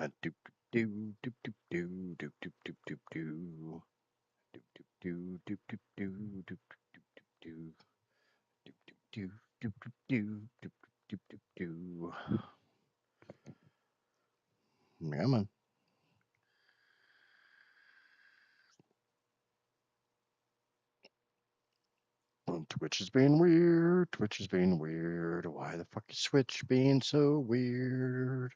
Doop doo doop doop doo doop doop doop doop doo doop doop doo doop doop doo doop doop doop doo doop doop doo doop doop doop doo. Come on. Twitch is being weird. Twitch is being weird. Why the fuck is Twitch being so weird?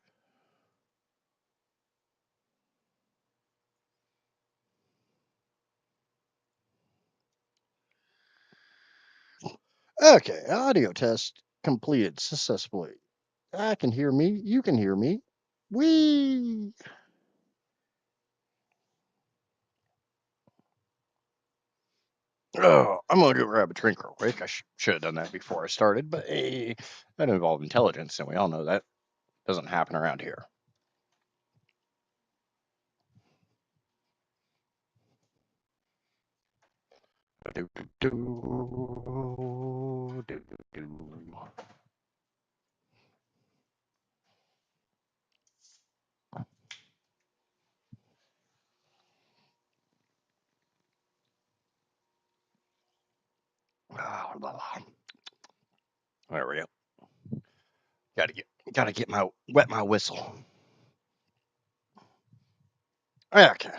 Okay, audio test completed successfully. I can hear me. You can hear me. Whee! Oh, I'm gonna go grab a drink real quick. I should have done that before I started, but hey, that involved intelligence, and we all know that doesn't happen around here. There we go. Gotta get my wet my whistle. Okay.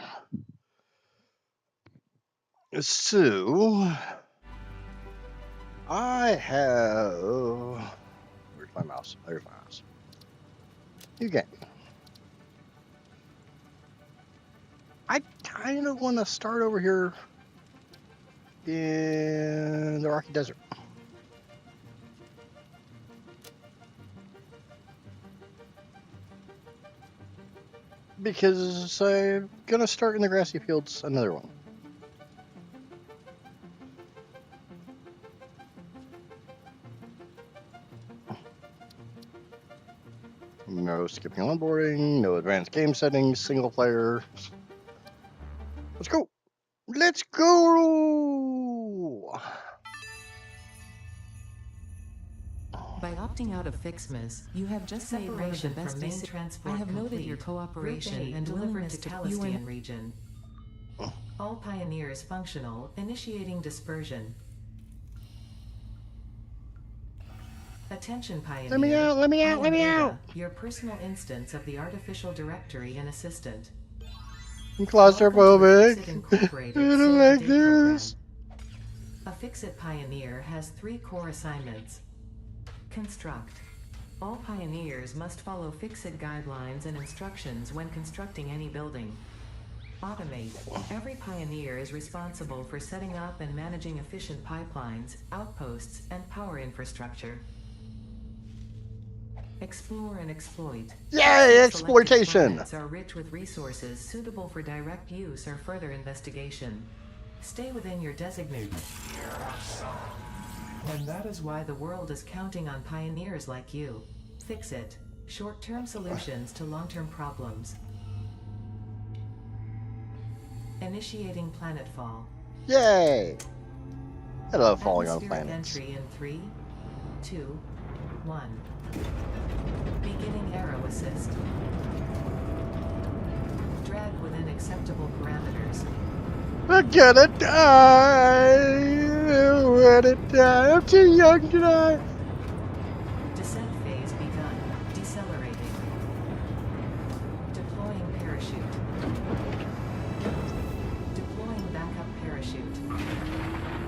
So I have. Where's my mouse? There's my mouse. You game. I kind of want to start over here in the Rocky Desert. Because I'm gonna start in the grassy fields another one. No skipping onboarding, no advanced game settings, single player. Let's go! Let's go! By opting out of Fixmas, you have just made one of the best main transport. I have noted your cooperation and willingness to Palestinian region. All pioneers functional, initiating dispersion. Attention pioneer. Let me out, let me out, let me out! Your personal instance of the artificial directory and assistant. I'm claustrophobic. I don't like this. A Fix-It Pioneer has 3 core assignments. Construct. All pioneers must follow Fix-It guidelines and instructions when constructing any building. Automate. Every pioneer is responsible for setting up and managing efficient pipelines, outposts, and power infrastructure. Explore and exploit. Yay, exploitation! Planets are rich with resources suitable for direct use or further investigation. Stay within your designated. And that is why the world is counting on pioneers like you. Fix it. Short-term solutions to long-term problems. Initiating planetfall. Yay! I love falling on planets. Entry in 3, 2, 1. Beginning arrow assist. Drag within acceptable parameters. I'm gonna die! I'm gonna die! I'm too young to die! Descent phase begun. Decelerating. Deploying parachute. Deploying backup parachute.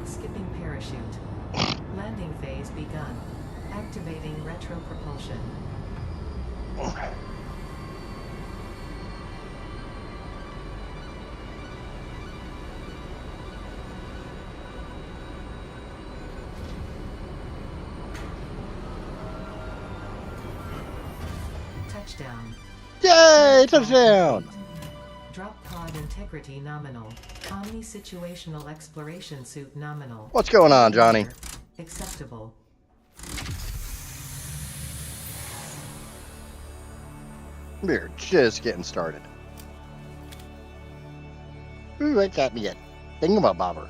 Skipping parachute. Landing phase begun. Activating retro propulsion. Touchdown. Yay! Touchdown! Drop pod integrity nominal. Omni-situational exploration suit nominal. What's going on, Johnny? Acceptable. We're just getting started. Ooh, that got me a thingamabobber.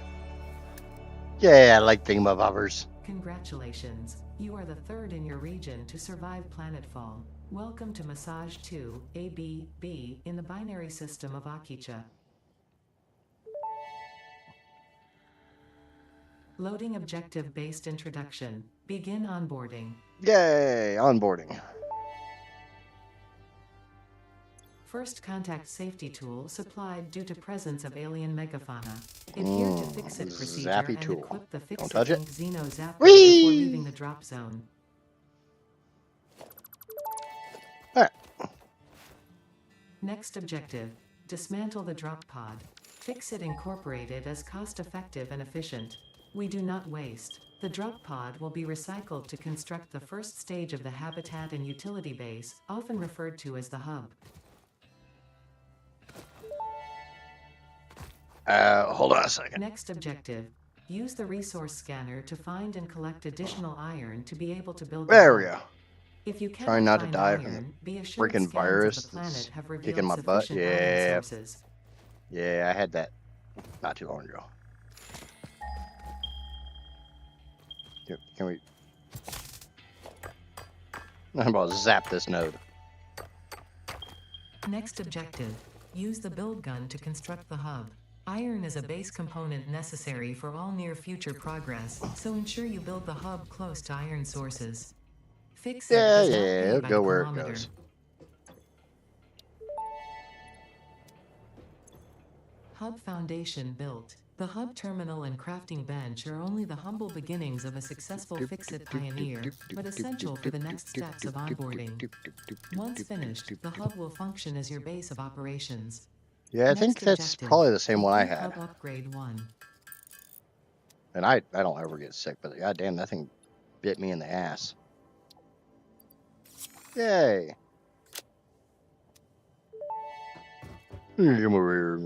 Yeah, I like thingamabobbers. Congratulations. You are the 3rd in your region to survive planetfall. Welcome to Massage 2, ABB, in the binary system of Akicha. Loading objective-based introduction. Begin onboarding. Yay! Onboarding. First contact safety tool supplied due to presence of alien megafauna. Adhere to fix-it procedure Zappy and tool. equip the Don't fix-it touch it. Inc. Xeno Zapper before leaving Whee! the drop zone. Alright. Next objective. Dismantle the drop pod. Fix-it incorporated as cost-effective and efficient. We do not waste. The drop pod will be recycled to construct the first stage of the habitat and utility base, often referred to as the hub. Hold on a second. Next objective. Use the resource scanner to find and collect additional iron to be able to build the There we hub. go. If you Trying cannot not to find die from the iron, be assured freaking scans of virus the planet that's have kicking revealed my butt. sufficient iron Yeah. sources. Yeah, I had that not too long ago. Can we... I'm about to zap this node. Next objective. Use the build gun to construct the hub. Iron is a base component necessary for all near-future progress, so ensure you build the hub close to iron sources. Fix it does not pay It'll by go the where it kilometer. goes. Hub foundation built. The hub terminal and crafting bench are only the humble beginnings of a successful Fix-It pioneer, but essential for the next steps of onboarding. Once finished, the hub will function as your base of operations. Yeah, I think Next that's objective, probably the same one I complete had. Hub upgrade 1. And I don't ever get sick, but goddamn, that thing bit me in the ass. Yay! Come over here.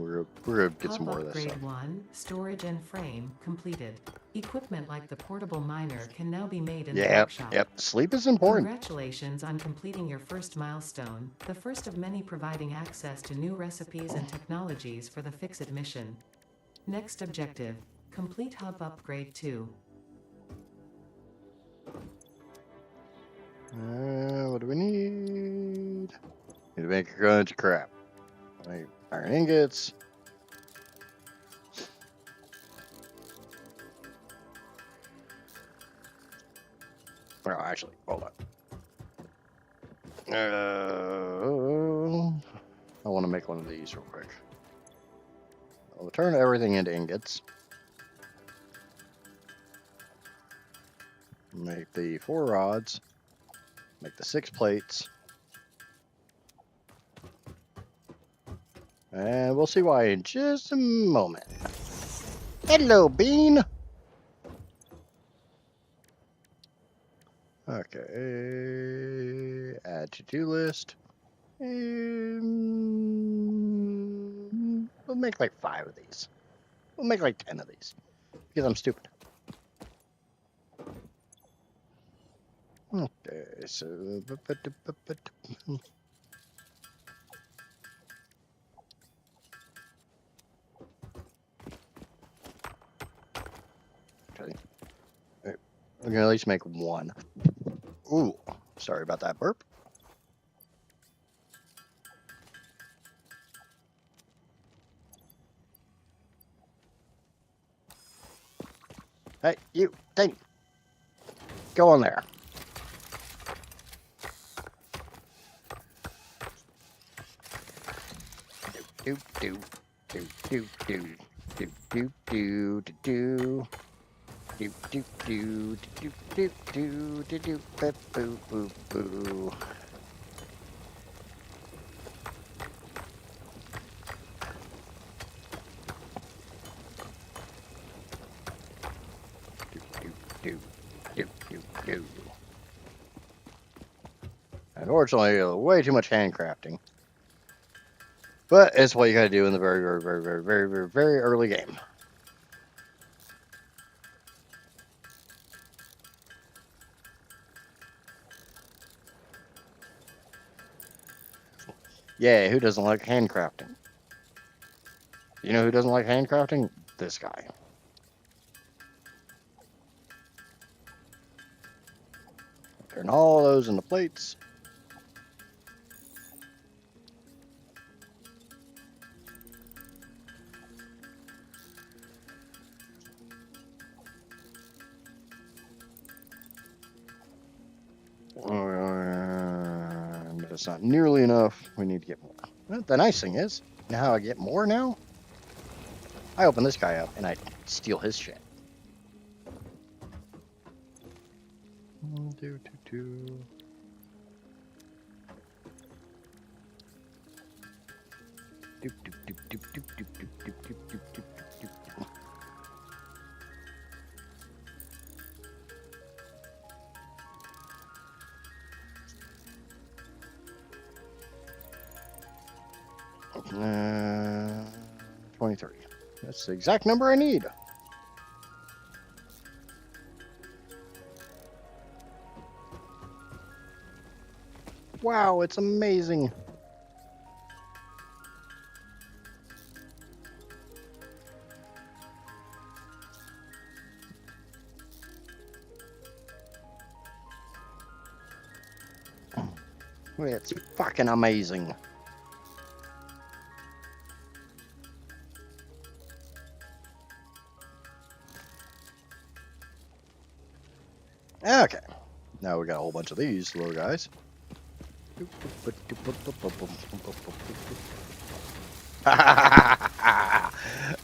We're gonna get Hub some more of this upgrade stuff. 1, storage and frame, completed. Equipment like the portable miner can now be made in the Yep, workshop. yep. Sleep is important. Congratulations on completing your first milestone, the first of many providing access to new recipes and technologies for the Fix-It mission. Next objective, complete Hub upgrade 2. What do we need? Need to make a bunch of crap. Like iron ingots. Oh, actually, hold on. I want to make one of these real quick. I'll turn everything into ingots. Make the 4 rods. Make the 6 plates. And we'll see why in just a moment. Hello, Bean! Okay, add to-do list. We'll make like 5 of these. We'll make like 10 of these. Because I'm stupid. Okay, so... Okay. We're gonna at least make 1. Ooh, sorry about that burp. Hey, you, thing. Go on there. Do do do do do do do do do do. Do do do do do do do do boo boo boo boo. Do do do do. Unfortunately, way too much handcrafting. But it's what you gotta do in the very early game. Yeah, who doesn't like handcrafting? You know who doesn't like handcrafting? This guy. Turn all those into plates. That's not nearly enough. We need to get more. Well, the nice thing is, you know how I get more now? I open this guy up and I steal his shit. Do, do, do. Doop, doop, doop, doop, doop, doop, doop, doop, doop, doop, doop, doop, doop. Uh, 23. That's the exact number I need. Wow, it's amazing. It's fucking amazing. Okay. Now we got a whole bunch of these little guys.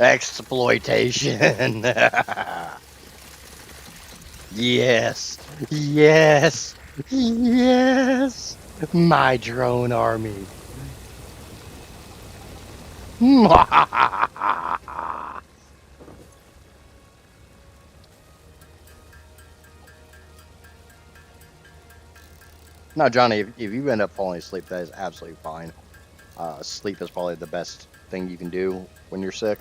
Exploitation. Yes. Yes. Yes. My drone army. Now, Johnny, if you end up falling asleep, that is absolutely fine. Sleep is probably the best thing you can do when you're sick.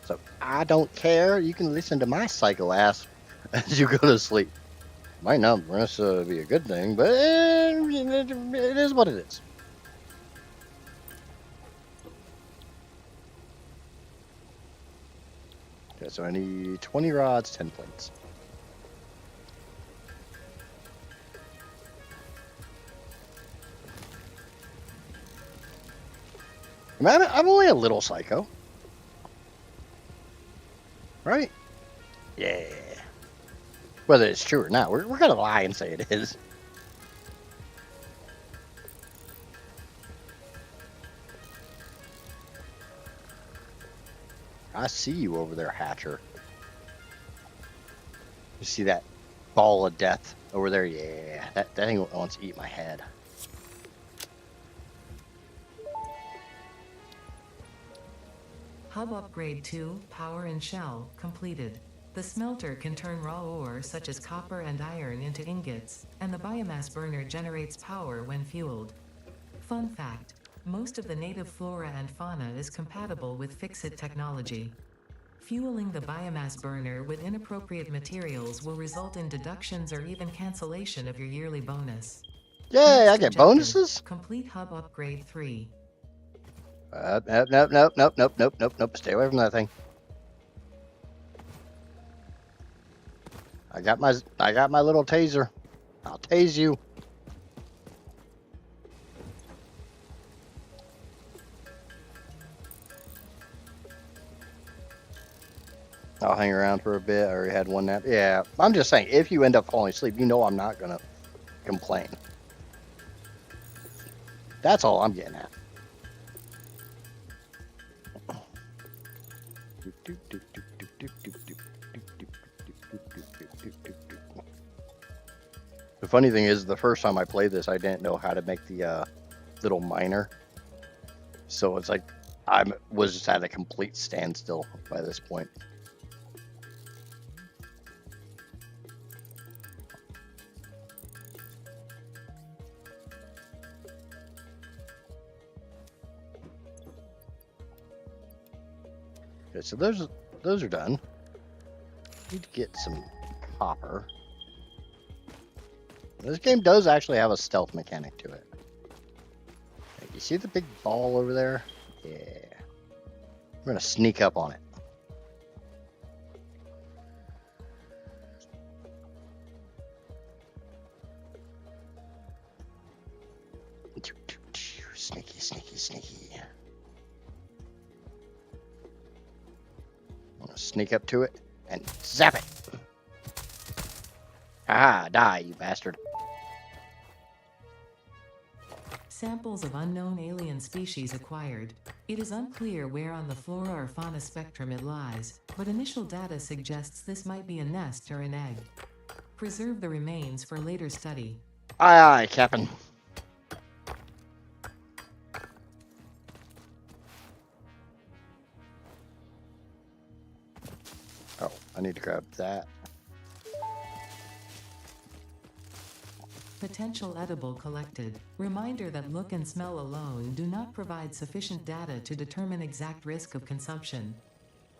So I don't care. You can listen to my psycho ass as you go to sleep. Might not necessarily be a good thing, but it is what it is. Okay, so I need 20 rods, 10 plates. I'm only a little psycho. Right? Yeah. Whether it's true or not, we're going to lie and say it is. I see you over there, Hatcher. You see that ball of death over there? Yeah, that thing wants to eat my head. Hub Upgrade 2, Power and Shell, completed. The smelter can turn raw ore such as copper and iron into ingots, and the biomass burner generates power when fueled. Fun fact: most of the native flora and fauna is compatible with Fix-It technology. Fueling the biomass burner with inappropriate materials will result in deductions or even cancellation of your yearly bonus. Yay, Next I get objective, bonuses? complete Hub Upgrade 3. Nope. Stay away from that thing. I got my little taser. I'll tase you. I'll hang around for a bit. I already had one nap. Yeah, I'm just saying, if you end up falling asleep, you know I'm not gonna complain. That's all I'm getting at. The funny thing is, the first time I played this, I didn't know how to make the little miner. So it's like I was just at a complete standstill by this point. Okay, so those are done. Need to get some copper. This game does actually have a stealth mechanic to it. You see the big ball over there? Yeah. I'm gonna sneak up on it. Sneaky. I'm gonna sneak up to it and zap it. Ah, die, you bastard. Samples of unknown alien species acquired. It is unclear where on the flora or fauna spectrum it lies, but initial data suggests this might be a nest or an egg. Preserve the remains for later study. Aye, aye, Captain. Oh, I need to grab that. Potential edible collected. Reminder that look and smell alone do not provide sufficient data to determine exact risk of consumption.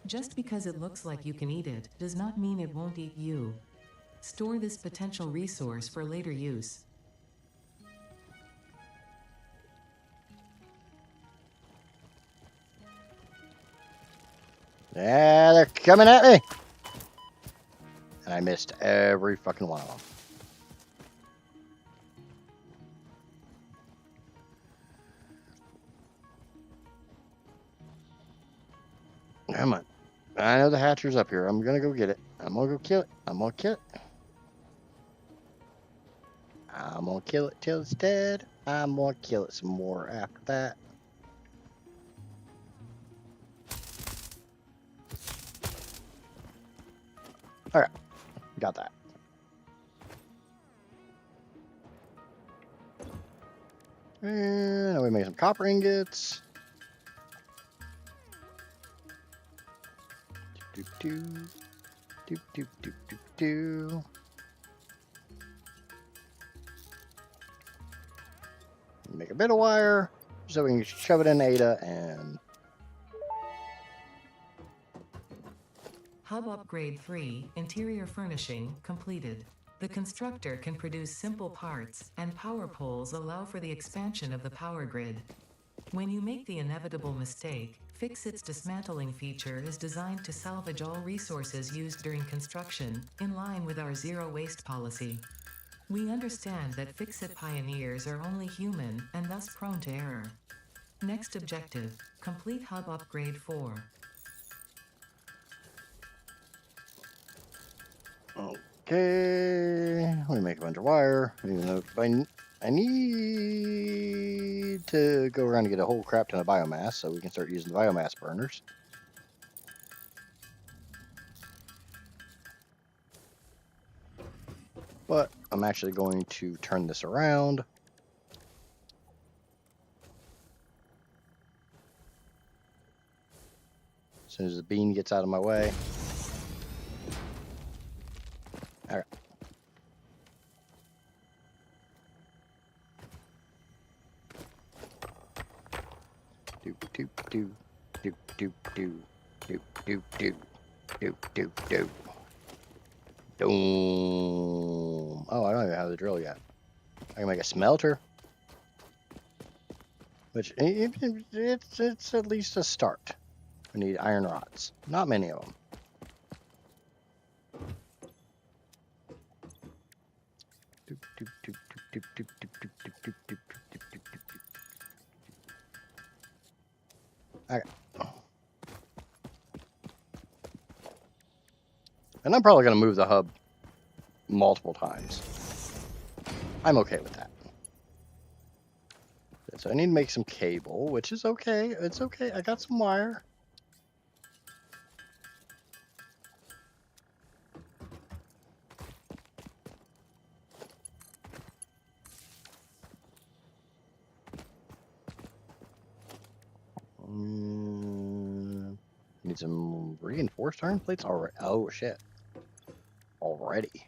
Just because it looks like you can eat it does not mean it won't eat you. Store this potential resource for later use. Yeah, they're coming at me. And I missed every fucking one of them. Come on. I know the hatcher's up here. I'm gonna go get it. I'm gonna go kill it. I'm gonna kill it. I'm gonna kill it till it's dead. I'm gonna kill it some more after that. Alright, got that. And now we make some copper ingots. Do do do do do do do. Make a bit of wire so we can shove it in Ada and Hub Upgrade 3, Interior Furnishing, completed. The constructor can produce simple parts, and power poles allow for the expansion of the power grid. When you make the inevitable mistake, Fix-It's dismantling feature is designed to salvage all resources used during construction, in line with our zero waste policy. We understand that Fix-It pioneers are only human and thus prone to error. Next objective, complete Hub Upgrade 4. okay. Let me make a bunch of wire. Even though I need to go around and get a whole crap ton of biomass so we can start using the biomass burners. But I'm actually going to turn this around. As soon as the bean gets out of my way. Alright. Do do do do do do do do do do do do. Boom. Oh, I don't even have the drill yet. I can make a smelter. Which, it's at least a start. We need iron rods. Not many of them. Okay. And I'm probably going to move the hub multiple times. I'm okay with that. So I need to make some cable, which is okay. It's okay. I got some wire. Need some reinforced iron plates already. Oh shit. Already.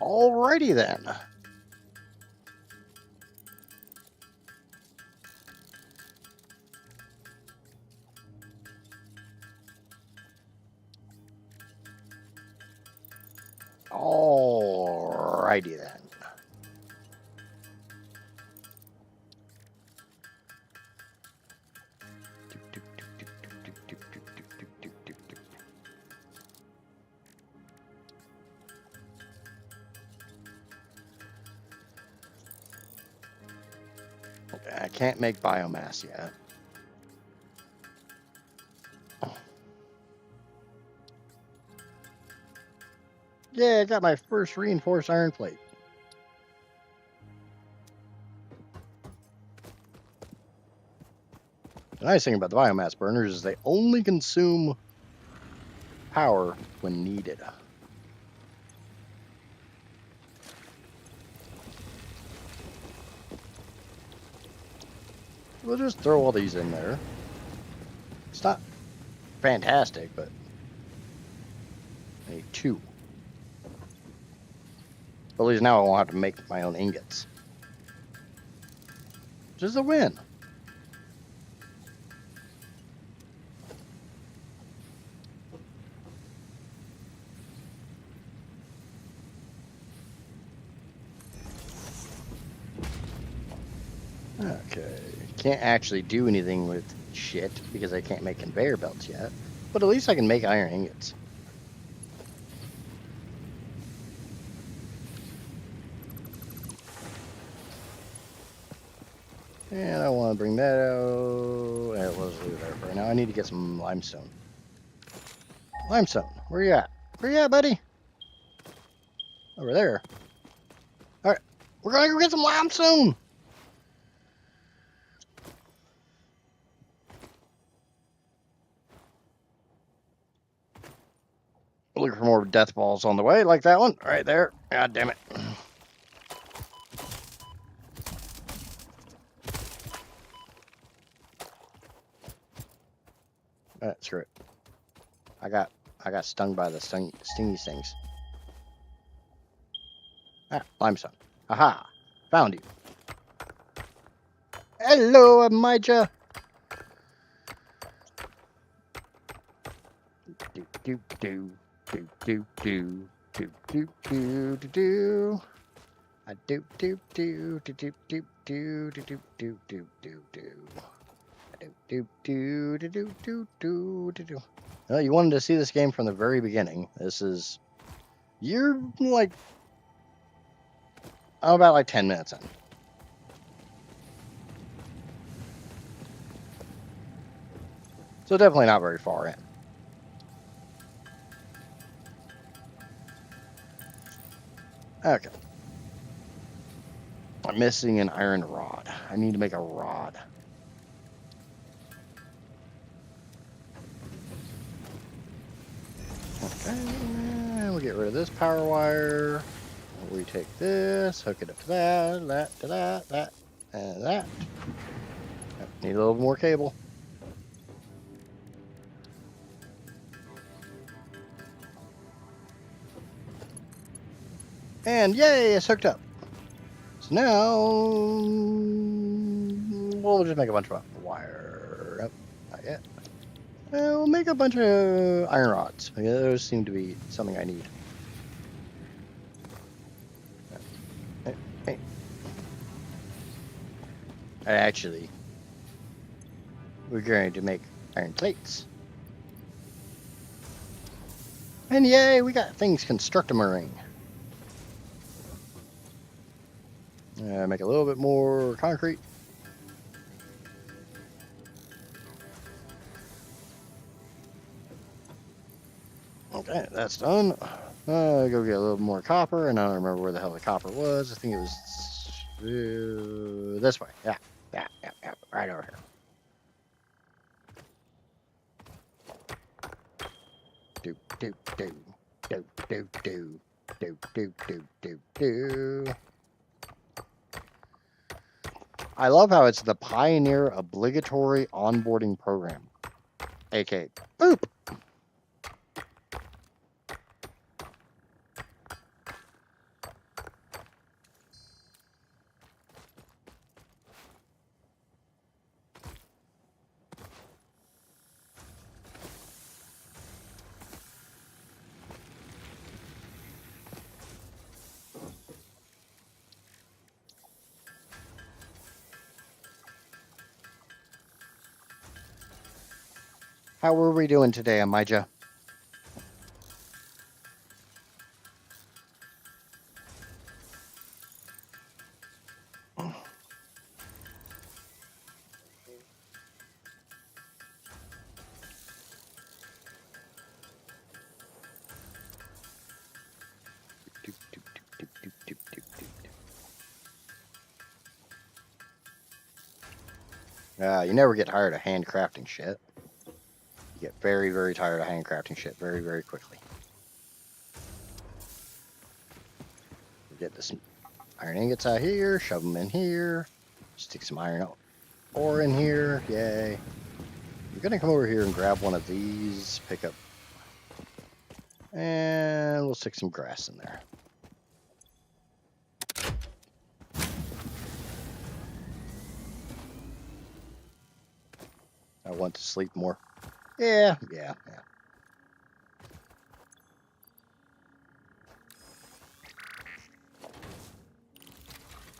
Alrighty then. Alrighty then. Okay, I can't make biomass yet. Yeah, I got my first reinforced iron plate. The nice thing about the biomass burners is they only consume power when needed. We'll just throw all these in there. It's not fantastic, but I need 2. At least now I won't have to make my own ingots. Which is a win. Okay. Can't actually do anything with shit because I can't make conveyor belts yet. But at least I can make iron ingots. And I want to bring that out. Let's leave it there for now. I need to get some limestone. Limestone, where you at? Where you at, buddy? Over there. Alright, we're gonna go get some limestone! Looking for more death balls on the way, like that one. Right there. God damn it. Screw it. I got stung by the stingy things. Ah, limestone. Aha! Found you. Hello, Amija. Do do do do do do do do do do do. I do do do do do do do do do do do do do. Do do do do do do do do. Well, you wanted to see this game from the very beginning. This is you're like I'm about like 10 minutes in. So definitely not very far in. Okay. I'm missing an iron rod. I need to make a rod. Okay, we'll get rid of this power wire. We take this, hook it up to that, to that, and that. Need a little more cable. And yay, it's hooked up. So now, we'll just make a bunch of wire. Nope, not yet. We'll make a bunch of iron rods. Yeah, those seem to be something I need. Hey. Actually, we're going to make iron plates. And yay, we got things constructimaring. Make a little bit more concrete. Okay, that's done. Go get a little more copper, and I don't remember where the hell the copper was. I think it was this way. Yeah, right over here. Do do do do do do do do do do do. I love how it's the Pioneer Obligatory Onboarding Program, aka boop. How were we doing today, Amija? You never get tired of handcrafting shit. You get very, very tired of handcrafting shit very, very quickly. We get this iron ingots out here, shove them in here, stick some iron ore in here. Yay. I'm going to come over here and grab one of these, pick up, and we'll stick some grass in there. I want to sleep more. Yeah.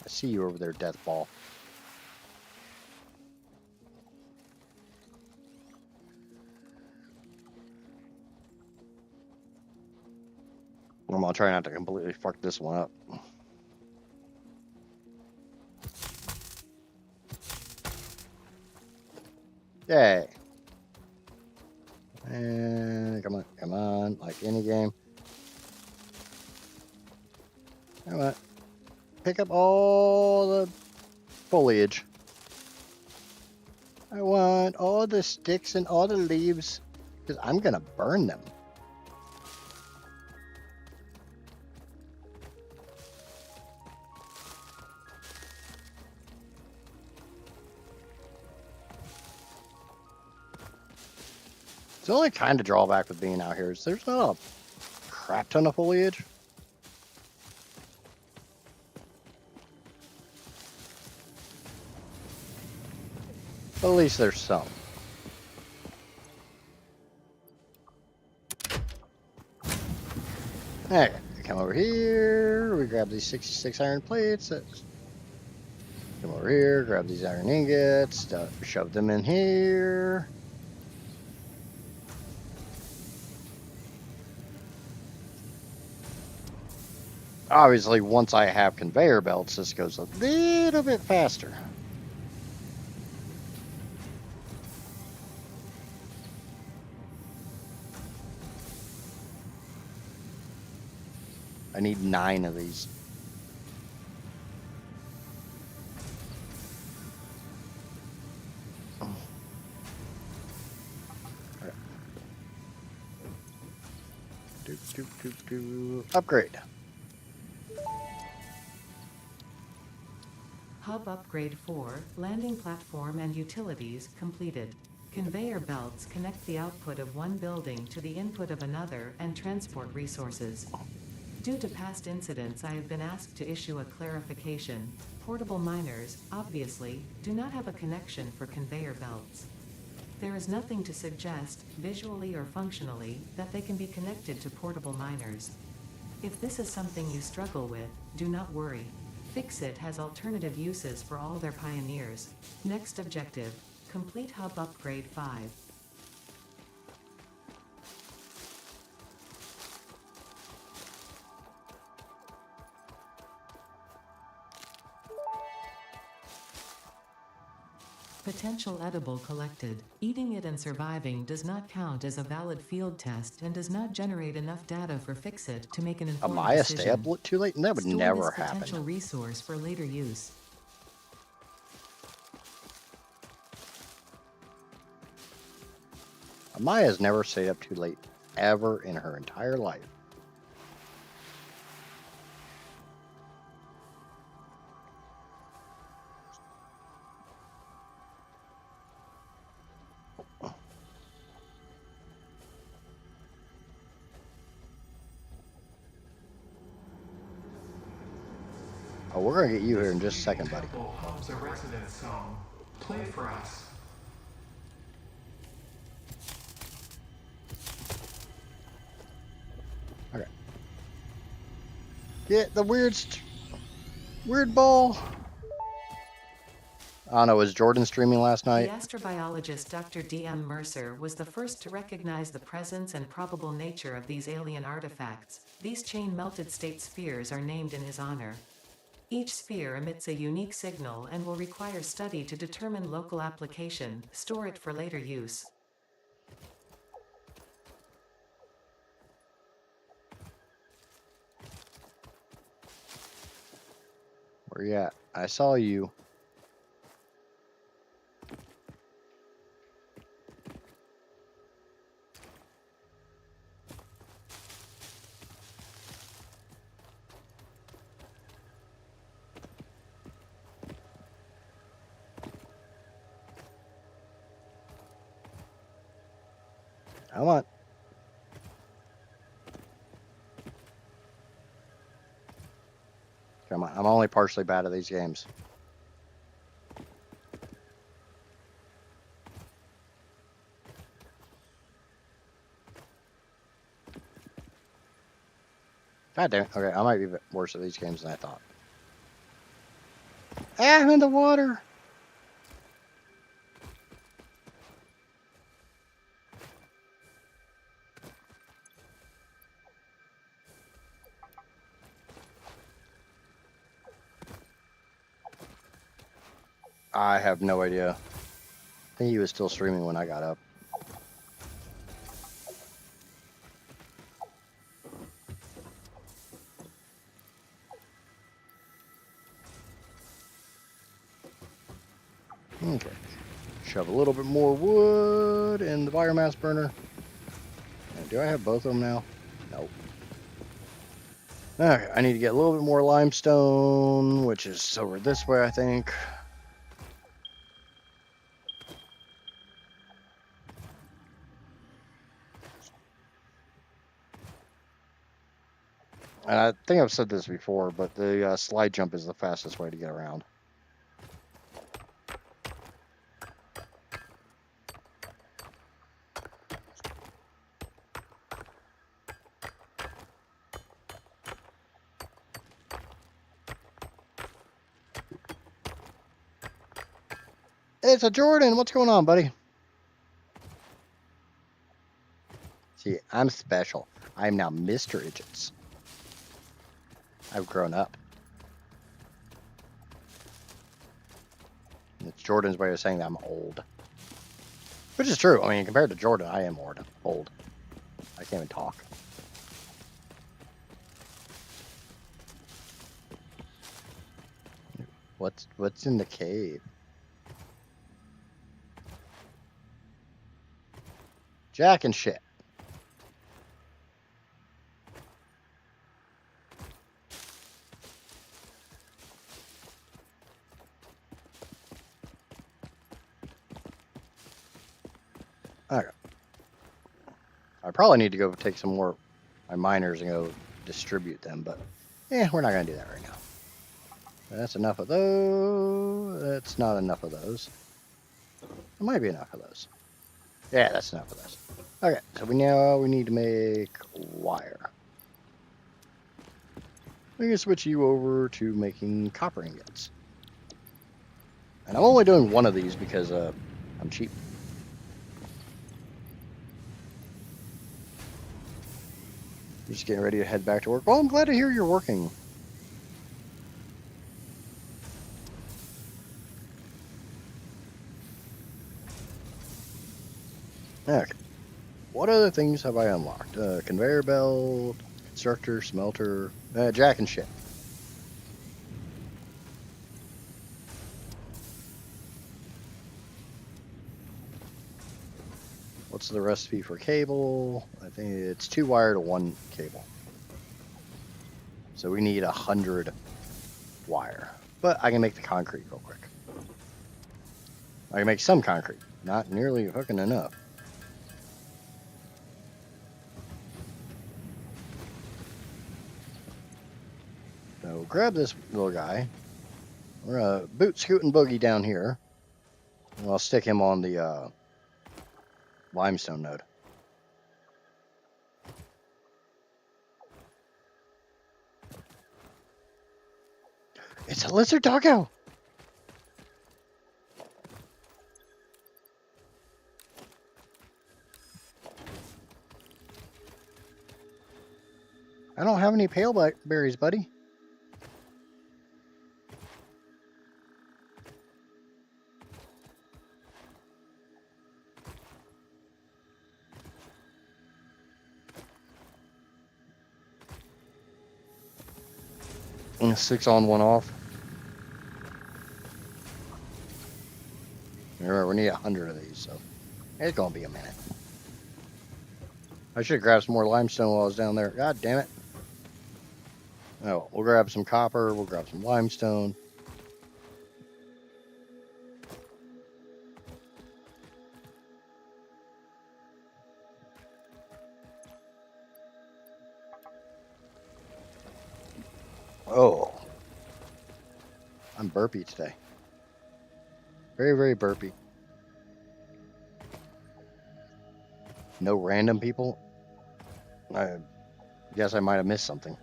I see you over there, Death Ball. I'm gonna try not to completely fuck this one up. Yay. And come on, like any game. Come on. Pick up all the foliage. I want all the sticks and all the leaves, because I'm gonna burn them. It's the only kind of drawback with being out here is there's not a crap ton of foliage. But at least there's some. Okay, we come over here, we grab these 66 iron plates. Come over here, grab these iron ingots, shove them in here. Obviously, once I have conveyor belts, this goes a little bit faster. I need 9 of these. Upgrade. Hub Upgrade 4, Landing Platform and Utilities, completed. Conveyor belts connect the output of one building to the input of another and transport resources. Due to past incidents, I have been asked to issue a clarification. Portable miners, obviously, do not have a connection for conveyor belts. There is nothing to suggest, visually or functionally, that they can be connected to portable miners. If this is something you struggle with, do not worry. Fixit has alternative uses for all their pioneers. Next objective, complete Hub Upgrade 5. Potential edible collected. Eating it and surviving does not count as a valid field test and does not generate enough data for Fixit to make an informed Amaya decision. stay up too late? And that would Store never this potential happen. resource for later use. Amaya's never stayed up too late, ever in her entire life. Oh, we're gonna get you here in just a second, buddy. Hub's a residence zone. Play for us. Okay. Get the weird ball. I don't know, was Jordan streaming last The night? astrobiologist Dr. D.M. Mercer was the first to recognize the presence and probable nature of these alien artifacts. These chain-melted state spheres are named in his honor. Each sphere emits a unique signal and will require study to determine local application, store it for later use. Where you at? I saw you. Come on. Come on. I'm only partially bad at these games. God damn it. Okay, I might be worse at these games than I thought. Ah, I'm in the water. I have no idea. I think he was still streaming when I got up. Okay. Shove a little bit more wood in the biomass burner. Do I have both of them now? Nope. Okay, I need to get a little bit more limestone, which is over this way, I think. And I think I've said this before, but the slide jump is the fastest way to get around. It's a Jordan. What's going on, buddy? See, I'm special. I am now Mr. Idgits. I've grown up. It's Jordan's way of saying that I'm old. Which is true. I mean, compared to Jordan, I am old. I can't even talk. What's in the cave? Jack and shit. Okay. I probably need to go take some more my miners and go distribute them, but we're not gonna do that right now. That's enough of those. That's not enough of those. It might be enough of those. Yeah, that's enough of those. Okay, so we need to make wire. We can switch you over to making copper ingots. And I'm only doing one of these because I'm cheap. Just getting ready to head back to work. Well, I'm glad to hear you're working. Okay. What other things have I unlocked? Conveyor belt, constructor, smelter, jack and shit. What's the recipe for cable? I think it's 2 wire to 1 cable. So we need 100 wire. But I can make the concrete real quick. I can make some concrete. Not nearly fucking enough. So grab this little guy. We're gonna boot, scoot, and boogie down here. And I'll stick him on the limestone node. It's a lizard doggo! I don't have any pale berries, buddy. And 6 on, 1 off. Remember, we need 100 of these, so it's gonna be a minute. I should have grabbed some more limestone while I was down there. God damn it. Oh, we'll grab some copper, we'll grab some limestone. Oh, I'm burpy today. Very, very burpy. No random people. I guess I might have missed something.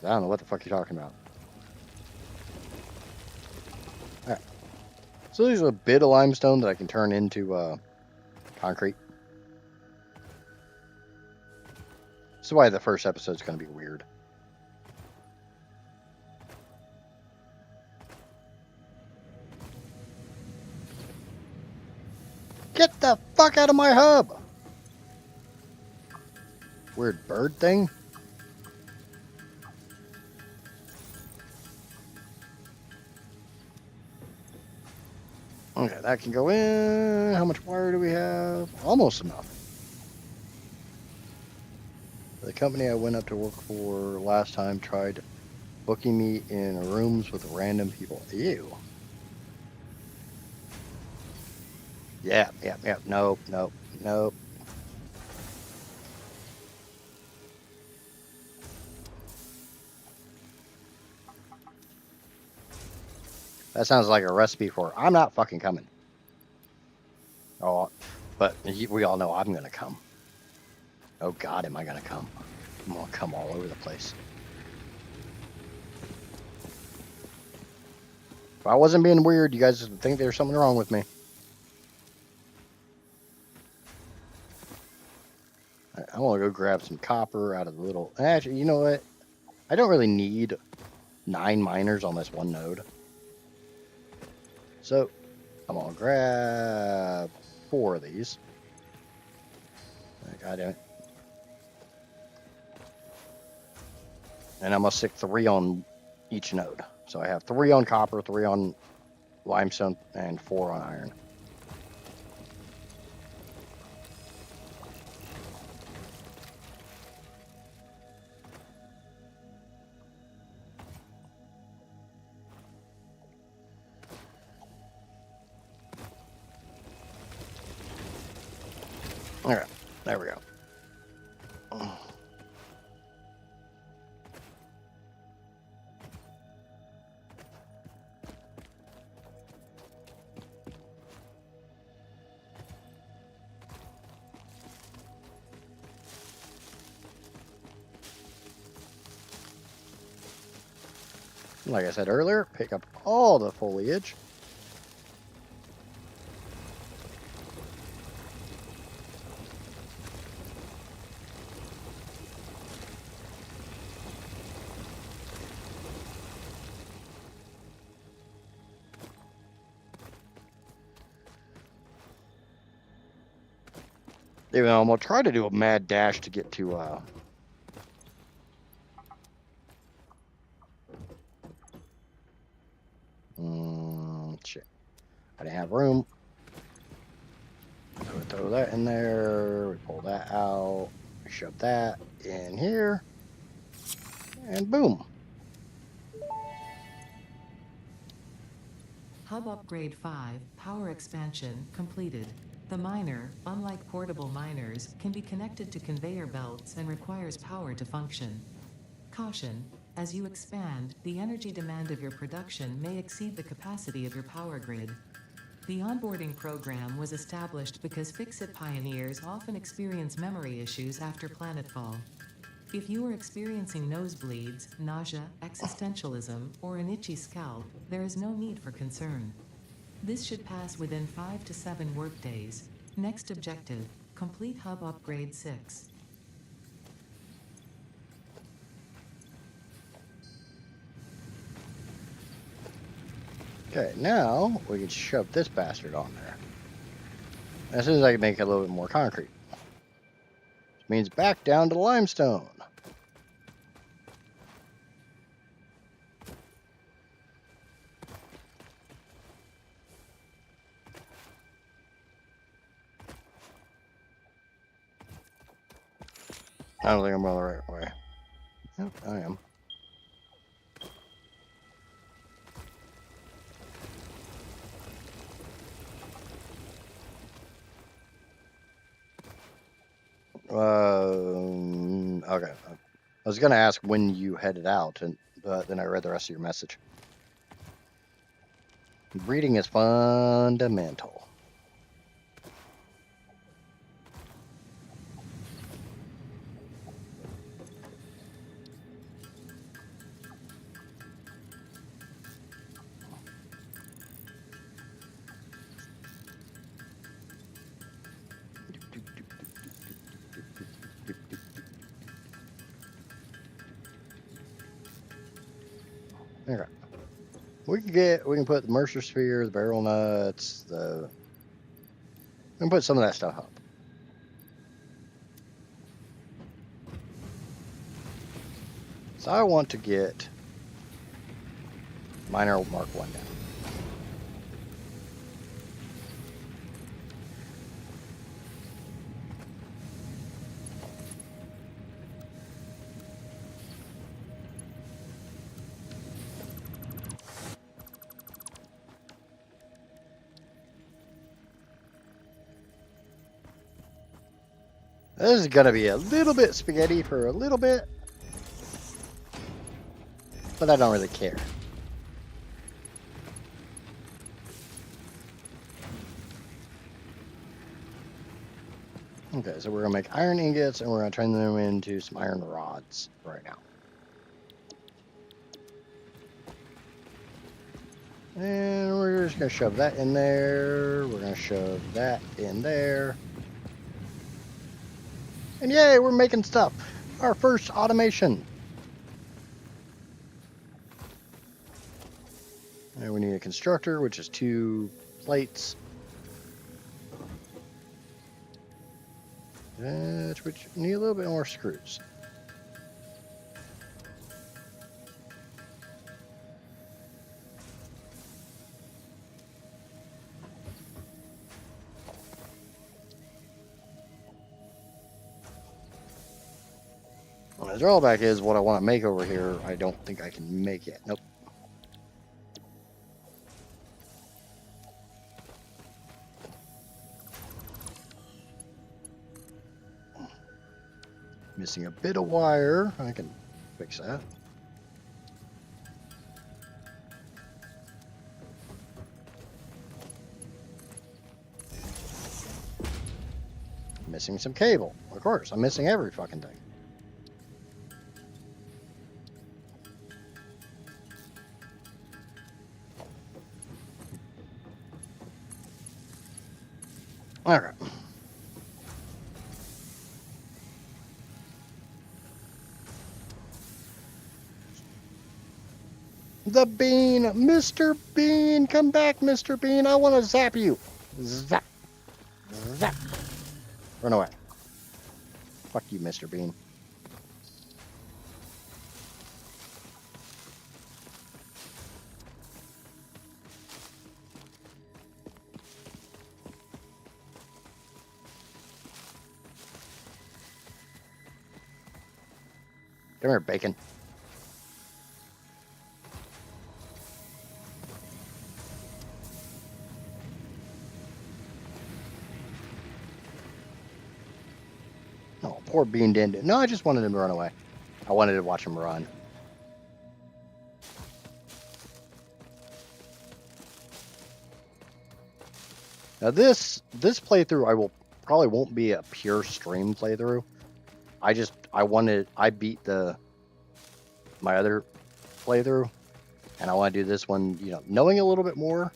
I don't know what the fuck you're talking about. Alright. So there's a bit of limestone that I can turn into concrete. That's why the first episode's going to be weird. Get the fuck out of my hub! Weird bird thing. Okay, that can go in. How much wire do we have? Almost enough. The company I went up to work for last time tried booking me in rooms with random people. Ew. Yeah. Nope. That sounds like a recipe for I'm not fucking coming. Oh, but we all know I'm gonna come. Oh God, am I gonna come? I'm gonna come all over the place. If I wasn't being weird, you guys would think there's something wrong with me. I want to go grab some copper out of the little... Actually, you know what? I don't really need 9 miners on this one node. So, I'm going to grab 4 of these. God damn it. And I'm going to stick 3 on each node. So I have 3 on copper, 3 on limestone, and 4 on iron. Alright, there we go. Like I said earlier, pick up all the foliage. Even though I'm going to try to do a mad dash to get to, shit. I didn't have room. So we throw that in there. We pull that out. We shove that in here. And boom. Hub Upgrade 5, Power Expansion, completed. The miner, unlike portable miners, can be connected to conveyor belts and requires power to function. Caution: as you expand, the energy demand of your production may exceed the capacity of your power grid. The onboarding program was established because Fix-It pioneers often experience memory issues after planetfall. If you are experiencing nosebleeds, nausea, existentialism, or an itchy scalp, there is no need for concern. This should pass within 5 to 7 workdays. Next objective: complete Hub Upgrade 6. Okay, now we can shove this bastard on there. As soon as I can make a little bit more concrete. Which means back down to limestone. I don't think I'm going the right way. Yep, I am. Okay. I was gonna ask when you headed out, but then I read the rest of your message. Breeding is fundamental. Okay. We can put the Mercer Sphere, the barrel nuts, we can put some of that stuff up. So I want to get Miner Mark 1 down. This is going to be a little bit spaghetti for a little bit, but I don't really care. Okay, so we're going to make iron ingots, and we're going to turn them into some iron rods right now. And we're just going to shove that in there. We're going to shove that in there. And yay, we're making stuff. Our first automation. And we need a constructor, which is 2 plates. Which need a little bit more screws. The drawback is what I want to make over here, I don't think I can make it. Nope. Missing a bit of wire. I can fix that. Missing some cable. Of course, I'm missing every fucking thing. Okay. The Bean! Mr. Bean! Come back, Mr. Bean! I want to zap you! Zap! Zap! Run away. Fuck you, Mr. Bean. Come here, Bacon. Oh, poor Bean didn't. No, I just wanted him to run away. I wanted to watch him run. Now this playthrough probably won't be a pure stream playthrough. I beat my other playthrough, and I want to do this one, knowing a little bit more.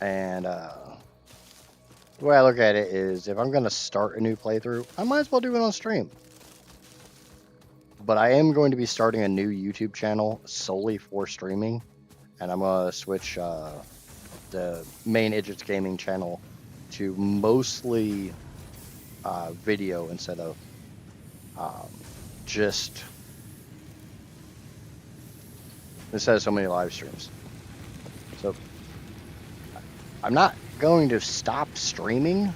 And the way I look at it is, if I'm going to start a new playthrough, I might as well do it on stream. But I am going to be starting a new YouTube channel solely for streaming, and I'm going to switch the main Idgits Gaming channel to mostly video instead of so many live streams. So I'm not going to stop streaming.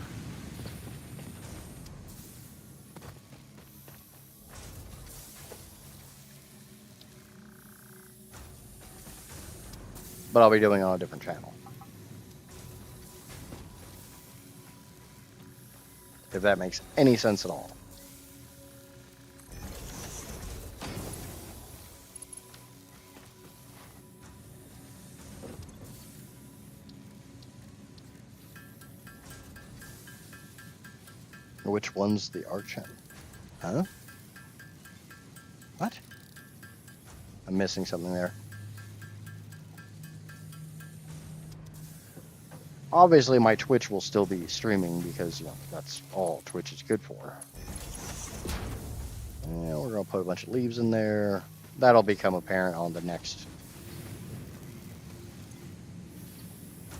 But I'll be doing it on a different channel. If that makes any sense at all. Which one's the arc channel? Huh? What? I'm missing something there. Obviously, my Twitch will still be streaming because, you know, that's all Twitch is good for. And we're going to put a bunch of leaves in there. That'll become apparent on the next.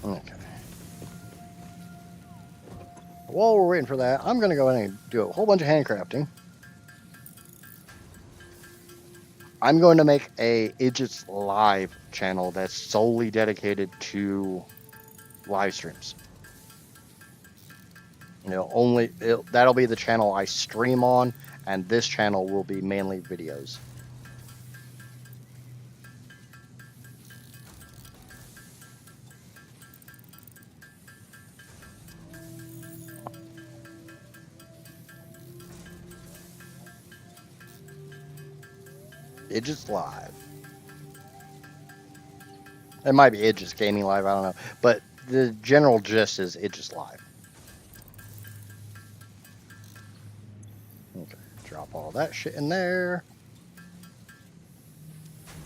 Okay. While we're waiting for that, I'm going to go ahead and do a whole bunch of handcrafting. I'm going to make a Idgits Live channel that's solely dedicated to live streams. You know, that'll be the channel I stream on, and this channel will be mainly videos. Idgits Live. It might be Idgits Gaming Live, I don't know. But the general gist is Idgits Live. Okay, drop all that shit in there.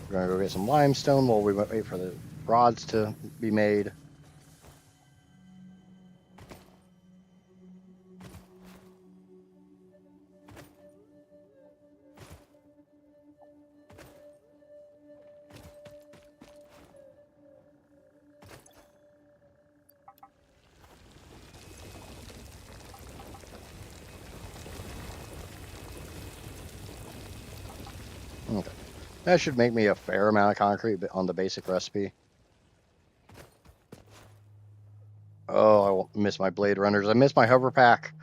We're gonna go get some limestone while we wait for the rods to be made. Okay. That should make me a fair amount of concrete on the basic recipe. Oh, I miss my blade runners. I miss my hover pack.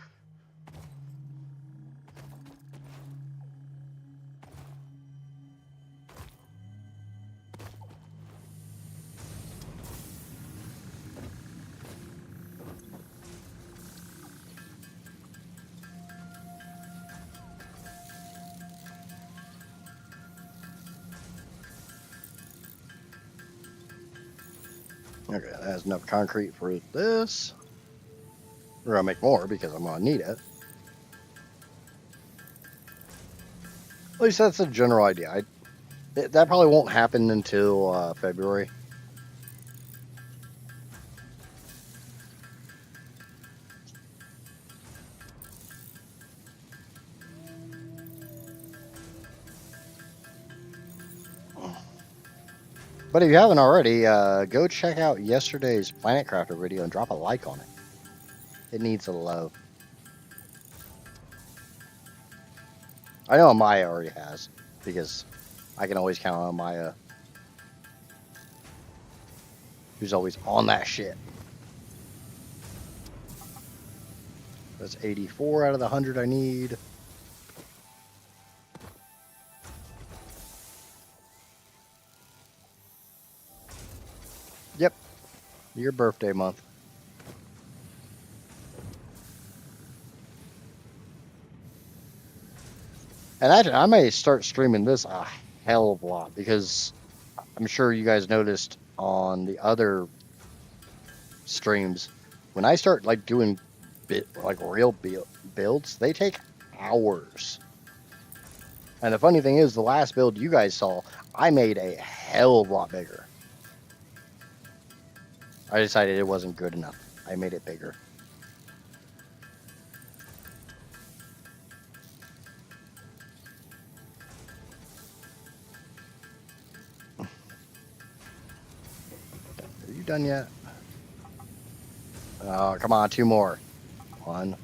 Okay, that has enough concrete for this. We're gonna make more because I'm gonna need it. At least that's a general idea. That probably won't happen until February. But if you haven't already, go check out yesterday's Planet Crafter video and drop a like on it. It needs a love. I know Amaya already has, because I can always count on Amaya, who's always on that shit. That's 84 out of the 100 I need. Yep, your birthday month. And actually, I may start streaming this a hell of a lot, because I'm sure you guys noticed on the other streams, when I start like doing real builds, they take hours. And the funny thing is, the last build you guys saw, I made a hell of a lot bigger. I decided it wasn't good enough. I made it bigger. Are you done yet? Oh, come on, 2 more. 1.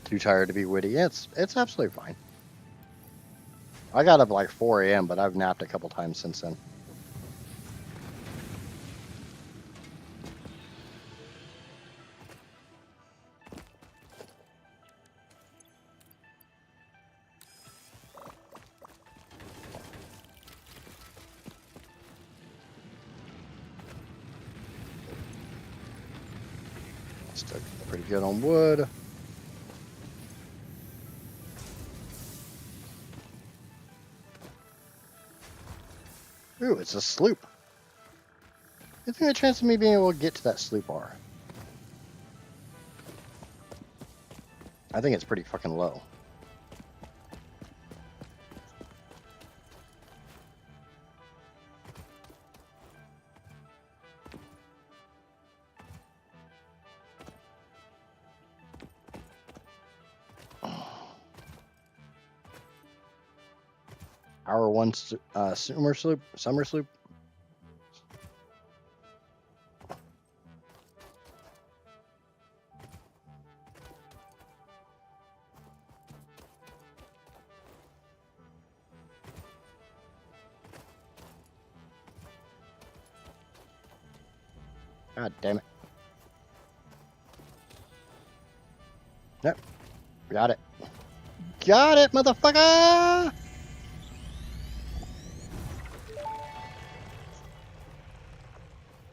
Too tired to be witty. Yeah, it's absolutely fine. I got up like 4 a.m., but I've napped a couple times since then. Still pretty good on wood. Ooh, it's a sloop. You think the chance of me being able to get to that sloop are? I think it's pretty fucking low. Hour one summer sloop. God damn it. Yep. Got it. Got it, motherfucker!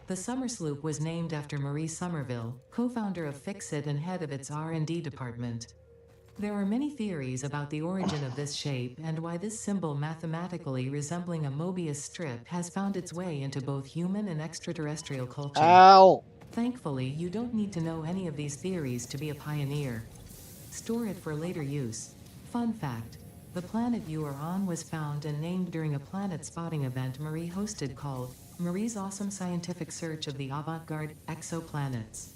The Summer Sloop was named after Marie Somerville, co-founder of Fixit and head of its R&D department. There are many theories about the origin of this shape and why this symbol mathematically resembling a Mobius strip has found its way into both human and extraterrestrial culture. Ow! Thankfully, you don't need to know any of these theories to be a pioneer. Store it for later use. Fun fact: the planet you are on was found and named during a planet spotting event Marie hosted called Marie's Awesome Scientific Search of the Avant-Garde Exoplanets.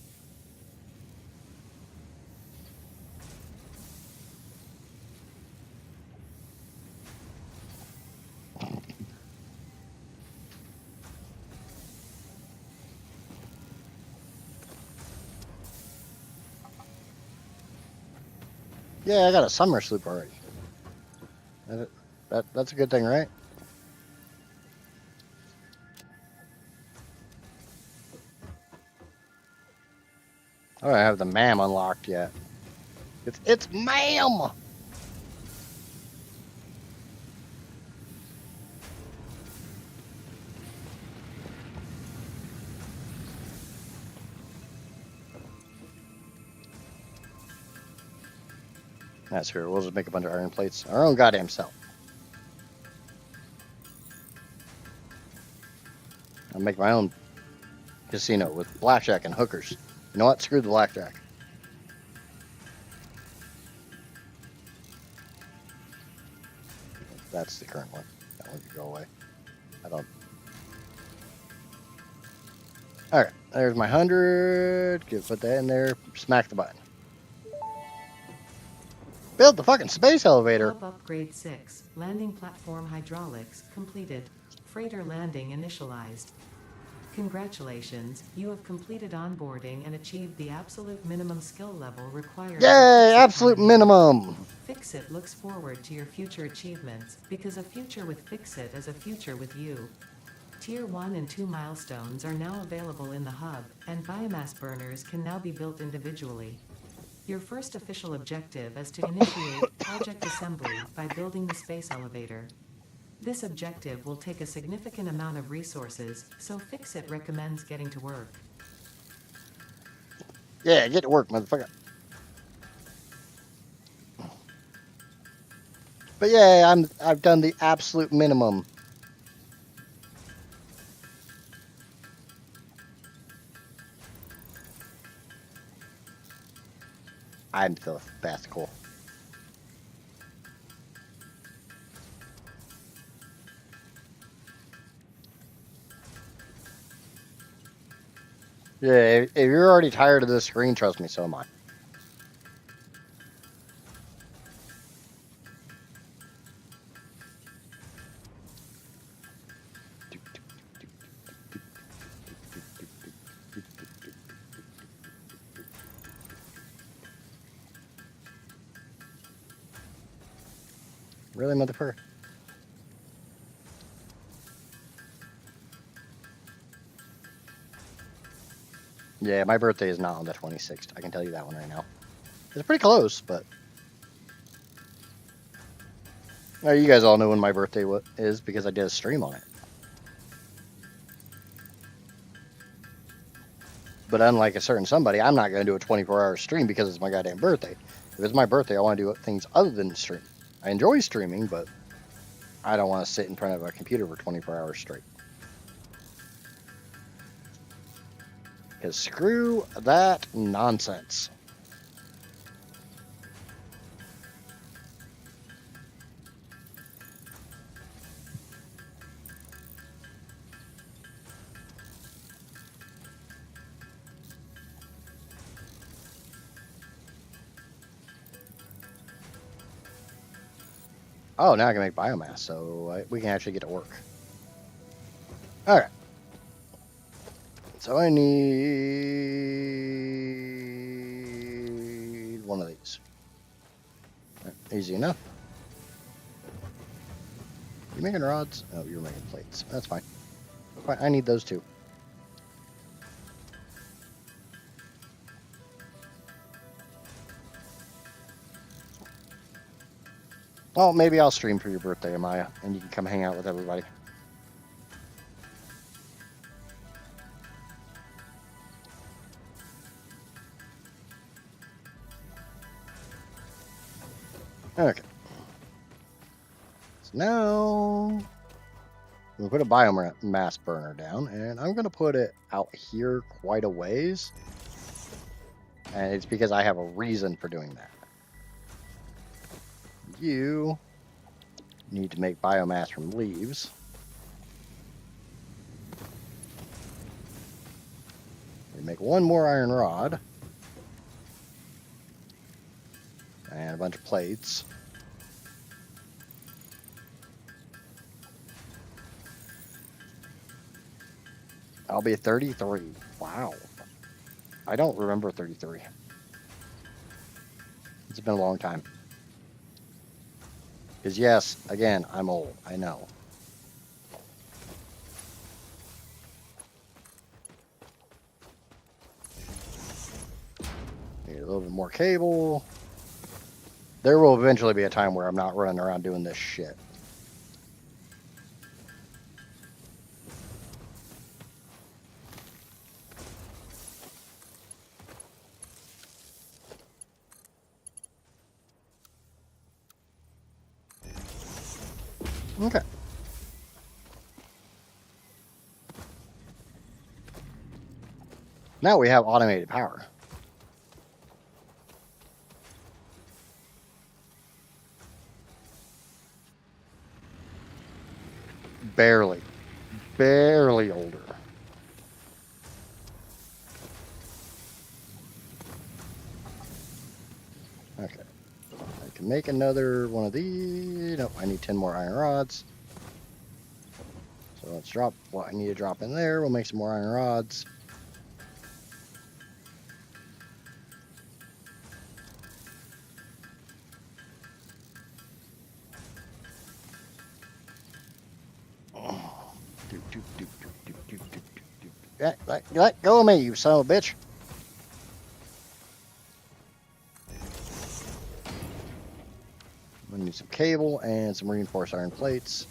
Yeah, I got a summer sloop already. That's a good thing, right? I don't have the ma'am unlocked yet. It's ma'am! That's true. We'll just make a bunch of iron plates. Our own goddamn self. I'll make my own casino with blackjack and hookers. You know what? Screw the blackjack. That's the current one. That one can go away. I don't. Alright, there's my 100. Put that in there. Smack the button. Build the fucking space elevator. Hub upgrade 6. Landing platform hydraulics completed. Freighter landing initialized. Congratulations, you have completed onboarding and achieved the absolute minimum skill level required. Yay, absolute minimum. Fixit looks forward to your future achievements, because a future with Fixit is a future with you. Tier 1 and 2 milestones are now available in the hub, and biomass burners can now be built individually. Your first official objective is to initiate project assembly by building the space elevator. This objective will take a significant amount of resources, so Fixit recommends getting to work. Yeah, get to work, motherfucker. But yeah, I've done the absolute minimum. I'm the best. Cool. Yeah, if you're already tired of this screen, trust me, so am I. Really, motherfucker? Yeah, my birthday is not on the 26th. I can tell you that one right now. It's pretty close, but... You guys all know when my birthday is because I did a stream on it. But unlike a certain somebody, I'm not going to do a 24-hour stream because it's my goddamn birthday. If it's my birthday, I want to do things other than stream. I enjoy streaming, but I don't want to sit in front of a computer for 24 hours straight. Because screw that nonsense. Oh, now I can make biomass, so we can actually get to work. Alright. So I need one of these. Easy enough. You making rods? Oh, you're making plates. That's fine. Fine, I need those too. Well, maybe I'll stream for your birthday, Amaya, and you can come hang out with everybody. Okay. So now we'll put a biomass burner down, and I'm going to put it out here quite a ways. And it's because I have a reason for doing that. You need to make biomass from leaves. We make one more iron rod. And a bunch of plates. I'll be 33. Wow. I don't remember 33. It's been a long time. Because yes, again, I'm old. I know. Need a little bit more cable. There will eventually be a time where I'm not running around doing this shit. Okay. Now we have automated power. Barely. Barely older. Okay. I can make another one of these. Nope, I need 10 more iron rods. So let's drop what I need to drop in there. We'll make some more iron rods. Let go of me, you son of a bitch. I need some cable and some reinforced iron plates.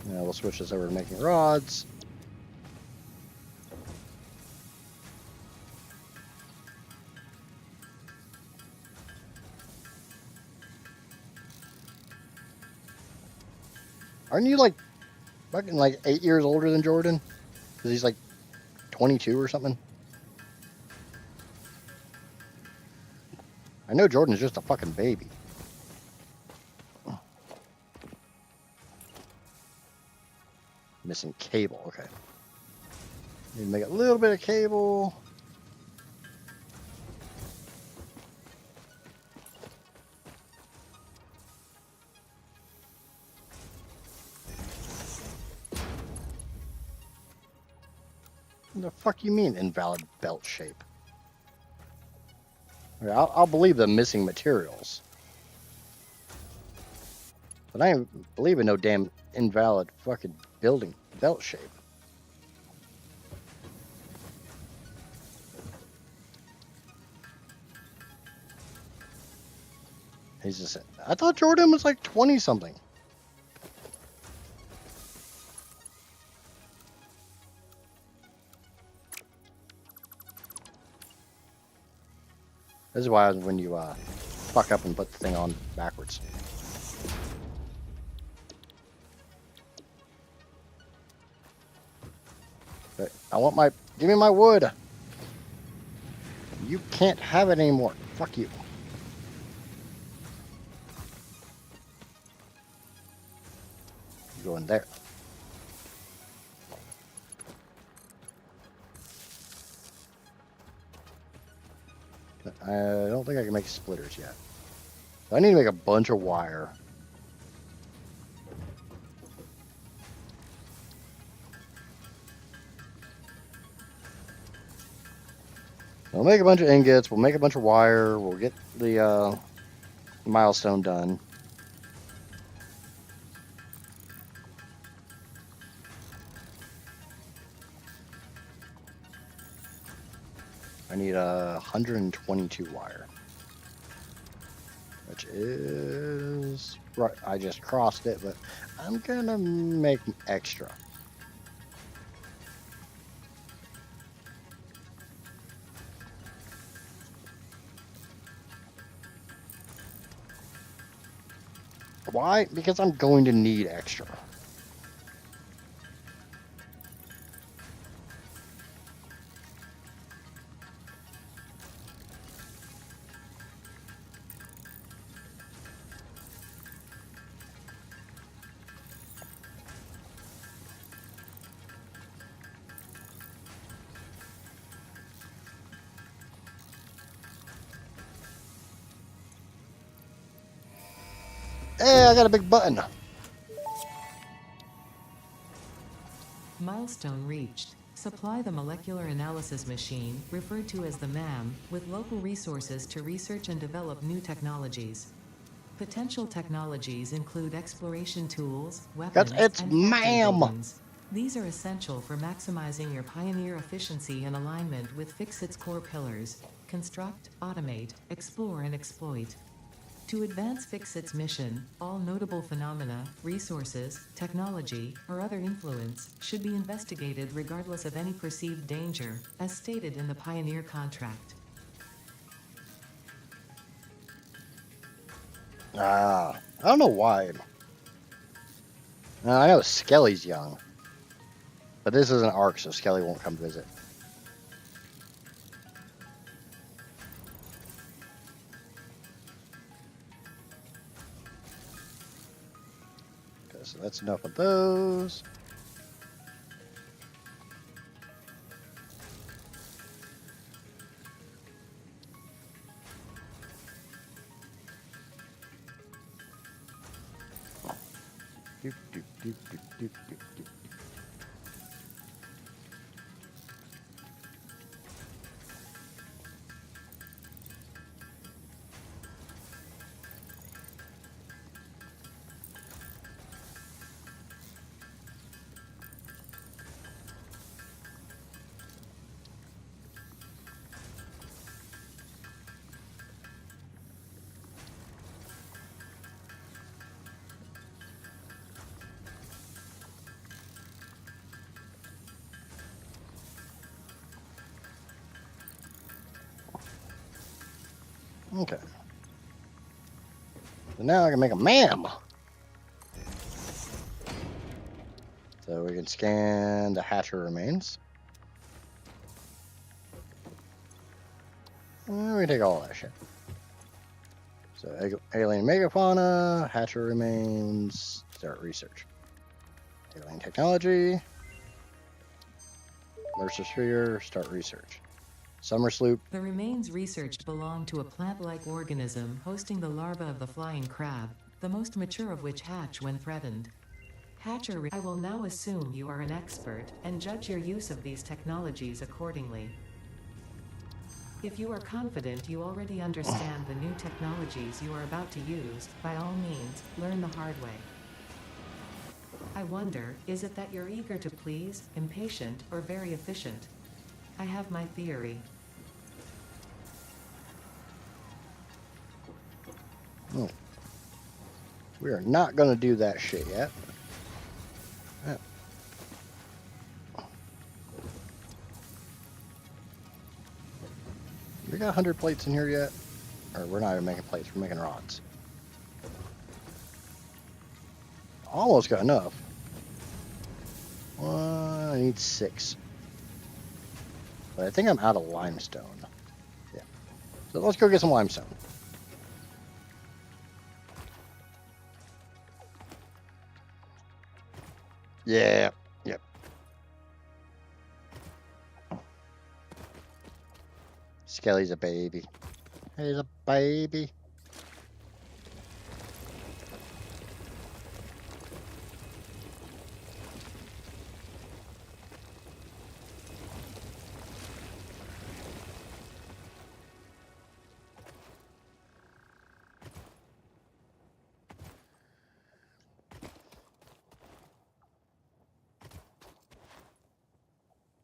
Now we'll switch this over to making rods. Aren't you like fucking like 8 years older than Jordan? Because he's like 22 or something. I know Jordan's just a fucking baby. Missing cable, okay. Need to make a little bit of cable. What the fuck you mean invalid belt shape? Okay, I'll believe the missing materials. But I ain't believing no damn invalid fucking building belt shape. He's just, I thought Jordan was like 20 something. This is why when you fuck up and put the thing on backwards. But I want my... Give me my wood! You can't have it anymore. Fuck you. You go in there. I don't think I can make splitters yet. I need to make a bunch of wire. We'll make a bunch of ingots. We'll make a bunch of wire. We'll get the milestone done. I need 122 wire. Which is... Right, I just crossed it, but I'm gonna make extra. Why? Because I'm going to need extra. Hey, I got a big button. Milestone reached. Supply the molecular analysis machine, referred to as the MAM, with local resources to research and develop new technologies. Potential technologies include exploration tools, weapons, It's and factory ma'am. buildings. These are essential for maximizing your Pioneer efficiency in alignment with Fixit's core pillars: construct, automate, explore, and exploit. To advance Fixit's mission, all notable phenomena, resources, technology, or other influence should be investigated regardless of any perceived danger, as stated in the Pioneer contract. I don't know why. I know Skelly's young. But this is an arc, so Skelly won't come visit. Okay, so that's enough of those. Doop, doop, doop, doop, doop, doop, doop. Okay. So now I can make a MAM. So we can scan the hatcher remains. And we take all that shit. So alien megafauna, hatcher remains, start research. Alien technology, Mercer sphere, start research. Summer sloop. The remains researched belong to a plant-like organism hosting the larva of the flying crab, the most mature of which hatch when threatened. I will now assume you are an expert and judge your use of these technologies accordingly. If you are confident you already understand the new technologies you are about to use, by all means, learn the hard way. I wonder, is it that you're eager to please, impatient, or very efficient? I have my theory. Oh. We are not going to do that shit yet. Oh. We got 100 plates in here yet? Or we're not even making plates, we're making rods. Almost got enough. I need 6. But I think I'm out of limestone. Yeah. So let's go get some limestone. Yeah. Yep. Skelly's a baby. He's a baby.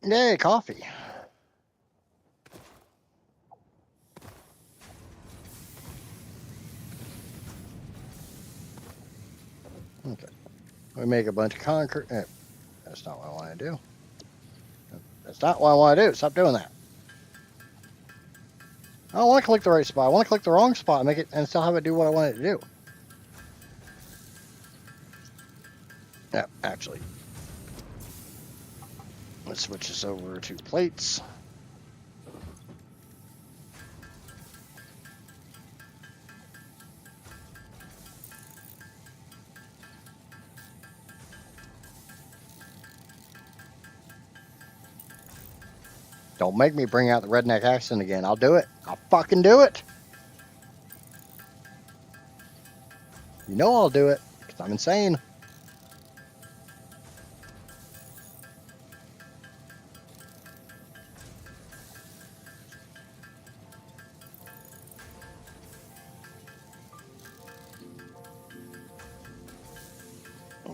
Yay, coffee. Okay. We make a bunch of concrete. That's not what I want to do. That's not what I want to do. Stop doing that. I don't want to click the right spot. I want to click the wrong spot and make it and still have it do what I want it to do. Yeah, actually. Let's switch this over to plates. Don't make me bring out the redneck accent again. I'll do it. I'll fucking do it. You know I'll do it, because I'm insane.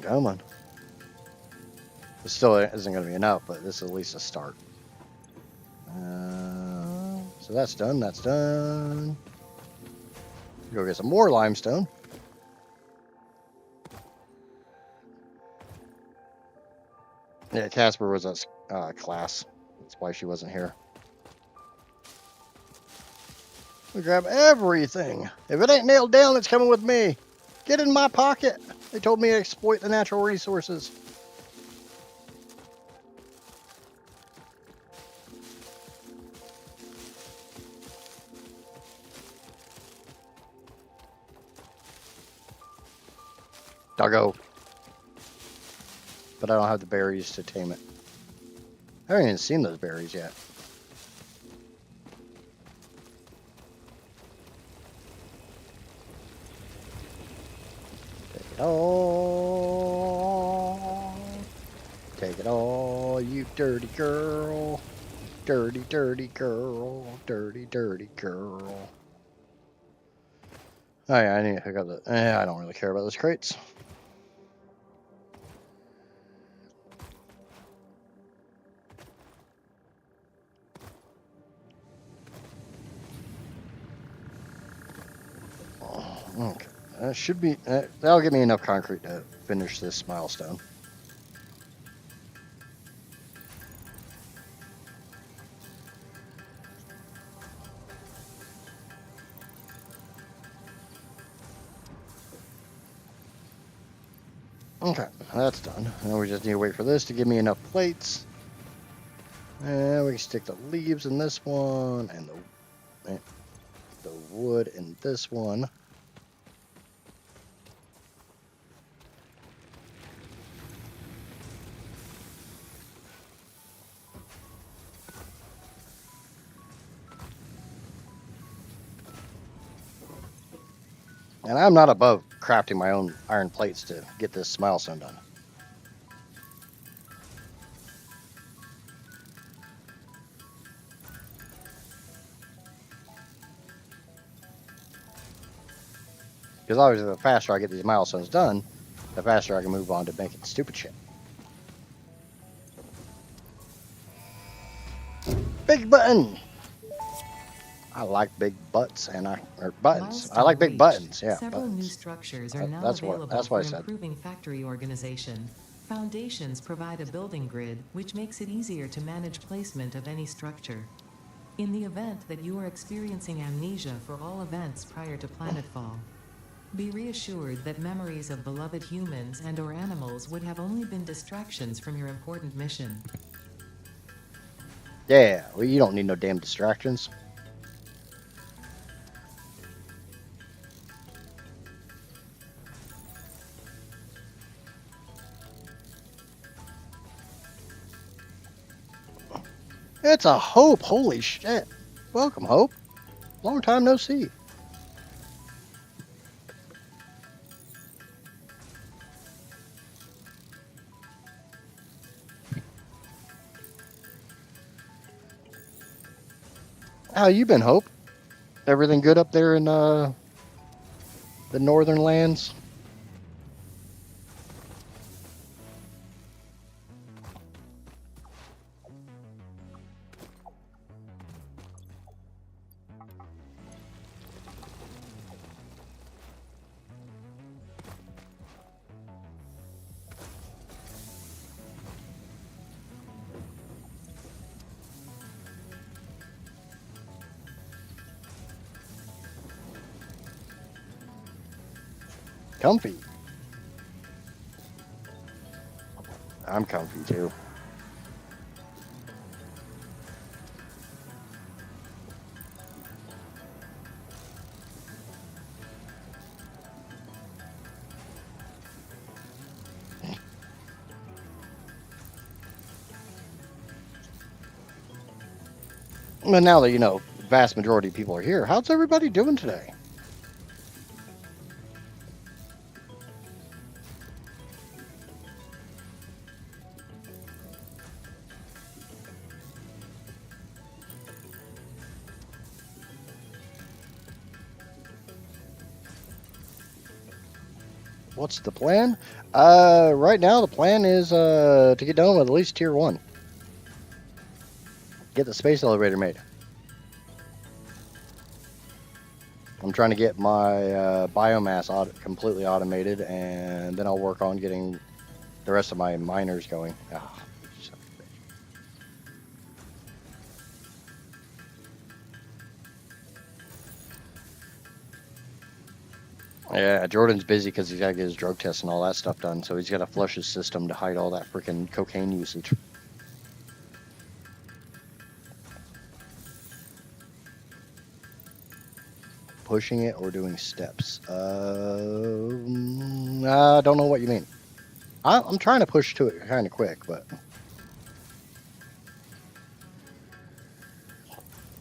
Come on. It still isn't going to be enough, but this is at least a start. So that's done. That's done. Go get some more limestone. Yeah, Casper was a class. That's why she wasn't here. We grab everything. If it ain't nailed down, it's coming with me. Get in my pocket. They told me to exploit the natural resources. Doggo. But I don't have the berries to tame it. I haven't even seen those berries yet. Take it all. Take it all, you dirty girl. Dirty, dirty girl. Dirty, dirty girl. Oh yeah, I need to hook up the... I don't really care about those crates. Okay, that should be... that'll give me enough concrete to finish this milestone. Okay, that's done. Now we just need to wait for this to give me enough plates. And we can stick the leaves in this one, and the wood in this one. And I'm not above crafting my own iron plates to get this milestone done. Because obviously the faster I get these milestones done, the faster I can move on to making stupid shit. Big button! I like big butts or buttons. I like big buttons. Yeah, Several buttons. new structures are now That's available why I for said. improving factory organization. Foundations provide a building grid, which makes it easier to manage placement of any structure. In the event that you are experiencing amnesia for all events prior to planetfall, be reassured that memories of beloved humans and or animals would have only been distractions from your important mission. Yeah, well, you don't need no damn distractions. It's a Hope. Holy shit. Welcome, Hope. Long time no see. How you been, Hope? Everything good up there in the northern lands? Comfy. I'm comfy too. But now that you know, vast majority of people are here. How's everybody doing today? What's the plan? Right now the plan is to get done with at least tier 1. Get the space elevator made. I'm trying to get my biomass completely automated, and then I'll work on getting the rest of my miners going. Ah, son of a bitch. Yeah, Jordan's busy because he's got to get his drug test and all that stuff done, so he's got to flush his system to hide all that freaking cocaine usage. Pushing it or doing steps? I don't know what you mean. I'm trying to push to it kind of quick, but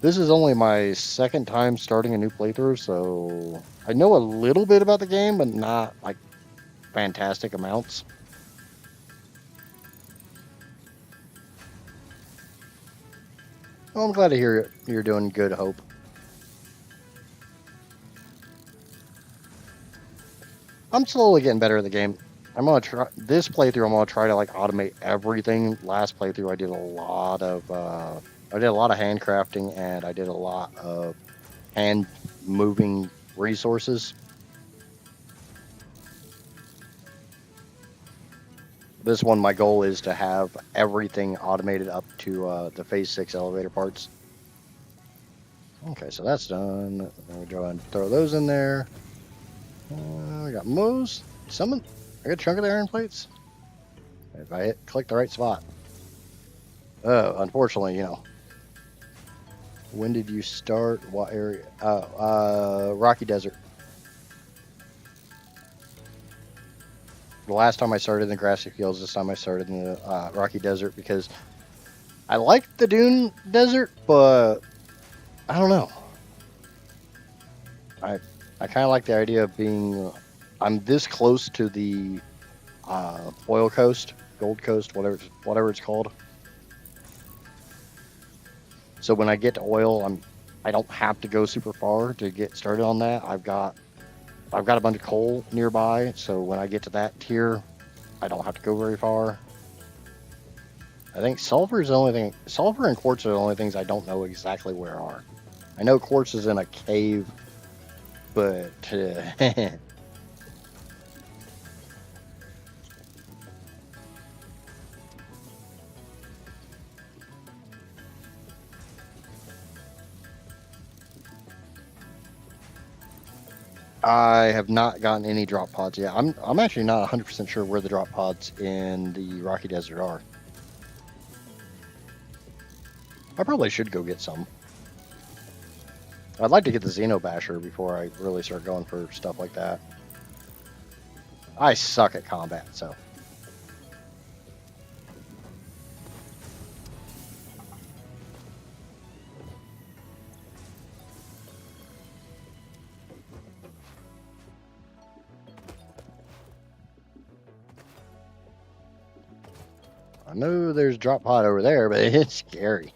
this is only my second time starting a new playthrough, so I know a little bit about the game, but not like fantastic amounts. Well, I'm glad to hear you're doing good, Hope. I'm slowly getting better at the game. I'm gonna try this playthrough. I'm gonna try to like automate everything. Last playthrough, I did a lot of handcrafting, and I did a lot of hand moving resources. This one, my goal is to have everything automated up to the phase 6 elevator parts. Okay, so that's done. We'll go and throw those in there. We got most. Some. I got a chunk of the iron plates. If I click the right spot. Oh, unfortunately, When did you start? What area? Rocky Desert. The last time I started in the grassy fields, this time I started in the Rocky Desert because I like the Dune Desert, but I don't know. I kind of like the idea of being. I'm this close to the oil coast, Gold Coast, whatever it's called. So when I get to oil, I don't have to go super far to get started on that. I've got a bunch of coal nearby, so when I get to that tier, I don't have to go very far. I think sulfur is the only thing. Sulfur and quartz are the only things I don't know exactly where are. I know quartz is in a cave, but I have not gotten any drop pods yet. I'm actually not 100% sure where the drop pods in the Rocky Desert are. I probably should go get some. I'd like to get the Xenobasher before I really start going for stuff like that. I suck at combat, so. I know there's a drop pod over there, but it's scary.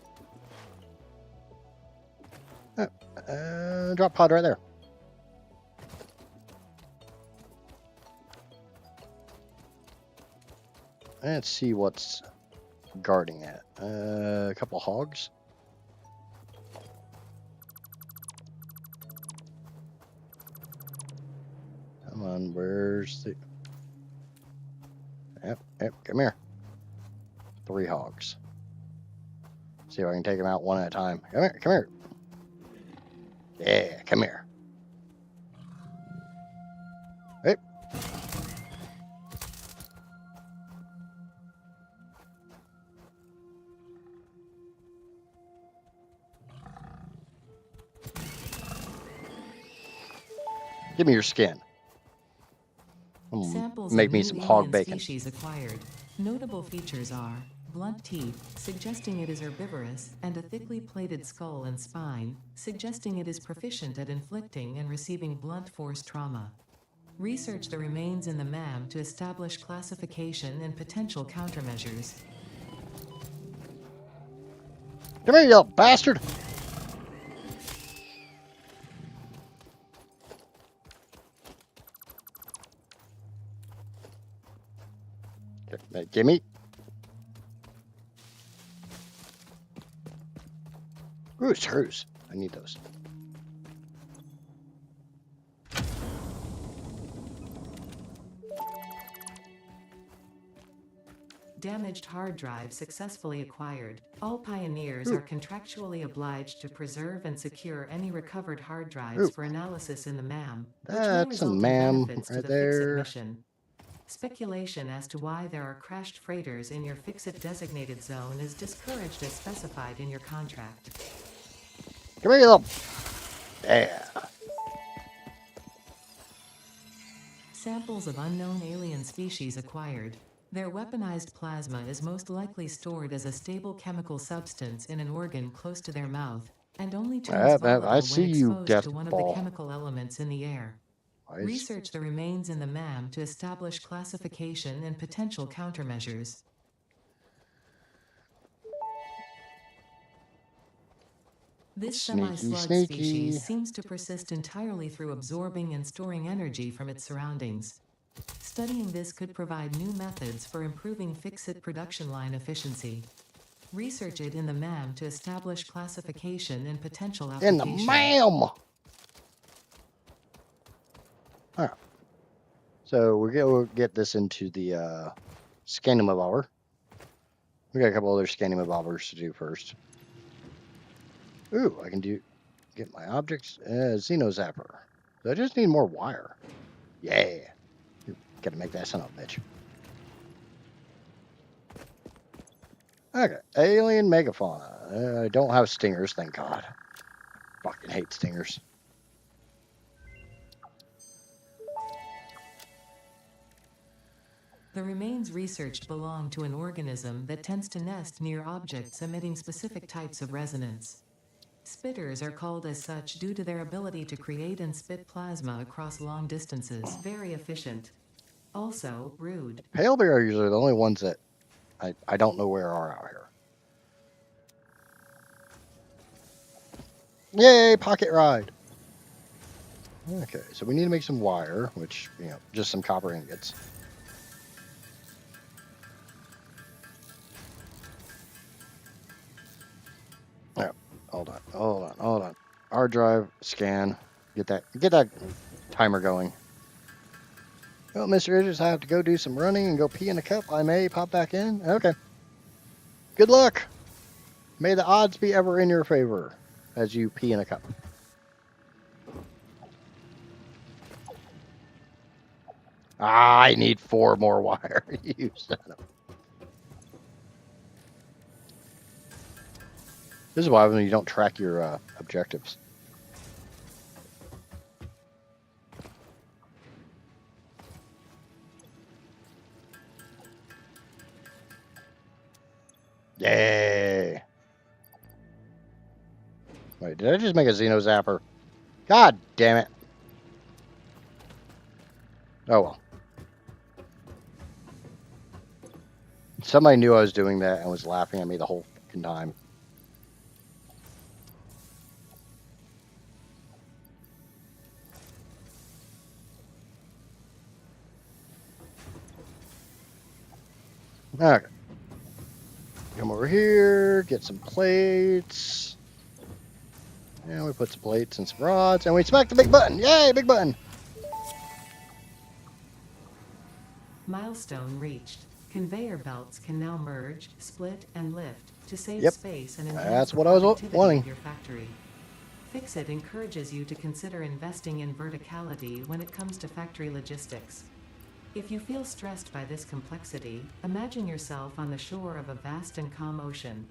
Drop pod right there. Let's see what's guarding that. A couple hogs. Come on, where's the... Yep, come here. 3 hogs. See if I can take them out one at a time. Come here. Yeah, come here. Hey. Give me your skin. Samples Make of me new some hog alien bacon. species acquired. Notable features are blunt teeth, suggesting it is herbivorous, and a thickly plated skull and spine, suggesting it is proficient at inflicting and receiving blunt force trauma. Research the remains in the MAM to establish classification and potential countermeasures. Come here, you little bastard. Gimme. Ooh, screws. I need those. Damaged hard drive successfully acquired. All pioneers are contractually obliged to preserve and secure any recovered hard drives for analysis in the MAM, which may That's a result in MAM benefits to right the there. Fix-It mission. Speculation as to why there are crashed freighters in your Fix-It designated zone is discouraged as specified in your contract. Come here, you little... Yeah. Samples of unknown alien species acquired. Their weaponized plasma is most likely stored as a stable chemical substance in an organ close to their mouth, and only turns volatile I see when you, exposed death to one of the ball. chemical elements in the air. Research the remains in the MAM to establish classification and potential countermeasures. This semi-slug species seems to persist entirely through absorbing and storing energy from its surroundings. Studying this could provide new methods for improving Fix-It production line efficiency. Research it in the MAM to establish classification and potential application. In the MAM! Alright. So we'll get this into the scanning revolver. We got a couple other scanning revolvers to do first. Ooh, I can get my objects. Xeno Zapper. So I just need more wire. Yeah. Gotta make that son of a bitch. Okay. Alien megafauna. I don't have stingers, thank God. Fucking hate stingers. The remains researched belong to an organism that tends to nest near objects emitting specific types of resonance. Spitters are called as such due to their ability to create and spit plasma across long distances. Very efficient. Also, rude. Pale bear are usually the only ones that I don't know where are out here. Yay, pocket ride. Okay, so we need to make some wire, which, just some copper ingots. Yeah, hold on. Hard drive, scan, get that timer going. Well, Mr. Idris, I have to go do some running and go pee in a cup. I may pop back in. Okay. Good luck. May the odds be ever in your favor as you pee in a cup. I need 4 more wire. You son of. This is why when you don't track your objectives. Yay! Wait, did I just make a Xeno Zapper? God damn it! Oh well. Somebody knew I was doing that and was laughing at me the whole fucking time. Okay. Come over here, get some plates. And we put some plates and some rods, and we smack the big button. Yay, big button! Milestone reached. Conveyor belts can now merge, split, and lift to save Yep, space and enhance that's the what I was productivity wanting. of your factory. Fixit encourages you to consider investing in verticality when it comes to factory logistics. If you feel stressed by this complexity, imagine yourself on the shore of a vast and calm ocean.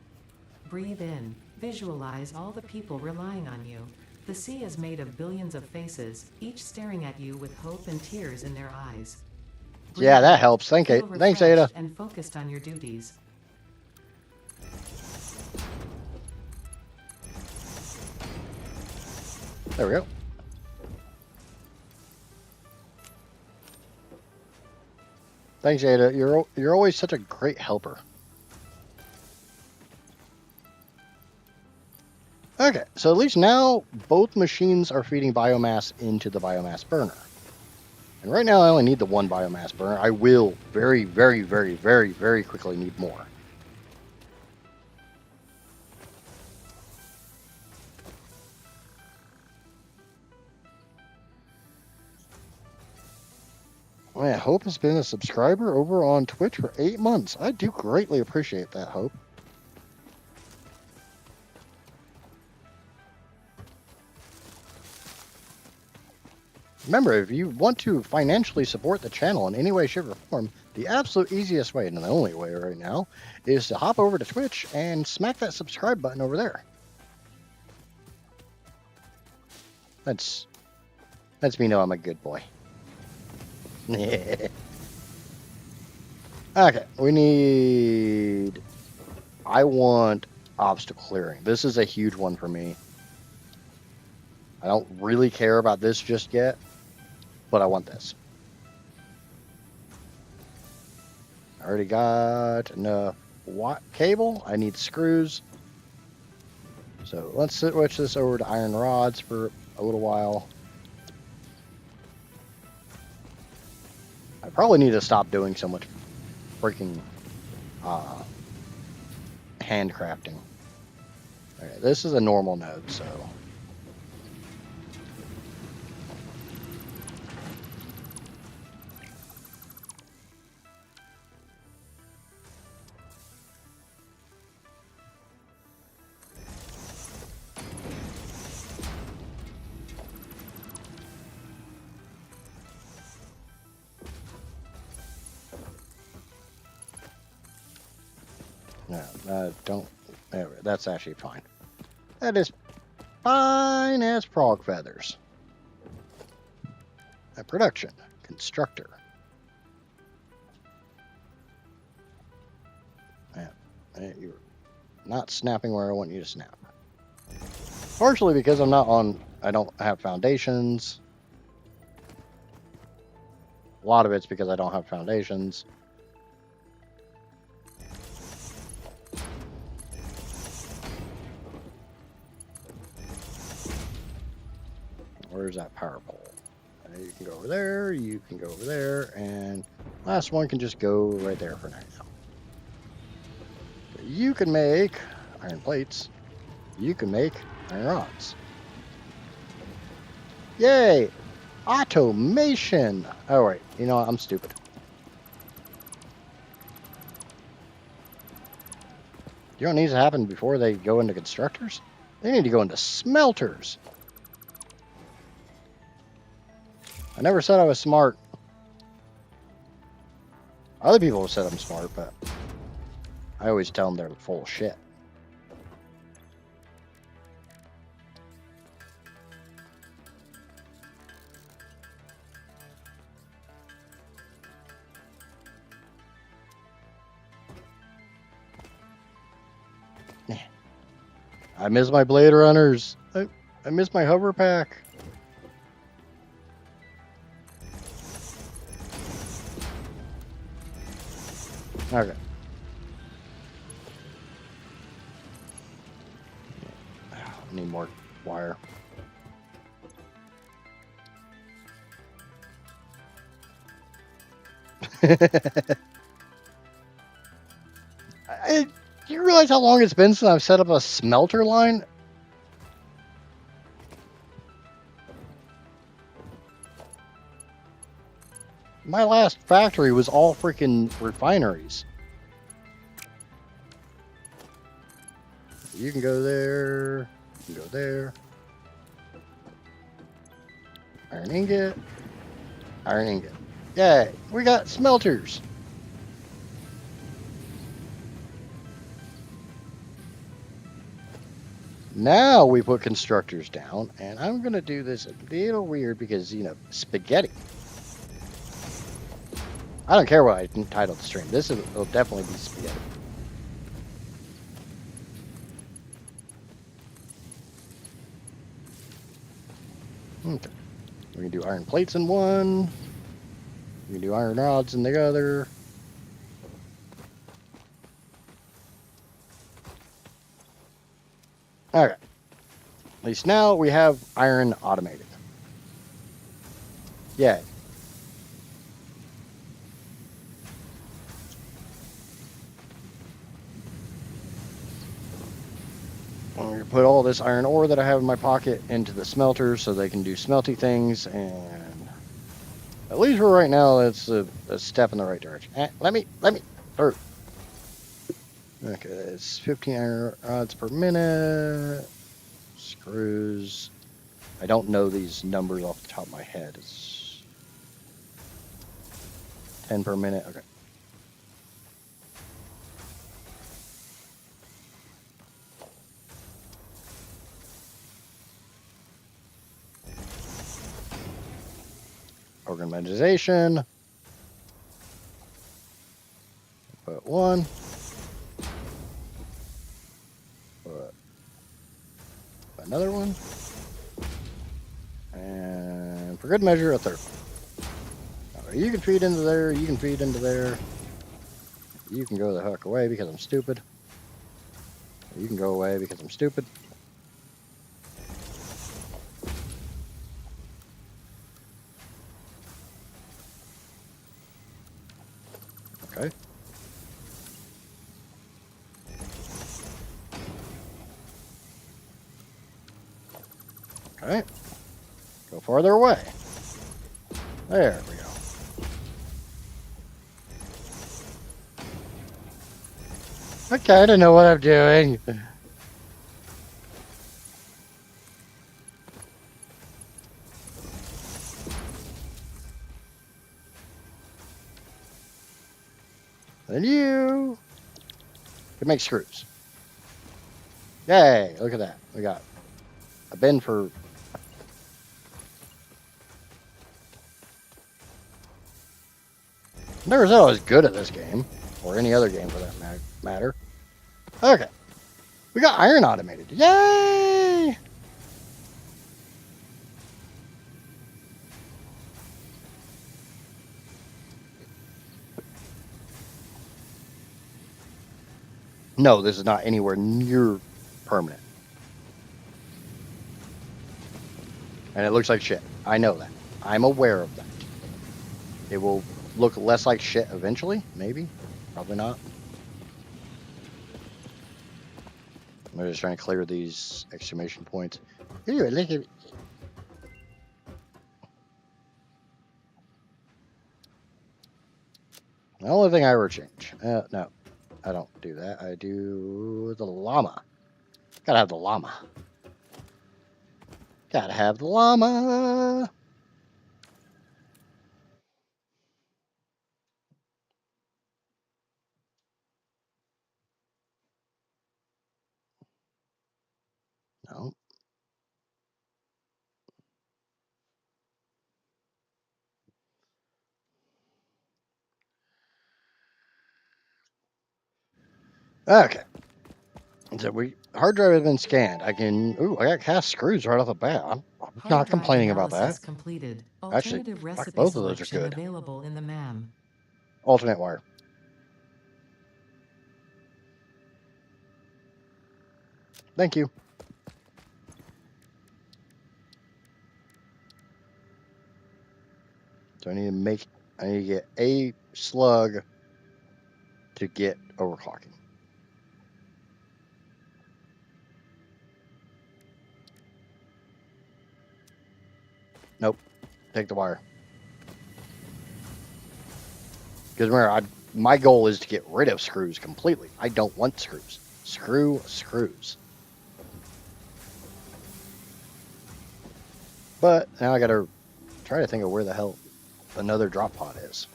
Breathe in, visualize all the people relying on you. The sea is made of billions of faces, each staring at you with hope and tears in their eyes. Breathe Yeah, that out, helps. Thanks, feel Thanks, Ada. refreshed and focused on your duties. There we go. Thanks, Ada. You're always such a great helper. Okay, so at least now both machines are feeding biomass into the biomass burner. And right now I only need the one biomass burner. I will very, very, very, very, very quickly need more. Man, Hope has been a subscriber over on Twitch for 8 months. I do greatly appreciate that, Hope. Remember, if you want to financially support the channel in any way, shape, or form, the absolute easiest way, and the only way right now, is to hop over to Twitch and smack that subscribe button over there. That's me know I'm a good boy. Okay, we need... I want obstacle clearing. This is a huge one for me. I don't really care about this just yet, but I want this. I already got enough cable. I need screws. So let's switch this over to iron rods for a little while. I probably need to stop doing so much freaking handcrafting. Okay, this is a normal node, so... No, don't. That's actually fine. That is fine as frog feathers. Production. Constructor. You're not snapping where I want you to snap. Partially because I'm not on... I don't have foundations. A lot of it's because I don't have foundations. Where's that power pole? You can go over there, you can go over there, and last one can just go right there for now. You can make iron plates. You can make iron rods. Yay! Automation! Oh, wait. You know what? I'm stupid. You know what needs to happen before they go into constructors? They need to go into smelters. I never said I was smart. Other people have said I'm smart, but I always tell them they're full of shit. I miss my Blade Runners. I miss my hover pack. Okay. I need more wire. Do you realize how long it's been since I've set up a smelter line? My last factory was all freaking refineries. You can go there. You can go there. Iron ingot. Iron ingot. Yay! We got smelters. Now we put constructors down, and I'm gonna do this a little weird because, you know, spaghetti. I don't care what I title the stream. It'll definitely be spaghetti. Okay. We can do iron plates in one. We can do iron rods in the other. Okay. At least now we have iron automated. Yay. I'm going to put all this iron ore that I have in my pocket into the smelter so they can do smelty things, and at least for right now, that's a step in the right direction. Let me through. Okay, it's 15 iron rods per minute. Screws. I don't know these numbers off the top of my head. It's 10 per minute. Okay. Organization. Put one. Put another one. And for good measure, a third one. Okay, you can feed into there. You can feed into there. You can go the heck away because I'm stupid. You can go away because I'm stupid. Okay. Okay. Go farther away. There we go. I kind of know what I'm doing. And you can make screws. Yay, look at that. We got a bin for... Never said I was good at this game, or any other game for that matter. Okay. We got iron automated. Yay! No, this is not anywhere near permanent. And it looks like shit. I know that. I'm aware of that. It will look less like shit eventually, maybe. Probably not. I'm just trying to clear these exclamation points. Ooh, look at... The only thing I ever change. No, I don't do that. I do the llama. Gotta have the llama. Gotta have the llama. Okay. So hard drive has been scanned. I got cast screws right off the bat. I'm Hard not drive complaining about that. analysis completed. Actually, Alternative recipe both of those are selection good. available in the MAM. Alternate wire. Thank you. So I need to get a slug to get overclocking. Nope. Take the wire. Because remember, my goal is to get rid of screws completely. I don't want screws. Screw screws. But now I got to try to think of where the hell another drop pod is.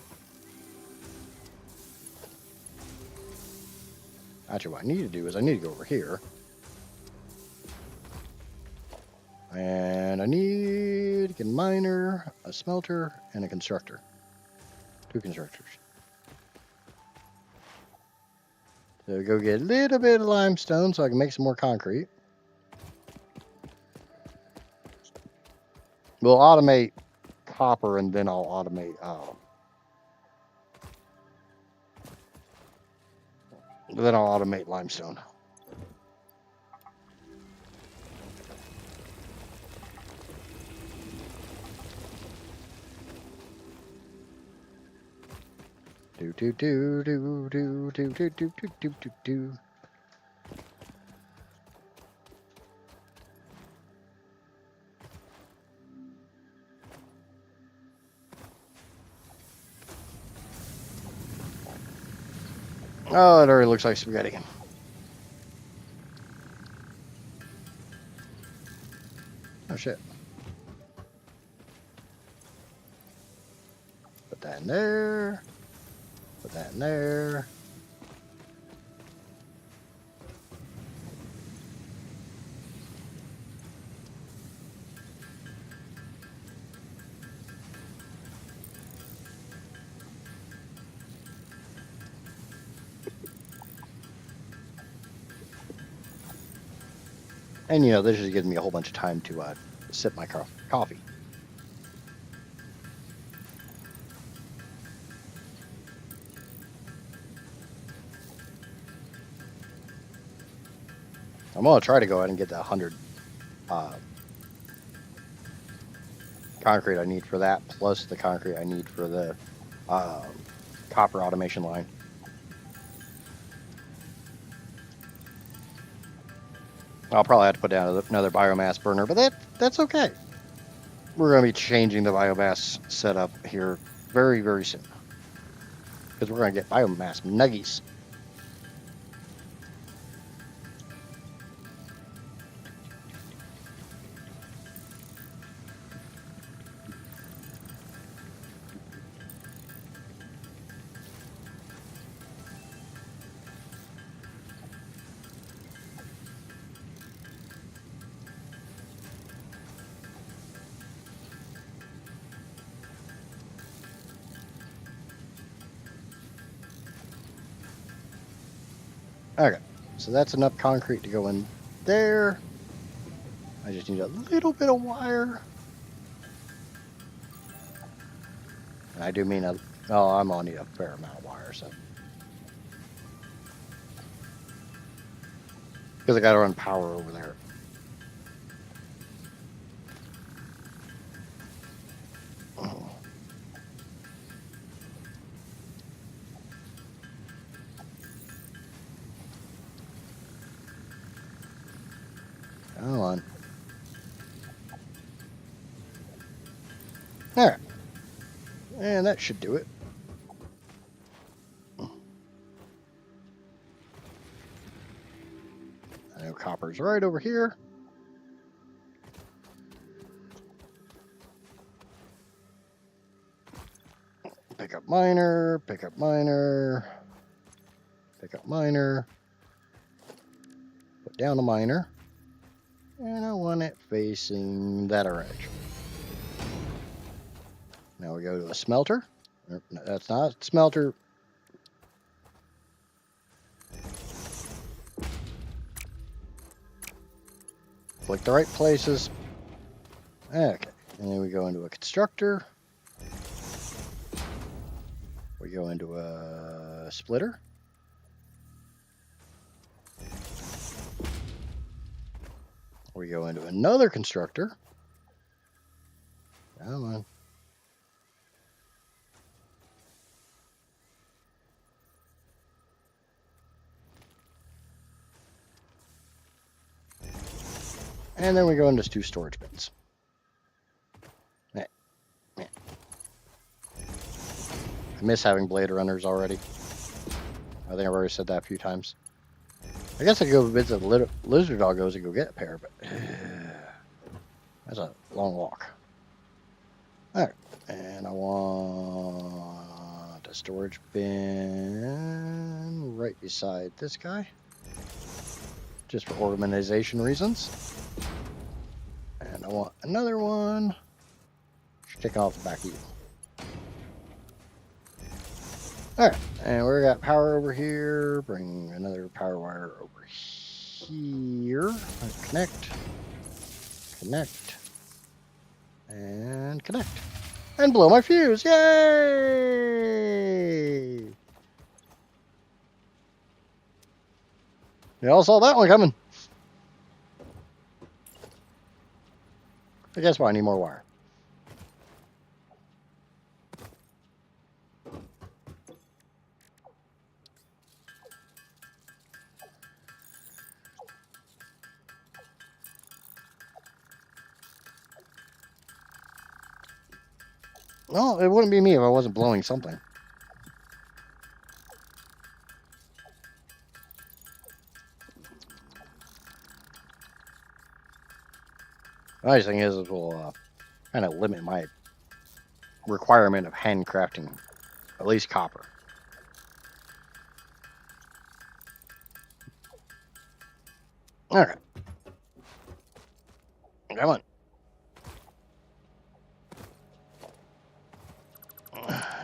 Actually, what I need to do is I need to go over here. And I need to get a miner, a smelter, and a constructor. 2 constructors. So go get a little bit of limestone so I can make some more concrete. We'll automate copper and then I'll automate limestone. Do do do do do do do do do do do do. Oh, it already looks like spaghetti. Oh shit. Put that in there. Put that in there. And this is giving me a whole bunch of time to sip my coffee. I'm gonna try to go ahead and get the 100 concrete I need for that, plus the concrete I need for the copper automation line. I'll probably have to put down another biomass burner, but that's okay. We're going to be changing the biomass setup here very, very soon. Because we're going to get biomass nuggies. Okay, so that's enough concrete to go in there. I just need a little bit of wire. And I do mean I'm gonna need a fair amount of wire, so. Because I gotta run power over there. Oh. Come on. Alright. And that should do it. I know copper's right over here. Pick up miner, pick up miner, pick up miner, put down a miner, and I want it facing that direction. Now we go to a smelter. That's not a smelter. Click the right places. Okay. And then we go into a constructor. We go into a splitter. We go into another constructor. Come on. And then we go into 2 storage bins. I miss having blade runners already. I think I've already said that a few times. I guess I could go visit Lizard Doggos and go get a pair, but that's a long walk. Alright, and I want a storage bin right beside this guy. Just for organization reasons. And I want another one. Should take off the back of you. Alright, and we got power over here. Bring another power wire over here. Connect. Connect. And connect. And blow my fuse. Yay! You all saw that one coming. But guess what? I need more wire. Well, it wouldn't be me if I wasn't blowing something. The nice thing is it will kind of limit my requirement of handcrafting, at least copper. Alright. Come on.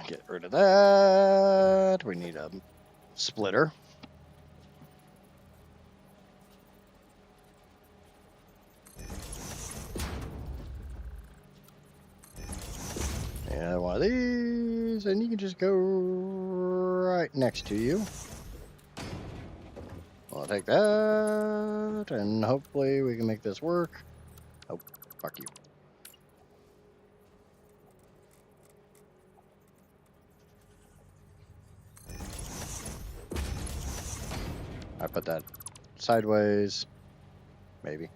Get rid of that. We need a splitter. And one of these, and you can just go right next to you. I'll take that, and hopefully we can make this work. Oh, fuck you. I put that sideways, maybe.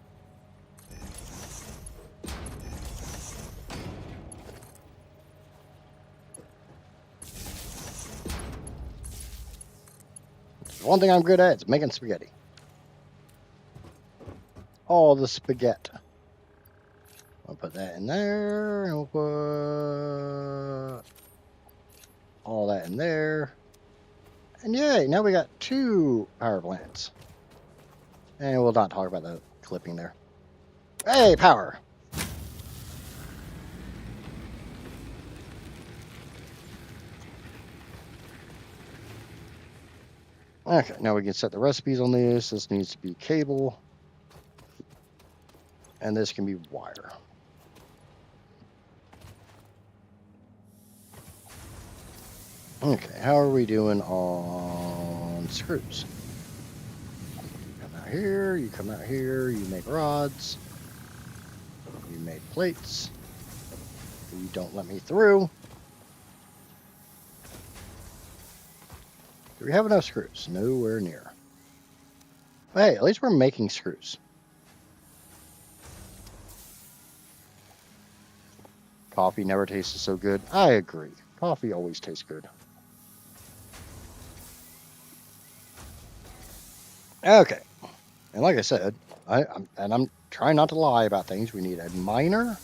One thing I'm good at is making spaghetti. All the spaghetti. I'll put that in there, and we'll put all that in there. And yay, now we got 2 power plants. And we'll not talk about the clipping there. Hey, power! Okay, now we can set the recipes on this. This needs to be cable. And this can be wire. Okay, how are we doing on screws? You come out here, you come out here, you make rods. You make plates. You don't let me through. Do we have enough screws? Nowhere near. Hey, at least we're making screws. Coffee never tasted so good. I agree. Coffee always tastes good. Okay. And like I said, I'm trying not to lie about things. We need a miner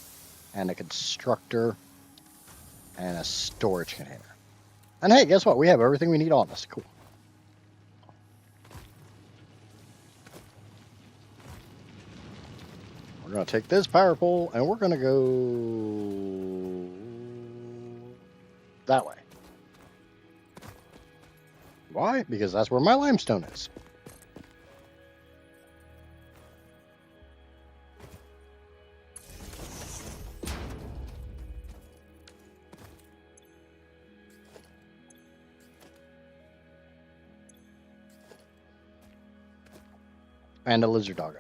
and a constructor and a storage container. And hey, guess what? We have everything we need on us. Cool. We're going to take this power pole and we're going to go that way. Why? Because that's where my limestone is. And a lizard doggo.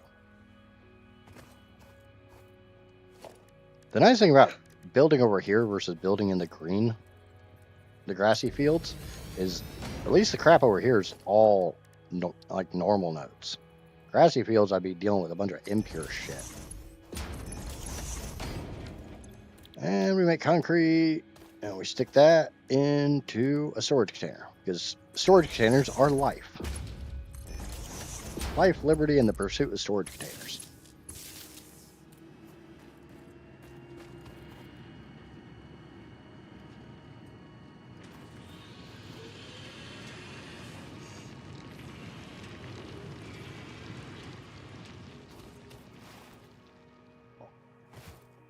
The nice thing about building over here versus building in the green, the grassy fields, is at least the crap over here is all like normal notes. Grassy fields, I'd be dealing with a bunch of impure shit. And we make concrete, and we stick that into a storage container, because storage containers are life. Life, liberty, and the pursuit of storage containers.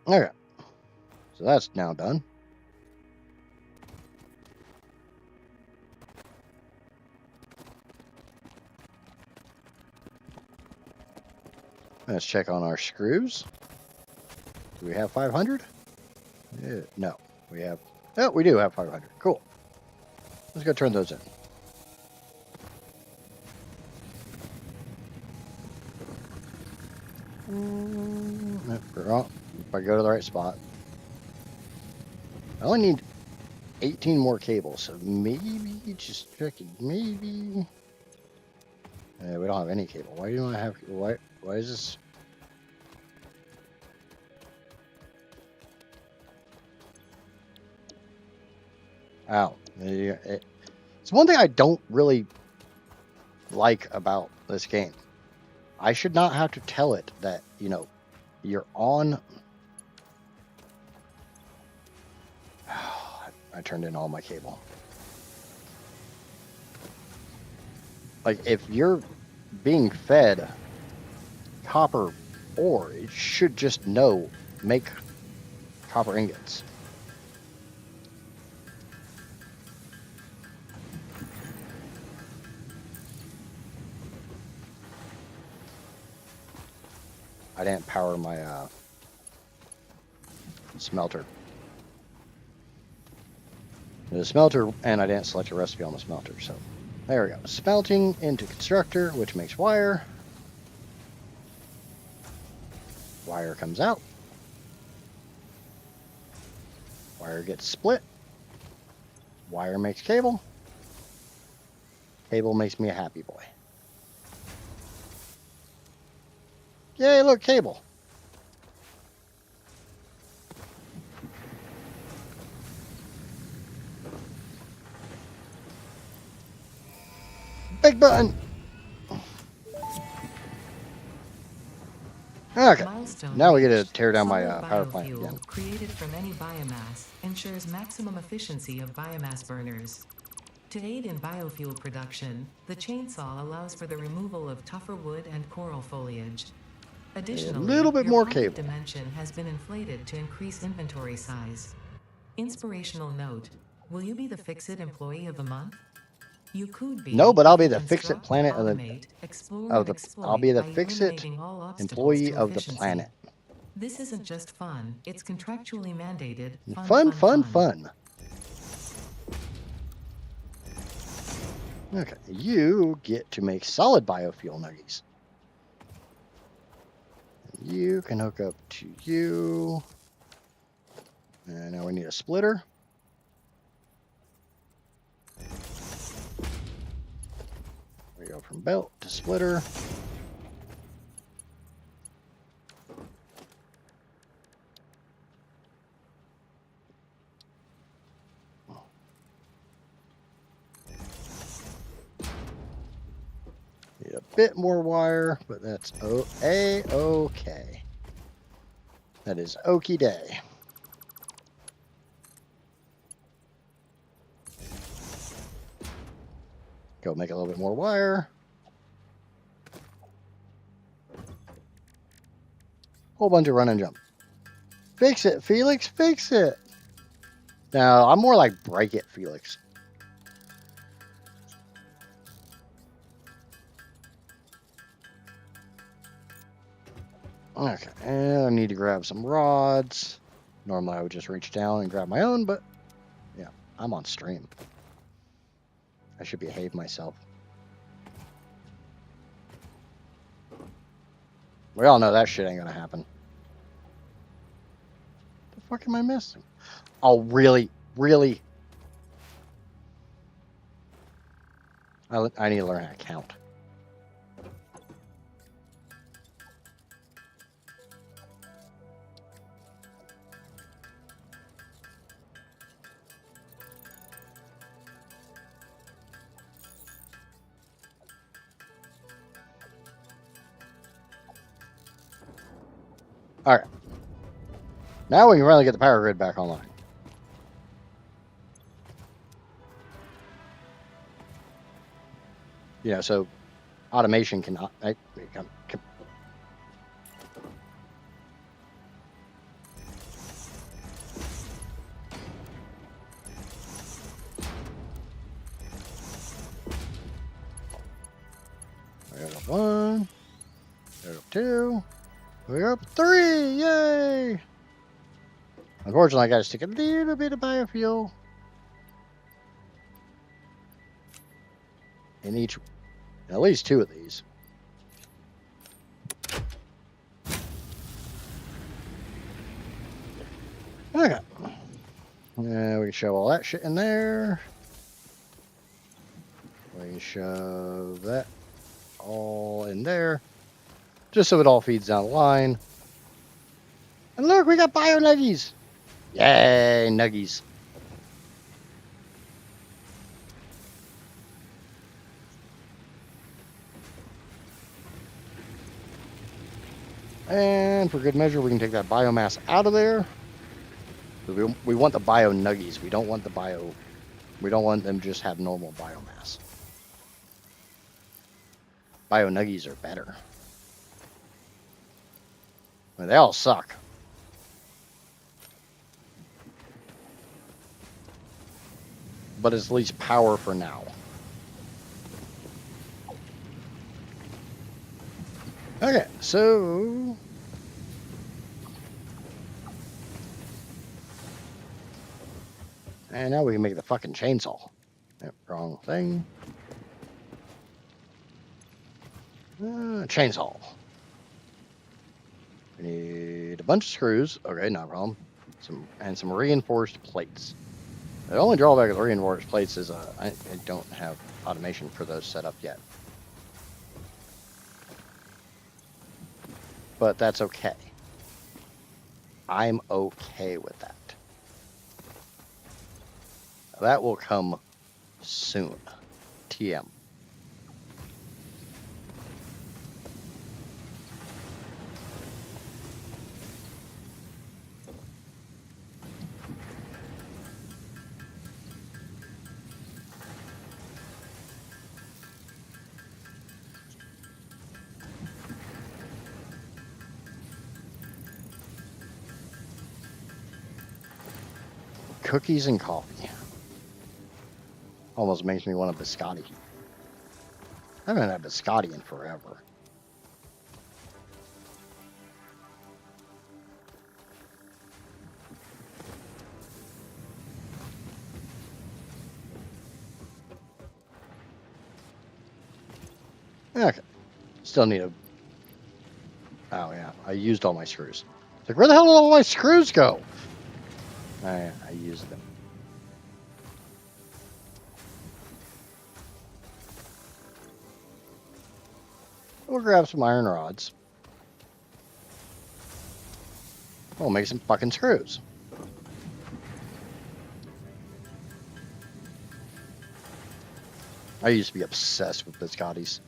Okay, so that's now done. Let's check on our screws. Do we have 500? No, we have. Oh, we do have 500. Cool. Let's go turn those in. If I go to the right spot. I only need 18 more cables, so maybe, just checking, maybe. We don't have any cable. Why do I have, why is this? Ow. It's one thing I don't really like about this game. I should not have to tell it that, you know, you're on. I turned in all my cable. Like, if you're being fed copper ore, it should just know, make copper ingots. I didn't power my smelter. The smelter, and I didn't select a recipe on the smelter, so there we go. Smelting into constructor, which makes wire. Wire comes out. Wire gets split. Wire makes cable. Cable makes me a happy boy. Yay, look, cable. Big button. Okay. Now we get to tear down my power plant again. Created from any biomass ensures maximum efficiency of biomass burners. To aid in biofuel production, the chainsaw allows for the removal of tougher wood and coral foliage. Additionally, a little bit your more pocket cable. dimension has been inflated to increase inventory size. Inspirational note: will you be the Fix-It Employee of the Month? You could be. No, but I'll be the Construct, Fix-It Planet automate, explore, of and the. exploit I'll be the by Fix-It eliminating all obstacles Employee to of the efficiency. Planet. This isn't just fun; it's contractually mandated. Fun. Okay, you get to make solid biofuel nuggies. You can hook up to you. And now we need a splitter. We go from belt to splitter. Need a bit more wire, but that's A-okay. That is okie day. Go make a little bit more wire. Whole bunch of run and jump. Fix it, Felix, fix it. Now, I'm more like break it, Felix. Okay, and I need to grab some rods. Normally I would just reach down and grab my own, but yeah, I'm on stream. I should behave myself. We all know that shit ain't gonna happen. The fuck am I missing? Oh, really? Really? I need to learn how to count. All right. Now we can finally get the power grid back online. You know, so automation can. We got one. We got two. We got three. Yay! Unfortunately, I got to stick a little bit of biofuel in each, at least two of these. Okay. Yeah, we can shove all that shit in there. We can shove that all in there, just so it all feeds down the line. And look, we got bio nuggies. Yay, nuggies. And for good measure, we can take that biomass out of there. We want the bio nuggies. We don't want the bio. We don't want them just have normal biomass. Bio nuggies are better. I mean, they all suck. But it's at least power for now. Okay, so and now we can make the fucking chainsaw. Yep, wrong thing. Chainsaw. We need a bunch of screws. Okay, not a problem. Some reinforced plates. The only drawback of the reinforced plates is I don't have automation for those set up yet. But that's okay. I'm okay with that. That will come soon. TM. Cookies and coffee. Almost makes me want a biscotti. I haven't had biscotti in forever. Okay. Still need a... Oh, yeah. I used all my screws. It's like, where the hell did all my screws go? I used them. We'll grab some iron rods. We'll make some fucking screws. I used to be obsessed with biscottis.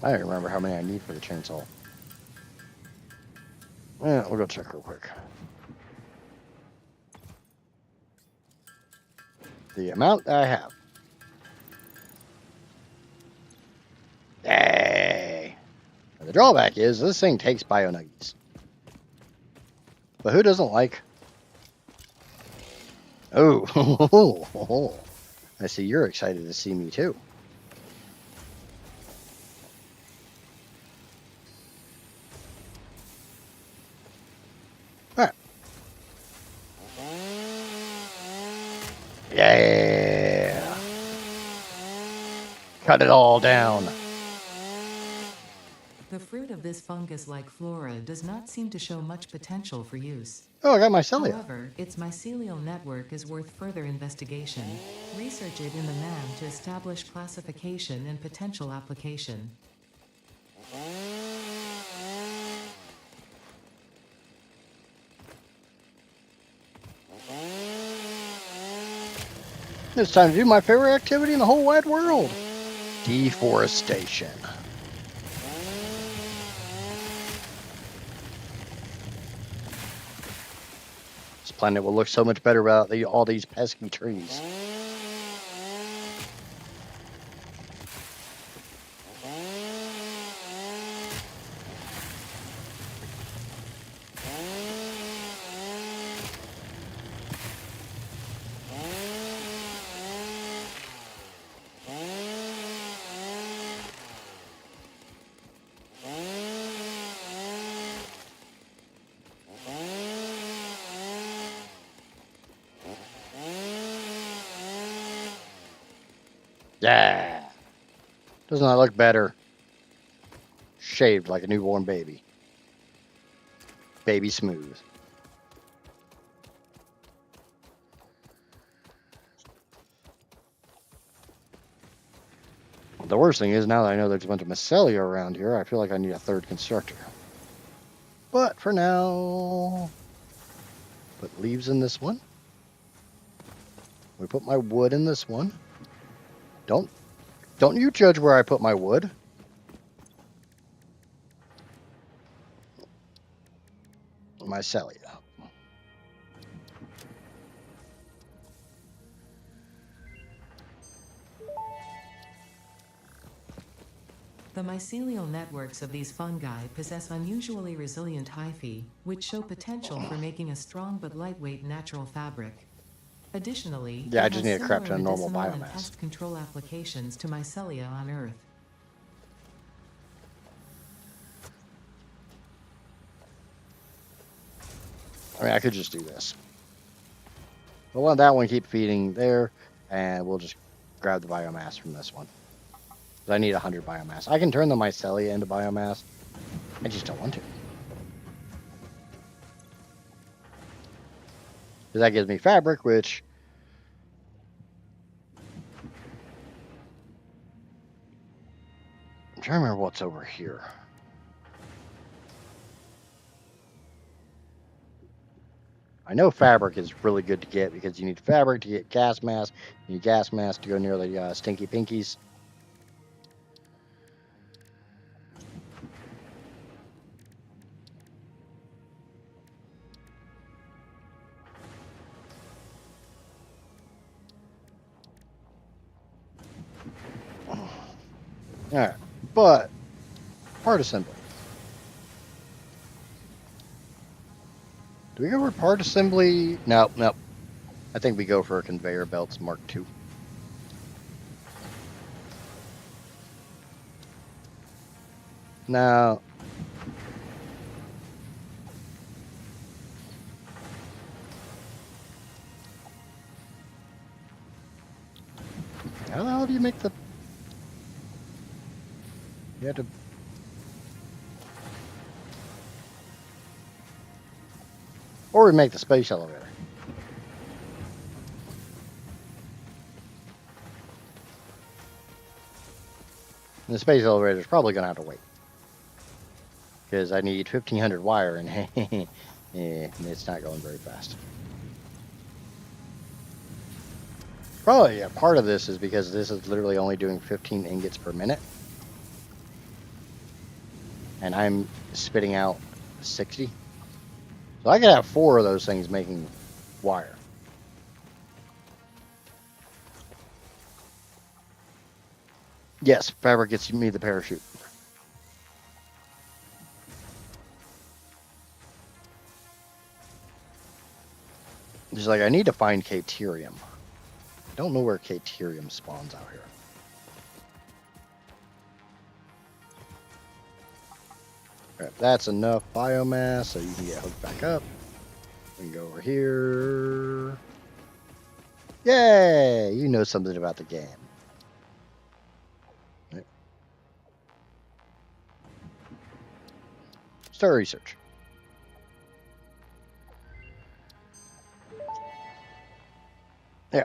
I don't remember how many I need for the chainsaw. Yeah, we'll go check real quick. The amount that I have. Yay! The drawback is this thing takes bio nuggies. But who doesn't like... Oh, I see you're excited to see me too. Cut it all down. The fruit of this fungus-like flora does not seem to show much potential for use. Oh, I got mycelia. However, its mycelial network is worth further investigation. Research it in the man to establish classification and potential application. It's time to do my favorite activity in the whole wide world. Deforestation. This planet will look so much better without all these pesky trees. Yeah. Doesn't that look better? Shaved like a newborn baby. Baby smooth. The worst thing is, now that I know there's a bunch of mycelia around here, I feel like I need a third constructor. But for now, put leaves in this one. We put my wood in this one. Don't you judge where I put my wood. Mycelia. The mycelial networks of these fungi possess unusually resilient hyphae, which show potential for making a strong but lightweight natural fabric. Additionally, Yeah, I it just has need a crap similar ton of normal medicinal and biomass. pest control applications to mycelia on Earth. I mean, I could just do this. But we'll let that one keep feeding there, and we'll just grab the biomass from this one. I need 100 biomass. I can turn the mycelia into biomass. I just don't want to. Because that gives me fabric, which... I'm trying to remember what's over here. I know fabric is really good to get because you need fabric to get gas mask. You need gas mask to go near the stinky pinkies. Alright, but part assembly. Do we go for part assembly? No. I think we go for a conveyor belts Mark II. Now, how the hell do you make the... You have to... Or we make the space elevator. And the space elevator is probably going to have to wait. Because I need 1,500 wire, and yeah, it's not going very fast. Probably part of this is because this is literally only doing 15 ingots per minute. And I'm spitting out 60. So I could have 4 of those things making wire. Yes, fabric gets me the parachute. Just like, I need to find Caterium. I don't know where Caterium spawns out here. Alright, that's enough biomass so you can get hooked back up. We can go over here. Yay! You know something about the game. Start research. Yeah.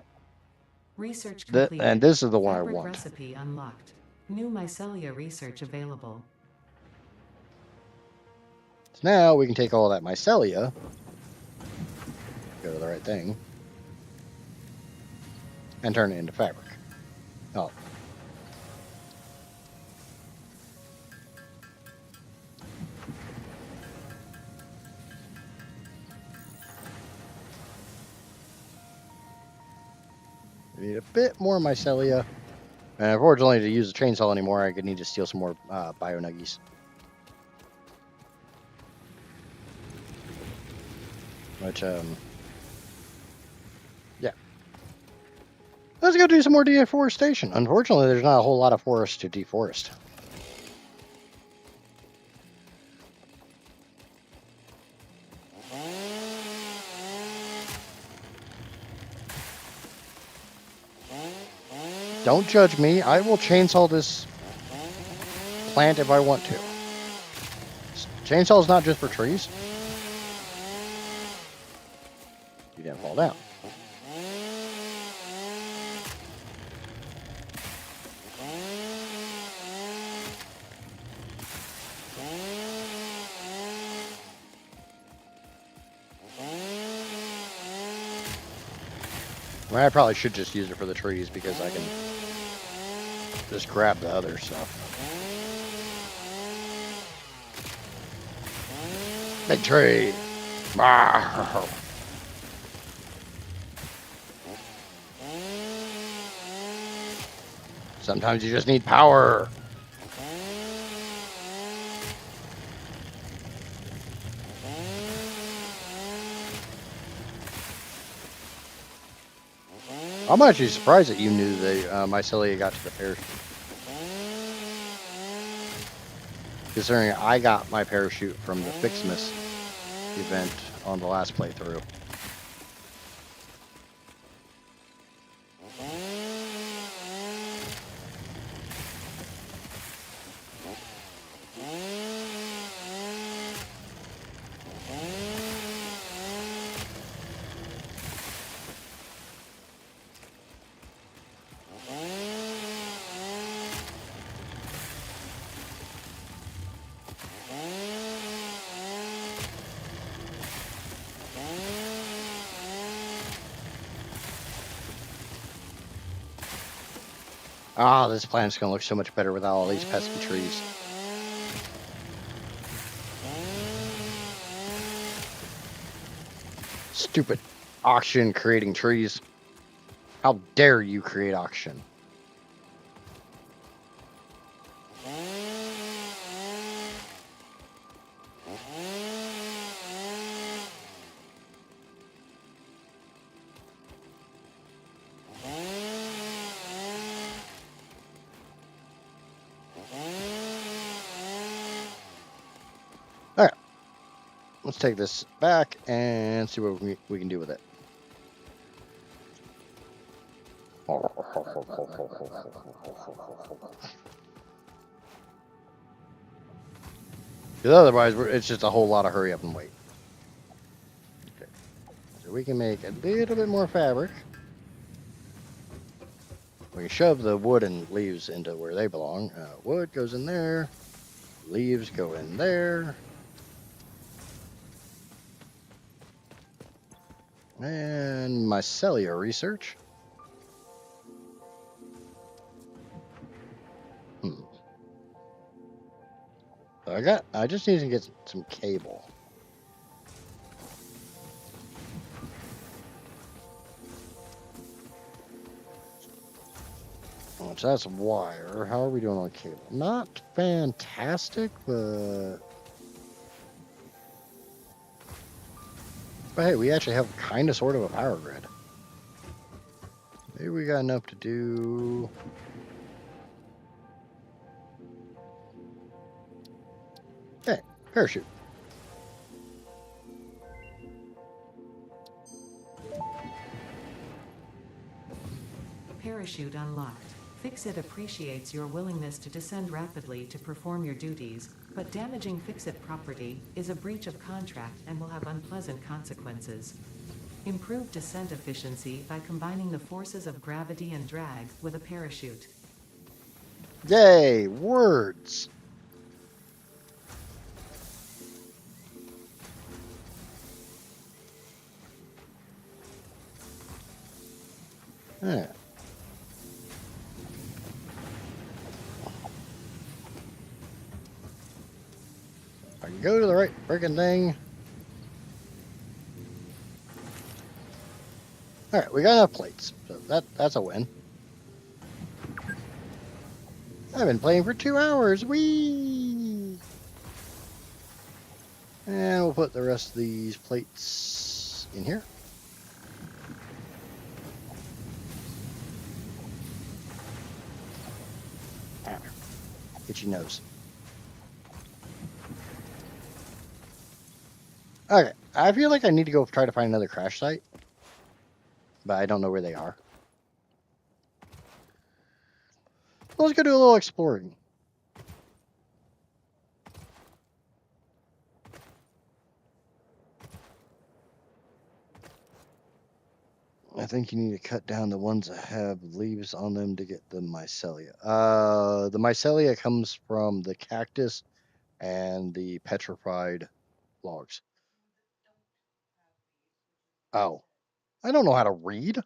Research completed. And this is the one I Fabric want. recipe unlocked. New mycelia research available. So now we can take all that mycelia, go to the right thing, and turn it into fabric. Oh. We need a bit more mycelia. And unfortunately, to use the chainsaw anymore, I could need to steal some more bio nuggies. Which, yeah. Let's go do some more deforestation. Unfortunately, there's not a whole lot of forest to deforest. Don't judge me. I will chainsaw this plant if I want to. Chainsaw is not just for trees. You didn't fall down. I mean, I probably should just use it for the trees because I can just grab the other stuff. Big tree. Sometimes you just need power. I'm actually surprised that you knew the mycelia got to the parachute. Considering I got my parachute from the Fixmas event on the last playthrough. Ah, this planet's gonna look so much better without all these pesky trees. Stupid oxygen creating trees. How dare you create oxygen? Alright. Let's take this back and see what we can do with it. Because otherwise, it's just a whole lot of hurry up and wait. Okay. So we can make a little bit more fabric. We can shove the wood and leaves into where they belong. Wood goes in there. Leaves go in there. And mycelia research. I just need to get some cable. Which that's wire. How are we doing on cable? Not fantastic, but hey, we actually have kind of sort of a power grid. Maybe we got enough to do. Hey, parachute. Parachute unlocked. Fix-It appreciates your willingness to descend rapidly to perform your duties, But damaging fix-it property is a breach of contract and will have unpleasant consequences. Improve descent efficiency by combining the forces of gravity and drag with a parachute. Yay, words. Yeah. I can go to the right freaking thing. All right, we got enough plates, so that's a win. I've been playing for 2 hours. Whee! And we'll put the rest of these plates in here. Ah, itchy nose. Okay, I feel like I need to go try to find another crash site, but I don't know where they are. Let's go do a little exploring. I think you need to cut down the ones that have leaves on them to get the mycelia. The mycelia comes from the cactus and the petrified logs. Oh, I don't know how to read.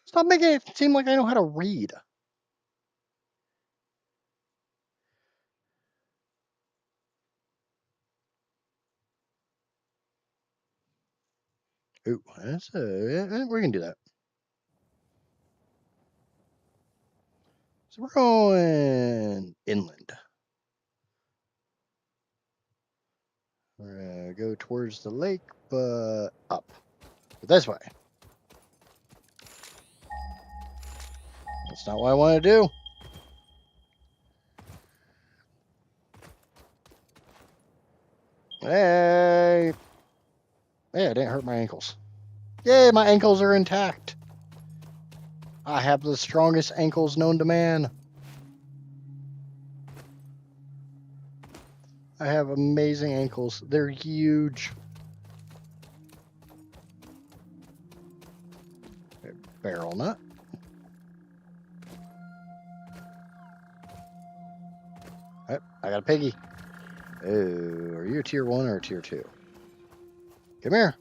Stop making it seem like I know how to read. Ooh, we can do that. So we're going inland. We're gonna go towards the lake, but up. But this way. That's not what I want to do. Hey! Hey, I didn't hurt my ankles. Yay, my ankles are intact. I have the strongest ankles known to man. I have amazing ankles. They're huge. Barrel nut. Yep, I got a piggy. Oh, are you a tier 1 or a tier 2? Come here.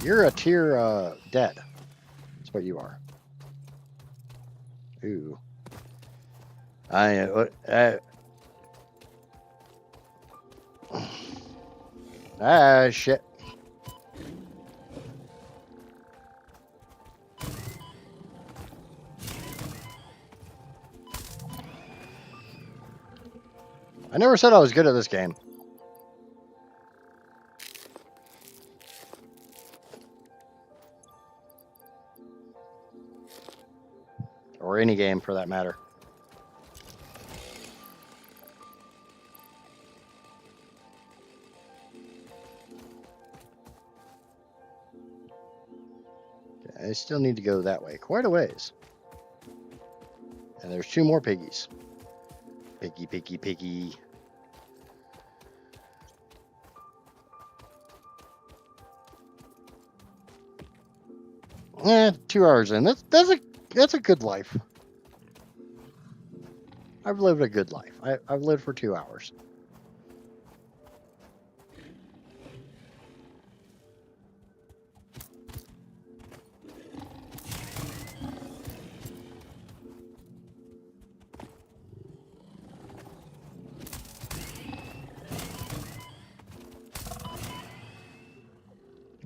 You're a tier dead. That's what you are. Ooh. Shit. I never said I was good at this game. Or any game for that matter. I still need to go that way. Quite a ways. And there's 2 more piggies. Piggy, piggy, piggy. Eh, 2 hours in. That's a good life. I've lived a good life. I've lived for 2 hours.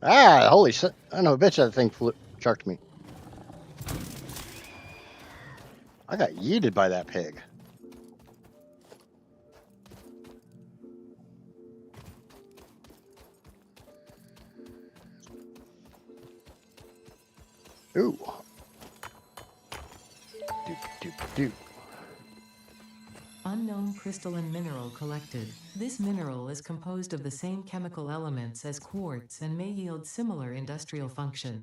Ah, holy shit. I don't know, bitch, that thing chucked me. I got yeeted by that pig. Ooh. Doop, doop, doop. Unknown crystalline mineral collected. This mineral is composed of the same chemical elements as quartz and may yield similar industrial function.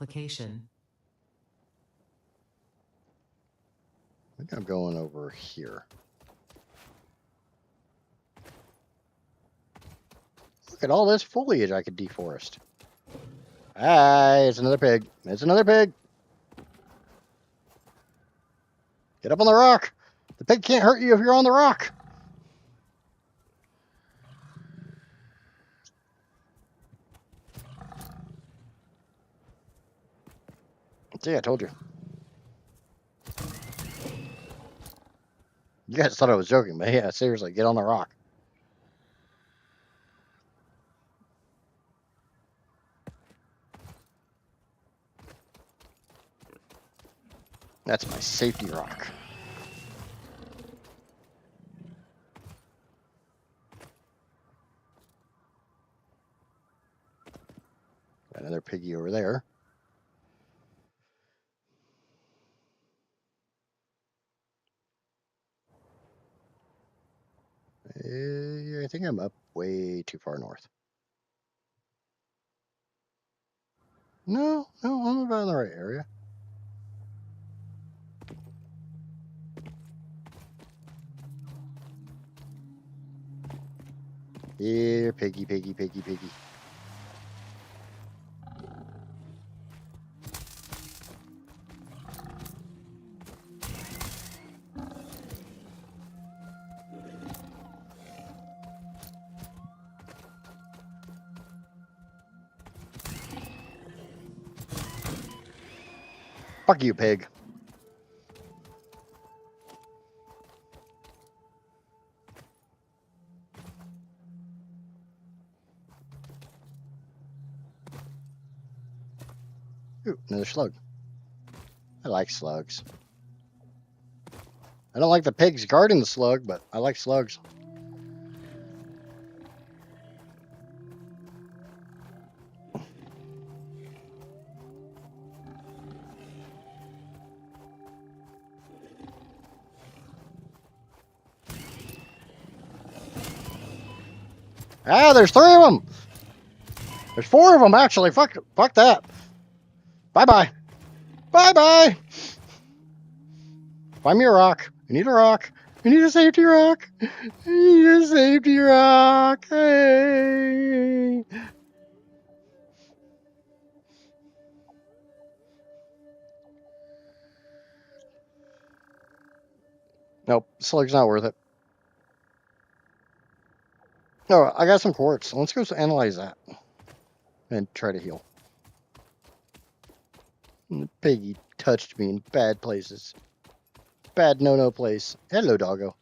application. I think I'm going over here. Look at all this foliage I could deforest. Hey, it's another pig. It's another pig. Get up on the rock. The pig can't hurt you if you're on the rock. See, I told you. You guys thought I was joking, but yeah, seriously, get on the rock. That's my safety rock. Got another piggy over there. I think I'm up way too far north. No, I'm about in the right area. Here, piggy, piggy, piggy, piggy. Fuck you, pig. Ooh, another slug. I like slugs. I don't like the pigs guarding the slug, but I like slugs. Ah, there's 3 of them. There's 4 of them, actually. Fuck that. Bye-bye. Bye-bye. Find me a rock. I need a rock. I need a safety rock. I need a safety rock. Hey. Nope, slug's not worth it. No, I got some quartz. Let's go analyze that and try to heal. The piggy touched me in bad places. Bad no-no place. Hello, doggo.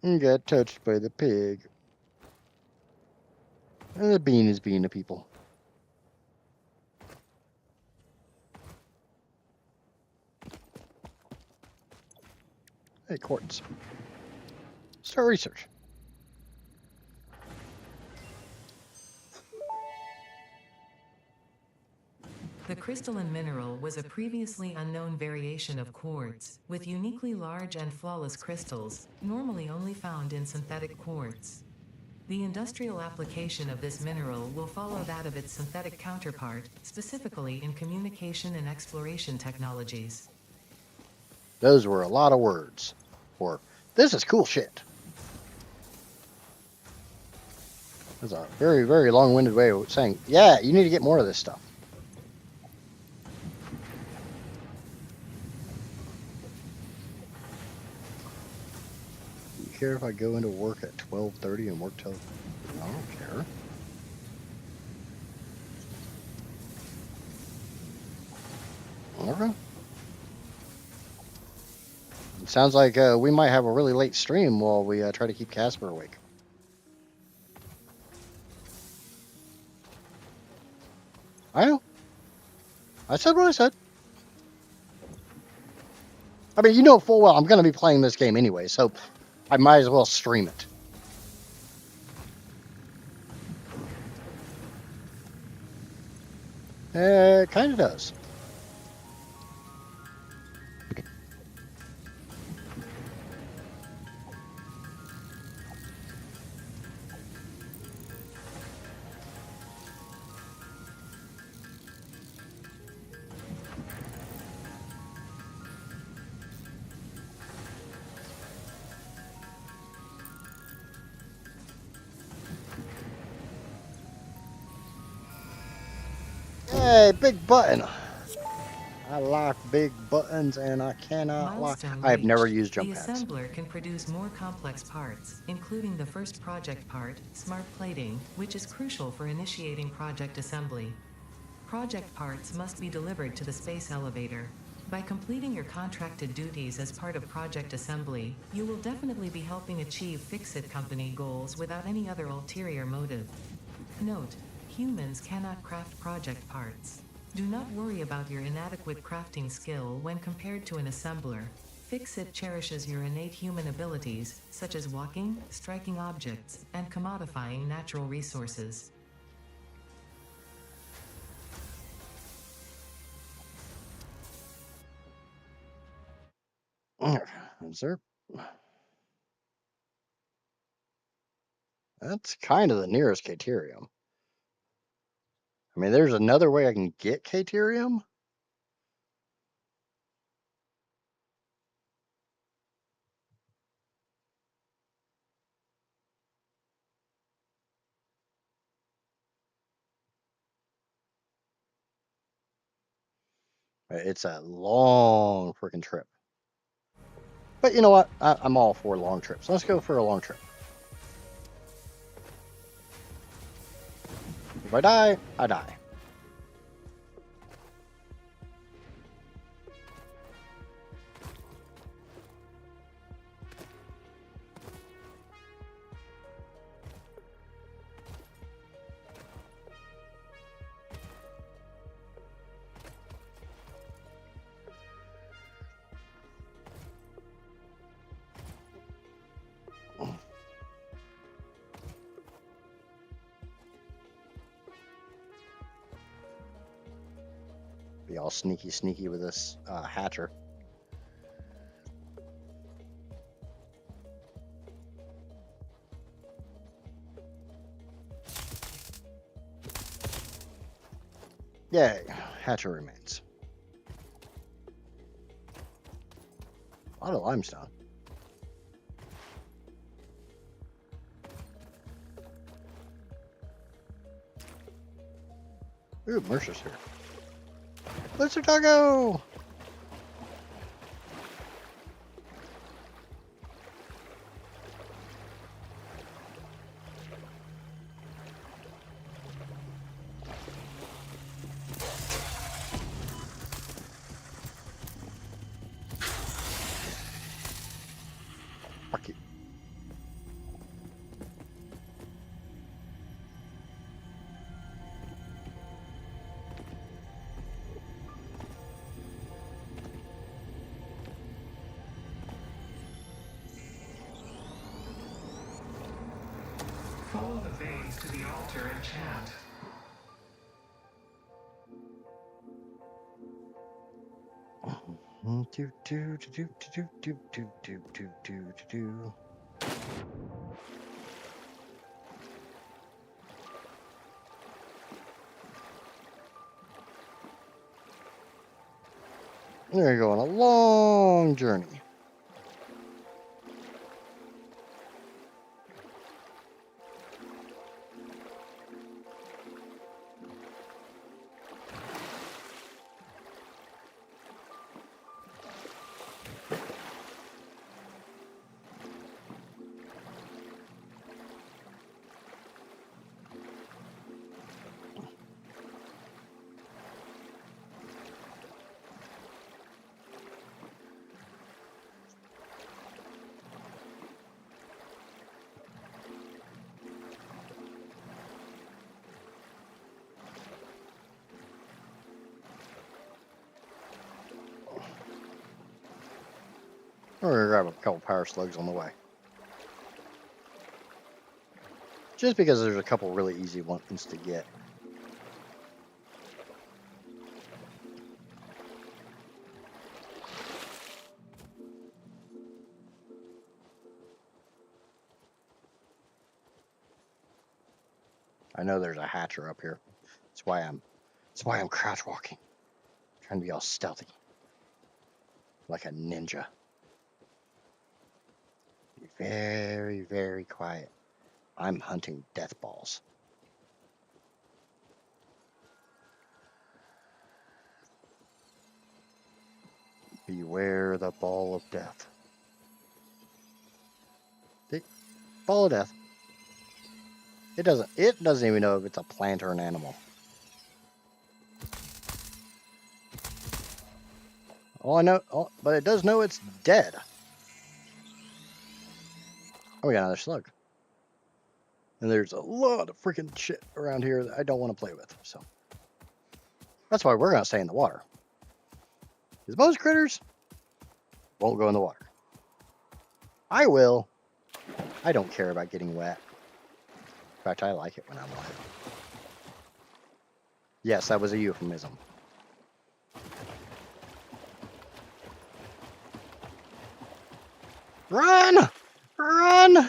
And got touched by the pig. And the bean is being a people. Hey, quartz. Start research. The crystalline mineral was a previously unknown variation of quartz, with uniquely large and flawless crystals, normally only found in synthetic quartz. The industrial application of this mineral will follow that of its synthetic counterpart, specifically in communication and exploration technologies. Those were a lot of words. Or, this is cool shit. That's a very, very long-winded way of saying, yeah, you need to get more of this stuff. Do you care if I go into work at 12:30 and work till... I don't care. Okay. It sounds like we might have a really late stream while we try to keep Casper awake. I know. I said what I said. I mean, you know full well I'm going to be playing this game anyway, so I might as well stream it. It kind of does. Yay, big button. I like big buttons and I cannot lie. Milestone I have never reached. used The jump pads. assembler can produce more complex parts, including the first project part, smart plating, which is crucial for initiating project assembly. Project parts must be delivered to the space elevator. By completing your contracted duties as part of project assembly, you will definitely be helping achieve Fix-It Company goals without any other ulterior motive. Note: humans cannot craft project parts. Do not worry about your inadequate crafting skill when compared to an assembler. Fix-It cherishes your innate human abilities, such as walking, striking objects, and commodifying natural resources. Is there? That's kind of the nearest Caterium. I mean, there's another way I can get Caterium. It's a long freaking trip. But you know what? I'm all for long trips. Let's go for a long trip. If I die, I die. Be all sneaky with this hatcher. Yay, hatcher remains. A lot of limestone. Ooh, Mercer's here. Lizard doggo! Fuck you. Follow the veins to the altar and chant. Do do do do do do do do do do do. There you go on a long journey. We're gonna grab a couple power slugs on the way. Just because there's a couple really easy ones to get. I know there's a hatcher up here. That's why I'm crouch walking. Trying to be all stealthy. Like a ninja. Be very, very quiet. I'm hunting death balls. Beware the ball of death. The ball of death. It doesn't even know if it's a plant or an animal. All I know, but it does know it's dead. Oh, we got another slug. And there's a lot of freaking shit around here that I don't want to play with. So that's why we're going to stay in the water. Because most critters won't go in the water. I will. I don't care about getting wet. In fact, I like it when I'm wet. Yes, that was a euphemism. Run! Run!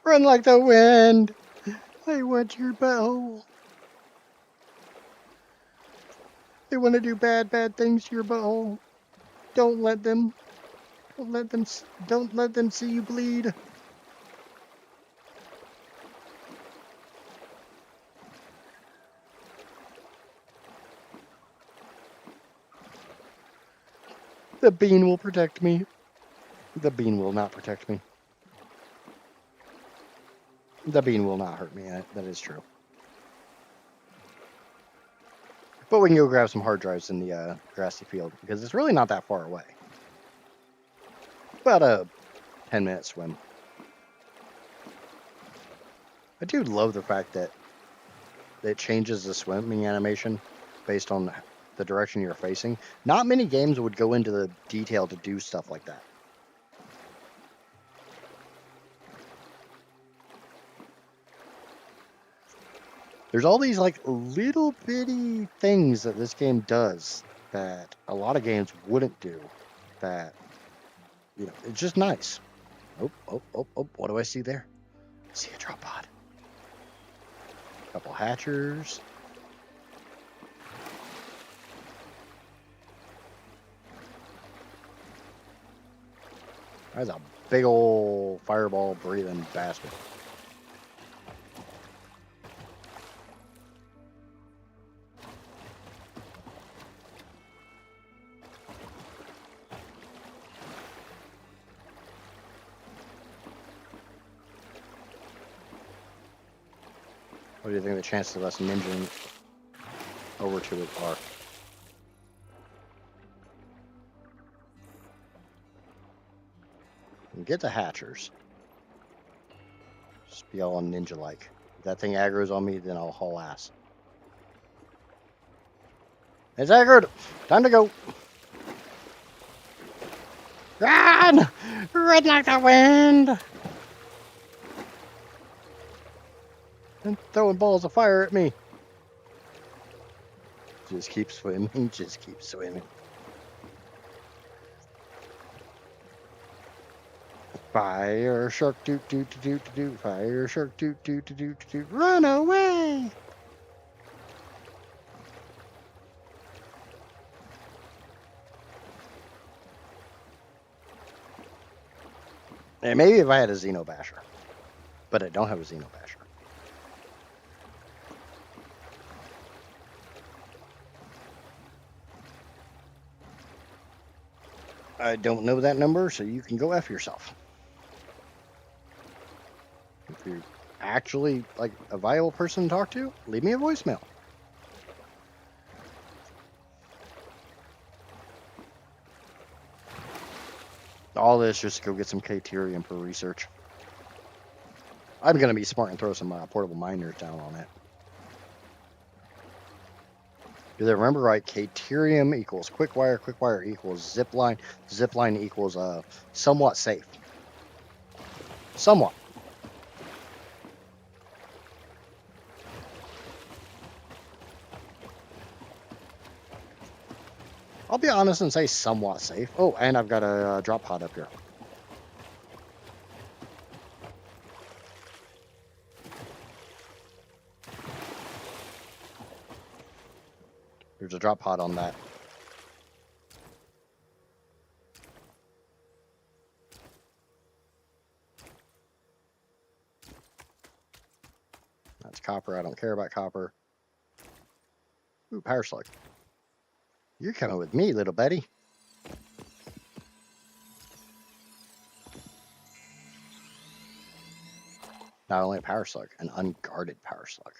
Run like the wind! I want your butthole. They want to do bad things to your butthole. Don't let them. Don't let them see you bleed. The bean will protect me. The bean will not protect me. The bean will not hurt me. That is true. But we can go grab some hard drives in the grassy field because it's really not that far away. About a 10-minute swim. I do love the fact that it changes the swimming animation based on the direction you're facing. Not many games would go into the detail to do stuff like that. There's all these like little bitty things that this game does that a lot of games wouldn't do. That, you know, it's just nice. Oh, what do I see there? I see a drop pod. Couple hatchers. That's a big old fireball breathing bastard. What do you think the chances of us ninjing over to it are? And get the hatchers. Just be all ninja-like. If that thing aggro's on me, then I'll haul ass. It's aggroed! Time to go! Run! Run like the wind! And throwing balls of fire at me. Just keep swimming, just keep swimming. Fire shark doot doot doot doot doot. Fire shark doot doot doot doot doot. Run away! And maybe if I had a Xenobasher. But I don't have a Xenobasher. I don't know that number, so you can go F yourself. If you're actually like a viable person to talk to, leave me a voicemail. All this just to go get some Caterium for research. I'm going to be smart and throw some portable miners down on it. Because I remember right, Caterium equals quick wire equals zipline equals somewhat safe. Somewhat. I'll be honest and say somewhat safe. Oh, and I've got a drop pod up here. There's a drop pod on that. copper. I don't care about copper. Ooh, power slug. You're coming with me, little buddy. Not only a power slug, an unguarded power slug.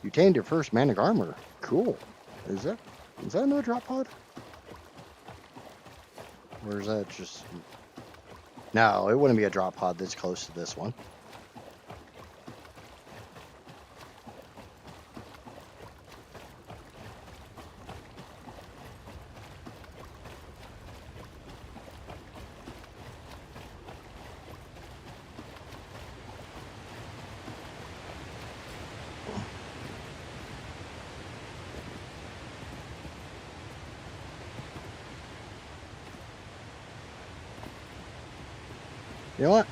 You tamed your first manic armor. Cool. Is that another drop pod? Or is that just... No, it wouldn't be a drop pod that's close to this one. You know what?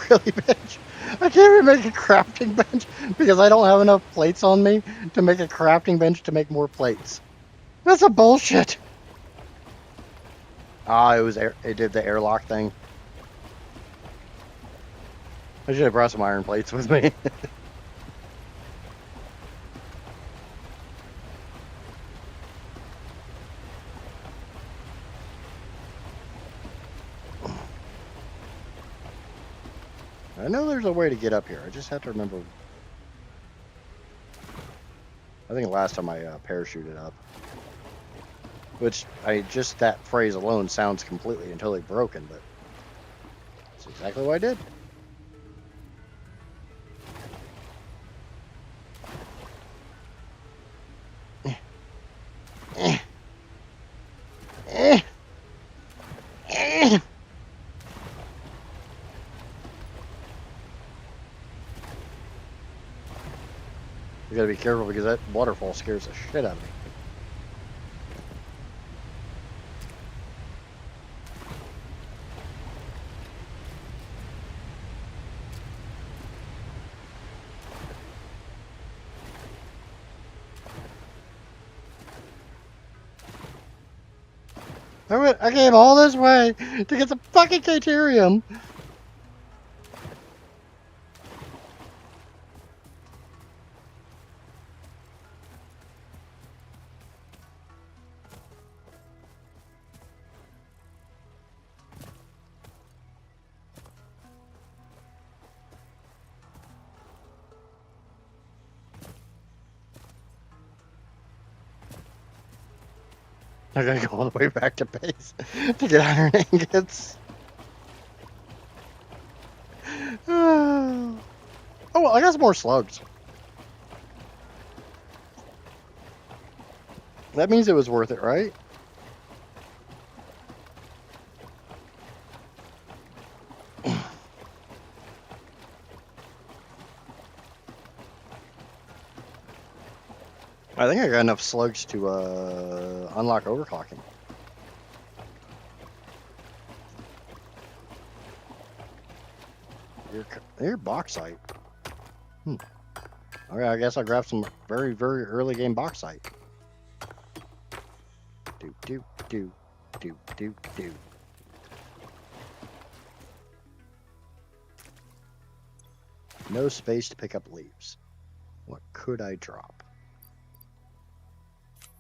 Really, bench? I can't even make a crafting bench because I don't have enough plates on me to make a crafting bench to make more plates. That's a bullshit. Ah, it did the airlock thing. I should have brought some iron plates with me. I know there's a way to get up here. I just have to remember. I think last time I parachuted up. Which, just that phrase alone sounds completely and totally broken, but that's exactly what I did. You gotta be careful because that waterfall scares the shit out of me. I came all this way to get the fucking Caterium. I gotta go all the way back to base to get iron ingots. Oh, well, I got some more slugs. That means it was worth it, right? I think I got enough slugs to unlock overclocking. Your bauxite. Okay, I guess I'll grab some very, very early game bauxite. Do. No space to pick up leaves. What could I drop?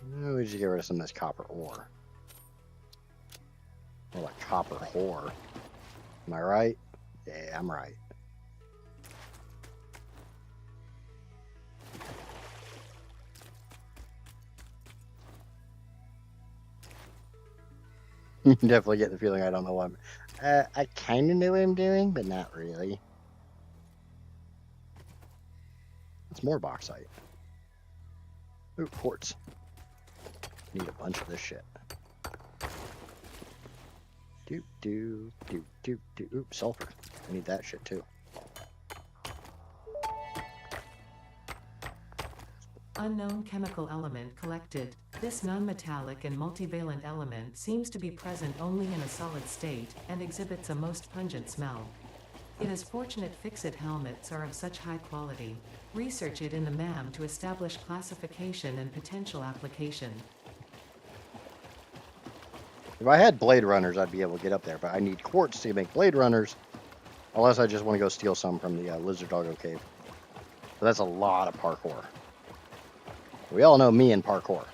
We just get rid of some of this copper ore. More like copper whore. Am I right? Yeah, I'm right. Definitely get the feeling I don't know what I kind of know what I'm doing, but not really. It's more bauxite. Ooh, quartz. Need a bunch of this shit. Ooh, sulfur. I need that shit too. Unknown chemical element collected. This non-metallic and multivalent element seems to be present only in a solid state and exhibits a most pungent smell. It is fortunate fix-it helmets are of such high quality. Research it in the MAM to establish classification and potential application. If I had Blade Runners, I'd be able to get up there, but I need quartz to make Blade Runners, unless I just want to go steal some from the Lizard Doggo Cave. But that's a lot of parkour. We all know me and parkour.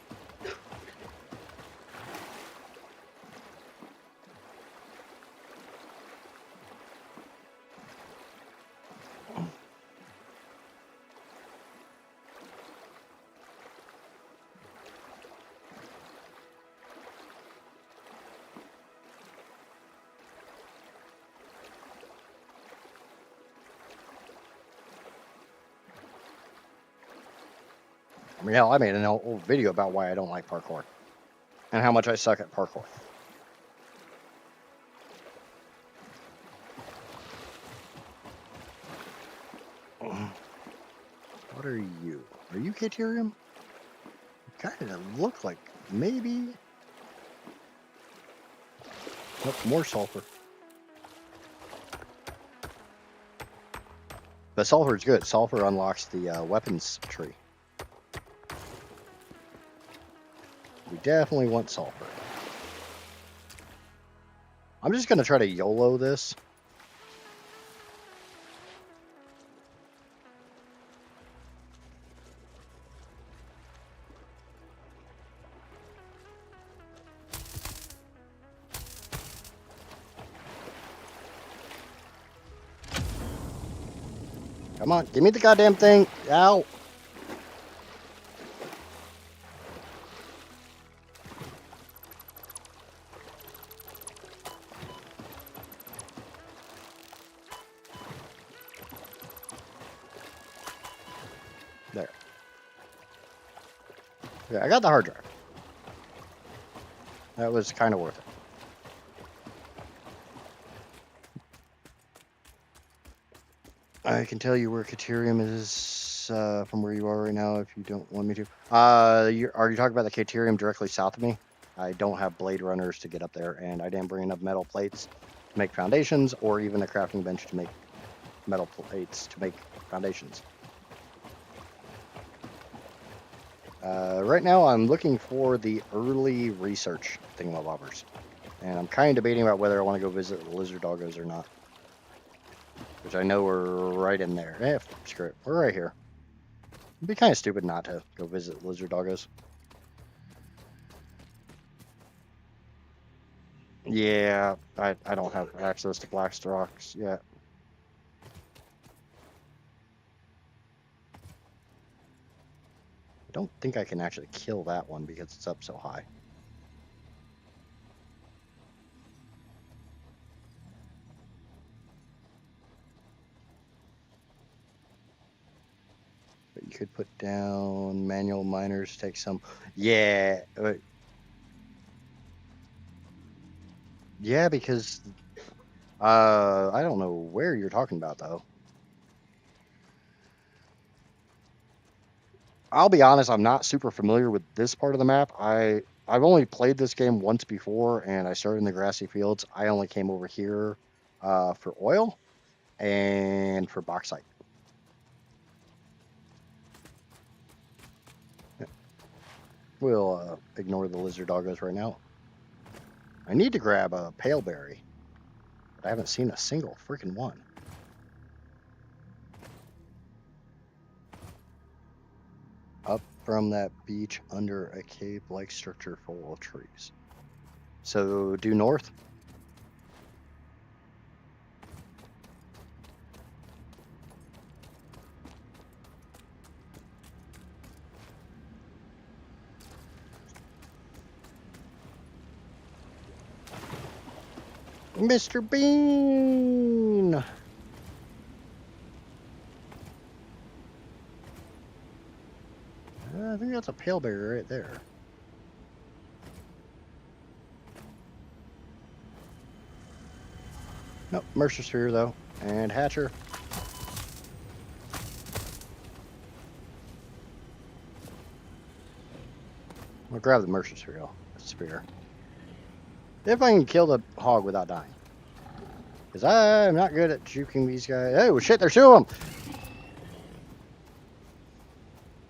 I mean, hell, I made an old video about why I don't like parkour and how much I suck at parkour. What are you? Are you Caterium? You kind of look like maybe. Nope, more sulfur. But sulfur is good. Sulfur unlocks the weapons tree. We definitely want sulfur. I'm just going to try to YOLO this. Come on, give me the goddamn thing. Ow. There. Yeah, I got the hard drive. That was kind of worth it. I can tell you where Caterium is from where you are right now if you don't want me to. Are you talking about the Caterium directly south of me? I don't have Blade Runners to get up there, and I didn't bring enough metal plates to make foundations or even a crafting bench to make metal plates to make foundations. Right now, I'm looking for the early research thingamabobbers, and I'm kind of debating about whether I want to go visit the Lizard Doggos or not. Which I know we're right in there. Screw it. We're right here. It'd be kind of stupid not to go visit Lizard Doggos. Yeah, I don't have access to Black Rocks yet. I don't think I can actually kill that one because it's up so high. But you could put down manual miners, take some. Yeah. Yeah, because I don't know where you're talking about though. I'll be honest, I'm not super familiar with this part of the map. I've only played this game once before, and I started in the grassy fields. I only came over here for oil and for bauxite. We'll ignore the Lizard Doggos right now. I need to grab a paleberry, but I haven't seen a single freaking one. Up from that beach under a cave-like structure full of trees. So due north. Mr. Bean! I think that's a paleberry right there. Nope, Mercer Sphere though. And Hatcher. I'll grab the Mercer Sphere. If I can kill the hog without dying. Because I'm not good at juking these guys. Oh, shit, there's two of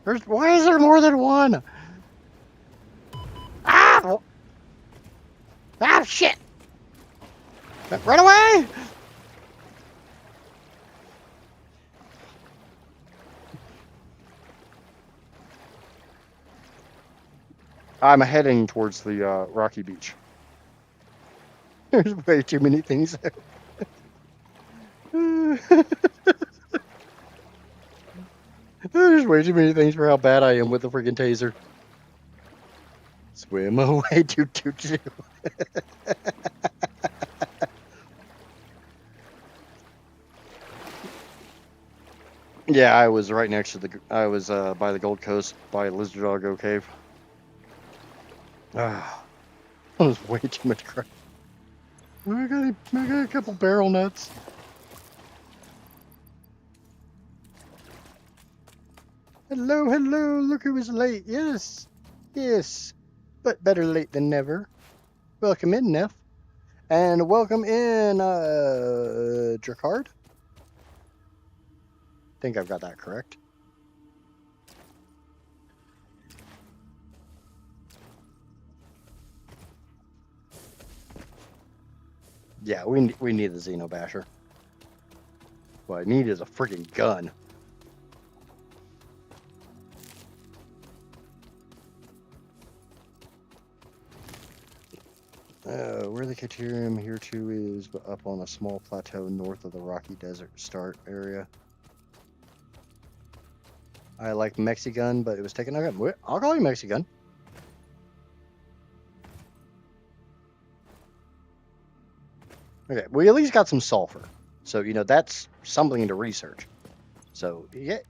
them. Why is there more than one? Ah! Ah, shit! Run away! I'm heading towards the rocky beach. There's way too many things there. There's way too many things for how bad I am with the freaking taser. Swim away, doo doo doo. Yeah, I was right next to I was by the Gold Coast by Lizard Doggo Cave. Ah, that was way too much crap. I got a couple barrel nuts. Hello, hello, look who was late. Yes, yes, but better late than never. Welcome in, Neff. And welcome in, Dracard. Think I've got that correct. Yeah, we need the Xenobasher. What I need is a freaking gun. Where the Caterium here too is up on a small plateau north of the Rocky Desert start area. I like Mexigun, but it was taken. Okay, I'll call you Mexigun. Okay, we at least got some sulfur, so you know that's something to research. So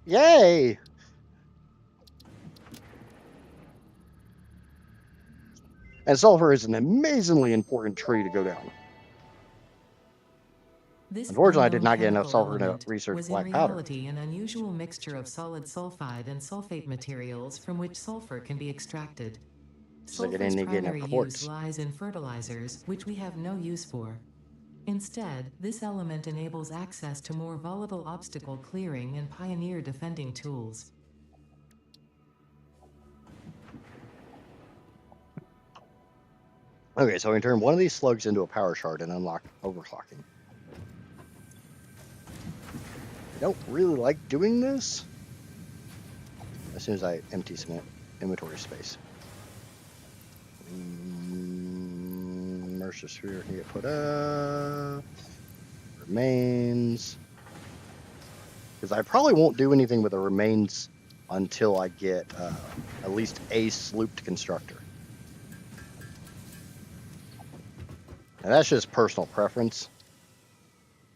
yay! And sulfur is an amazingly important tree to go down. This Unfortunately, I did unknown not get enough chemical sulfur to element research was in black powder. reality an unusual mixture of solid sulfide and sulfate materials from which sulfur can be extracted. Just like I Sulfur's didn't get enough primary use quartz. lies in fertilizers, which we have no use for. Instead, this element enables access to more volatile obstacle clearing and pioneer defending tools. Okay, so I can turn one of these slugs into a power shard and unlock overclocking. I don't really like doing this. As soon as I empty some inventory space. Mercer sphere can get put up. Remains. Because I probably won't do anything with the remains until I get at least a slooped constructor. And that's just personal preference.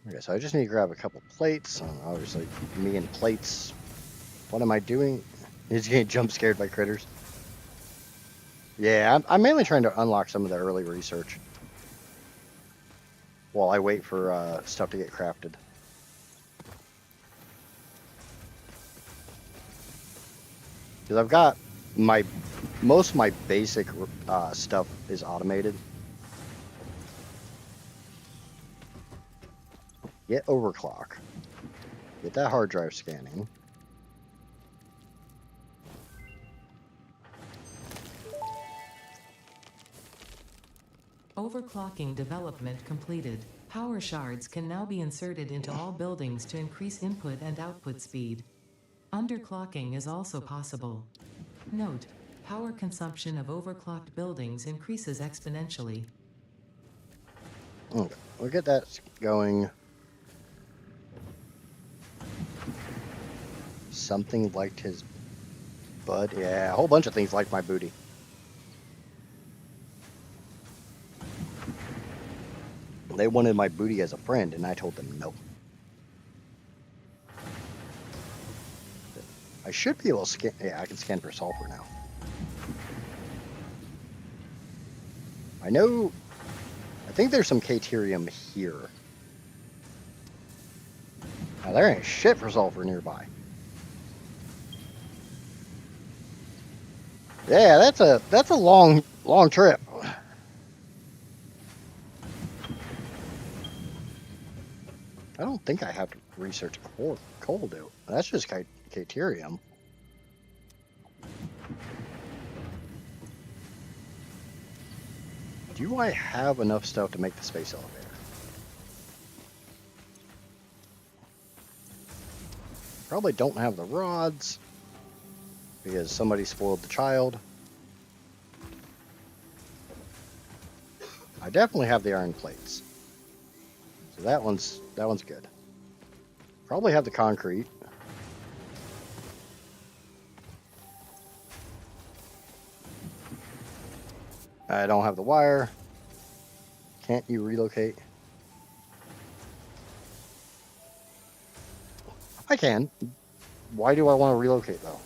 Okay, so I just need to grab a couple plates. Obviously, me and plates. What am I doing? He's getting jump scared by critters. Yeah, I'm mainly trying to unlock some of the early research while I wait for stuff to get crafted. Because I've got most of my basic stuff is automated. Get overclock. Get that hard drive scanning. Overclocking development completed. Power shards can now be inserted into all buildings to increase input and output speed. Underclocking is also possible. Note: power consumption of overclocked buildings increases exponentially. Okay, we'll get that going. Something liked his bud. Yeah, a whole bunch of things liked my booty. They wanted my booty as a friend, and I told them no. I should be able to scan. Yeah, I can scan for sulfur now. I know. I think there's some caterium here. Now there ain't shit for sulfur nearby. Yeah, that's a long trip. think I have to research coal do. That's just Caterium. Do I have enough stuff to make the space elevator? Probably don't have the rods because somebody spoiled the child. I definitely have the iron plates. So that one's good. Probably have the concrete. I don't have the wire. Can't you relocate? I can. Why do I want to relocate though?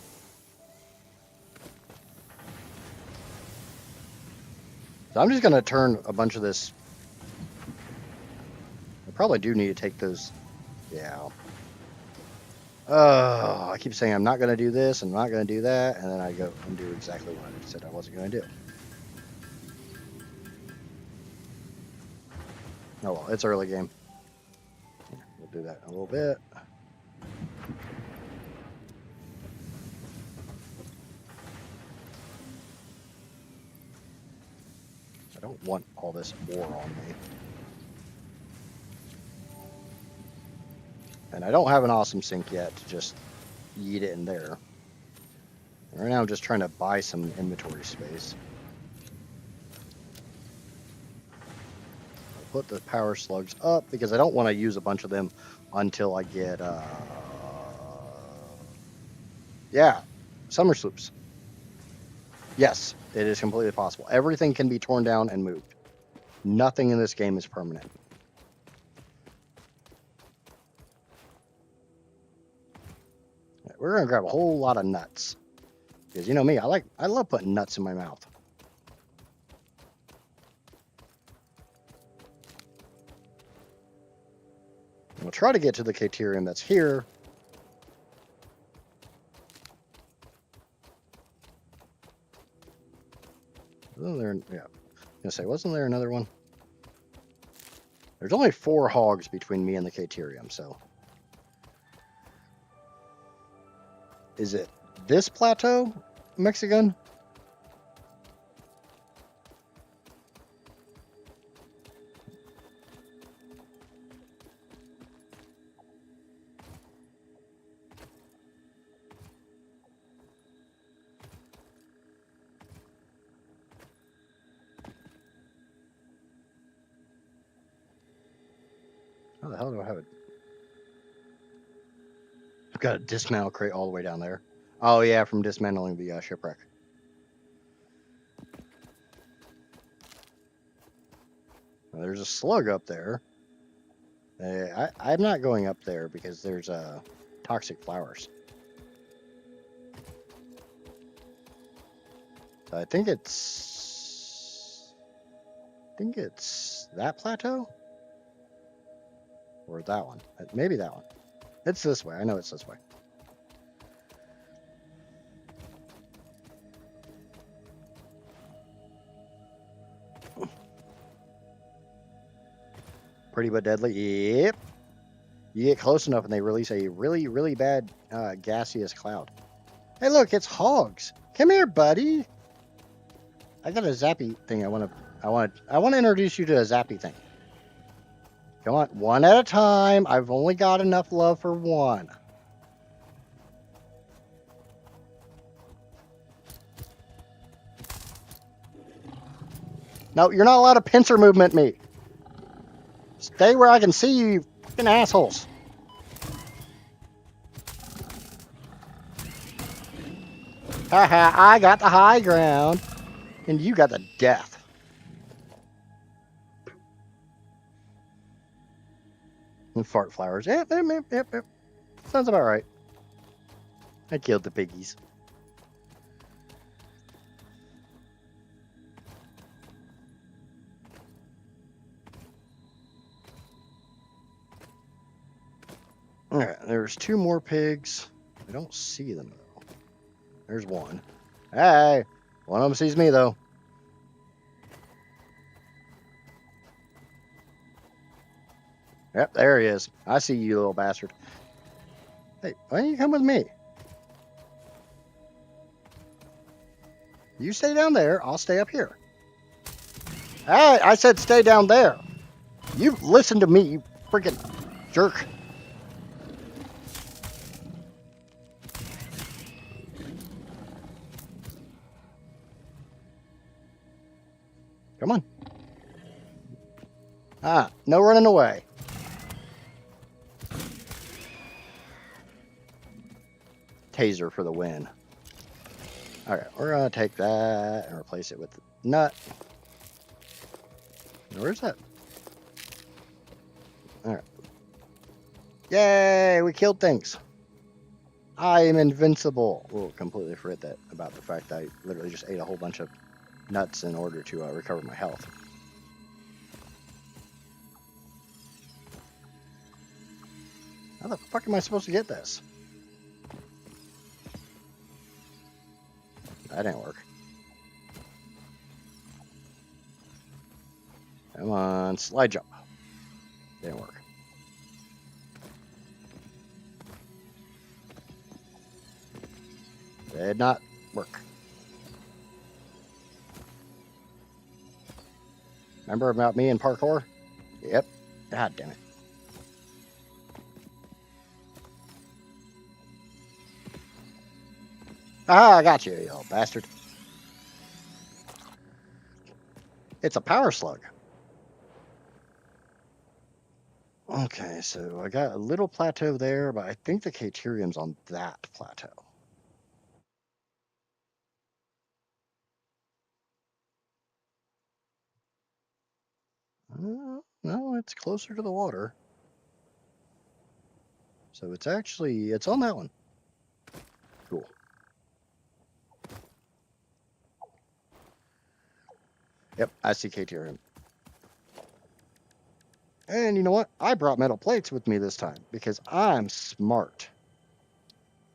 So I'm just going to turn a bunch of this. I probably do need to take those. Yeah. Oh, I keep saying I'm not going to do this and I'm not going to do that. And then I go and do exactly what I said I wasn't going to do. Oh, well, it's early game. We'll do that in a little bit. I don't want all this ore on me. And I don't have an awesome sink yet to just yeet it in there. Right now I'm just trying to buy some inventory space. I'll put the power slugs up because I don't want to use a bunch of them until I get, yeah, summer sloops. Yes, it is completely possible. Everything can be torn down and moved. Nothing in this game is permanent. We're going to grab a whole lot of nuts. Because you know me, I love putting nuts in my mouth. We'll try to get to the Caterium that's here. Wasn't there, yeah. I was gonna say, wasn't there another one? There's only 4 hogs between me and the Caterium, so. Is it this plateau, Mexican? How the hell do I have it? I've got a dismantle crate all the way down there. Oh yeah, from dismantling the shipwreck. Well, there's a slug up there. I'm not going up there because there's toxic flowers. So I think it's that plateau or that one. Maybe that one. It's this way. I know it's this way. Pretty but deadly. Yep. You get close enough and they release a really, really bad gaseous cloud. Hey, look, it's hogs. Come here, buddy. I got a zappy thing. I want to introduce you to a zappy thing. Come on, one at a time. I've only got enough love for one. No, you're not allowed to pincer movement me. Stay where I can see you, you fucking assholes. Haha, I got the high ground. And you got the death. And fart flowers. Yep. Sounds about right. I killed the piggies. Alright, there's 2 more pigs. I don't see them though. There's one. Hey! One of them sees me though. Yep, there he is. I see you, little bastard. Hey, why don't you come with me? You stay down there. I'll stay up here. Hey, I said stay down there. You listen to me, you freaking jerk. Come on. Ah, no running away. Taser for the win. Alright, we're gonna take that and replace it with the nut. Where's that? Alright. Yay, we killed things. I am invincible. We'll completely forget that about the fact that I literally just ate a whole bunch of nuts in order to recover my health. How the fuck am I supposed to get this? That didn't work. Come on, slide jump. Didn't work. Did not work. Remember about me and parkour? Yep. God damn it. Ah, I got you, you little bastard. It's a power slug. Okay, so I got a little plateau there, but I think the Caterium's on that plateau. No, it's closer to the water. So it's on that one. Cool. Yep, I see Caterium. And you know what? I brought metal plates with me this time because I'm smart.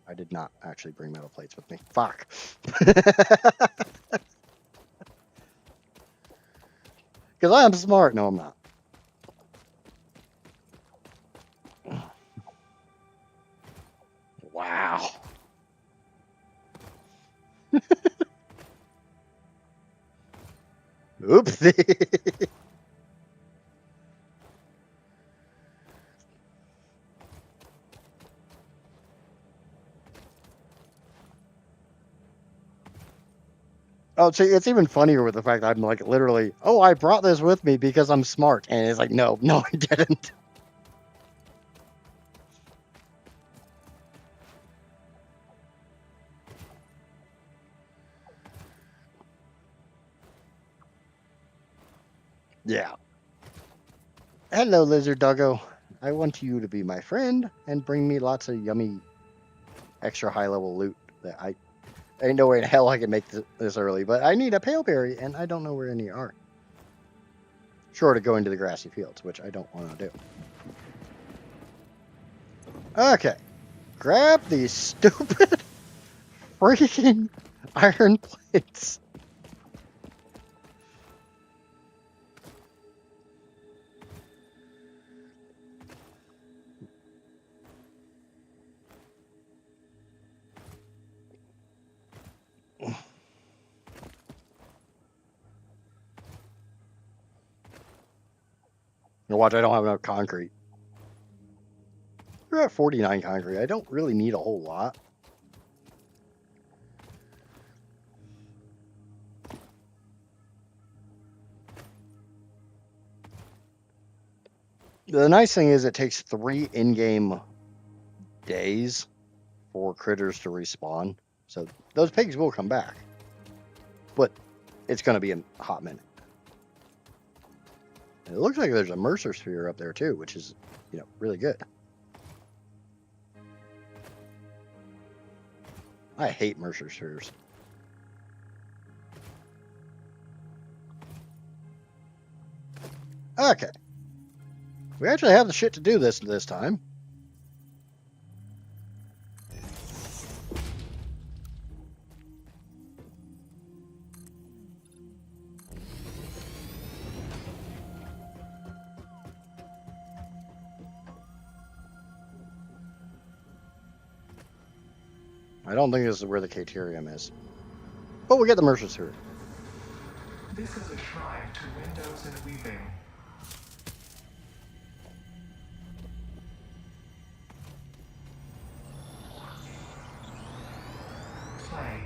I did not actually bring metal plates with me. Fuck. Because I'm smart. No, I'm not. Wow. Oopsie. Oh, see, it's even funnier with the fact that I'm like literally, oh, I brought this with me because I'm smart. And it's like, no, I didn't. Yeah. Hello, lizard doggo. I want you to be my friend and bring me lots of yummy, extra high level loot that I ain't no way in hell I can make this early, but I need a pale berry and I don't know where any are. Short of going to the grassy fields, which I don't want to do. Okay. Grab these stupid freaking iron plates. Now watch, I don't have enough concrete. We're at 49 concrete. I don't really need a whole lot. The nice thing is it takes 3 in-game days for critters to respawn. So those pigs will come back. But it's going to be a hot minute. And it looks like there's a Mercer sphere up there too, which is, really good. I hate Mercer spheres. Okay. We actually have the shit to do this time. I don't think this is where the Caterium is. But we get the Mercer through. This is a shrine to windows and weaving. Play.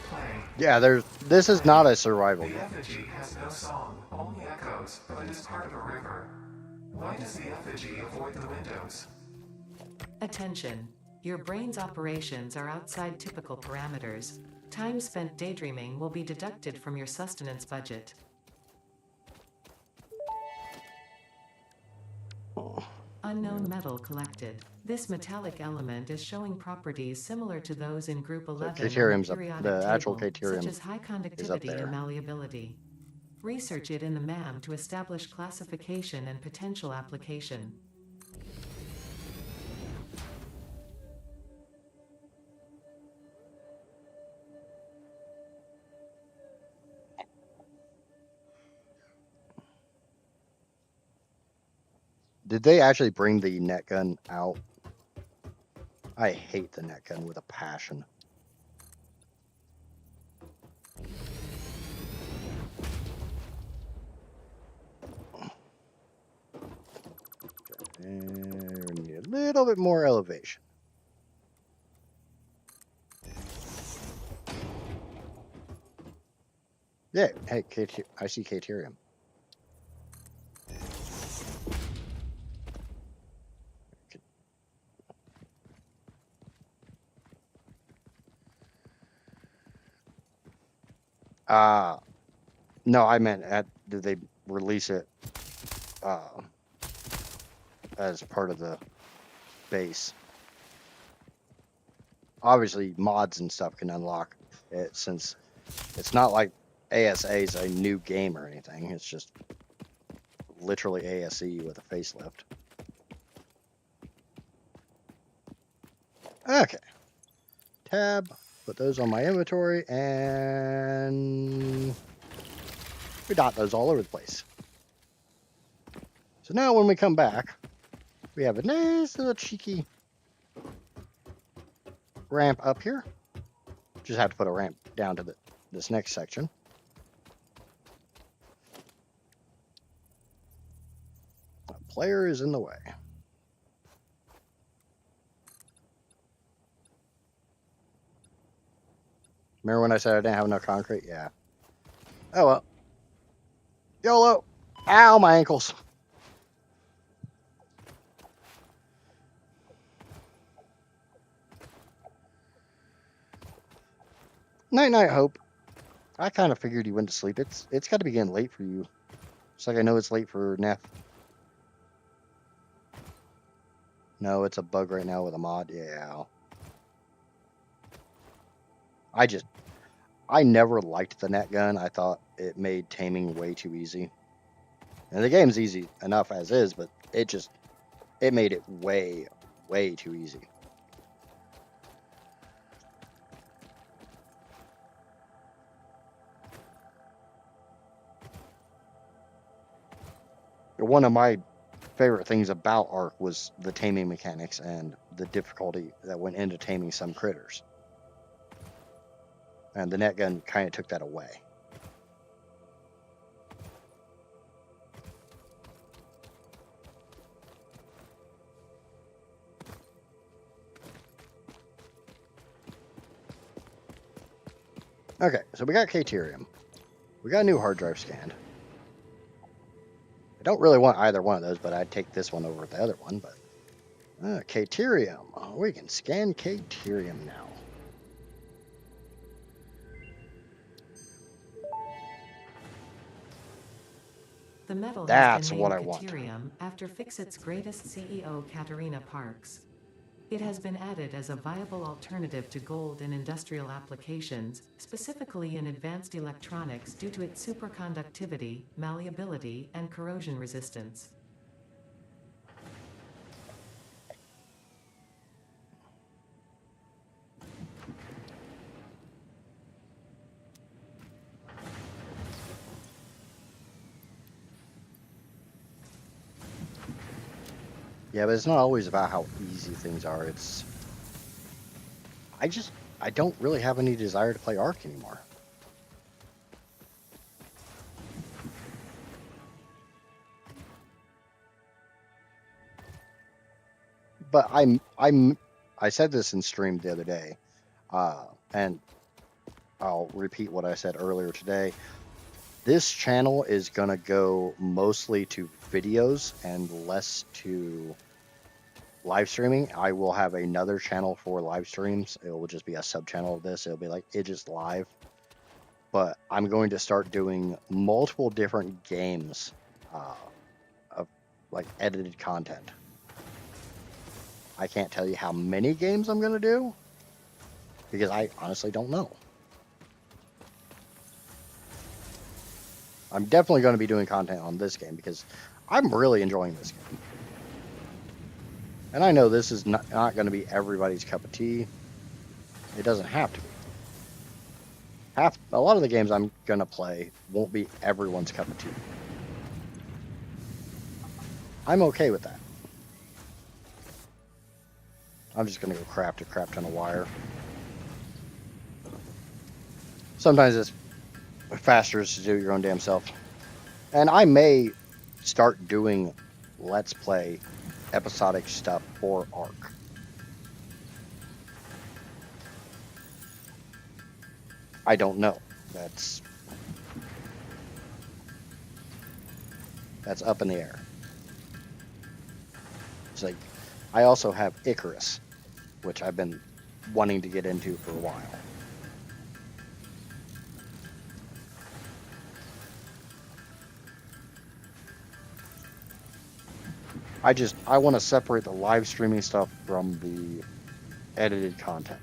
Play. Yeah, this is not a survival The game. effigy has no song, only echoes, but is part of a river. Why does the effigy avoid the windows? Attention. Your brain's operations are outside typical parameters. Time spent daydreaming will be deducted from your sustenance budget. Unknown metal collected. This metallic element is showing properties similar to those in Group So 11 on the Caterium's periodic the actual table, such Caterium as high is up conductivity and there. malleability. Research it in the MAM to establish classification and potential application. Did they actually bring the net gun out? I hate the net gun with a passion. And we need a little bit more elevation. Yeah, hey, I see Caterium. No, I meant did they release it as part of the base? Obviously, mods and stuff can unlock it since it's not like ASA is a new game or anything. It's just literally ASE with a facelift. Okay. Tab. Put those on my inventory and we dot those all over the place. So now when we come back, we have a nice little cheeky ramp up here. Just have to put a ramp down to this next section. A player is in the way. Remember when I said I didn't have enough concrete? Yeah. Oh well. YOLO! Ow, my ankles. Night night, Hope. I kind of figured you went to sleep. It's got to be getting late for you. It's like I know it's late for Neff. No, it's a bug right now with a mod. Yeah. I never liked the net gun. I thought it made taming way too easy. And the game's easy enough as is, but it made it way, way too easy. One of my favorite things about Ark was the taming mechanics and the difficulty that went into taming some critters. And the net gun kind of took that away. Okay, so we got Caterium. We got a new hard drive scanned. I don't really want either one of those, but I'd take this one over the other one. But Caterium. We can scan Caterium now. The metal That's has been what named I want. Caterium after Fixit's greatest CEO, Katerina Parks. It has been added as a viable alternative to gold in industrial applications, specifically in advanced electronics due to its superconductivity, malleability, and corrosion resistance. Yeah, but it's not always about how easy things are. I don't really have any desire to play Ark anymore. But I said this in stream the other day, and I'll repeat what I said earlier today. This channel is gonna go mostly to videos and less to live streaming. I will have another channel for live streams. It will just be a sub channel of this. It'll be like It Just Live. But I'm going to start doing multiple different games of like edited content. I can't tell you how many games I'm going to do because I honestly don't know. I'm definitely going to be doing content on this game because I'm really enjoying this game. And I know this is not going to be everybody's cup of tea. It doesn't have to be. A lot of the games I'm going to play won't be everyone's cup of tea. I'm okay with that. I'm just going to go craft a crap ton of wire. Sometimes it's faster to do it your own damn self. And I may start doing Let's Play episodic stuff for Ark. I don't know. That's up in the air. It's like I also have Icarus, which I've been wanting to get into for a while. I want to separate the live streaming stuff from the edited content.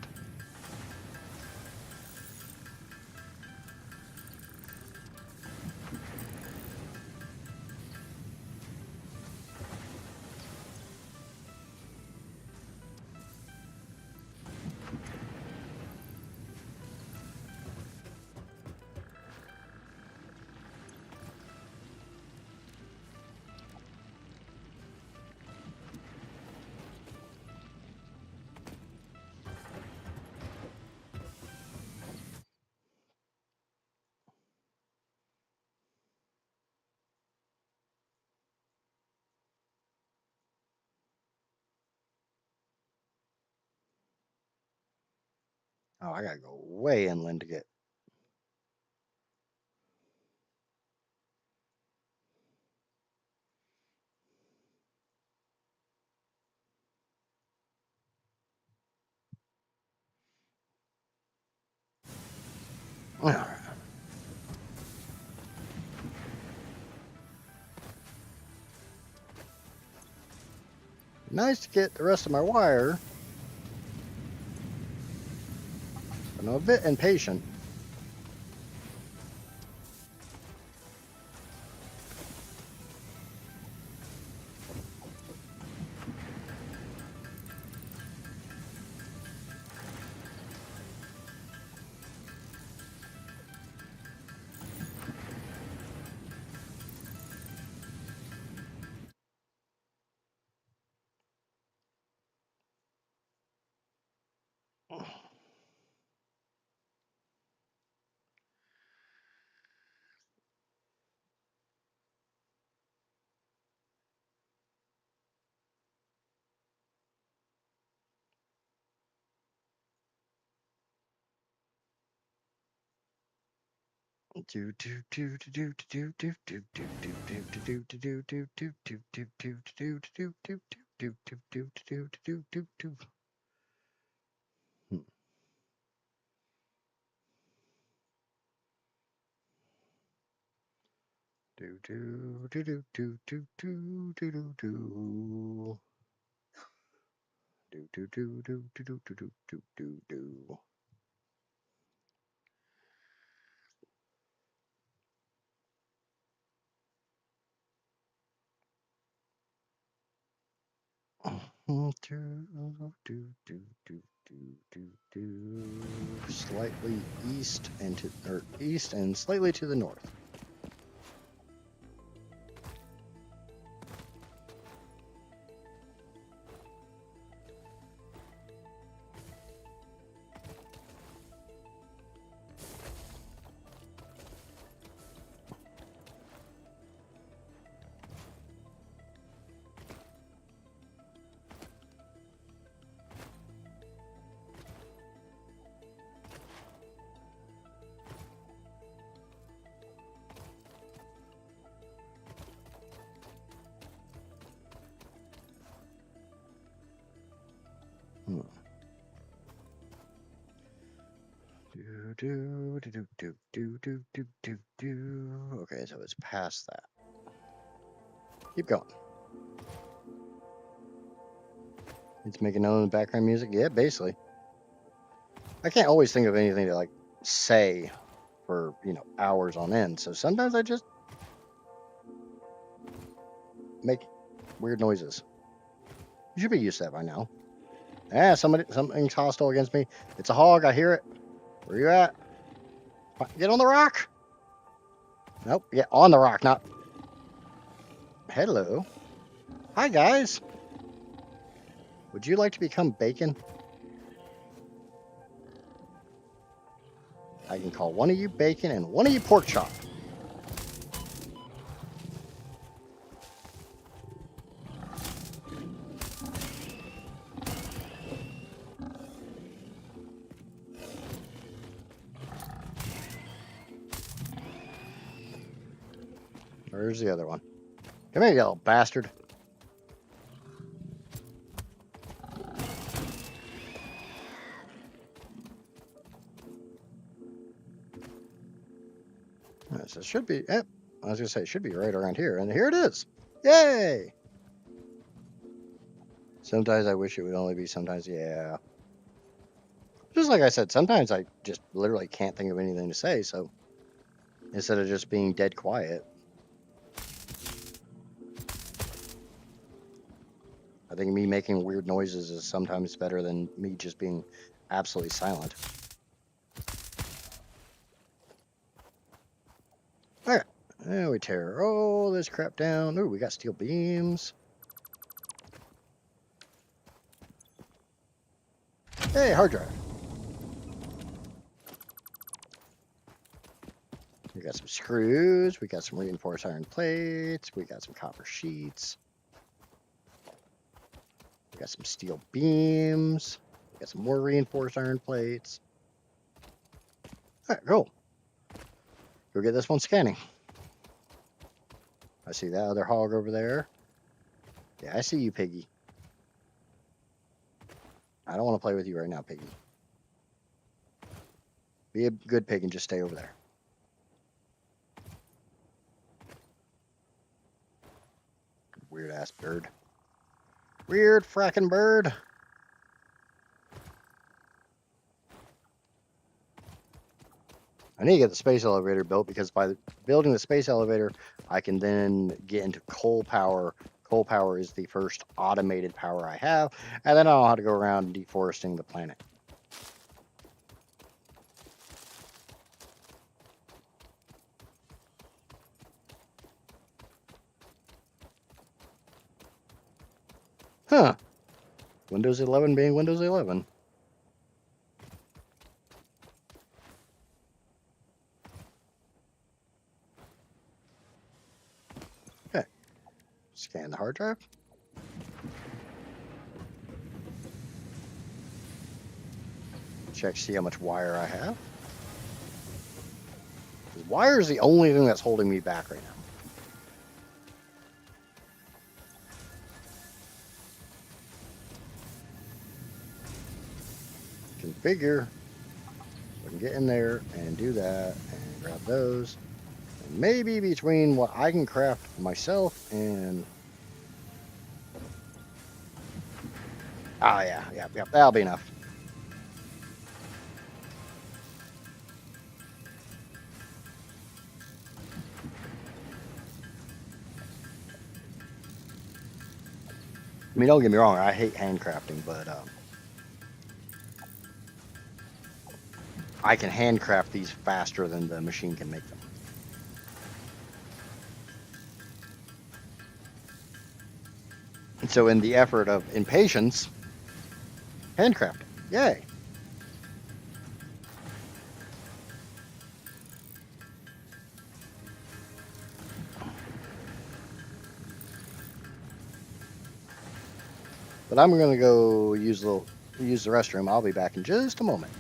Oh, I gotta go way inland to get. All right. Nice to get the rest of my wire, but I'm a bit impatient. Slightly east and slightly to the north. do do do do do do do do do. Okay, so it's past that. Keep going. It's making known background music. Yeah, basically. I can't always think of anything to like say for hours on end. So sometimes I just make weird noises. You should be used to that by now. Something's hostile against me. It's a hog. I hear it. Where you at? Get on the rock. Nope. Get on the rock, not. Hello. Hi, guys. Would you like to become bacon? I can call one of you bacon and one of you pork chop. Where's the other one? Come here, you little bastard. So it should be, I was going to say, it should be right around here. And here it is. Yay! Sometimes I wish it would only be sometimes, yeah. Just like I said, sometimes I just literally can't think of anything to say. So instead of just being dead quiet, I think me making weird noises is sometimes better than me just being absolutely silent. All right. And we tear all this crap down. Ooh, we got steel beams. Hey, hard drive. We got some screws. We got some reinforced iron plates. We got some copper sheets. We got some steel beams. We got some more reinforced iron plates. All right, cool. Go get this one scanning. I see that other hog over there. Yeah, I see you, piggy. I don't want to play with you right now, piggy. Be a good pig and just stay over there. Weird ass bird. Weird fracking bird. I need to get the space elevator built because by building the space elevator, I can then get into coal power. Coal power is the first automated power I have, and then I don't have to go around deforesting the planet. Huh. Windows 11 being Windows 11. Okay. Scan the hard drive. Check, see how much wire I have. Wire is the only thing that's holding me back right now. Configure. So I can get in there and do that and grab those. And maybe between what I can craft myself and... Oh, yeah, yep, that'll be enough. I mean, don't get me wrong, I hate handcrafting, but I can handcraft these faster than the machine can make them. And so in the effort of impatience, handcrafting, yay. But I'm going to go use the restroom. I'll be back in just a moment.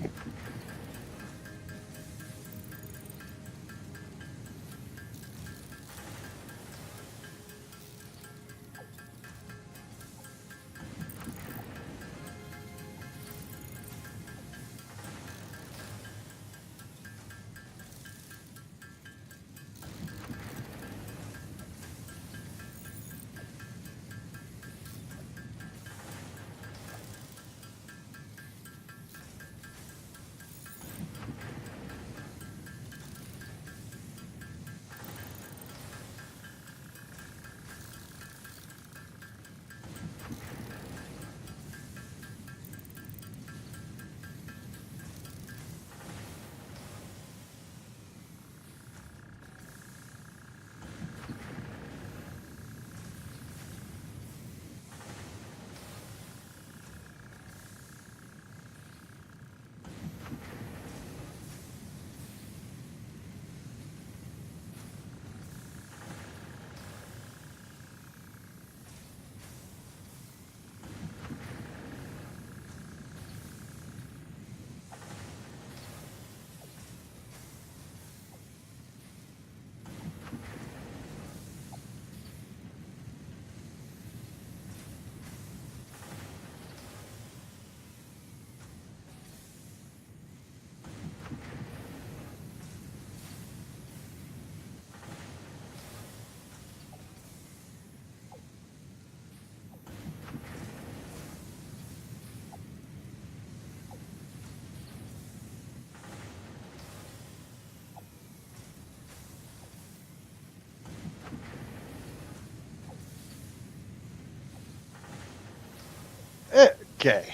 Okay.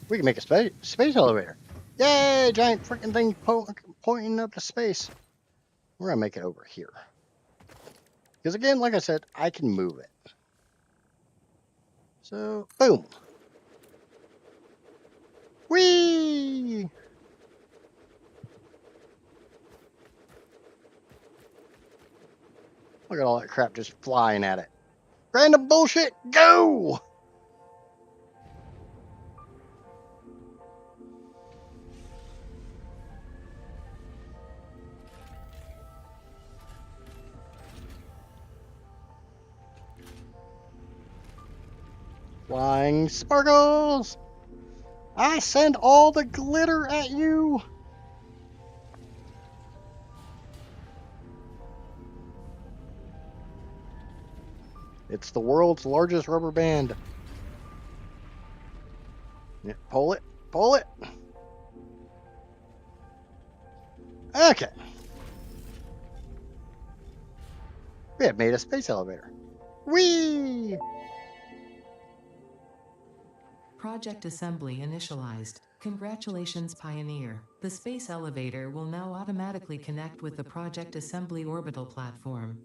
We can make a space elevator. Yay! Giant freaking thing pointing up to space. We're gonna make it over here. Because again, like I said, I can move it. So, boom. Whee! Look at all that crap just flying at it. Random bullshit, go! Flying sparkles! I send all the glitter at you! It's the world's largest rubber band. Yeah, pull it, pull it. Okay. We have made a space elevator. Whee! Project assembly initialized. Congratulations, Pioneer. The space elevator will now automatically connect with the Project Assembly orbital platform.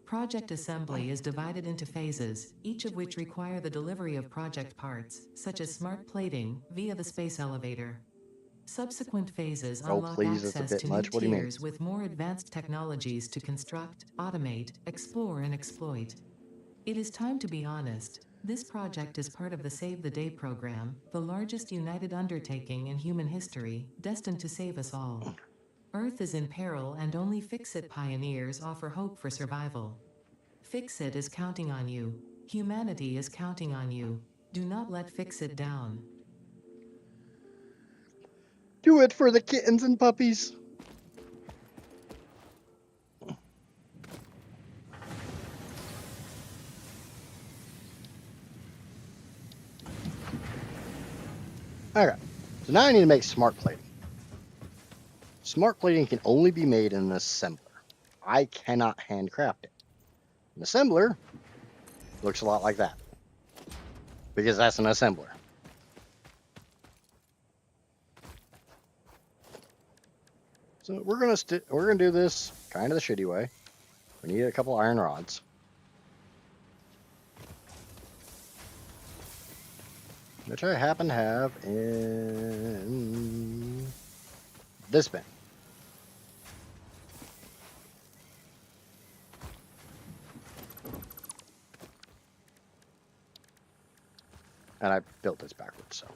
Project assembly is divided into phases, each of which require the delivery of project parts, such as smart plating, via the space elevator. Subsequent phases Oh, unlock please, that's a access bit to new much. What do you mean? tiers with more advanced technologies to construct, automate, explore, and exploit. It is time to be honest. This project is part of the Save the Day program, the largest united undertaking in human history, destined to save us all. Earth is in peril and only Fix-It pioneers offer hope for survival. Fix-It is counting on you. Humanity is counting on you. Do not let Fix-It down. Do it for the kittens and puppies. Okay, so now I need to make smart plating. Smart plating can only be made in an assembler. I cannot handcraft it. An assembler looks a lot like that, because that's an assembler. So we're gonna do this kind of the shitty way. We need a couple iron rods. Which I happen to have in this bin. And I built this backwards, so.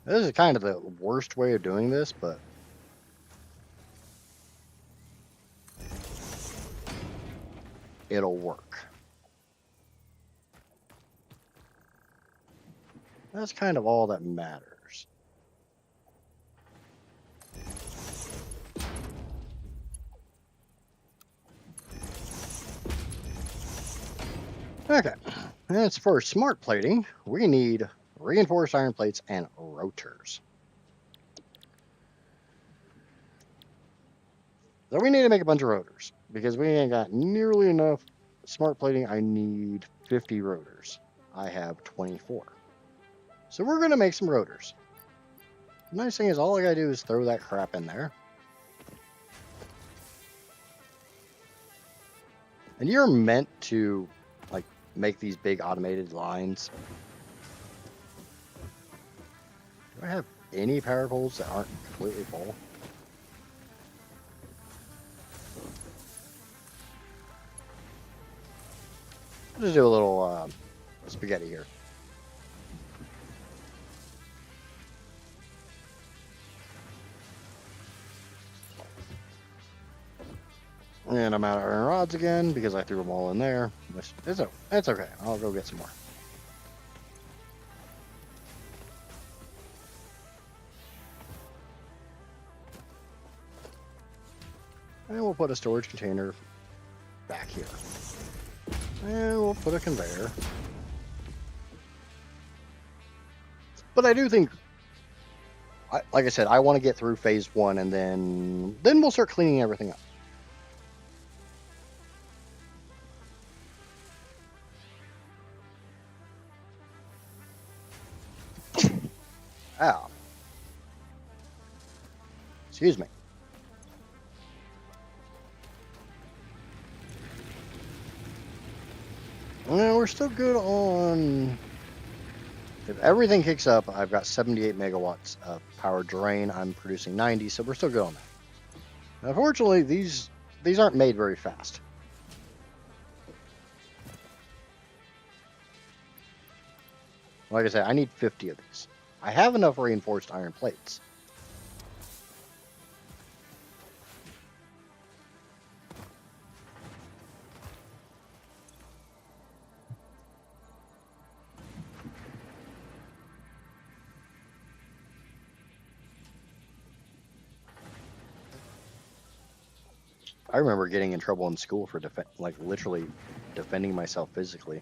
This is kind of the worst way of doing this, but it'll work. That's kind of all that matters. Okay, and as for smart plating, we need reinforced iron plates and rotors. So we need to make a bunch of rotors because we ain't got nearly enough smart plating. I need 50 rotors. I have 24. So we're going to make some rotors. The nice thing is all I got to do is throw that crap in there. And you're meant to like make these big automated lines. Do I have any power poles that aren't completely full? I'll just do a little spaghetti here. And I'm out of iron rods again because I threw them all in there. It's okay. I'll go get some more. And we'll put a storage container back here. And we'll put a conveyor. But I do think like I said, I want to get through phase 1, and then we'll start cleaning everything up. Ow. Excuse me. Well, we're still good on... If everything kicks up, I've got 78 megawatts of power drain. I'm producing 90, so we're still good on that. Unfortunately, these aren't made very fast. Like I said, I need 50 of these. I have enough reinforced iron plates. I remember getting in trouble in school for literally defending myself physically.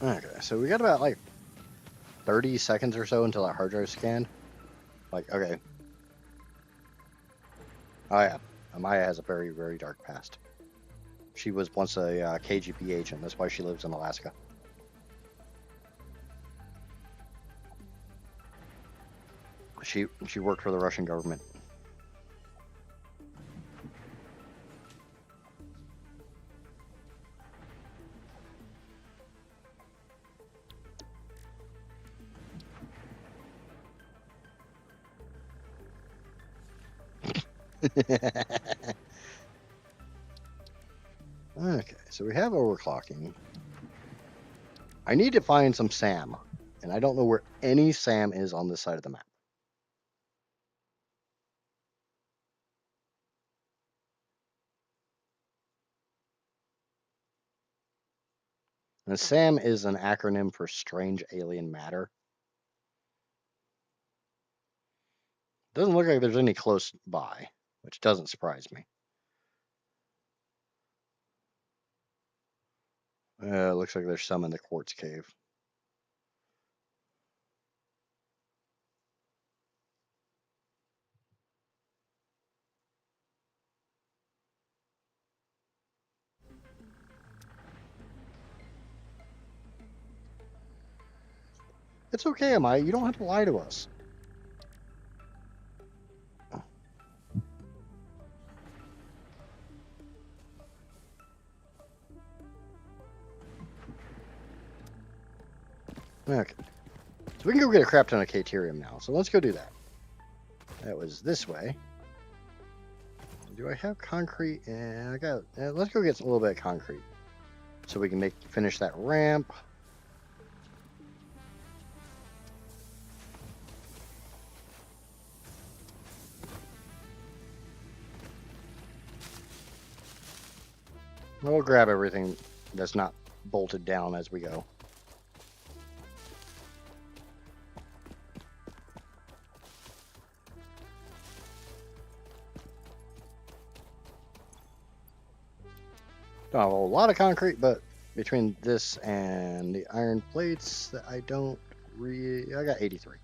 Okay, so we got about like 30 seconds or so until that hard drive scanned. Like, okay. Oh yeah, Amaya has a very, very dark past. She was once a KGB agent. That's why she lives in Alaska. She worked for the Russian government. Okay, so we have overclocking. I need to find some SAM, and I don't know where any SAM is on this side of the map. And SAM is an acronym for Strange Alien Matter. Doesn't look like there's any close by, which doesn't surprise me. Looks like there's some in the quartz cave. It's okay, Amaya. You don't have to lie to us. Okay. So we can go get a crap ton of Caterium now. So let's go do that. That was this way. Do I have concrete? Yeah, I got. Let's go get a little bit of concrete, so we can finish that ramp. We'll grab everything that's not bolted down as we go. Don't have a whole lot of concrete, but between this and the iron plates, I don't I got 83.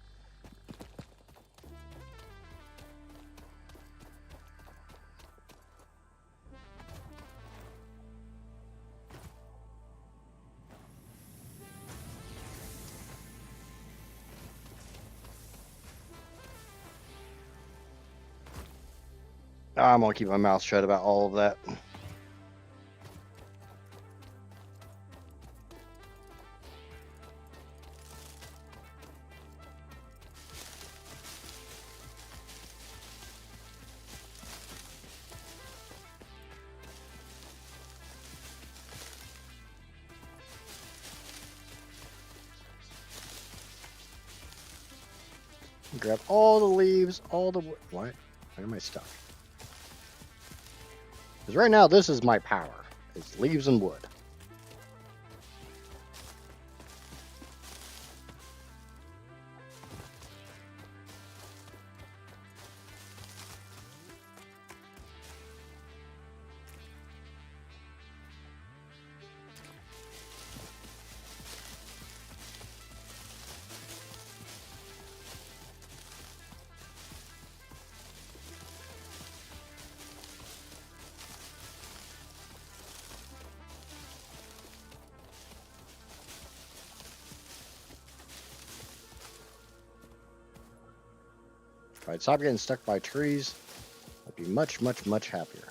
I'm gonna keep my mouth shut about all of that. Grab all the leaves, all the wood. What? Where am I stuck? Because right now, this is my power. It's leaves and wood. I'd stop getting stuck by trees, I'd be much, much, much happier.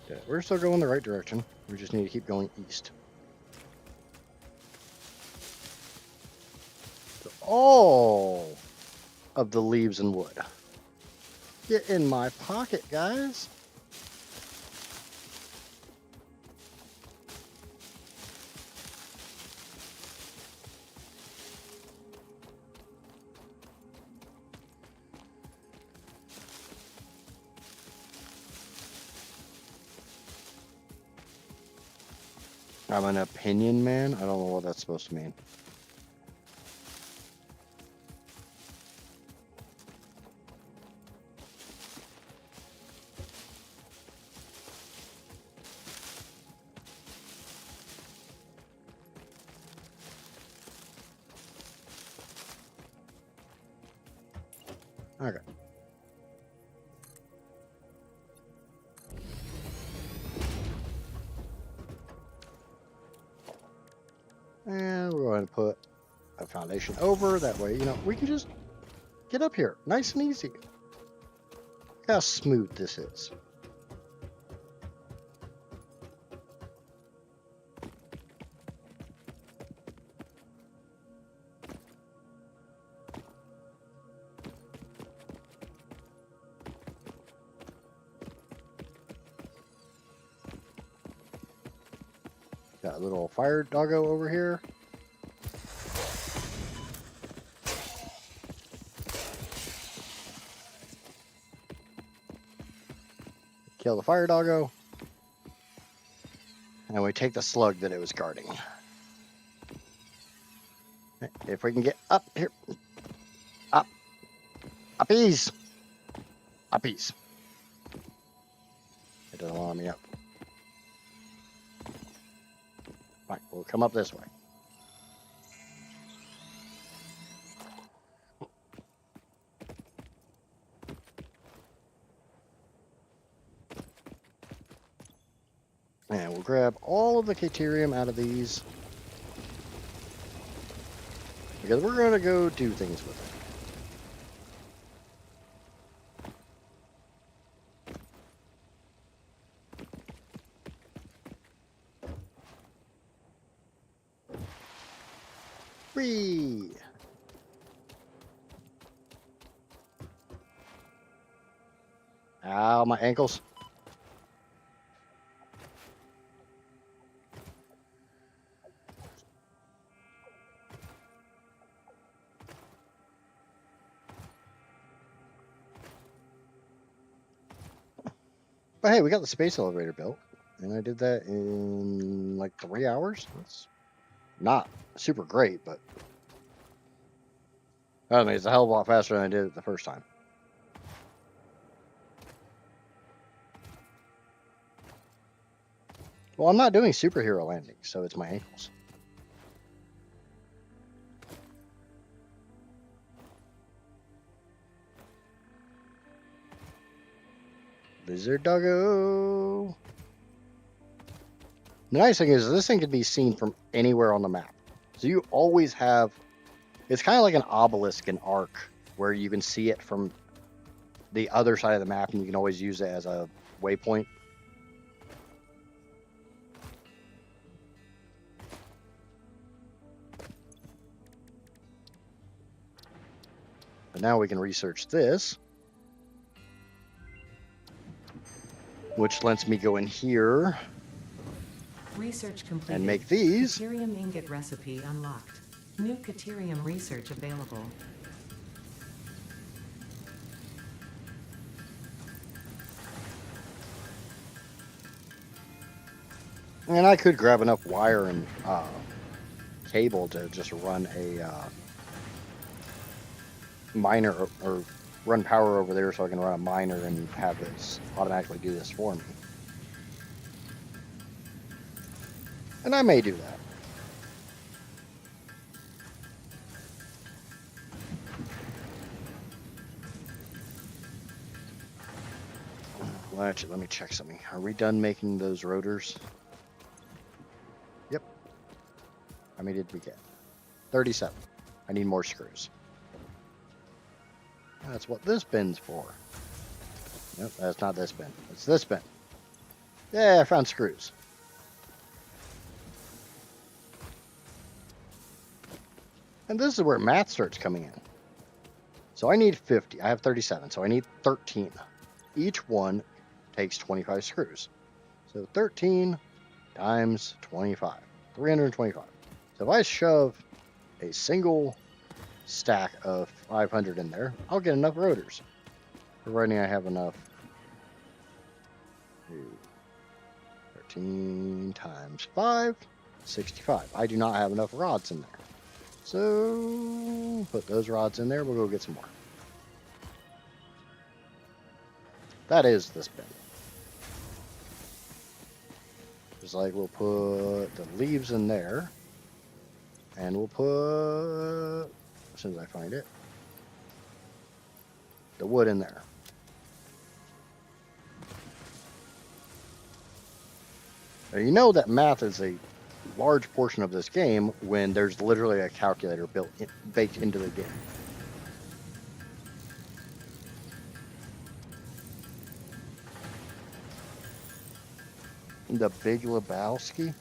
Yeah, we're still going the right direction. We just need to keep going east. So all of the leaves and wood. Get in my pocket, guys. I'm an opinion man. I don't know what that's supposed to mean. Okay. And we're going to put a foundation over. That way, you know, we can just get up here. Nice and easy. Look how smooth this is. Got a little fire doggo over here. Kill the fire doggo. And we take the slug that it was guarding. If we can get up here. Up. Uppies. Uppies. It doesn't want me up. Fine, we'll come up this way. And we'll grab all of the Caterium out of these. Because we're going to go do things with it. Whee! Ow, my ankles. But hey, we got the space elevator built. And I did that in like 3 hours. That's not super great, but I mean, it's a hell of a lot faster than I did it the first time. Well, I'm not doing superhero landings, so it's my ankles. Lizard doggo. The nice thing is this thing can be seen from anywhere on the map. So you always have, it's kind of like an obelisk in Ark, where you can see it from the other side of the map and you can always use it as a waypoint. But now we can research this, which lets me go in here Research completed. and make these. Caterium ingot recipe unlocked. New Caterium research available. And I could grab enough wire and cable to just run a miner or run power over there so I can run a miner and have this automatically do this for me. And I may do that. Actually, let me check something. Are we done making those rotors? Yep. How many did we get? 37. I need more screws. That's what this bin's for. Nope, that's not this bin. It's this bin. Yeah, I found screws. And this is where math starts coming in. So I need 50. I have 37, so I need 13. Each one takes 25 screws. So 13 times 25. 325. So if I shove a single stack of 500 in there, I'll get enough rotors. For right now, I have enough. 13 times 5, 65. I do not have enough rods in there. So put those rods in there. We'll go get some more. That is this bin. Just like we'll put the leaves in there. And we'll put, as soon as I find it, the wood in there. Now, you know that math is a large portion of this game when there's literally a calculator baked into the game. The Big Lebowski.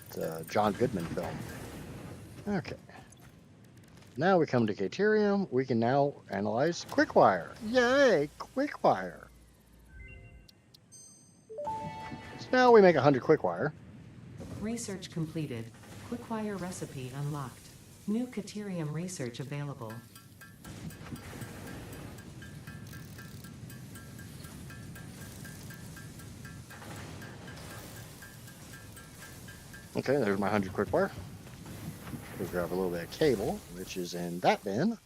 It's a John Goodman film. Okay. Now we come to Caterium. We can now analyze Quickwire. Yay, Quickwire. So now we make 100 Quickwire. Research completed. Quickwire recipe unlocked. New Caterium research available. Okay, there's my 100 Quickwire. We'll grab a little bit of cable, which is in that bin.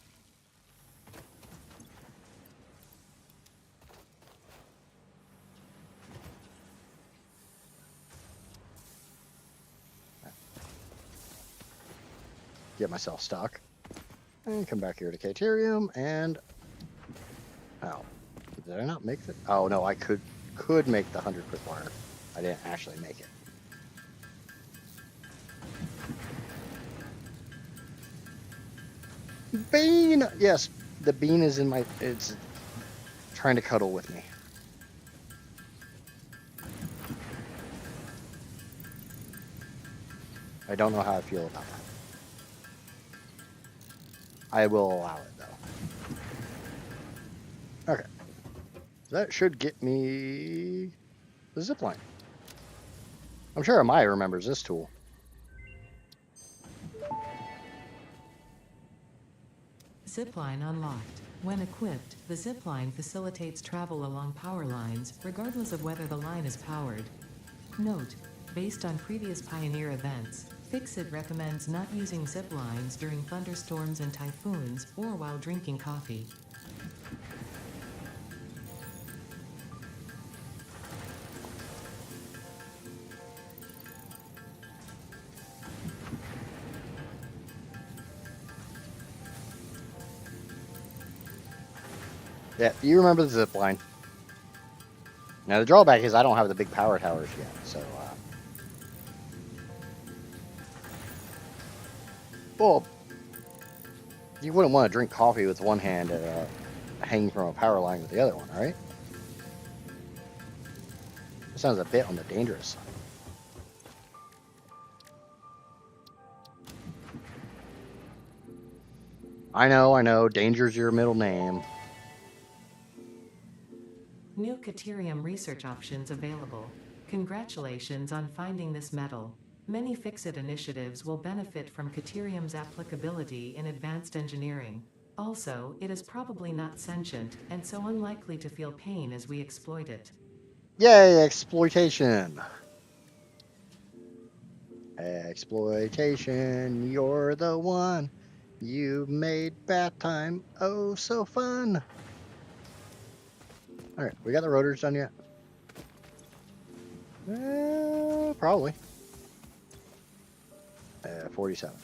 Get myself stuck. And come back here to Caterium and... Oh. Did I not make it? Oh, no, I could make the 100 Quickwire. I didn't actually make it. Bean! Yes, the bean is in my... It's trying to cuddle with me. I don't know how I feel about that. I will allow it, though. Okay. That should get me the zipline. I'm sure Amaya remembers this tool. Zipline unlocked. When equipped, the zipline facilitates travel along power lines, regardless of whether the line is powered. Note: based on previous Pioneer events, Fixit recommends not using ziplines during thunderstorms and typhoons, or while drinking coffee. Yeah, you remember the zip line. Now the drawback is I don't have the big power towers yet, so well, you wouldn't want to drink coffee with one hand and hanging from a power line with the other one, right? That sounds a bit on the dangerous side. I know, danger's your middle name. New Caterium research options available. Congratulations on finding this metal. Many Fixit initiatives will benefit from Caterium's applicability in advanced engineering. Also, it is probably not sentient, and so unlikely to feel pain as we exploit it. Yay, exploitation! Exploitation, you're the one. You made bath time oh so fun. Alright, we got the rotors done yet? Probably. 47.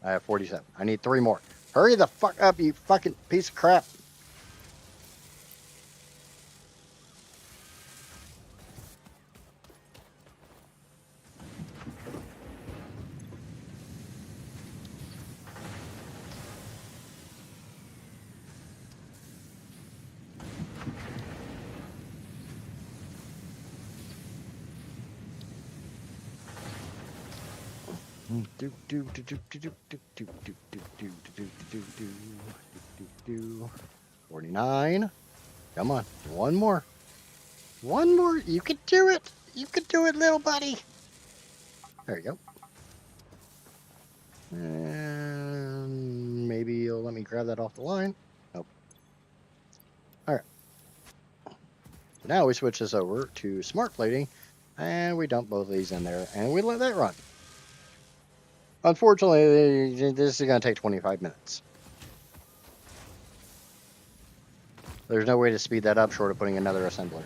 I have 47. I need 3 more. Hurry the fuck up, you fucking piece of crap. Do do do do do do do do do do do do do do do 49. Come on, one more. One more. You can do it. You can do it, little buddy. There you go. And maybe you'll let me grab that off the line. Nope. All right. So now we switch this over to smart plating, and we dump both of these in there, and we let that run. Unfortunately, this is going to take 25 minutes. There's no way to speed that up short of putting another assembler.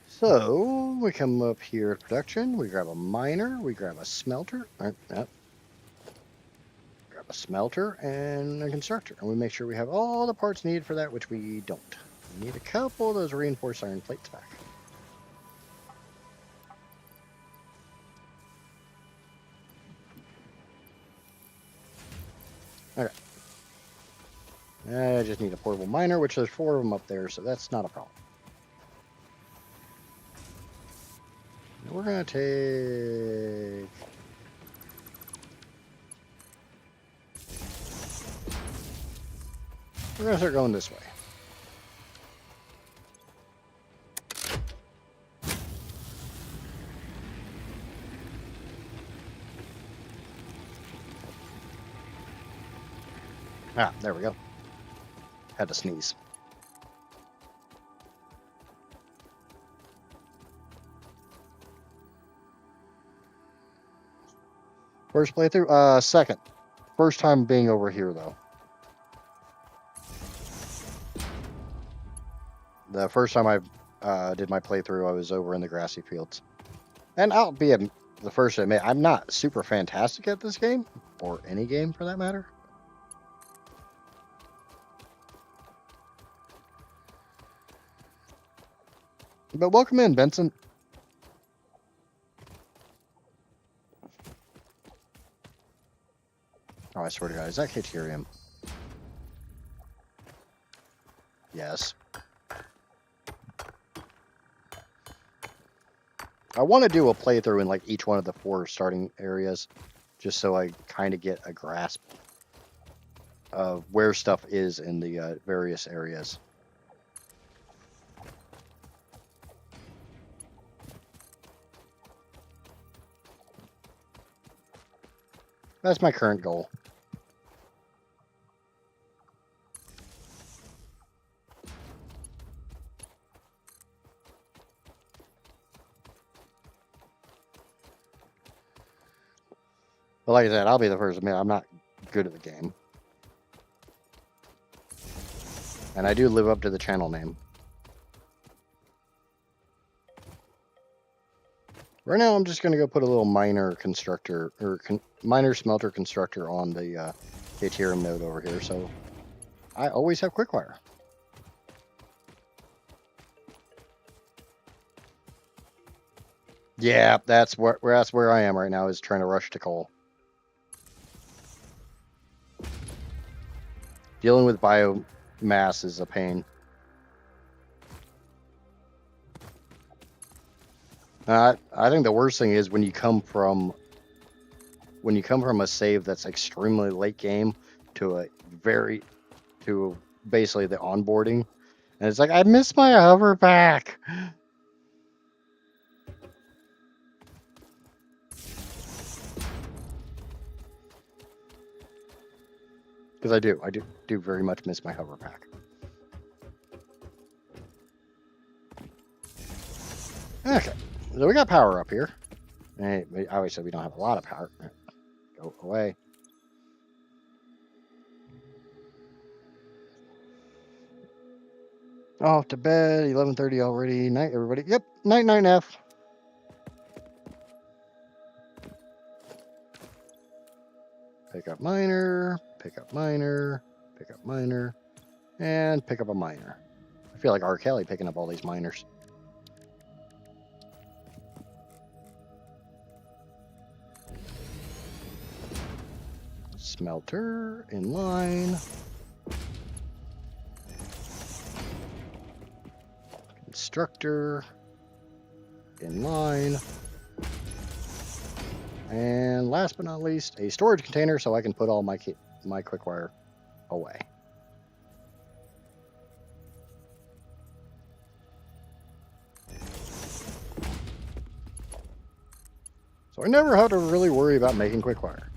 So we come up here to production. We grab a miner. We grab a smelter. Grab a smelter and a constructor, and we make sure we have all the parts needed for that, which we don't. We need a couple of those reinforced iron plates back. Okay. I just need a portable miner, which there's 4 of them up there, so that's not a problem. We're going to take... We're going to start going this way. Ah, there we go. Had to sneeze. First playthrough? Second. First time being over here, though. The first time I did my playthrough, I was over in the grassy fields. And I'll be the first to admit, I'm not super fantastic at this game, or any game for that matter. But welcome in, Benson. Oh, I swear to God, is that Caterium? Yes. I want to do a playthrough in like each one of the 4 starting areas, just so I kind of get a grasp of where stuff is in the various areas. That's my current goal. But like I said, I'll be the first to admit I'm not good at the game. And I do live up to the channel name. Right now, I'm just going to go put a little miner constructor, or miner smelter constructor on the Caterium node over here, so I always have quickfire. Yeah, that's where I am right now, is trying to rush to coal. Dealing with biomass is a pain. I think the worst thing is when you come from a save that's extremely late game to basically the onboarding, and it's like, I miss my hover back. Because I do very much miss my hover pack. Okay, so we got power up here. Hey, obviously we don't have a lot of power. Go away. Off to bed. 11:30 already. Night, everybody. Yep. Night, night, F. Pick up miner. Pick up miner. Pick up miner. And pick up a miner. I feel like R. Kelly picking up all these miners. Smelter in line. Constructor in line. And last but not least, a storage container so I can put all my quick wire away. So I never have to really worry about making quick wire.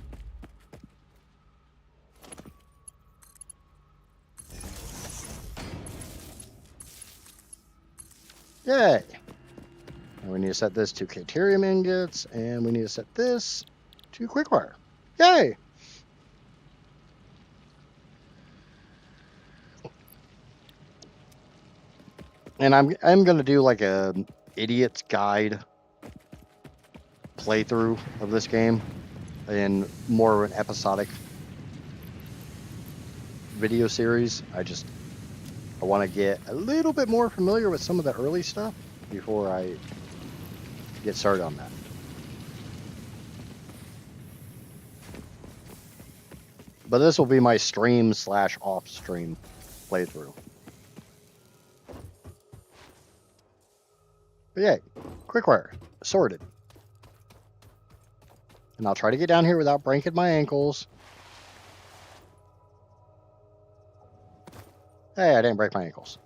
Yay! And we need to set this to Caterium ingots, and we need to set this to quickwire. Yay! And I'm gonna do like a idiot's guide playthrough of this game in more of an episodic video series. I want to get a little bit more familiar with some of the early stuff before I get started on that. But this will be my stream / off stream playthrough. But yeah, quickwire, sorted. And I'll try to get down here without breaking my ankles. Hey, I didn't break my ankles.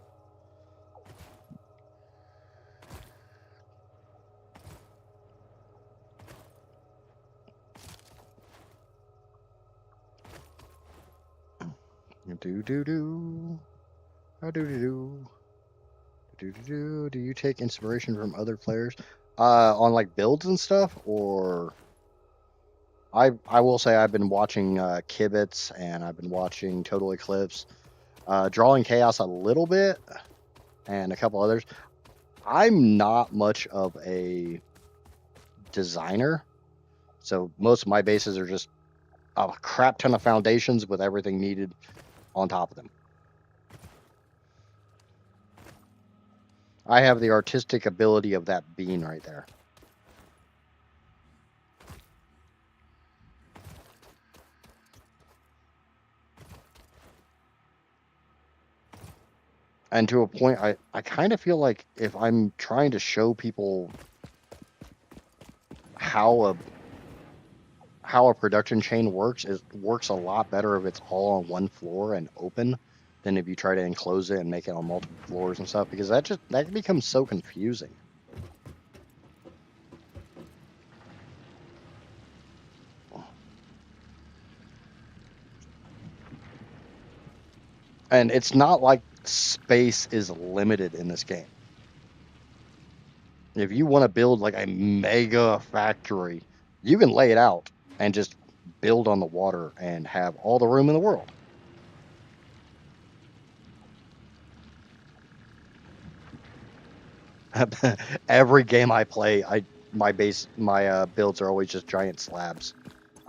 Do do do. Do you take inspiration from other players on like builds and stuff, or I will say I've been watching Kibitz and I've been watching Total Eclipse, Drawing Chaos a little bit, and a couple others. I'm not much of a designer, so most of my bases are just a crap ton of foundations with everything needed on top of them. I have the artistic ability of that bean right there. And to a point, I kind of feel like if I'm trying to show people how a production chain works, it works a lot better if it's all on one floor and open than if you try to enclose it and make it on multiple floors and stuff, because that becomes so confusing. And it's not like space is limited in this game. If you want to build like a mega factory, you can lay it out and just build on the water and have all the room in the world. Every game I play, my builds are always just giant slabs.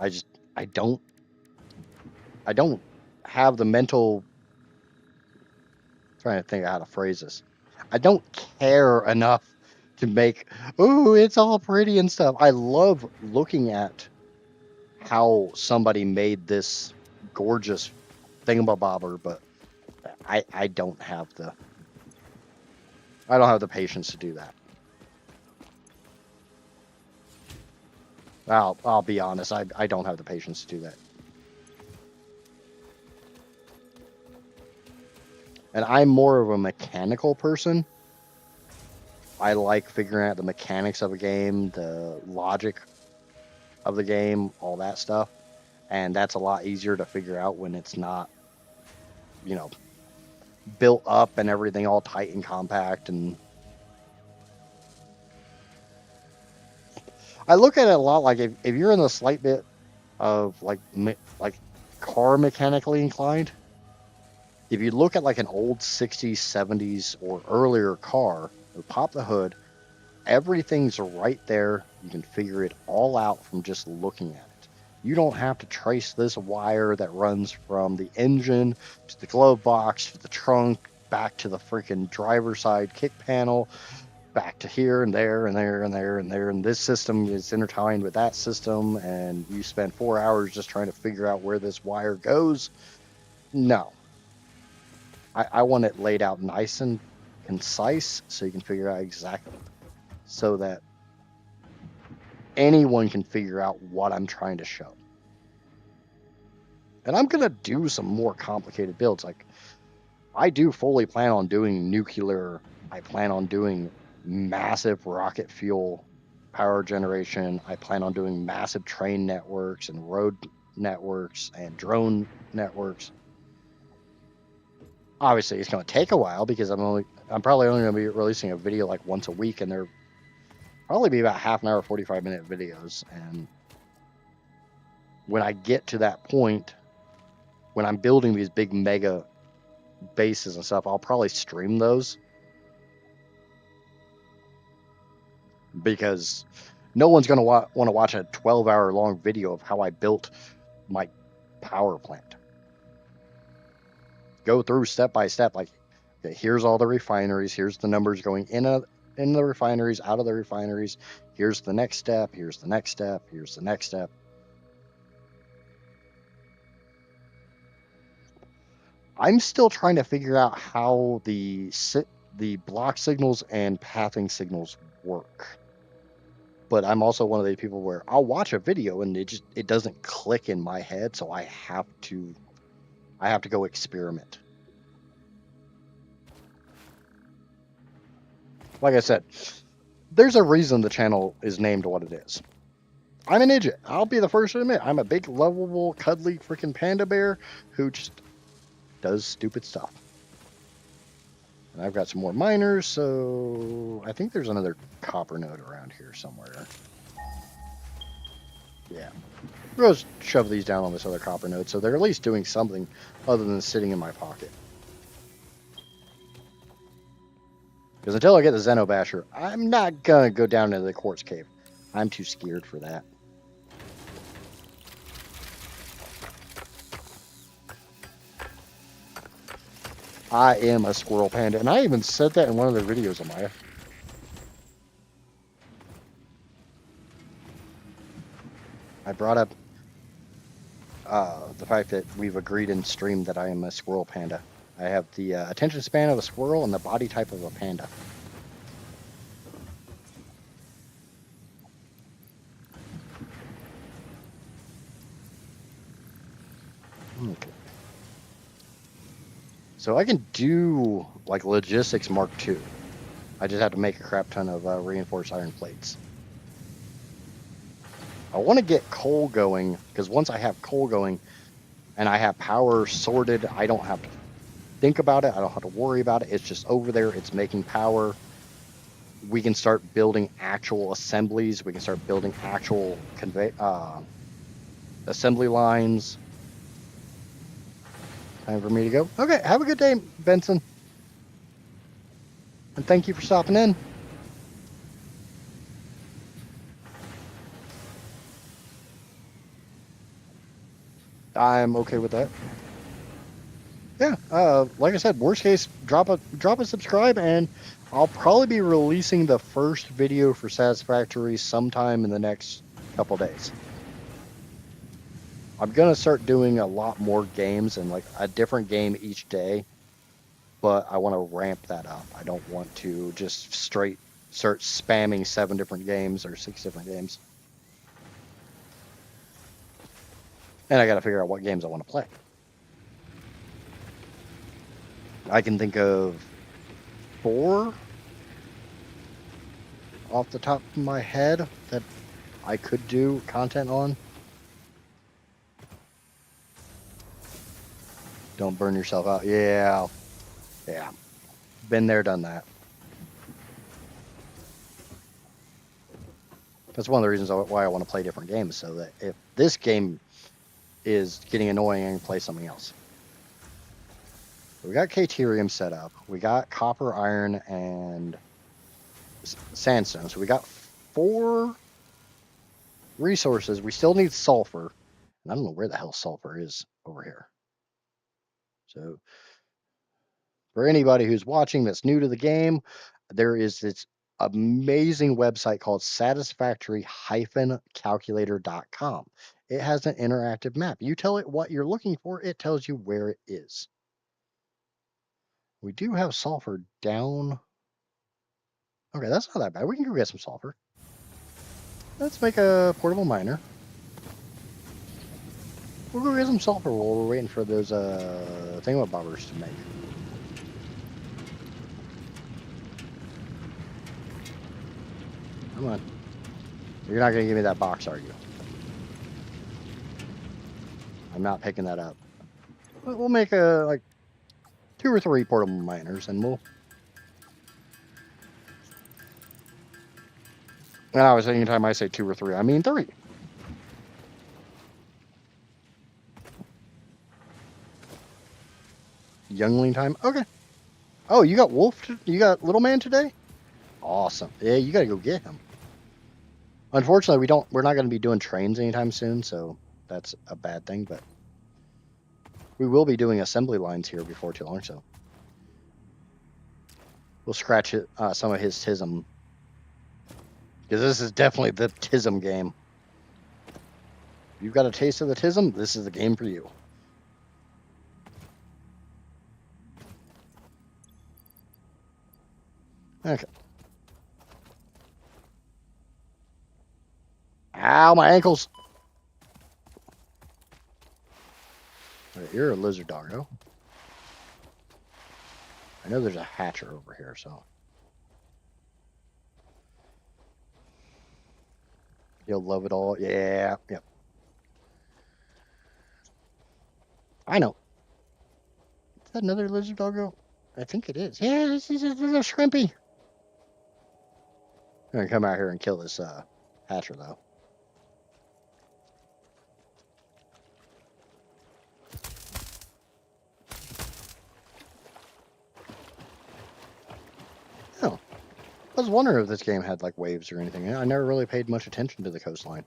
I don't have the mental. Trying to think of how to phrase this. I don't care enough to make. Ooh, it's all pretty and stuff. I love looking at how somebody made this gorgeous thingamabobber, but I don't have the patience to do that. I'll be honest, I don't have the patience to do that. And I'm more of a mechanical person. I like figuring out the mechanics of a game, the logic of the game, all that stuff. And that's a lot easier to figure out when it's not, built up and everything all tight and compact. And I look at it a lot like if you're in the slight bit of like car mechanically inclined, if you look at like an old 60s, 70s, or earlier car, or pop the hood, everything's right there. You can figure it all out from just looking at it. You don't have to trace this wire that runs from the engine to the glove box to the trunk, back to the freaking driver's side kick panel, back to here and there and there and there and there. And this system is intertwined with that system, and you spend 4 hours just trying to figure out where this wire goes. No. I want it laid out nice and concise so you can figure out exactly, so that anyone can figure out what I'm trying to show. And I'm going to do some more complicated builds. Like, I do fully plan on doing nuclear. I plan on doing massive rocket fuel power generation. I plan on doing massive train networks and road networks and drone networks. Obviously, it's going to take a while because I'm probably only going to be releasing a video like once a week, and they're probably be about half an hour, 45-minute videos. And when I get to that point, when I'm building these big mega bases and stuff, I'll probably stream those, because no one's going to want to watch a 12-hour long video of how I built my power plant. Go through step by step, like, okay, here's all the refineries, here's the numbers going in the refineries, out of the refineries, here's the next step, here's the next step, here's the next step. I'm still trying to figure out how the block signals and pathing signals work. But I'm also one of the people where I'll watch a video and it doesn't click in my head, so I have to go experiment. Like I said, there's a reason the channel is named what it is. I'm an idiot. I'll be the first to admit I'm a big, lovable, cuddly freaking panda bear who just does stupid stuff. And I've got some more miners, so I think there's another copper node around here somewhere. Yeah. We'll just shove these down on this other copper node, so they're at least doing something other than sitting in my pocket. Because until I get the Xenobasher, I'm not going to go down into the quartz cave. I'm too scared for that. I am a squirrel panda, and I even said that in one of the videos, Amaya. I brought up the fact that we've agreed in stream that I am a squirrel panda. I have the attention span of a squirrel and the body type of a panda. Okay. So I can do like logistics Mark II. I just have to make a crap ton of reinforced iron plates. I want to get coal going, because once I have coal going and I have power sorted, I don't have to think about it. I don't have to worry about it. It's just over there. It's making power. We can start building actual assemblies. We can start building actual assembly lines. Time for me to go. Okay, have a good day, Benson. And thank you for stopping in. I'm okay with that. Yeah, like I said, worst case, drop a subscribe, and I'll probably be releasing the first video for Satisfactory sometime in the next couple days. I'm gonna start doing a lot more games and like a different game each day, but I want to ramp that up. I don't want to just straight start spamming 7 different games or 6 different games. And I got to figure out what games I want to play. I can think of 4 off the top of my head that I could do content on. Don't burn yourself out. Yeah. Been there, done that. That's one of the reasons why I want to play different games, so that if this game is getting annoying, I can play something else. We got Caterium set up. We got copper, iron, and sandstone. So we got 4 resources. We still need sulfur. And I don't know where the hell sulfur is over here. So for anybody who's watching that's new to the game, there is this amazing website called satisfactory-calculator.com. It has an interactive map. You tell it what you're looking for, it tells you where it is. We do have sulfur down. Okay, that's not that bad. We can go get some sulfur. Let's make a portable miner. We'll go get some sulfur while we're waiting for those thingamabobbers to make. Come on. You're not going to give me that box, are you? I'm not picking that up. We'll make like 2 or 3 portable miners, and we'll. And I was anytime I say 2 or 3, I mean 3. Youngling time. Okay. Oh, you got Wolf. You got Little Man today. Awesome. Yeah, you got to go get him. Unfortunately, we're not going to be doing trains anytime soon, so that's a bad thing. But we will be doing assembly lines here before too long, so we'll scratch it, some of his tism, because this is definitely the tism game. If you've got a taste of the tism, this is the game for you. Okay. Ow, my ankles. All right, you're a lizard doggo. I know there's a hatcher over here, so you'll love it all. Yeah, yep. I know. Is that another lizard doggo? I think it is. Yeah, this is a shrimpy. I'm gonna come out here and kill this hatcher though. Oh, I was wondering if this game had like waves or anything. I never really paid much attention to the coastline.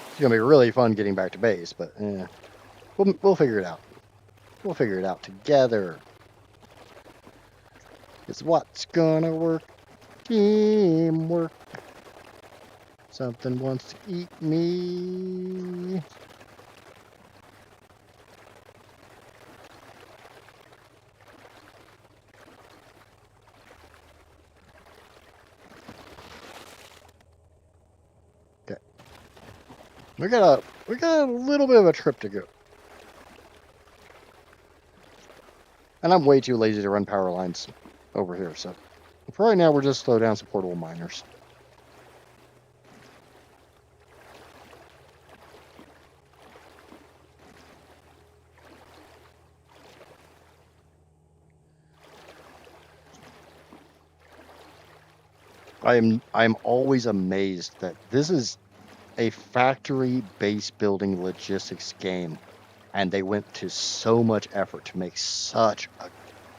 It's gonna be really fun getting back to base, but we'll figure it out. We'll figure it out together. It's what's gonna work. Teamwork. Something wants to eat me. Okay. We got a little bit of a trip to go. And I'm way too lazy to run power lines over here, so for right now we're just slow down some portable miners. I'm always amazed that this is a factory base building logistics game, and they went to so much effort to make such a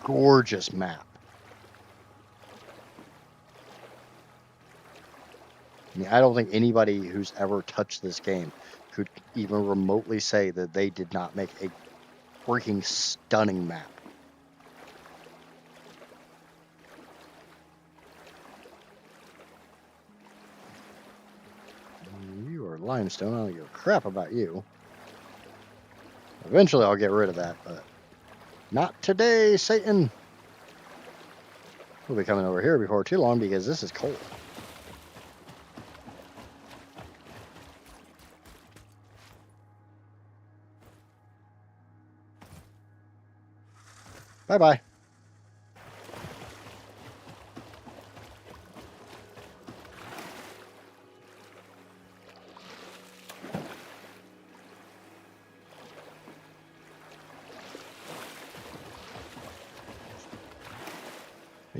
gorgeous map. I mean, I don't think anybody who's ever touched this game could even remotely say that they did not make a freaking stunning map. You are limestone. I don't give a crap about you. Eventually I'll get rid of that, but not today, Satan. We'll be coming over here before too long because this is cold. Bye-bye.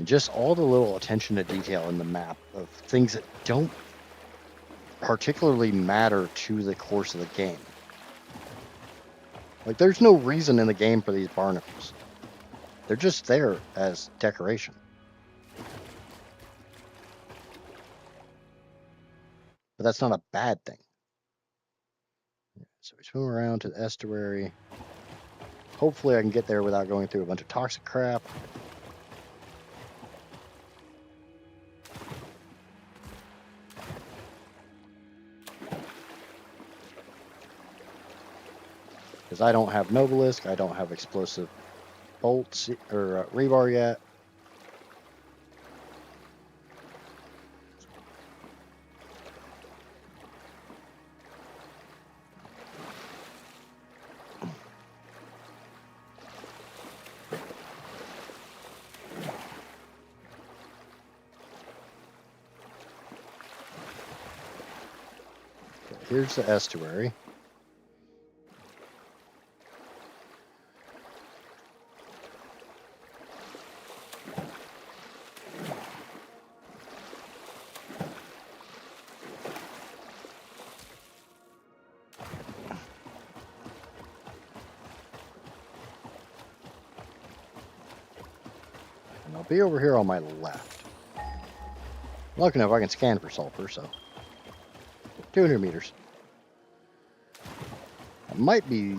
And just all the little attention to detail in the map of things that don't particularly matter to the course of the game. Like, there's no reason in the game for these barnacles. They're just there as decoration. But that's not a bad thing. So we swim around to the estuary. Hopefully I can get there without going through a bunch of toxic crap. Because I don't have Novelisk, I don't have explosive bolts or rebar yet. Here's the estuary. And I'll be over here on my left. Lucky enough I can scan for sulfur, so 200 meters. It might be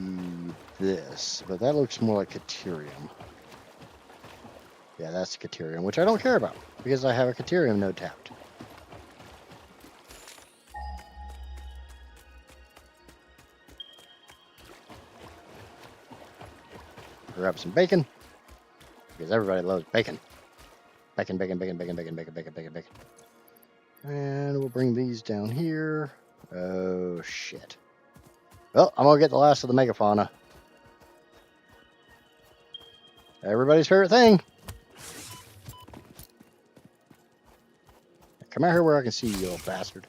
this, but that looks more like Caterium. Yeah, that's Caterium, which I don't care about because I have a Caterium node tapped. Grab some bacon because everybody loves bacon. Bacon, bacon, bacon, bacon, bacon, bacon, bacon, bacon, bacon. And we'll bring these down here. Oh, shit. Well, I'm going to get the last of the megafauna. Everybody's favorite thing. Come out here where I can see you, you little bastard.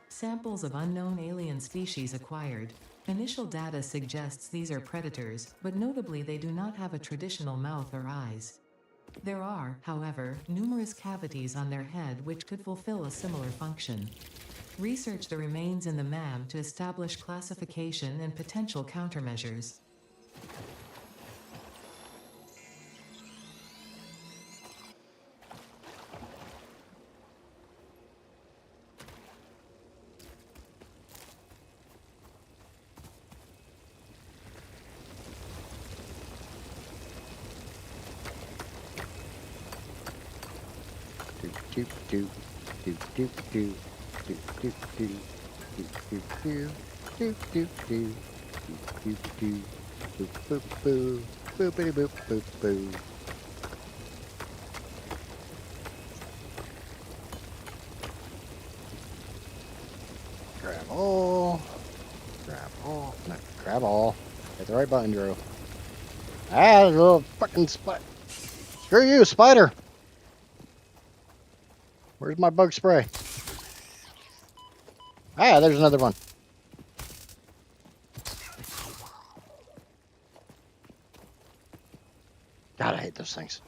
Samples of unknown alien species acquired. Initial data suggests these are predators, but notably they do not have a traditional mouth or eyes. There are, however, numerous cavities on their head which could fulfill a similar function. Research the remains in the MAM to establish classification and potential countermeasures. Doop, doop, doop, doop, doop, doop, doop, doop, doop, doop, doop, doop, doop, doop, doop, boop, boop, boo, boopity boop, boop, boo. Grab all. Grab all. No, grab all. Hit the right button, Drew. Ah, there's a little fucking spider. Screw you, spider. Where's my bug spray? Ah, there's another one. God, I hate those things.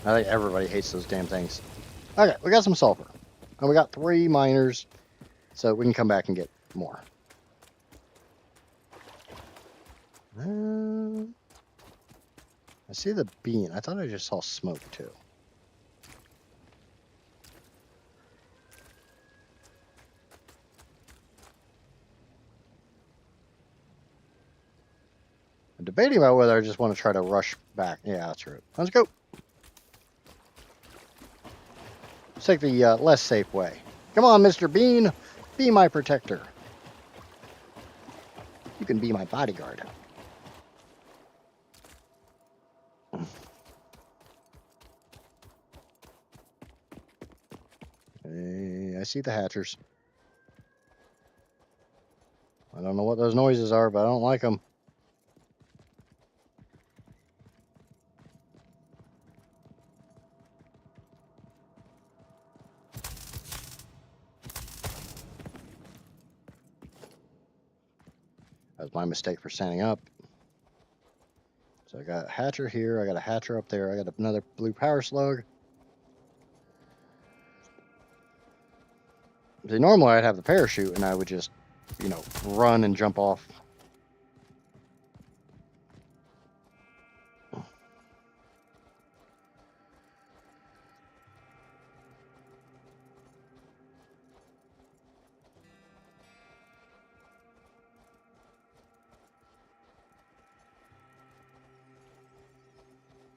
I think everybody hates those damn things. Okay, we got some sulfur. And we got 3 miners, so we can come back and get more. I see the bean. I thought I just saw smoke too. I'm debating about whether I just want to try to rush back. Yeah, that's right. Let's go. Let's take the less safe way. Come on, Mr. Bean. Be my protector. You can be my bodyguard. Hey, I see the hatchers. I don't know what those noises are, but I don't like them. That was my mistake for standing up. So I got a hatcher here. I got a hatcher up there. I got another blue power slug. See, normally I'd have the parachute and I would just, run and jump off.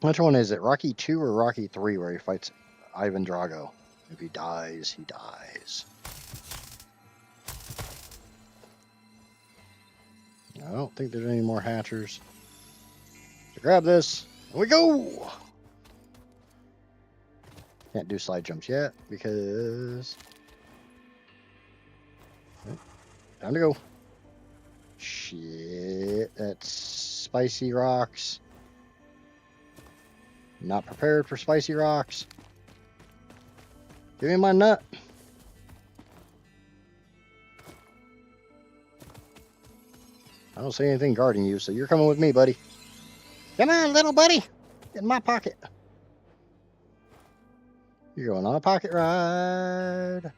Which one is it? Rocky 2 or Rocky 3 where he fights Ivan Drago? If he dies, he dies. I don't think there's any more hatchers. So grab this. Here we go! Can't do slide jumps yet because... Time to go. Shit, that's spicy rocks. Not prepared for spicy rocks. Give me my nut. I don't see anything guarding you, so you're coming with me, buddy. Come on, little buddy. Get in my pocket. You're going on a pocket ride.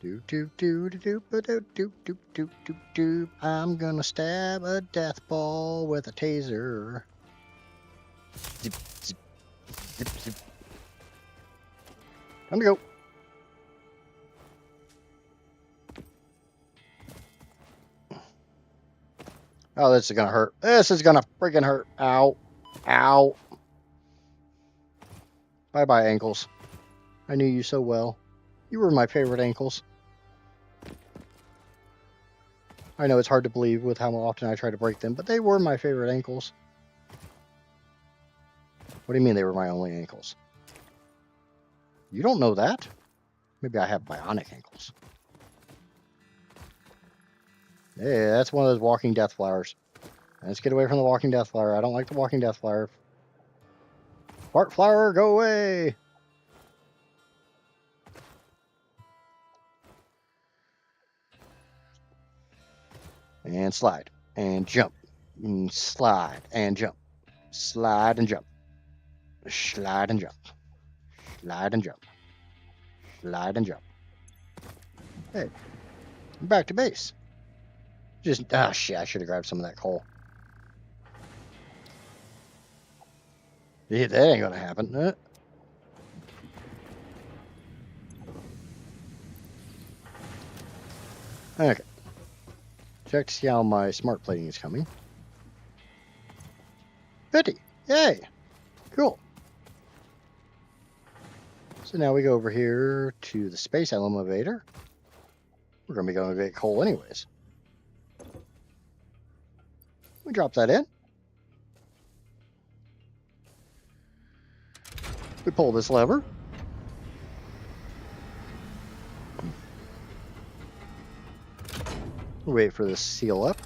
Do do do do do do do do do do do. I'm gonna stab a death ball with a taser. Zip zip zip zip. Time to go. Oh, this is gonna hurt. This is gonna freaking hurt. Ow. Ow. Bye bye, ankles. I knew you so well. You were my favorite ankles. I know it's hard to believe with how often I try to break them, but they were my favorite ankles. What do you mean they were my only ankles? You don't know that? Maybe I have bionic ankles. Hey, that's one of those walking death flowers. Let's get away from the walking death flower. I don't like the walking death flower. Fart flower, go away! And slide. And jump. And slide. And jump. Slide and jump. Slide and jump. Slide and jump. Slide and jump. Hey, I'm back to base. Just, shit, I should have grabbed some of that coal. Yeah, that ain't gonna happen. Okay. Check to see how my smart plating is coming. 50. Yay. Cool. So now we go over here to the space elevator. We're going to be going to get coal anyways. We drop that in. We pull this lever. We wait for this to seal up.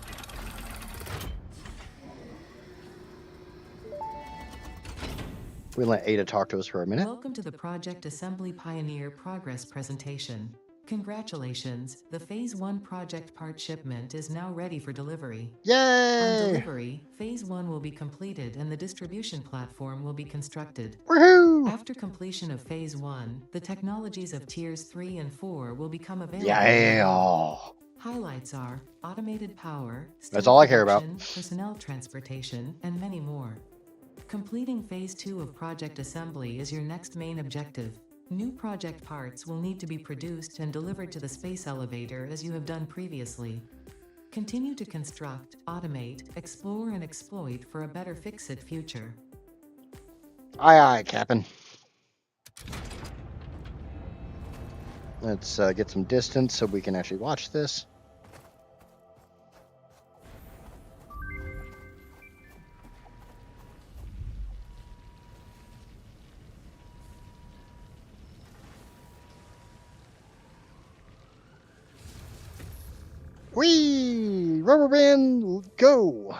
We let Ada talk to us for a minute. Welcome to the Project Assembly Pioneer Progress presentation. Congratulations, the Phase 1 project part shipment is now ready for delivery. On Yay! delivery, Phase 1 will be completed and the distribution platform will be constructed. Woohoo! After completion of Phase 1, the technologies of Tiers 3 and 4 will become available. Yeah! Highlights are automated power, That's all I care about. production, personnel transportation, and many more. Completing Phase 2 of Project Assembly is your next main objective. New project parts will need to be produced and delivered to the space elevator as you have done previously. Continue to construct, automate, explore, and exploit for a better Fix-It future. Aye, aye, Captain. Let's get some distance so we can actually watch this. Whee! Rubber band, go!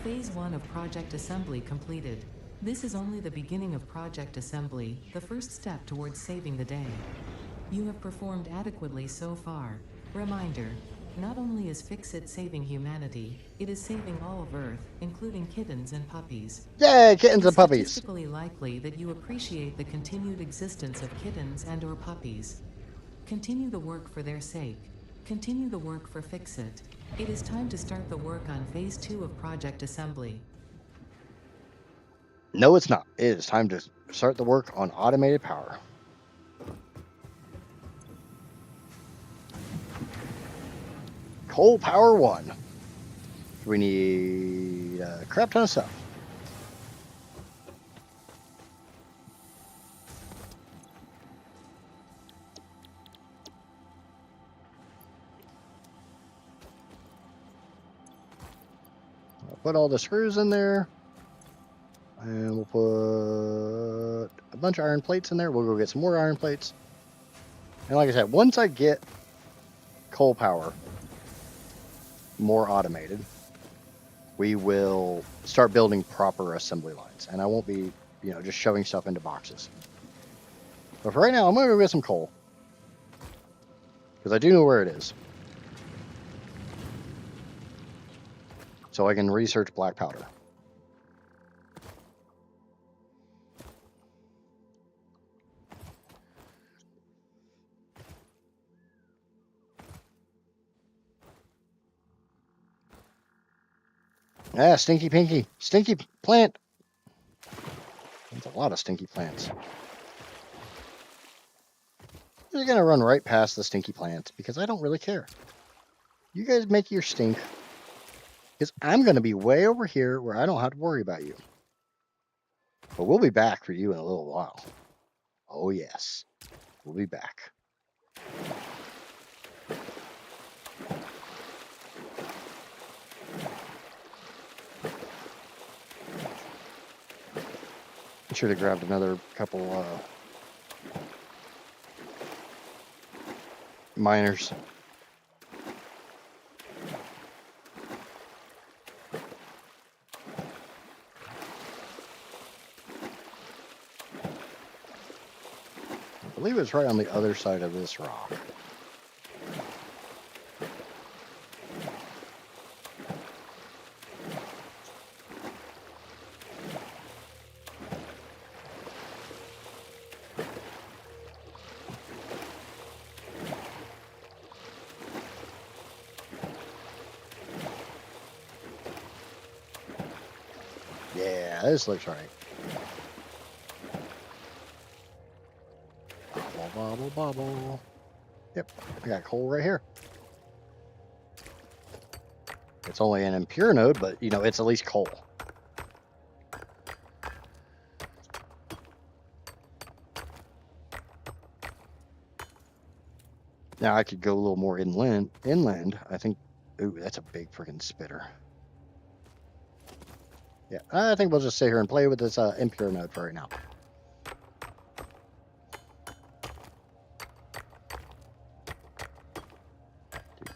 Phase 1 of Project Assembly completed. This is only the beginning of Project Assembly, the first step towards saving the day. You have performed adequately so far. Reminder, not only is Fix-It saving humanity, it is saving all of Earth, including kittens and puppies. Yay, It kittens is and puppies. statistically likely that you appreciate the continued existence of kittens and/or puppies. Continue the work for their sake. Continue the work for Fix-It. It is time to start the work on Phase 2 of Project Assembly. No, it's not. It is time to start the work on automated power. Coal power 1. We need a crap ton of stuff. I'll put all the screws in there. And we'll put a bunch of iron plates in there. We'll go get some more iron plates. And like I said, once I get coal power more automated, we will start building proper assembly lines. And I won't be, just shoving stuff into boxes. But for right now, I'm going to go get some coal. Because I do know where it is. So I can research black powder. Ah, stinky pinky. Stinky plant. There's a lot of stinky plants. I'm just going to run right past the stinky plants because I don't really care. You guys make your stink. Because I'm going to be way over here where I don't have to worry about you. But we'll be back for you in a little while. Oh, yes. We'll be back. I should have grabbed another couple miners. I believe it's right on the other side of this rock. Yeah, this looks right. Bobble, bobble, bobble. Yep, I got coal right here. It's only an impure node, but, it's at least coal. Now I could go a little more inland. I think, ooh, that's a big freaking spitter. Yeah, I think we'll just sit here and play with this impure node for right now.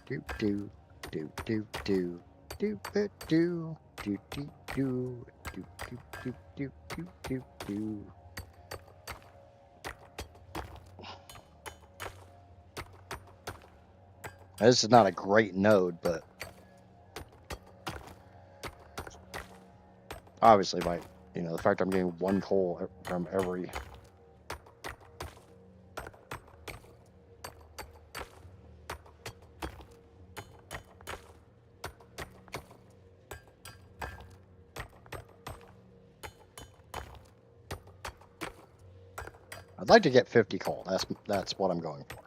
Do do do do do do do do do do do do do do do do do. This is not a great node, but obviously the fact I'm getting one coal from every. I'd like to get 50 coal. That's what I'm going for.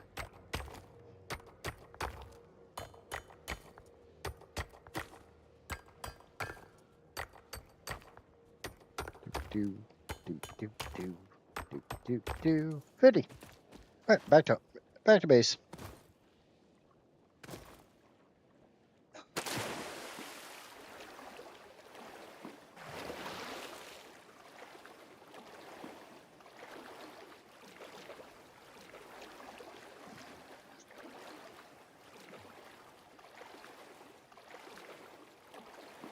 Do do do do do do do 50. All right, back to base.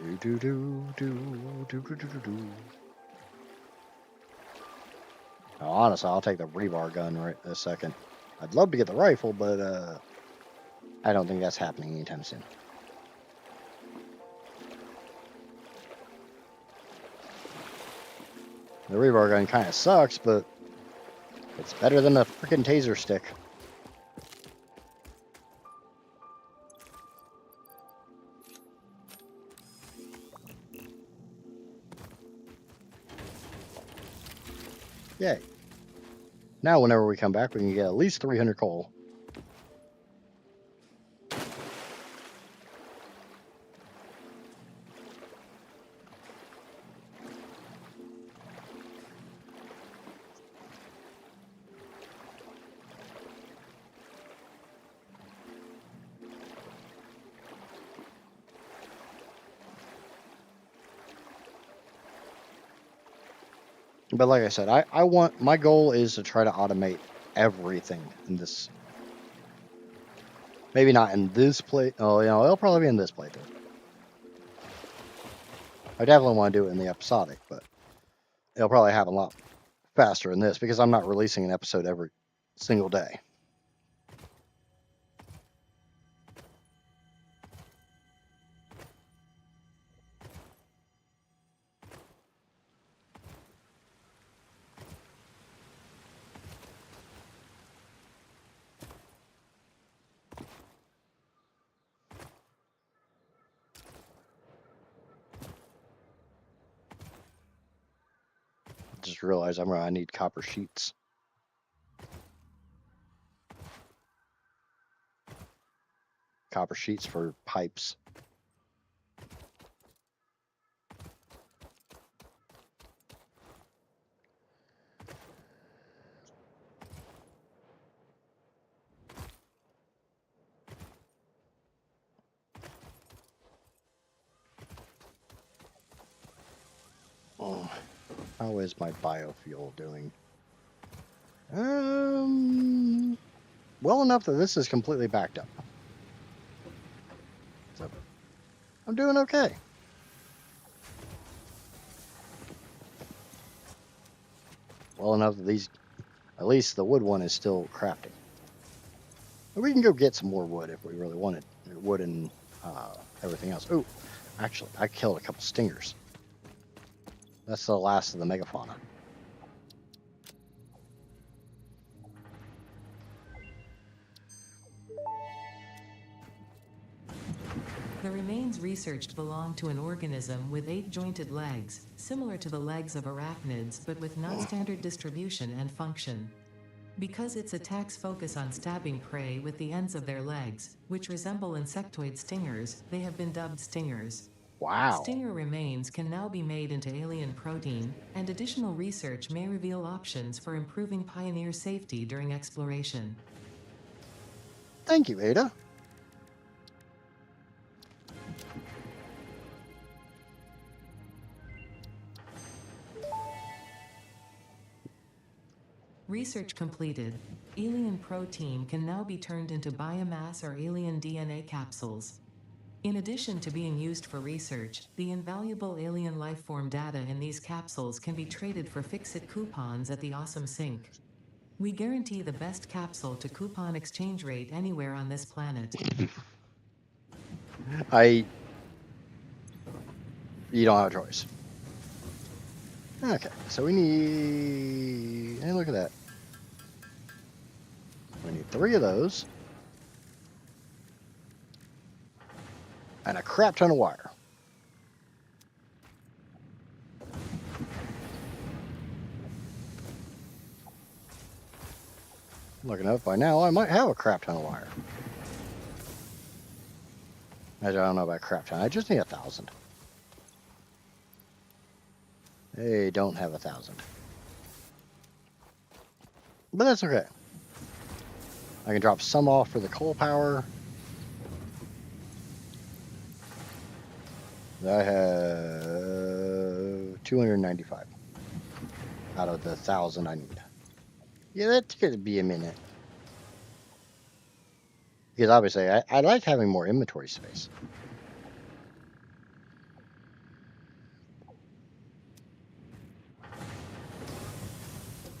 Do do do do do do do do do. Now, honestly, I'll take the rebar gun right this second. I'd love to get the rifle, but I don't think that's happening anytime soon. The rebar gun kind of sucks, but it's better than a freaking taser stick. Yay. Now, whenever we come back, we can get at least 300 coal. But like I said, I want, my goal is to try to automate everything in this. Maybe not in this play. Oh, it'll probably be in this playthrough. I definitely want to do it in the episodic, but it'll probably happen a lot faster in this because I'm not releasing an episode every single day. Just realized I need copper sheets. Copper sheets for pipes. Oh, how is my biofuel doing? Well enough that this is completely backed up. So, I'm doing okay. Well enough that these, at least the wood one is still crafting. But we can go get some more wood if we really want it. Wood and everything else. Oh, actually, I killed a couple stingers. That's the last of the megafauna. The remains researched belong to an organism with 8 jointed legs, similar to the legs of arachnids but with non-standard distribution and function. Because its attacks focus on stabbing prey with the ends of their legs, which resemble insectoid stingers, they have been dubbed stingers. Wow. Stinger remains can now be made into alien protein, and additional research may reveal options for improving Pioneer safety during exploration. Thank you, Ada. Research completed. Alien protein can now be turned into biomass or alien DNA capsules. In addition to being used for research, the invaluable alien lifeform data in these capsules can be traded for fix-it coupons at the Awesome Sink. We guarantee the best capsule to coupon exchange rate anywhere on this planet. You don't have a choice. Okay, so we need, hey, look at that. We need 3 of those. And a crap ton of wire. Looking up by now, I might have a crap ton of wire. I don't know about crap ton. I just need 1,000. They don't have 1,000. But that's okay. I can drop some off for the coal power. I have 295 out of the 1,000 I need. Yeah, that's gonna be a minute. Because obviously, I like having more inventory space.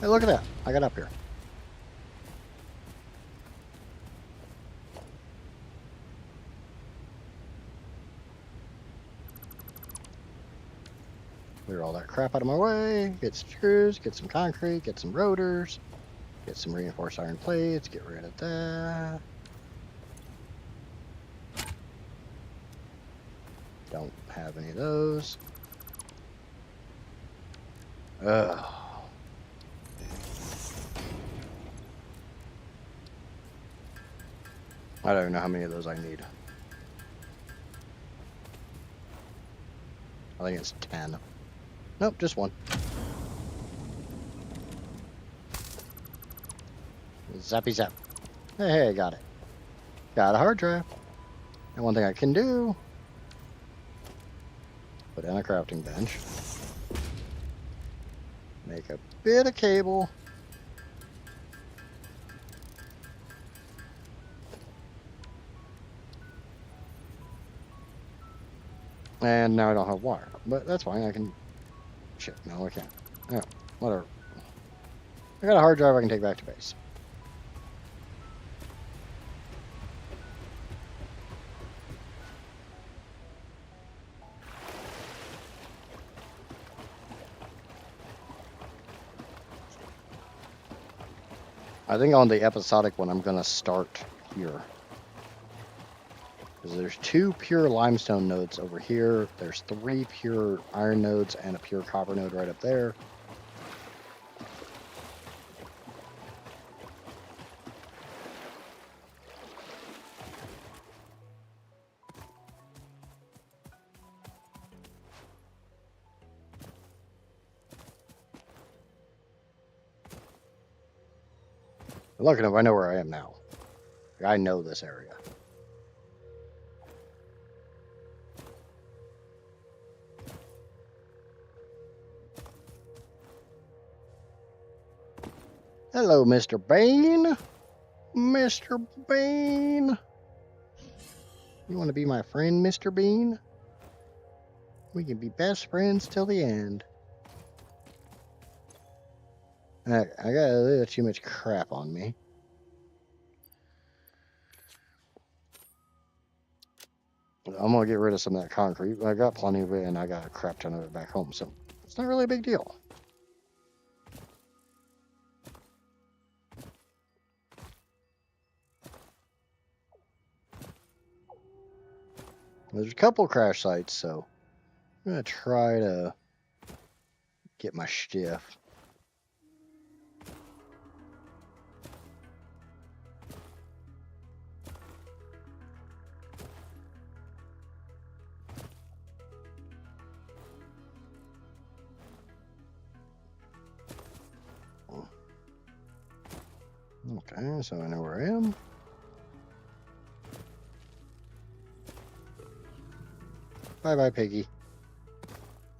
Hey, look at that. I got up here. Clear all that crap out of my way. Get screws, get some concrete, get some rotors, get some reinforced iron plates, get rid of that. Don't have any of those. Ugh. I don't even know how many of those I need. I think it's 10. Nope, just one. Zappy zap. Hey, I got it. Got a hard drive. And one thing I can do, put in a crafting bench. Make a bit of cable. And now I don't have wire. But that's fine, I can... Shit, no I can't. Yeah, whatever. I got a hard drive I can take back to base. I think on the episodic one I'm going to start here. Because there's 2 pure limestone nodes over here. There's 3 pure iron nodes and a pure copper node right up there. Look enough, I know where I am now. I know this area. Hello, Mr. Bane. Mr. Bane. You want to be my friend, Mr. Bean? We can be best friends till the end. I got a little too much crap on me. I'm going to get rid of some of that concrete. I got plenty of it, and I got a crap ton of it back home, so it's not really a big deal. There's a couple crash sites, so I'm going to try to get my stiff. Okay, so I know where I am. Bye-bye, Piggy.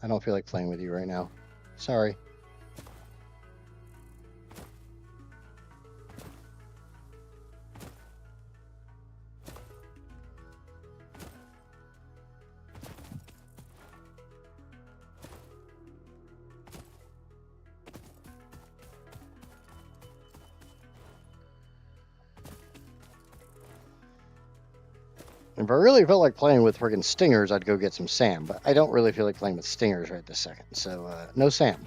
I don't feel like playing with you right now. Sorry. If I really felt like playing with friggin' stingers, I'd go get some Sam, but I don't really feel like playing with stingers right this second, so no Sam.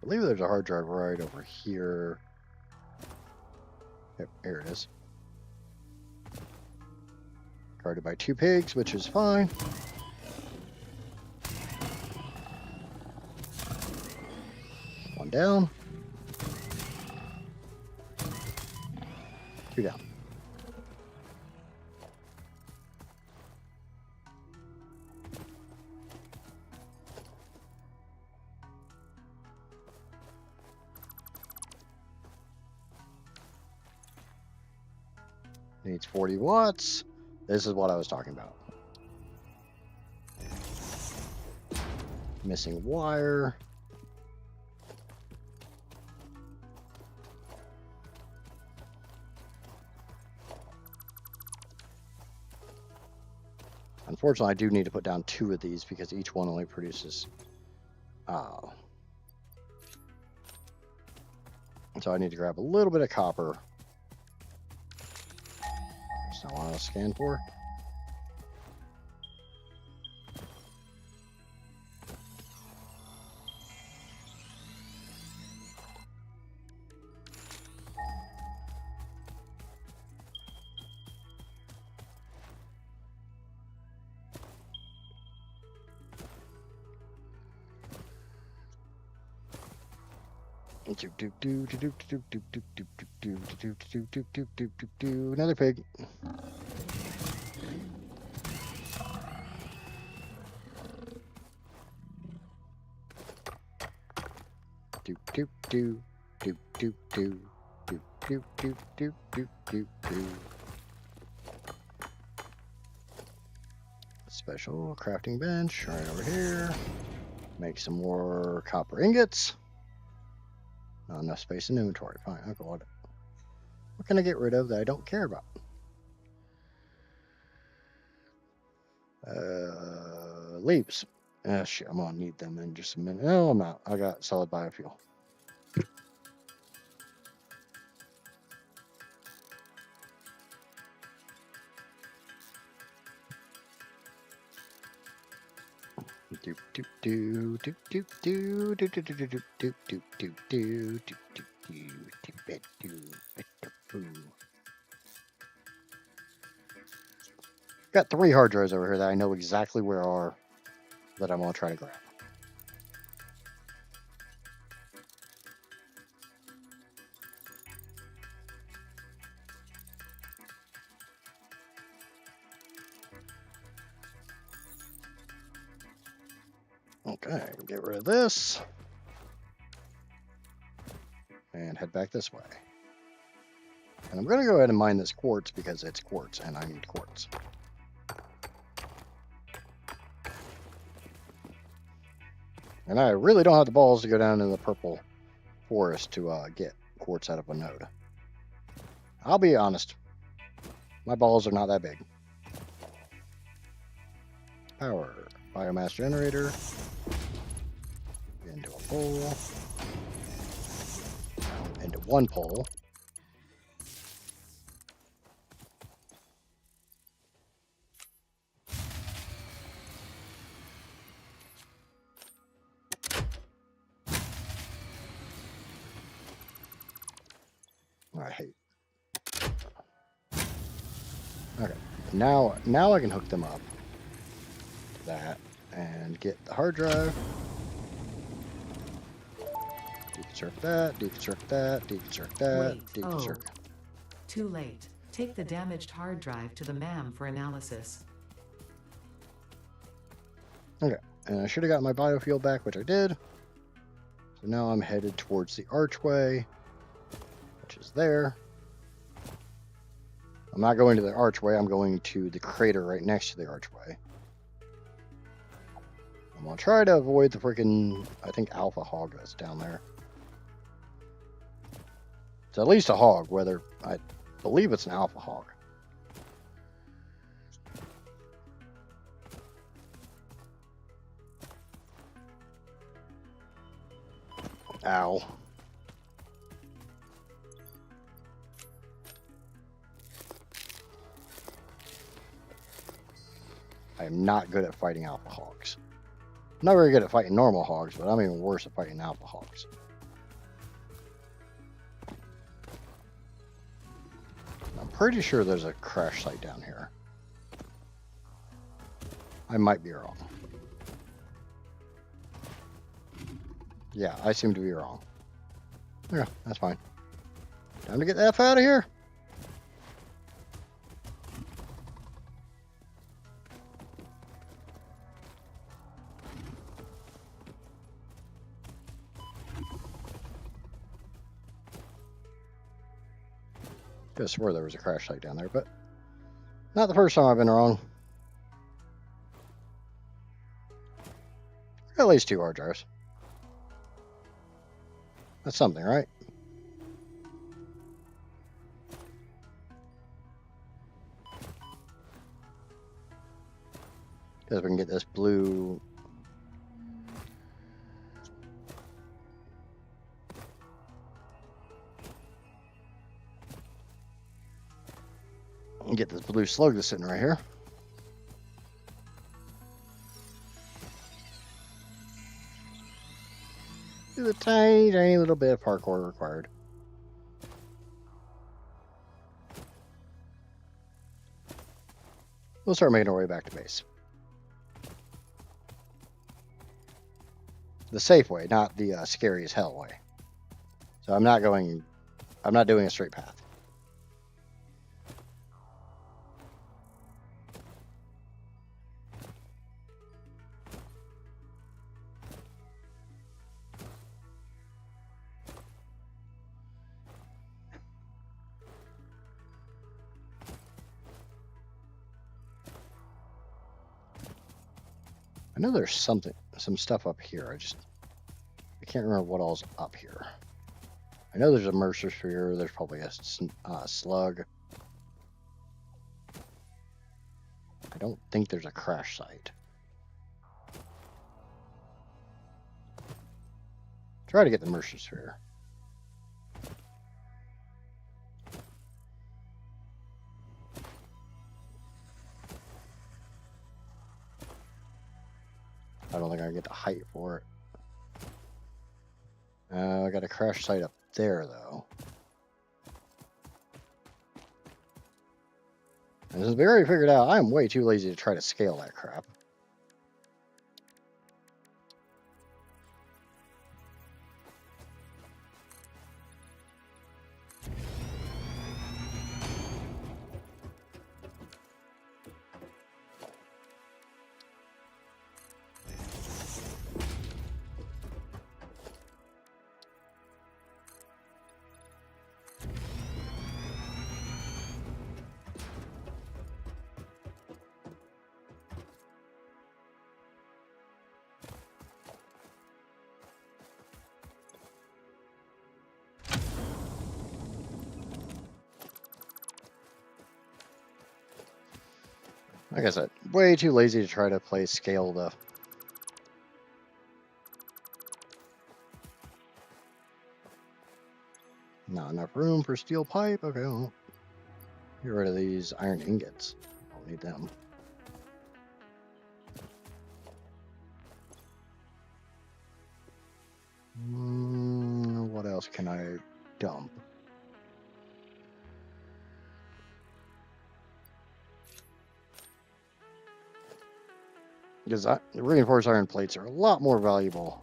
I believe there's a hard drive right over here. Yep, here it is. Separated by 2 pigs, which is fine. One down. 2 down. Needs 40 watts. This is what I was talking about. Missing wire. Unfortunately, I do need to put down 2 of these because each one only produces... So I need to grab a little bit of copper. That's not what I was scanning for. Another pig. Special crafting bench right over here. Make some more copper ingots. Not enough space in inventory. Fine, I'll go on it. What can I get rid of that I don't care about? Leaves. Shit, I'm gonna need them in just a minute. No, I'm not. I got solid biofuel. Got 3 hard drives over here that I know exactly where are that I'm gonna try to grab. Okay, get rid of this. And head back this way. And I'm going to go ahead and mine this quartz because it's quartz and I need quartz. And I really don't have the balls to go down in the purple forest to get quartz out of a node. I'll be honest. My balls are not that big. Power. Biomass generator. Into a pole. Into 1 pole. I hate. Okay, now I can hook them up to that and get the hard drive. Deconstruct that, deconstruct that, deconstruct that, Wait, deconstruct. oh. Too late. Take the damaged hard drive to the MAM for analysis. Okay, and I should have got my biofuel back, which I did. So now I'm headed towards the archway, which is there. I'm not going to the archway, I'm going to the crater right next to the archway. I'm going to try to avoid the freaking, I think, alpha hog that's down there. It's at least a hog, whether I believe it's an alpha hog. Ow. I am not good at fighting alpha hogs. I'm not very good at fighting normal hogs, but I'm even worse at fighting alpha hogs. I'm pretty sure there's a crash site down here. I might be wrong. Yeah, I seem to be wrong. Yeah, that's fine. Time to get the F out of here. Could have swore there was a crash site down there, but not the first time I've been wrong. At least 2 hard drives. That's something, right? Because we can get this blue. And get this blue slug that's sitting right here. There's a tiny, tiny little bit of parkour required. We'll start making our way back to base. The safe way, not the scary as hell way. So I'm not doing a straight path. I know there's some stuff up here. I can't remember what all's up here. I know there's a Mercer sphere. There's probably a slug. I don't think there's a crash site. Try to get the Mercer sphere. I don't think I can get the height for it. I got a crash site up there, though. And as we already figured out, I'm way too lazy to try to scale that crap. Like I said, way too lazy to try to play scale the. Not enough room for steel pipe. Okay, well, get rid of these iron ingots. Don't need them. What else can I dump? Because reinforced iron plates are a lot more valuable.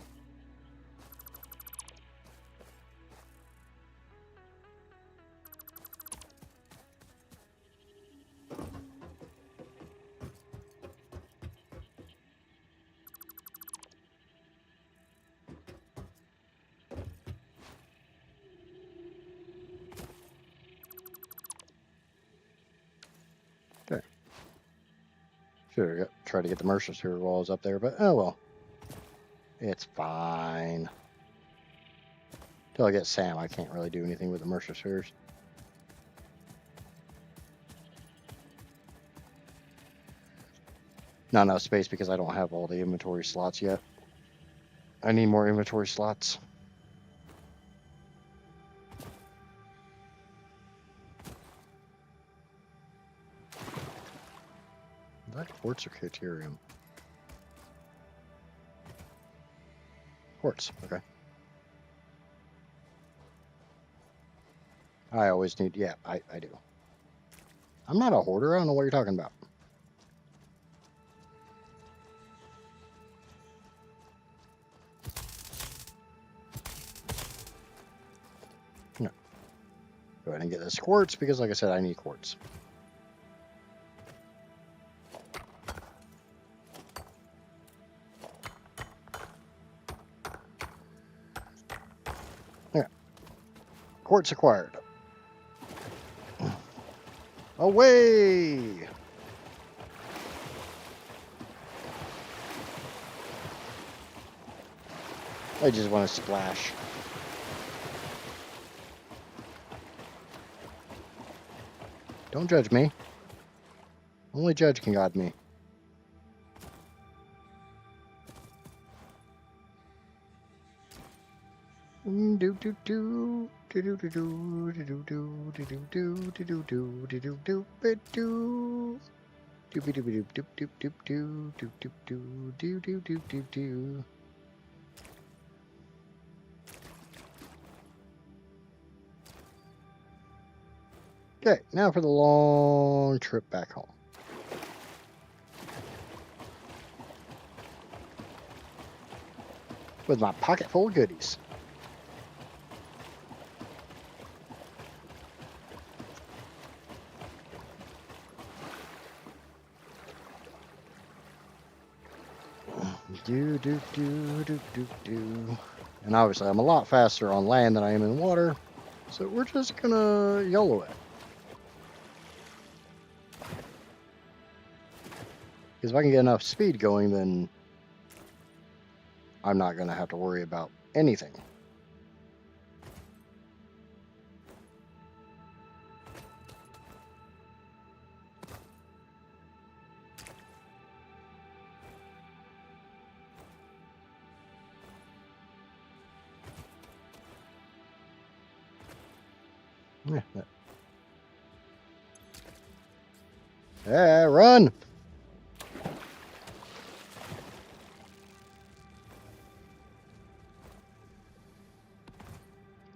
Okay. Should have tried to get the Mercer sphere walls up there, but oh well. It's fine. Until I get Sam, I can't really do anything with the Mercer spheres. Not enough space because I don't have all the inventory slots yet. I need more inventory slots. Is that quartz or deuterium? Quartz, okay. I always need, yeah, I do. I'm not a hoarder, I don't know what you're talking about. Go ahead and get this quartz because, like I said, I need quartz. Yeah. Quartz acquired. Away! I just want to splash. Don't judge me. Only judge can guide me. Do do do do do do do do do do do do do do do do do do do do. Doopy doopy doop doop doop doop doo doop doop doo doo doo doo doo doo. Okay, now for the long trip back home. With my pocket full of goodies. Do do do do do do. And obviously I'm a lot faster on land than I am in water, so we're just gonna YOLO it. Because if I can get enough speed going, then I'm not gonna have to worry about anything. Yeah. Yeah, run!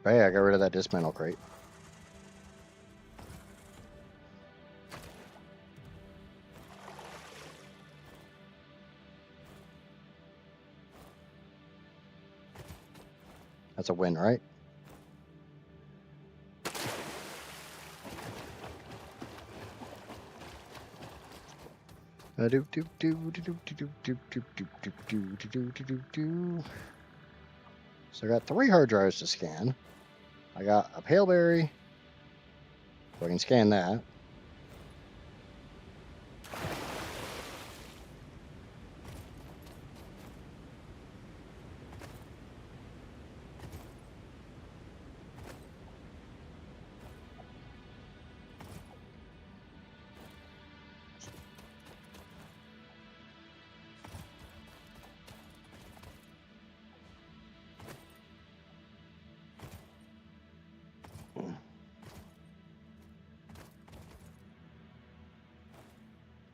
Hey, I got rid of that dismantle crate. That's a win, right? Do do do do do do do do do do do do do do do. So I got 3 hard drives to scan. I got a paleberry, so I can scan that.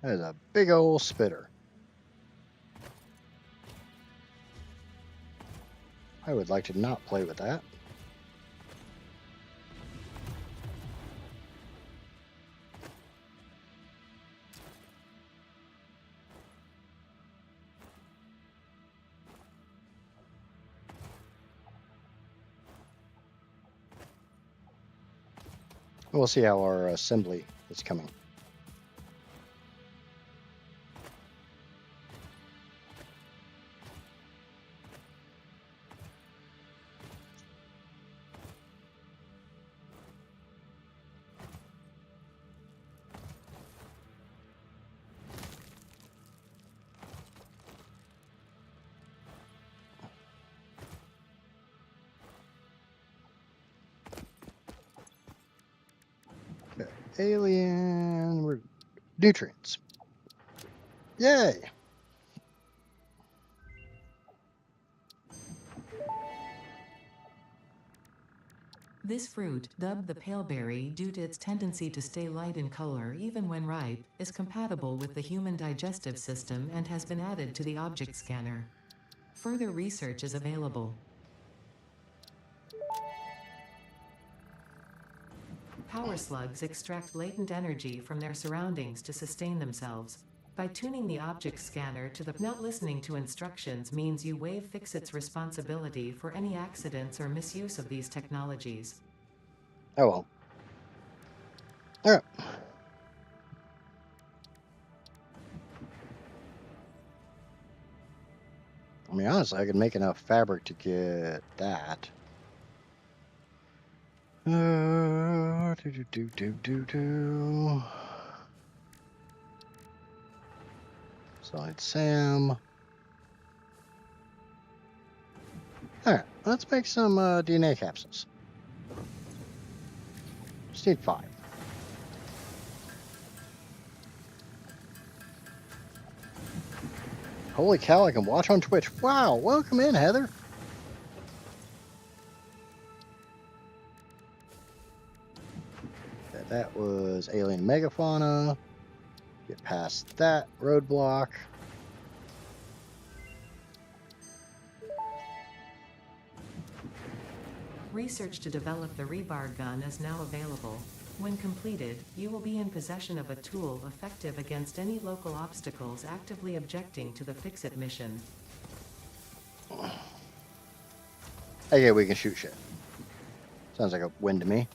That is a big old spitter. I would like to not play with that. We'll see how our assembly is coming. Okay. Alien nutrients. Yay! This fruit, dubbed the paleberry due to its tendency to stay light in color even when ripe, is compatible with the human digestive system and has been added to the object scanner. Further research is available. Power slugs extract latent energy from their surroundings to sustain themselves. By tuning the object scanner to the not listening to instructions means you waive Fixit's responsibility for any accidents or misuse of these technologies. Oh well. All right. I mean, honestly, I could make enough fabric to get that. Do. Solid Sam. All right, let's make some DNA capsules. Just need 5. Holy cow, I can watch on Twitch. Wow, welcome in, Heather. Okay, that was alien megafauna. Get past that roadblock. Research to develop the rebar gun is now available. When completed, you will be in possession of a tool effective against any local obstacles actively objecting to the Fix-It mission. Okay, we can shoot shit. Sounds like a win to me.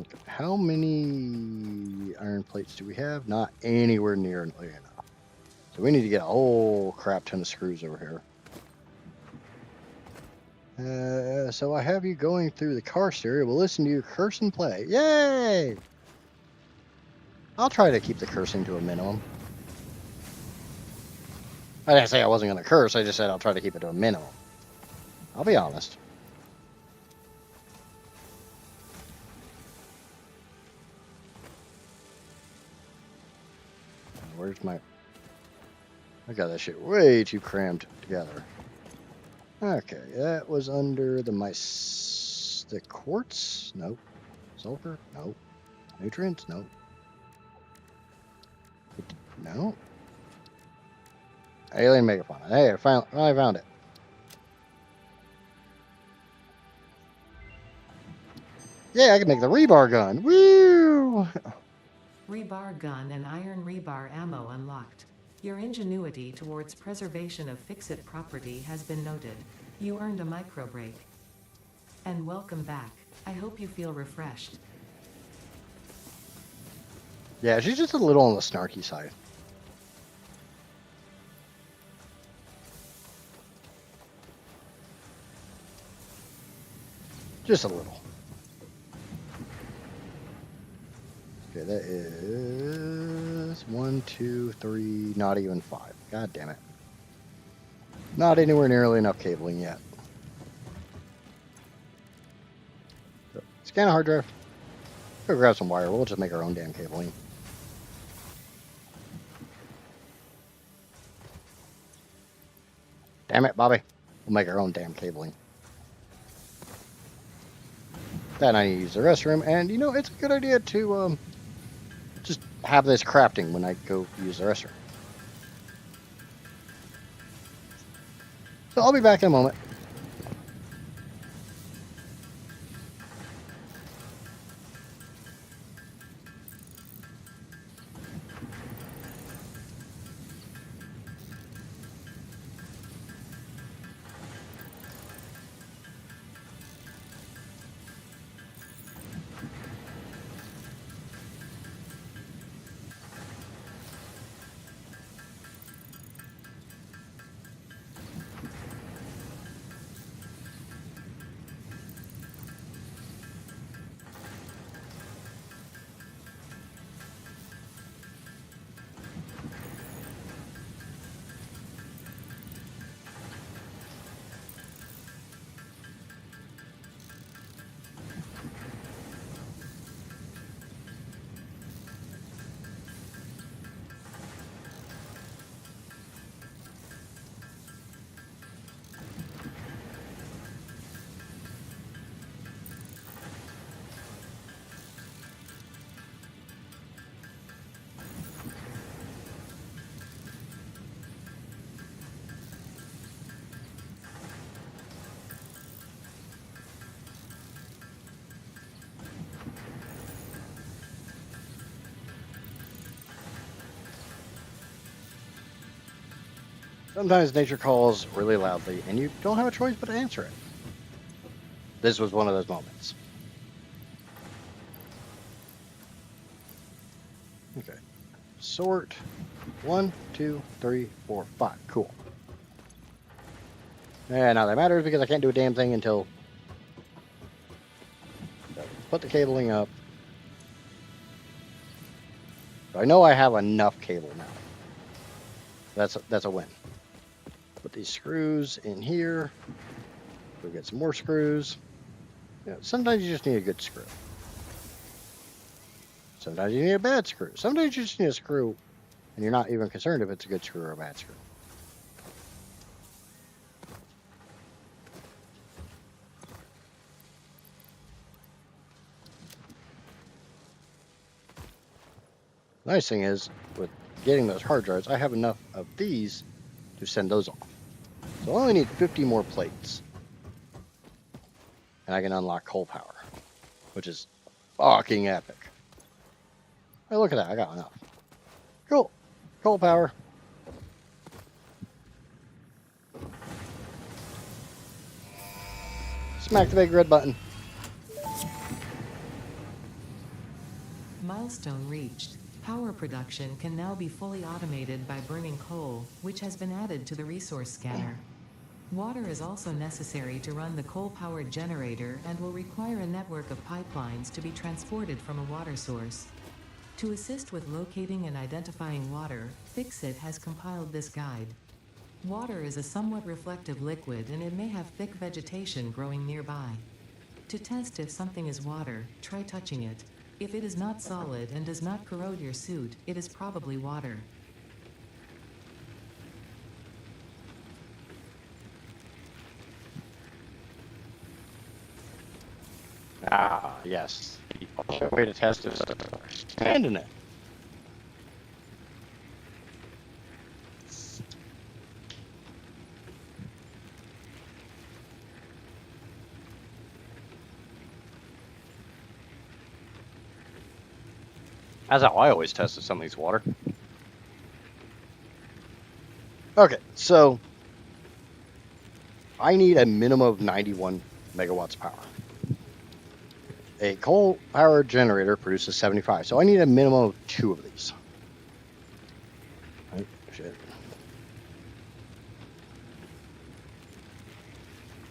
Okay, how many iron plates do we have? Not anywhere near enough. So we need to get a whole crap ton of screws over here. So I have you going through the car stereo. We'll listen to you curse and play. Yay! I'll try to keep the cursing to a minimum. I didn't say I wasn't going to curse. I just said I'll try to keep it to a minimum. I'll be honest. Where's my... I got that shit way too crammed together. Okay, that was under the quartz? Nope. Sulfur? Nope. Nutrients? Nope. No. Alien megafauna. Hey, I finally found it. Yeah, I can make the rebar gun. Woo! Rebar gun and iron rebar ammo unlocked. Your ingenuity towards preservation of Fix-It property has been noted. You earned a micro break. And welcome back. I hope you feel refreshed. Yeah, she's just a little on the snarky side. Just a little. Okay, that is 1, 2, 3, not even 5. God damn it. Not anywhere nearly enough cabling yet. So, scan a hard drive. Go grab some wire. We'll just make our own damn cabling. Damn it, Bobby. We'll make our own damn cabling. Then I need to use the restroom, and you know, it's a good idea to just have this crafting when I go use the restroom. So I'll be back in a moment. Sometimes nature calls really loudly, and you don't have a choice but to answer it. This was one of those moments. Okay. Sort 1, 2, 3, 4, 5. Cool. And now that matters because I can't do a damn thing until put the cabling up. I know I have enough cable now. That's a win. Put these screws in here. Go get some more screws. You know, sometimes you just need a good screw. Sometimes you need a bad screw. Sometimes you just need a screw, and you're not even concerned if it's a good screw or a bad screw. The nice thing is, with getting those hard drives, I have enough of these to send those off. So I only need 50 more plates. And I can unlock coal power, which is fucking epic. Hey, look at that. I got enough. Cool. Coal power. Smack the big red button. Milestone reached. Power production can now be fully automated by burning coal, which has been added to the resource scanner. Water is also necessary to run the coal-powered generator and will require a network of pipelines to be transported from a water source. To assist with locating and identifying water, Fixit has compiled this guide. Water is a somewhat reflective liquid and it may have thick vegetation growing nearby. To test if something is water, try touching it. If it is not solid and does not corrode your suit, it is probably water. Ah, yes. The ultimate way to test is to stand in it. That's how I always test if something's water. Okay, so I need a minimum of 91 megawatts of power. A coal powered generator produces 75, so I need a minimum of 2 of these. Oh, shit.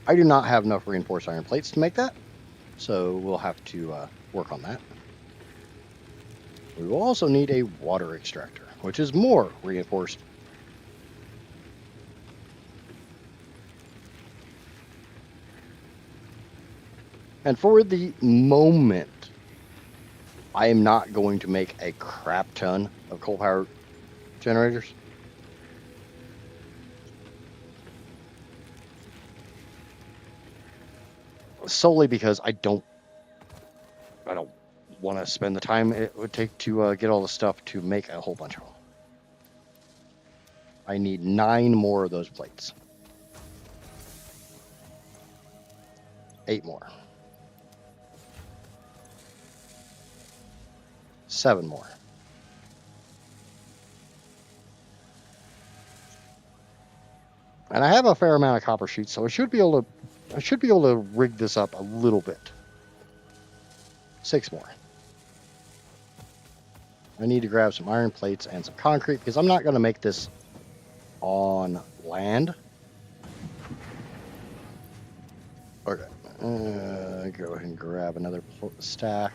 I do not have enough reinforced iron plates to make that, so we'll have to work on that. We will also need a water extractor, which is more reinforced. And for the moment, I am not going to make a crap ton of coal power generators. Solely because I don't want to spend the time it would take to get all the stuff to make a whole bunch of them. I need 9 more of those plates. 8 more. 7 more. And I have a fair amount of copper sheets, so I should be able to rig this up a little bit. 6 more. I need to grab some iron plates and some concrete because I'm not going to make this on land. Okay. Go ahead and grab another stack.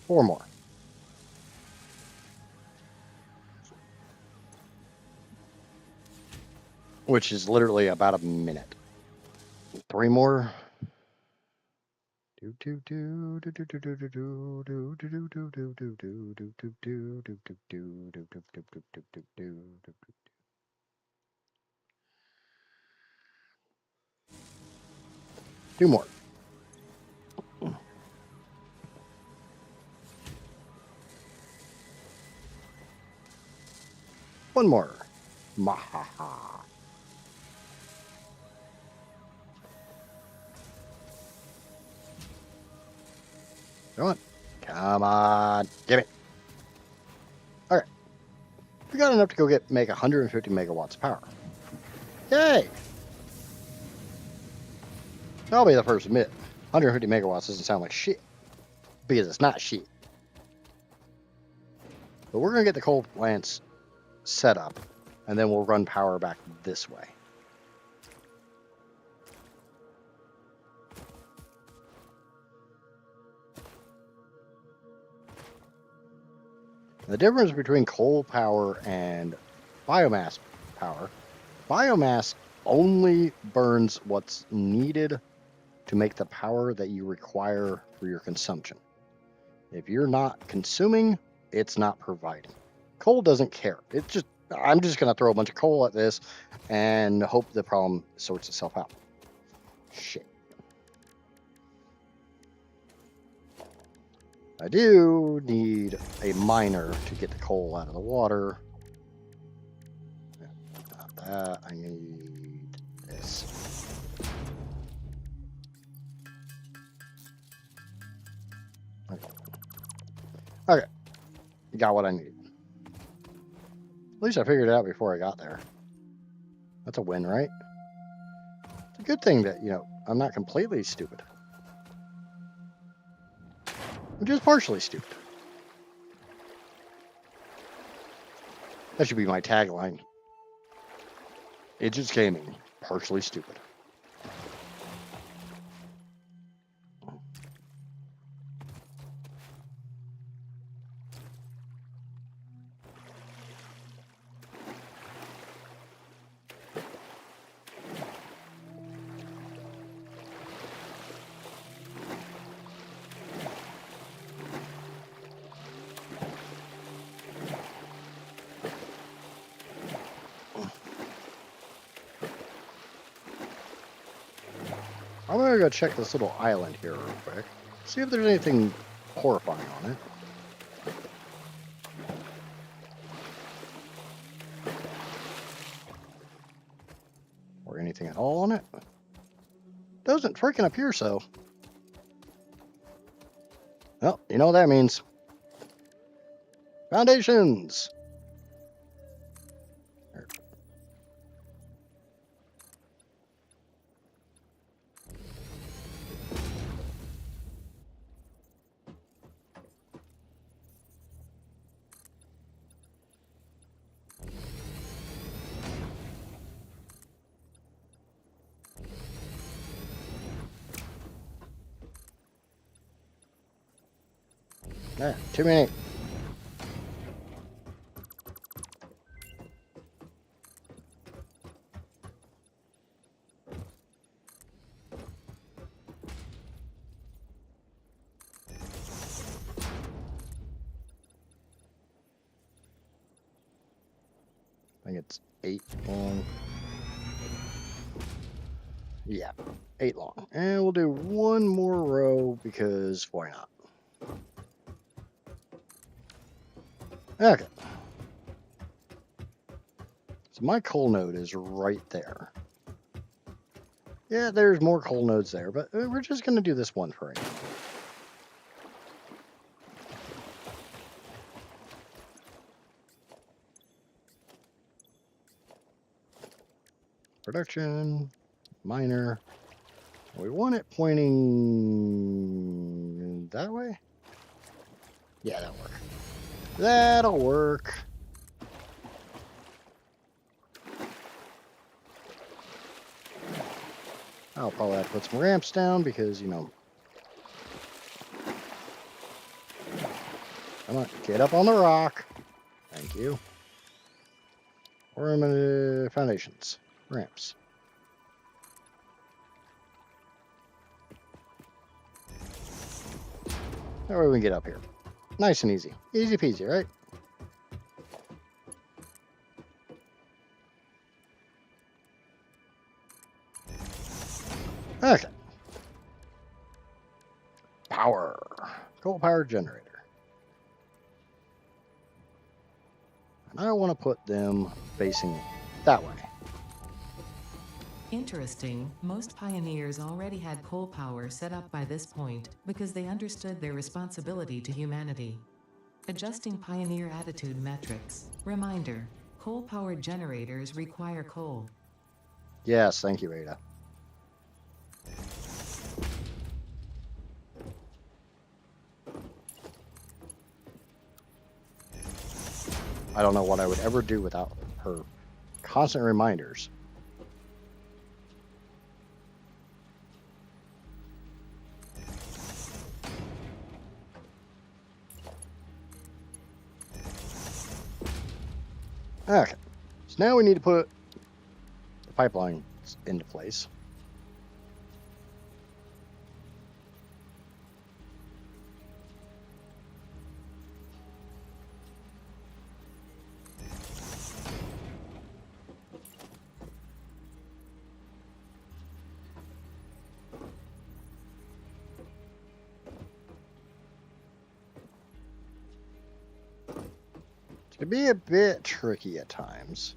Four more. Which is literally about a minute. 3 more. Two more. One more. Mahaha. Come on. Come on. Give it. Okay. We got enough to go make 150 megawatts of power. Yay! I'll be the first to admit, 150 megawatts doesn't sound like shit. Because it's not shit. But we're going to get the coal plants set up, and then we'll run power back this way. The difference between coal power and biomass power, biomass only burns what's needed to make the power that you require for your consumption. If you're not consuming, it's not providing. Coal doesn't care. I'm just going to throw a bunch of coal at this and hope the problem sorts itself out. Shit. I do need a miner to get the coal out of the water. Not that. I need this. Okay. Got what I need. At least I figured it out before I got there. That's a win, right? It's a good thing that, I'm not completely stupid. I'm just partially stupid. That should be my tagline. Idiots Gaming, partially stupid. I'm gonna go check this little island here real quick. See if there's anything horrifying on it. Or anything at all on it. Doesn't freaking appear so. Well, you know what that means. Foundations! Too many. I think it's 8 long. Yeah, 8 long. And we'll do one more row because why not? Okay. So my coal node is right there. Yeah, there's more coal nodes there, but we're just going to do this one for right now. Production, miner. We want it pointing that way? Yeah, that'll work. That'll work. I'll probably have to put some ramps down because, Come on, get up on the rock. Thank you. Or foundations. Ramps. That way we can get up here. Nice and easy. Easy peasy, right? Okay. Power. Coal power generator. And I want to put them facing that way. Interesting, most pioneers already had coal power set up by this point because they understood their responsibility to humanity. Adjusting pioneer attitude metrics. Reminder, coal-powered generators require coal. Yes, thank you, Ada. I don't know what I would ever do without her constant reminders. Okay, so now we need to put the pipeline into place. It can be a bit tricky at times.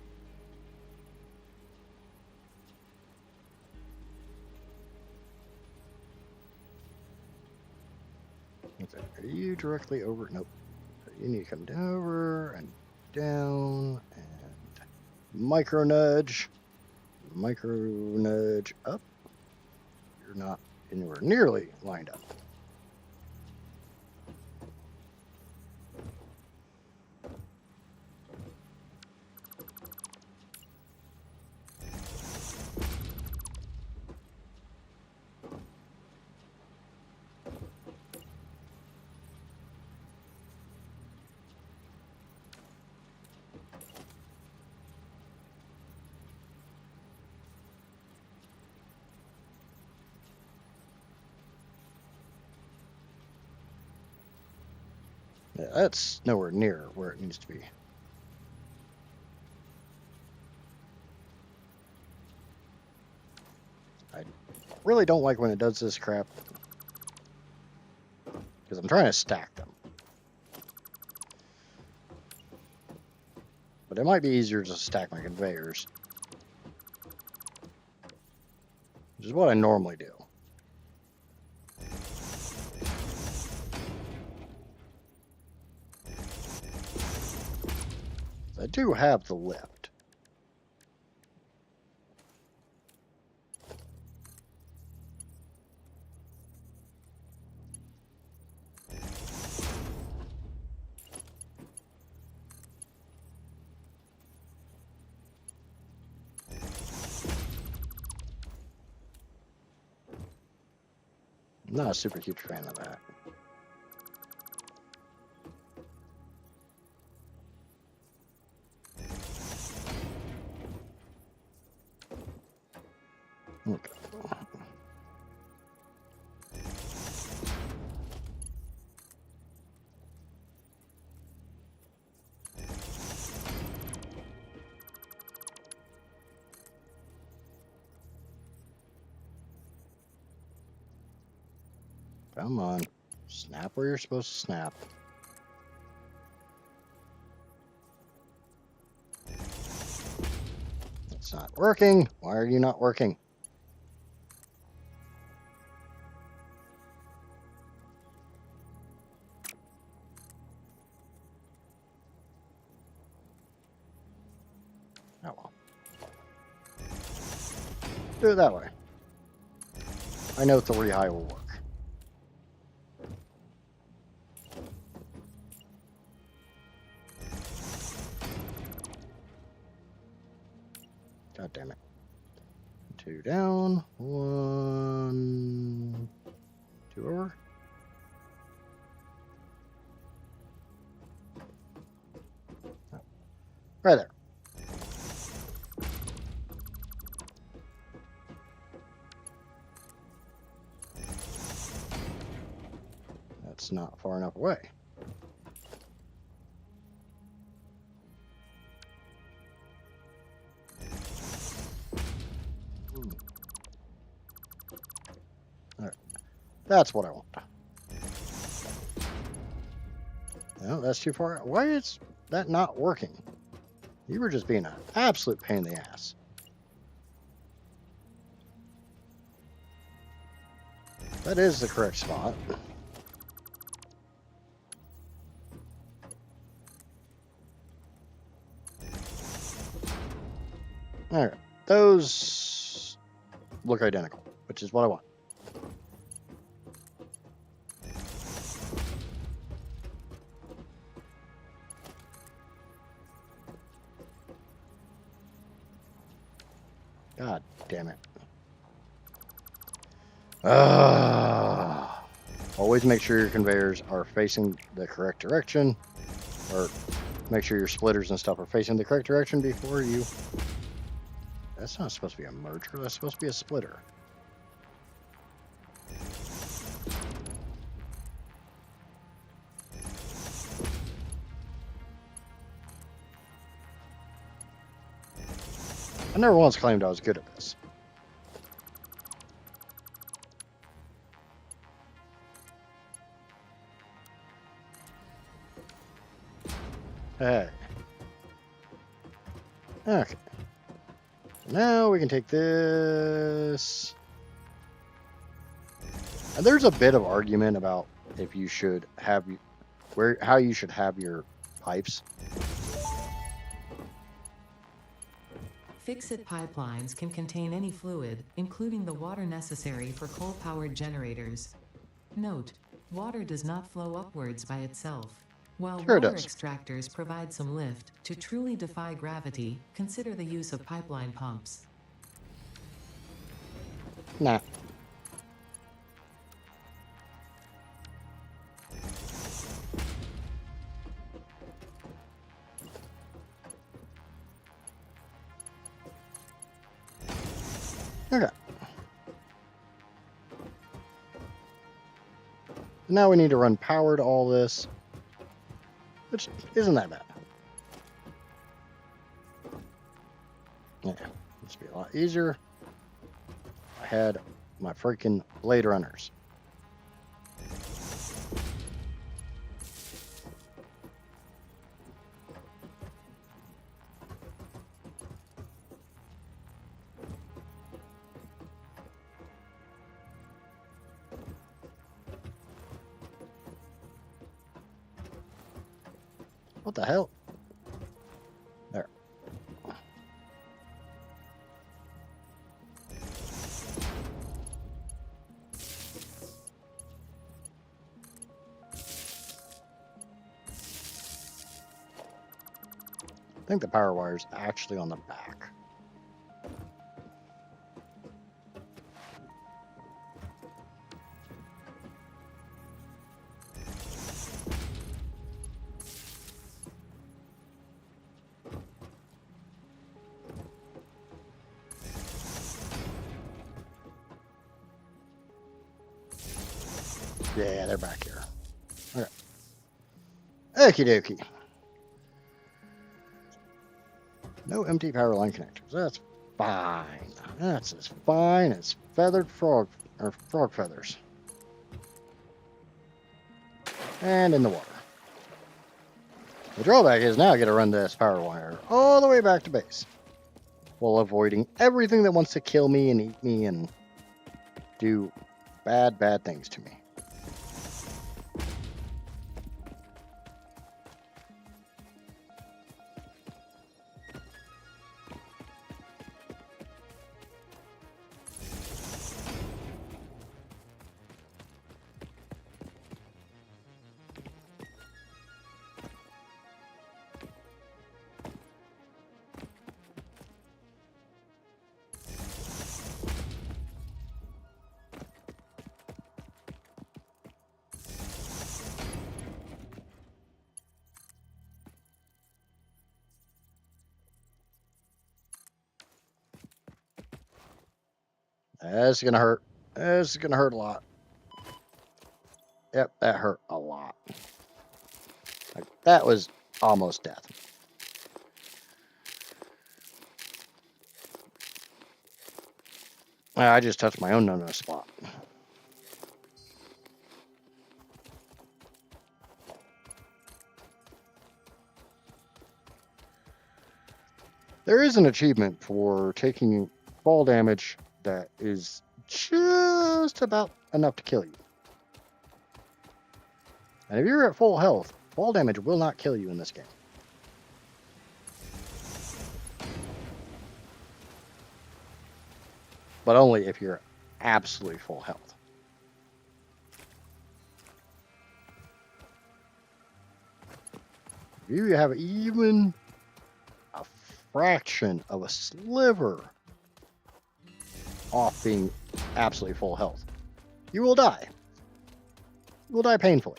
Okay, are you directly over? Nope. You need to come down over and down and micro nudge up. You're not anywhere nearly lined up. Yeah, that's nowhere near where it needs to be. I really don't like when it does this crap because I'm trying to stack them. But it might be easier to stack my conveyors, which is what I normally do. I do have the lift. I'm not a super huge fan of that. Okay. Come on. Snap where you're supposed to snap. It's not working. Why are you not working? Oh well. Do it that way. I know 3 high will work. God damn it. 2 down. 1. 2 over. Oh. Right there. That's not far enough away. All right. That's what I want. No, that's too far. Why is that not working? You were just being an absolute pain in the ass. That is the correct spot. Alright. Those look identical, which is what I want. God damn it. Always make sure your conveyors are facing the correct direction, or make sure your splitters and stuff are facing the correct direction before you... That's not supposed to be a merger, that's supposed to be a splitter. I never once claimed I was good at this. Hey. Okay. So now we can take this. And there's a bit of argument about if you should have how you should have your pipes. Fix-it pipelines can contain any fluid, including the water necessary for coal-powered generators. Note, water does not flow upwards by itself. While Sure it water does. extractors provide some lift, to truly defy gravity, consider the use of pipeline pumps. Nah. Okay. Now we need to run power to all this, which isn't that bad. Yeah, this would be a lot easier. I had my freaking blade runners. What the hell? There. I think the power wire is actually on the back. Yeah, they're back here. Okay. Okie dokie. No empty power line connectors. That's fine. That's as fine as feathered frog or frog feathers. And in the water. The drawback is now I got to run this power wire all the way back to base, while avoiding everything that wants to kill me and eat me and do bad things to me. That's gonna hurt. That's gonna hurt a lot. Yep, that hurt a lot. Like, that was almost death. I just touched my own no-no spot. There is an achievement for taking fall damage that is just just about enough to kill you. And if you're at full health, fall damage will not kill you in this game. But only if you're absolutely full health. If you have even a fraction of a sliver off being absolutely full health, you will die. You will die painfully.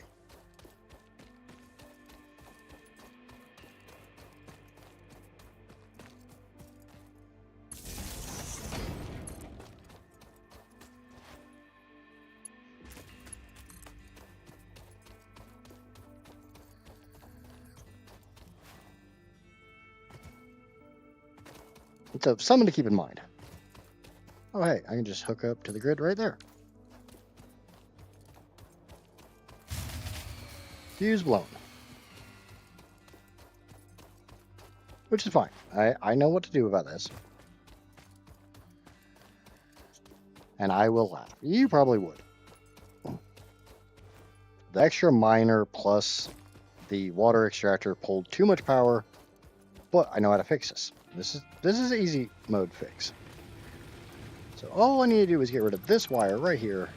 So something to keep in mind. Oh, hey, I can just hook up to the grid right there. Fuse blown. Which is fine. I know what to do about this. And I will laugh. You probably would. The extra miner plus the water extractor pulled too much power, but I know how to fix this. This is an easy mode fix. So all I need to do is get rid of this wire right here,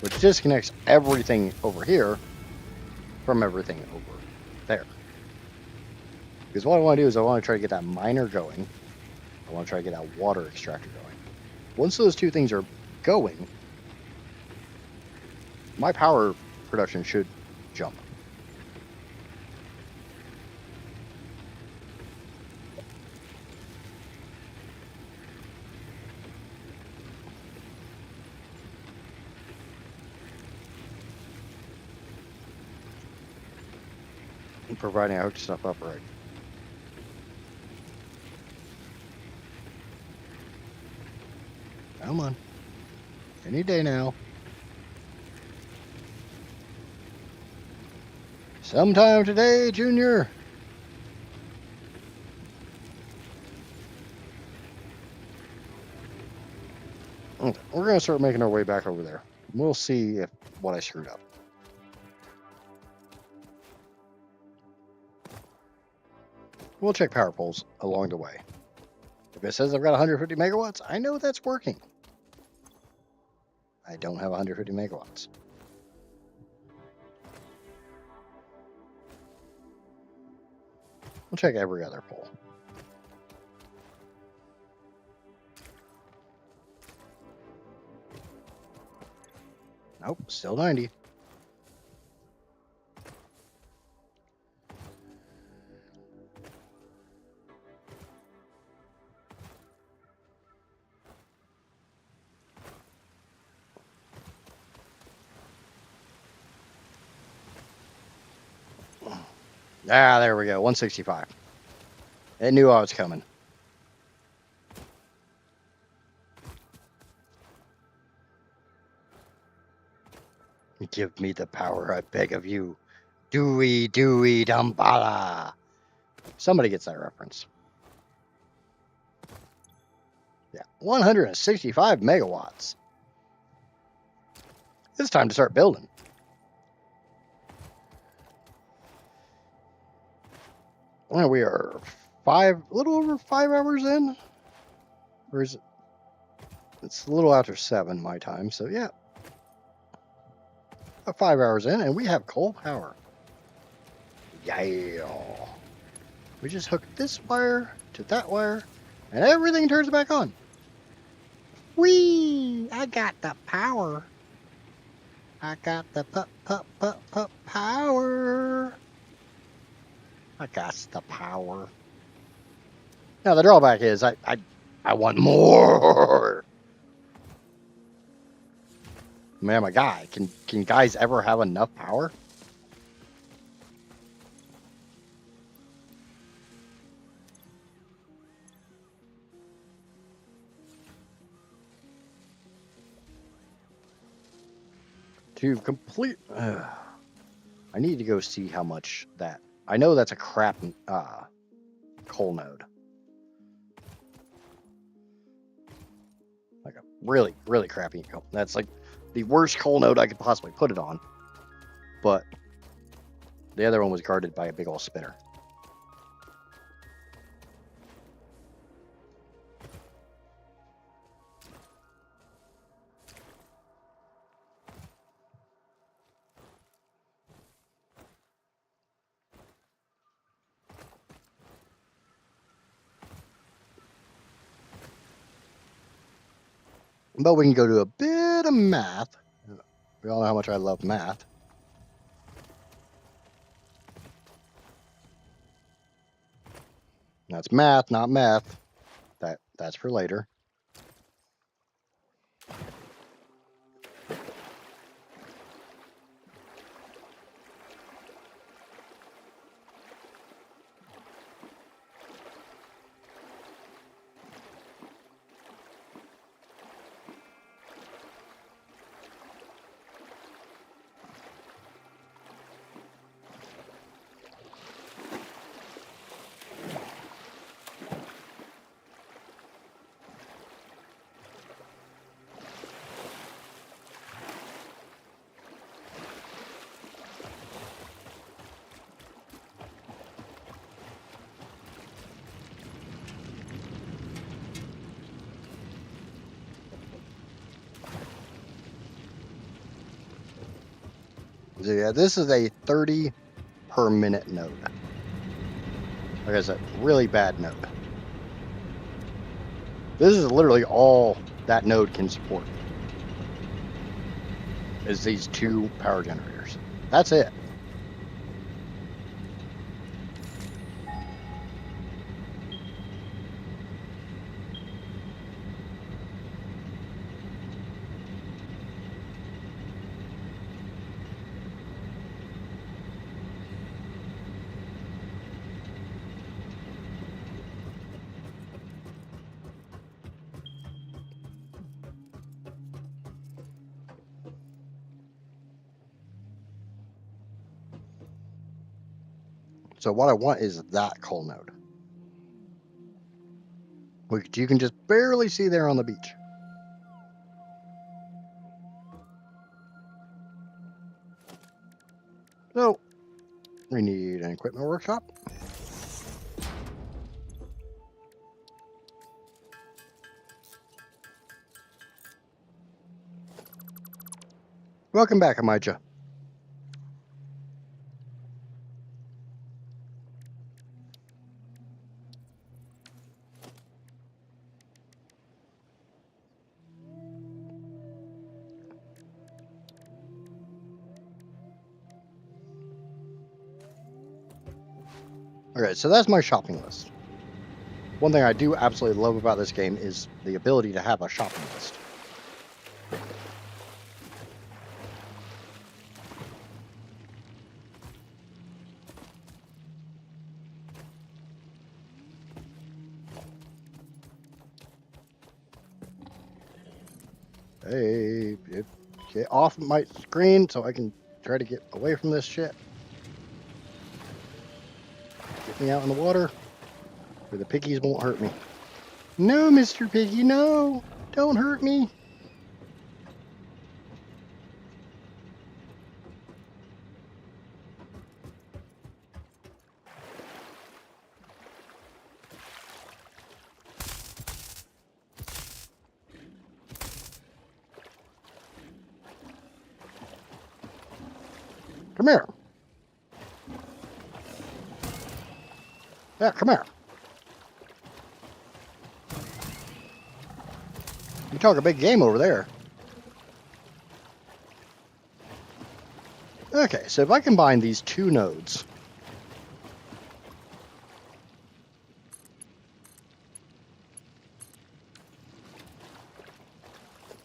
which disconnects everything over here from everything over there. Because what I want to do is I want to try to get that miner going. I want to try to get that water extractor going. Once those two things are going, my power production should jump. Providing I hook stuff up right. Come on. Any day now. Sometime today, Junior. Okay, we're going to start making our way back over there. We'll see what I screwed up. We'll check power poles along the way. If it says I've got 150 megawatts, I know that's working. I don't have 150 megawatts. We'll check every other pole. Nope, still 90. Ah, there we go, 165. It knew I was coming. Give me the power, I beg of you. Dewey, Dewey, Dambala. Somebody gets that reference. Yeah, 165 megawatts. It's time to start building. Well, we are a little over 5 hours in. Or is it? It's a little after 7 my time, so yeah. 5 hours in, and we have coal power. Yeah. We just hook this wire to that wire, and everything turns back on. Whee! I got the power. I got the power. I got the power. Now the drawback is I want more. Man, I'm a guy. Can guys ever have enough power? To complete... I need to go see how much that... I know that's a crap coal node. Like really, really crappy. That's like the worst coal node I could possibly put it on. But the other one was guarded by a big old spinner. But we can go to a bit of math. We all know how much I love math. That's math, not meth. That's for later. So yeah, this is a 30 per minute node. Like I said, really bad node. This is literally all that node can support. Is these 2 power generators. That's it. So what I want is that coal node. Which you can just barely see there on the beach. So we need an equipment workshop. Welcome back, Amija. Okay, so that's my shopping list. One thing I do absolutely love about this game is the ability to have a shopping list. Hey, get off my screen so I can try to get away from this shit. Get me out in the water where the piggies won't hurt me. No, Mr. Piggy, no! Don't hurt me! Come here. Yeah, come here. You talk a big game over there. Okay, so if I combine these 2 nodes,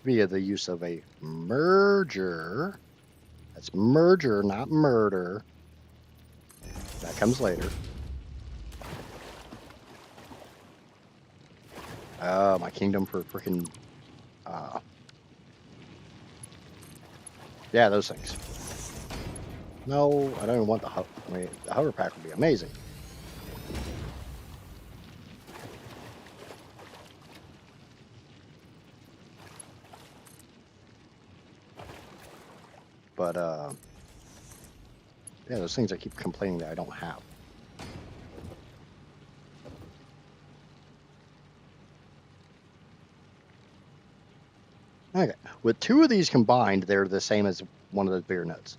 via the use of a merger, that's merger, not murder. That comes later. My kingdom for freaking, yeah, those things. No, I don't even want the hover. I mean, the hover pack would be amazing. But yeah, those things I keep complaining that I don't have. Okay, with 2 of these combined, they're the same as one of those bigger nodes.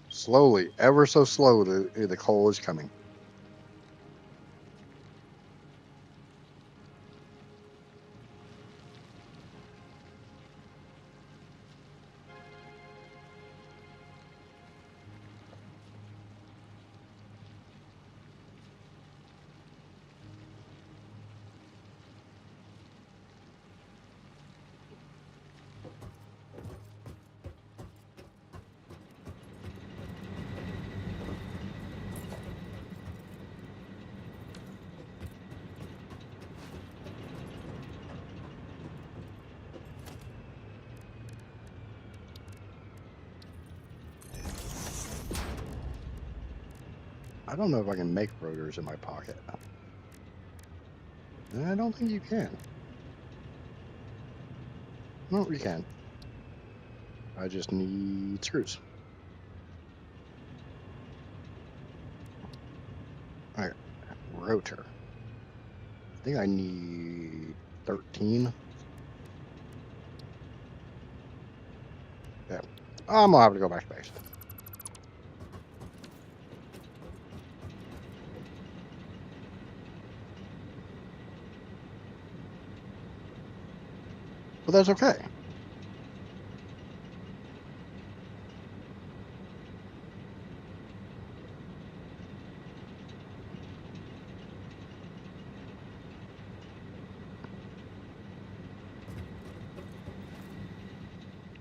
Slowly, ever so slow, the coal is coming. I don't know if I can make rotors in my pocket. I don't think you can. No, you can. I just need screws. All right, rotor. I think I need 13. Yeah. I'm gonna have to go back to base. But that's okay.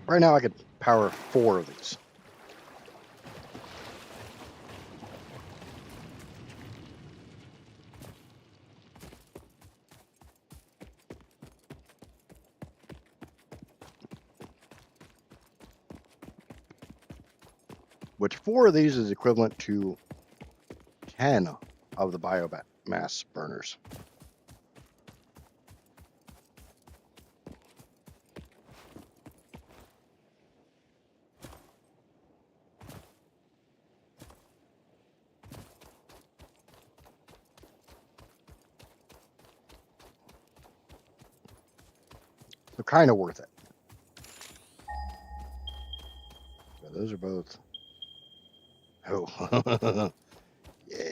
Right now I could power 4 of these. Which 4 of these is equivalent to 10 of the biomass burners. So kind of worth it. So those are both. Oh, yeah.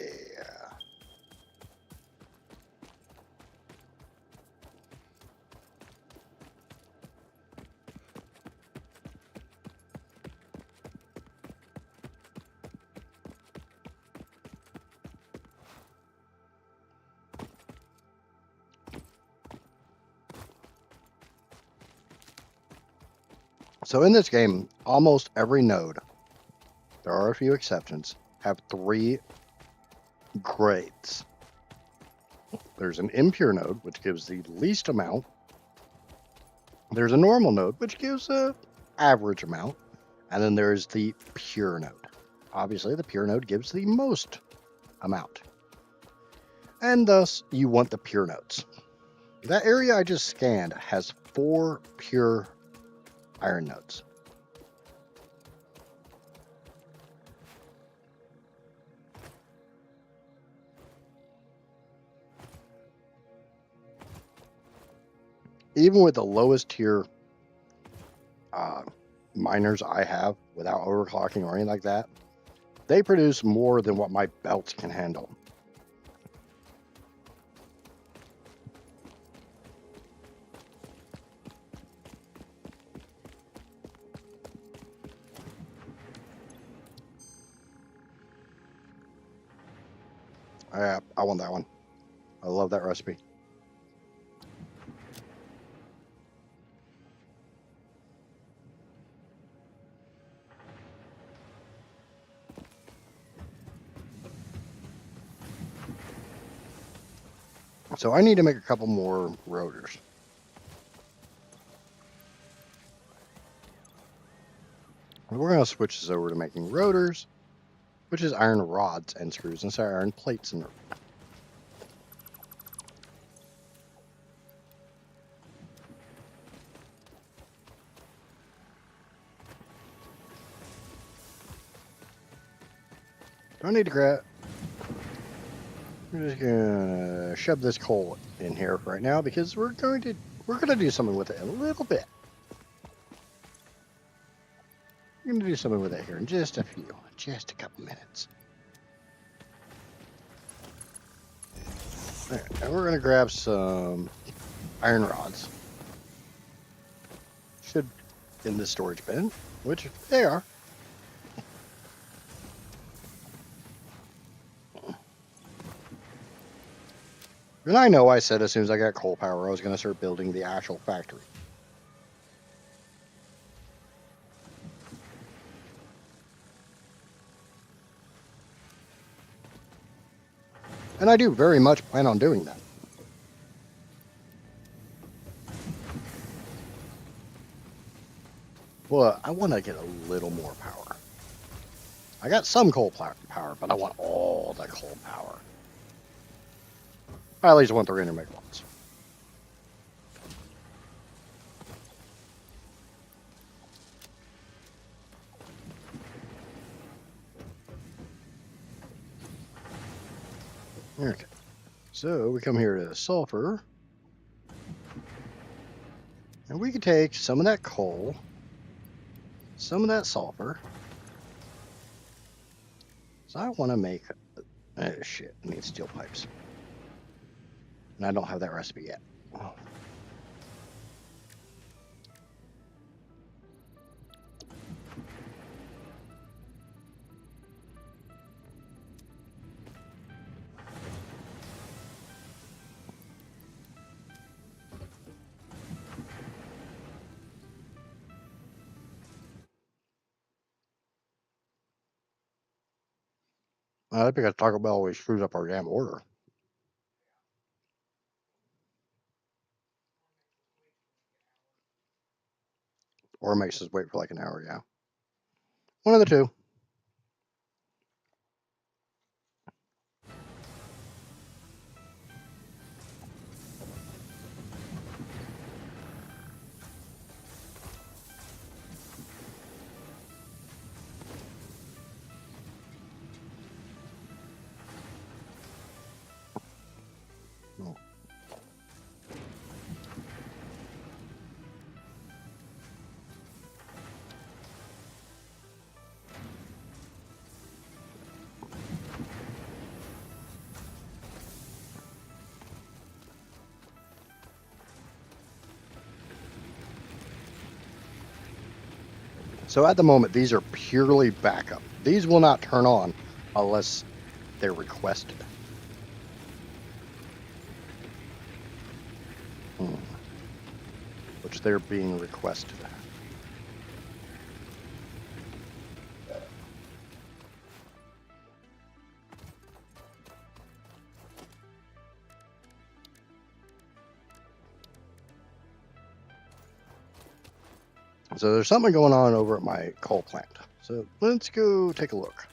So in this game, almost every node, there are a few exceptions, have 3 grades. There's an impure node, which gives the least amount. There's a normal node, which gives a average amount. And then there's the pure node. Obviously, the pure node gives the most amount. And thus, you want the pure nodes. That area I just scanned has 4 pure iron nodes. Even with the lowest tier miners I have, without overclocking or anything like that, they produce more than what my belt can handle. I want that one. I love that recipe. So I need to make a couple more rotors. We're going to switch this over to making rotors, which is iron rods and screws instead of iron plates and. Don't need to grab. We're just gonna shove this coal in here right now because we're gonna do something with it in a little bit. We're gonna do something with it here in just a couple minutes. All right, and we're gonna grab some iron rods. Should in the storage bin, which they are. And I know I said as soon as I got coal power, I was going to start building the actual factory. And I do very much plan on doing that. Well, I want to get a little more power. I got some coal power, but I want all the coal power. I at least want 300 megawatts. Okay. So we come here to sulfur. And we can take some of that coal, some of that sulfur. So I want to make... shit, I need steel pipes. And I don't have that recipe yet. Oh. I think because Taco Bell always screws up our damn order. Or makes us wait for like an hour, yeah. One of the two. Oh. So at the moment, these are purely backup. These will not turn on unless they're requested. Which they're being requested. So there's something going on over at my coal plant. So let's go take a look.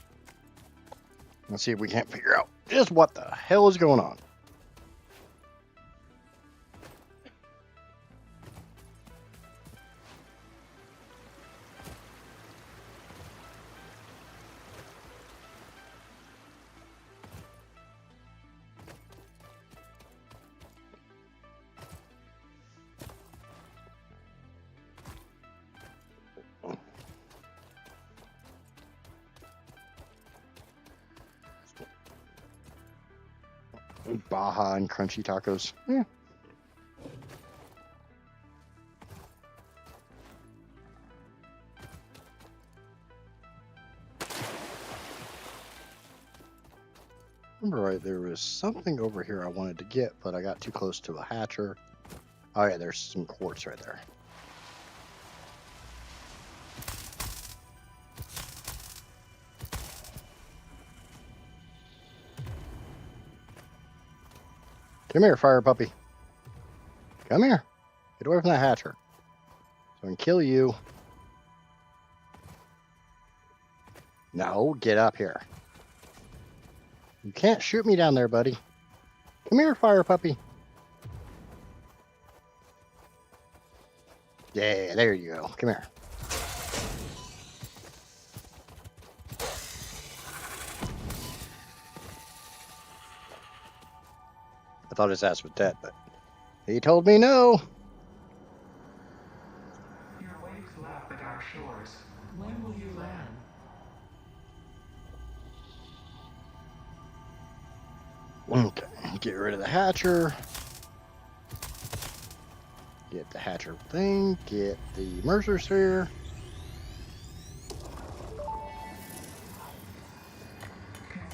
Let's see if we can't figure out just what the hell is going on. Baja and crunchy tacos. Yeah. remember right, there was something over here I wanted to get, but I got too close to a hatcher. Oh yeah, there's some quartz right there. Come here, fire puppy. Come here. Get away from that hatcher. So I can kill you. No, get up here. You can't shoot me down there, buddy. Come here, fire puppy. Yeah, there you go. Come here. I thought his ass was dead, but he told me no. Your waves lap at our shores. When will you land? Okay, get rid of the hatcher. Get the hatcher thing. Get the Mercer sphere.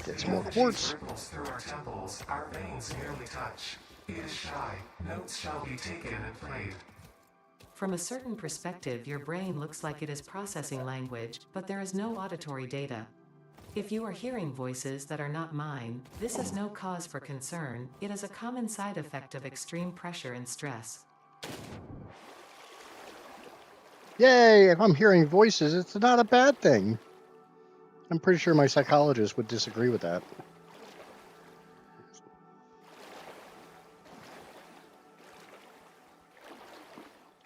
Get some more quartz. Ripples through our temples, our veins nearly touch. It is shy. Notes shall be taken and played. From a certain perspective, your brain looks like it is processing language, but there is no auditory data. If you are hearing voices that are not mine, this is no cause for concern. It is a common side effect of extreme pressure and stress. Yay, if I'm hearing voices, it's not a bad thing. I'm pretty sure my psychologist would disagree with that.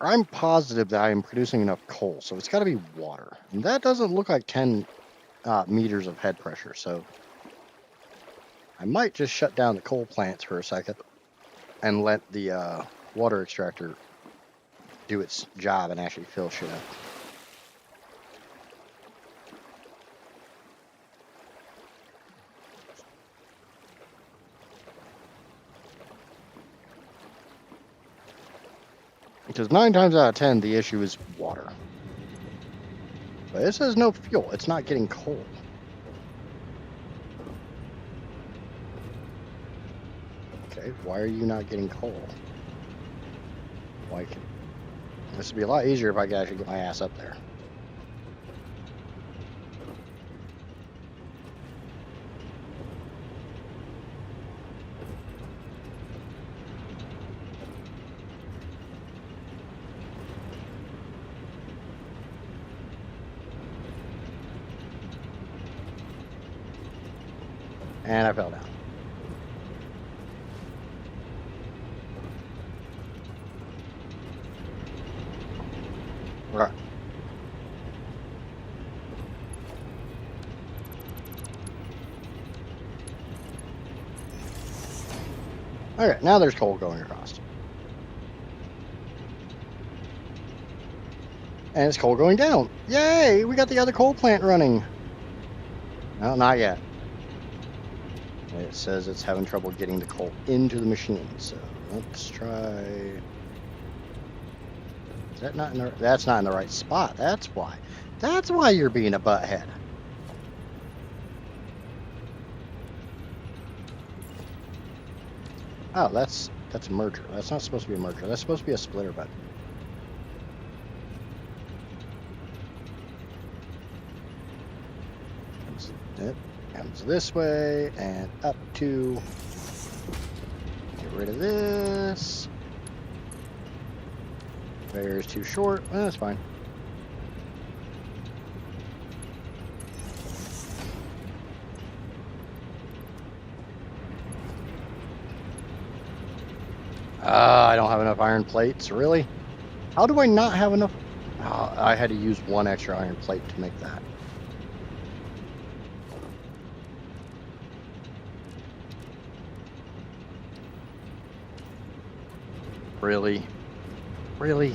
I'm positive that I am producing enough coal, so it's got to be water. And that doesn't look like 10 meters of head pressure, so I might just shut down the coal plants for a second and let the water extractor do its job and actually fill shit up. Because 9 times out of 10, the issue is water. But it says no fuel. It's not getting coal. Okay, why are you not getting coal? Why can... This would be a lot easier if I could actually get my ass up there. And I fell down. Right. Okay, now there's coal going across. And it's coal going down. Yay! We got the other coal plant running. No, not yet. It says it's having trouble getting the coal into the machine. So let's try. Is that not in the? That's not in the right spot. That's why. That's why you're being a butthead. Oh, that's a merger. That's not supposed to be a merger. That's supposed to be a splitter button. It comes this way and up to. Get rid of this. Barrier's too short. Well, that's fine. I don't have enough iron plates. Really? How do I not have enough? Oh, I had to use one extra iron plate to make that. Really? Really?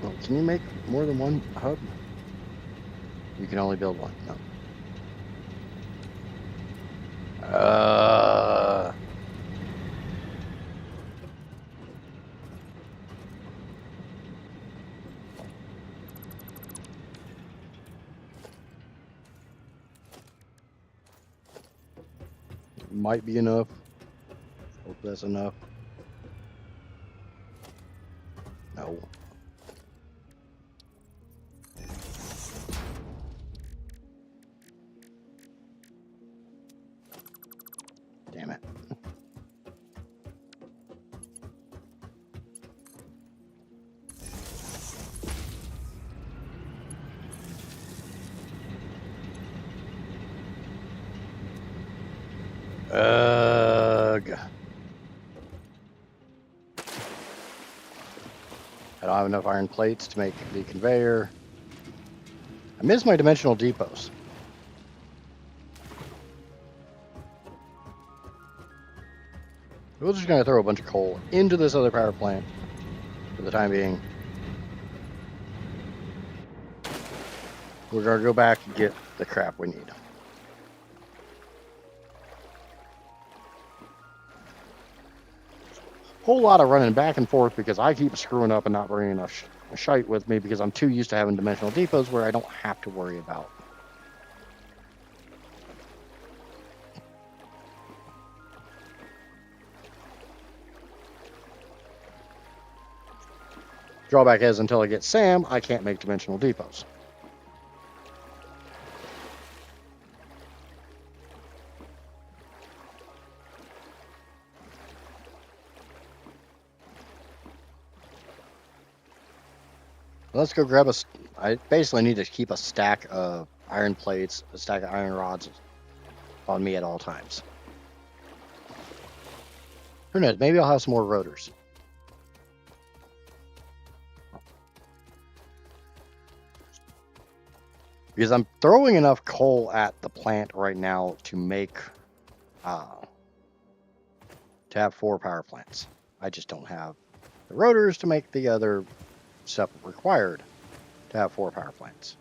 Well, can you make more than one hub? You can only build one. No. Might be enough. Hope that's enough. No. Damn it. Ugh. I don't have enough iron plates to make the conveyor. I missed my dimensional depots. We're just going to throw a bunch of coal into this other power plant for the time being. We're going to go back and get the crap we need. Whole lot of running back and forth because I keep screwing up and not bringing enough shite with me because I'm too used to having dimensional depots where I don't have to worry about. Drawback is until I get Sam, I can't make dimensional depots. Let's go grab I basically need to keep a stack of iron plates, a stack of iron rods on me at all times. Who knows? Maybe I'll have some more rotors. Because I'm throwing enough coal at the plant right now to make, to have 4 power plants. I just don't have the rotors to make the other stuff required to have 4 power plants.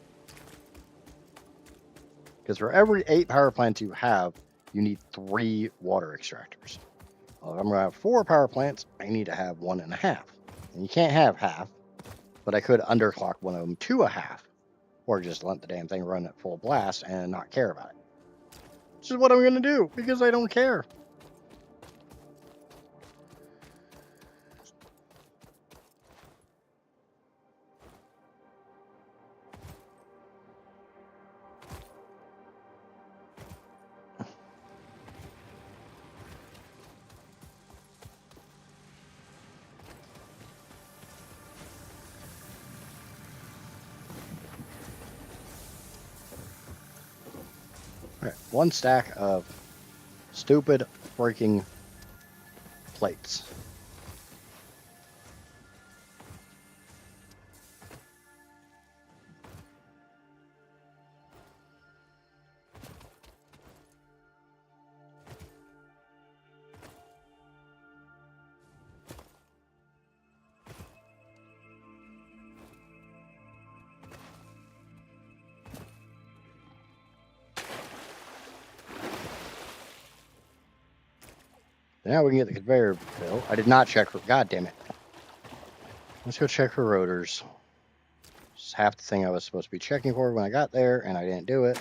Because for every 8 power plants you have, you need 3 water extractors. Well, if I'm going to have 4 power plants, I need to have 1.5. And you can't have half, but I could underclock one of them to a half, or just let the damn thing run at full blast and not care about it. Which is what I'm going to do, because I don't care. Alright, 1 stack of stupid freaking plates. Now we can get the conveyor built. I did not check for. God damn it. Let's go check for rotors. It's half the thing I was supposed to be checking for when I got there, and I didn't do it.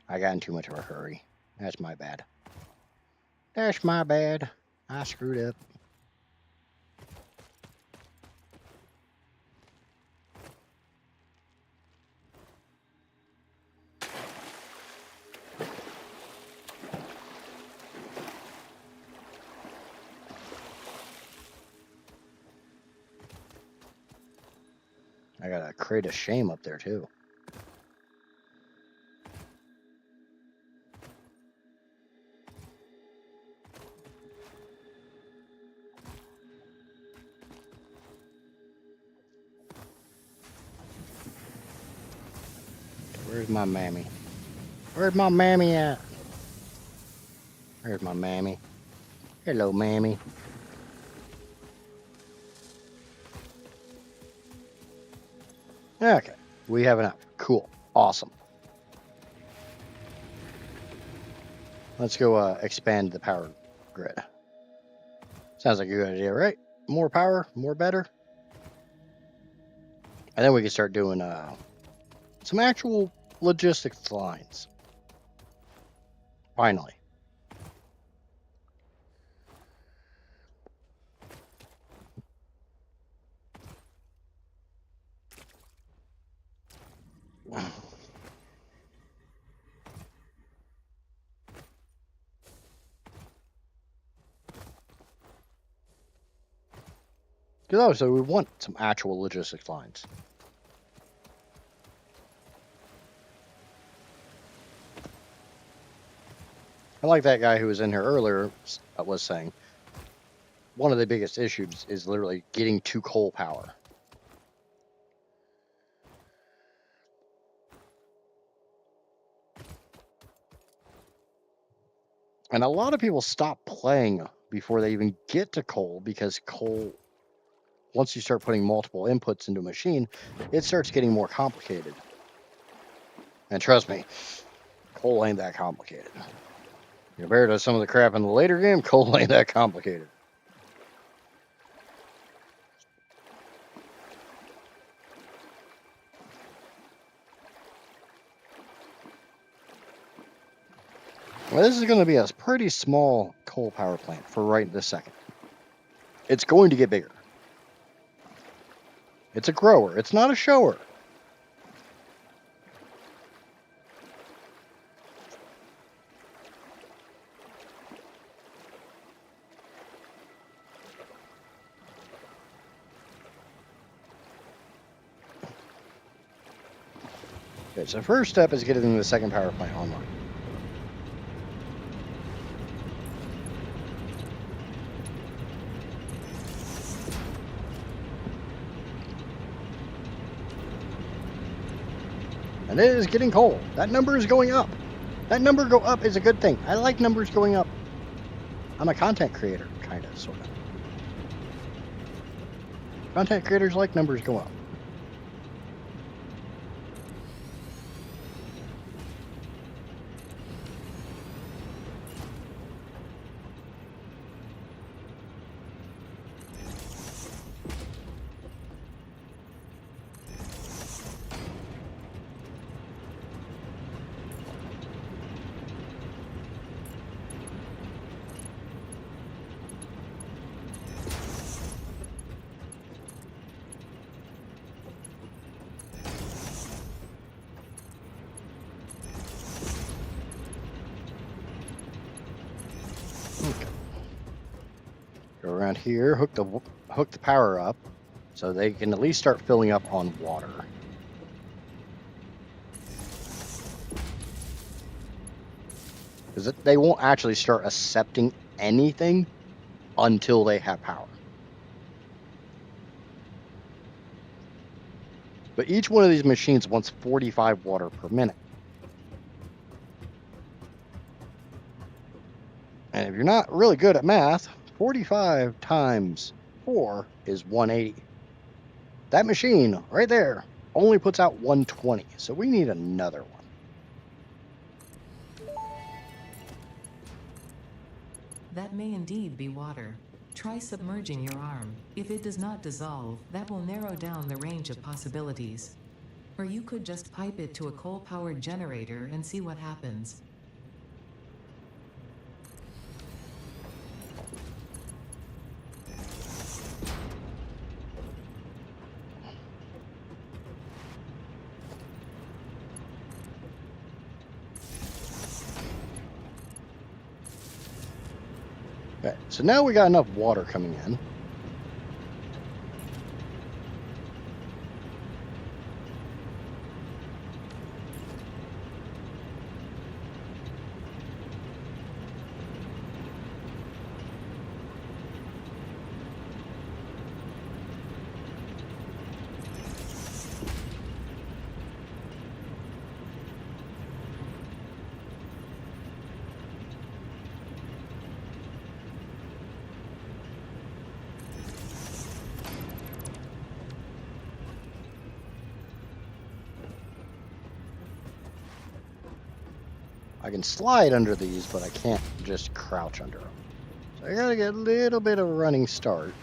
I got in too much of a hurry. That's my bad. That's my bad. I screwed up. I got a crate of shame up there, too. Where's my mammy? Where's my mammy at? There's my mammy. Hello, mammy. Okay, we have enough. Cool. Awesome. Let's go expand the power grid. Sounds like a good idea, right? More power, more better. And then we can start doing some actual logistics lines. Finally. Because also we want some actual logistics lines. I like that guy who was in here earlier was saying one of the biggest issues is literally getting to coal power. And a lot of people stop playing before they even get to coal because coal, once you start putting multiple inputs into a machine, it starts getting more complicated. And trust me, coal ain't that complicated. Compared to some of the crap in the later game, coal ain't that complicated. Well, this is going to be a pretty small coal power plant for right this second. It's going to get bigger. It's a grower. It's not a shower. Okay, so first step is getting the second power plant online. And it is getting coal. That number is going up. That number go up is a good thing. I like numbers going up. I'm a content creator, kind of, sort of. Content creators like numbers go up. Okay. Go around here, hook the power up, so they can at least start filling up on water. Because they won't actually start accepting anything until they have power. But each one of these machines wants 45 water per minute. And if you're not really good at math, 45 times 4 is 180. That machine right there only puts out 120, so we need another one. That may indeed be water. Try submerging your arm. If it does not dissolve, that will narrow down the range of possibilities. Or you could just pipe it to a coal-powered generator and see what happens. Okay, so now we got enough water coming in. I can slide under these, but I can't just crouch under them. So I gotta get a little bit of a running start.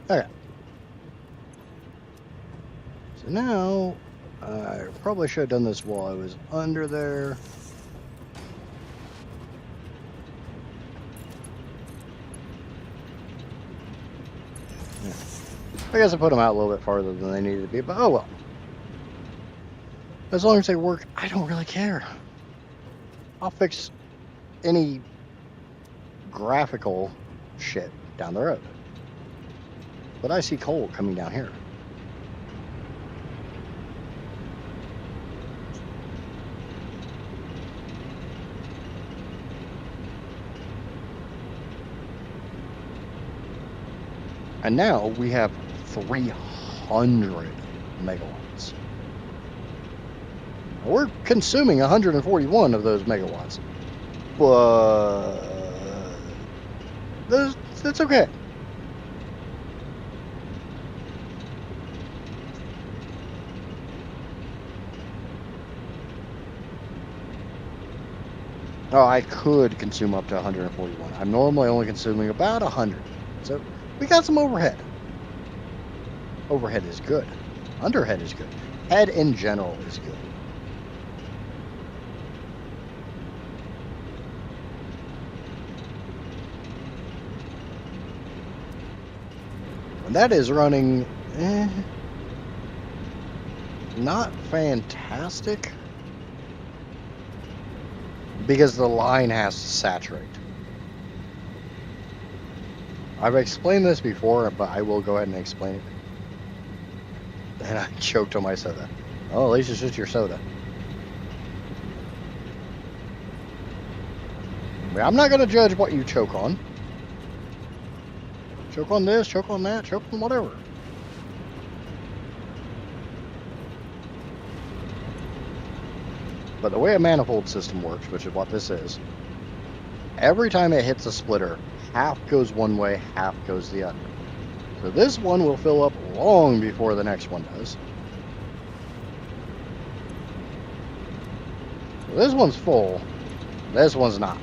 Okay. So now, I probably should have done this while I was under there. Yeah. I guess I put them out a little bit farther than they needed to be, but oh well. As long as they work, I don't really care. I'll fix any graphical shit down the road. But I see coal coming down here. And now we have 300 megawatts. We're consuming 141 of those megawatts. But that's okay. Oh, I could consume up to 141. I'm normally only consuming about 100. So we got some overhead. Overhead is good. Underhead is good. Head in general is good. And that is running not fantastic because the line has to saturate. I've explained this before, but I will go ahead and explain it. And I choked on my soda. Oh, at least it's just your soda. I mean, I'm not going to judge what you choke on. Choke on this, choke on that, choke on whatever. But the way a manifold system works, which is what this is, every time it hits a splitter, half goes one way, half goes the other. So this one will fill up long before the next one does. So this one's full, this one's not.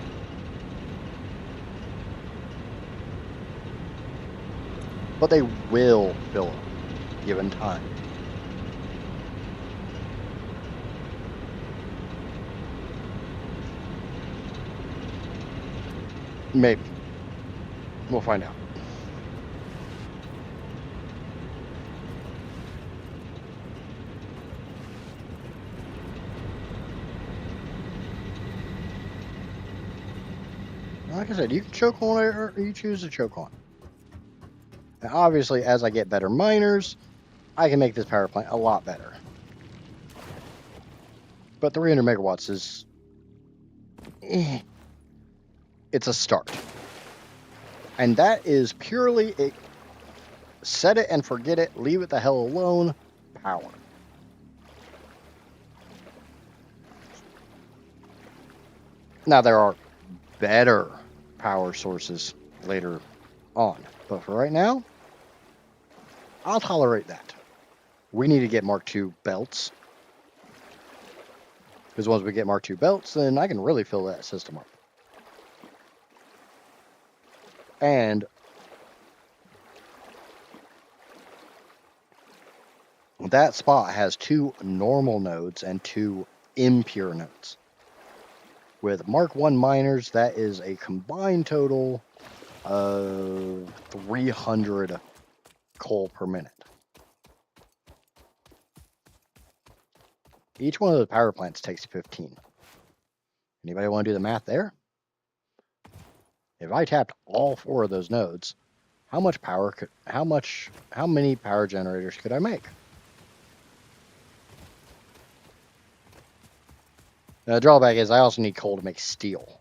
But they will fill up, given time. Maybe. We'll find out. Like I said, you can choke on whatever you choose to choke on. And obviously, as I get better miners, I can make this power plant a lot better. But 300 megawatts is... it's a start. And that is purely a set it and forget it, leave it the hell alone power. Now, there are better power sources later on. But for right now, I'll tolerate that. We need to get Mark II belts. Because once we get Mark II belts, then I can really fill that system up. And that spot has 2 normal nodes and 2 impure nodes. With Mark I miners, that is a combined total of 300 coal per minute. Each one of those power plants takes 15. Anybody want to do the math there? If I tapped all 4 of those nodes, how many power generators could I make? Now, the drawback is I also need coal to make steel.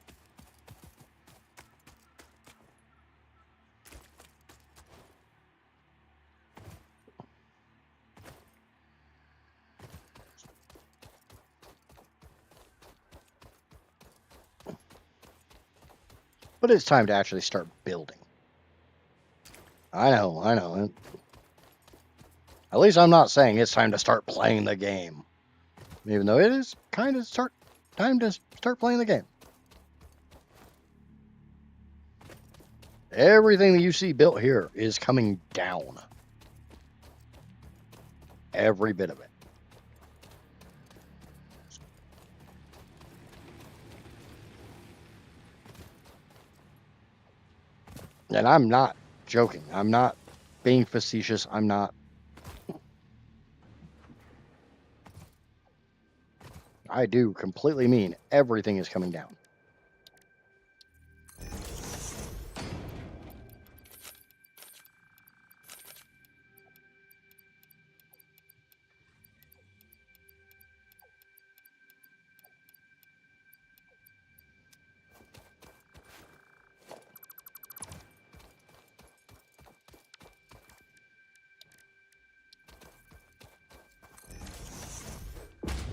But it's time to actually start building. I know. At least I'm not saying it's time to start playing the game. Even though it is kind of time to start playing the game. Everything that you see built here is coming down. Every bit of it. And I'm not joking. I'm not being facetious. I'm not. I do completely mean everything is coming down.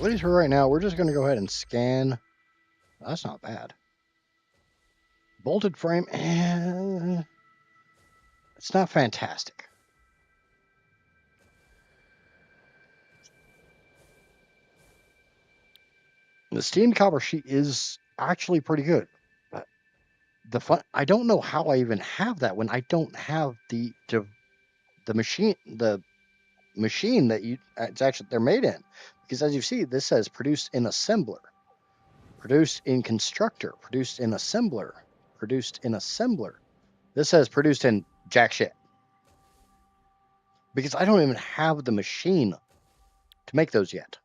At least for right now, we're just going to go ahead and scan. That's not bad. Bolted frame, it's not fantastic. The steamed copper sheet is actually pretty good. But I don't know how I even have that when I don't have the machine that it's actually they're made in. Because as you see, this says produced in assembler, produced in constructor, produced in assembler, produced in assembler. This says produced in jack shit. Because I don't even have the machine to make those yet.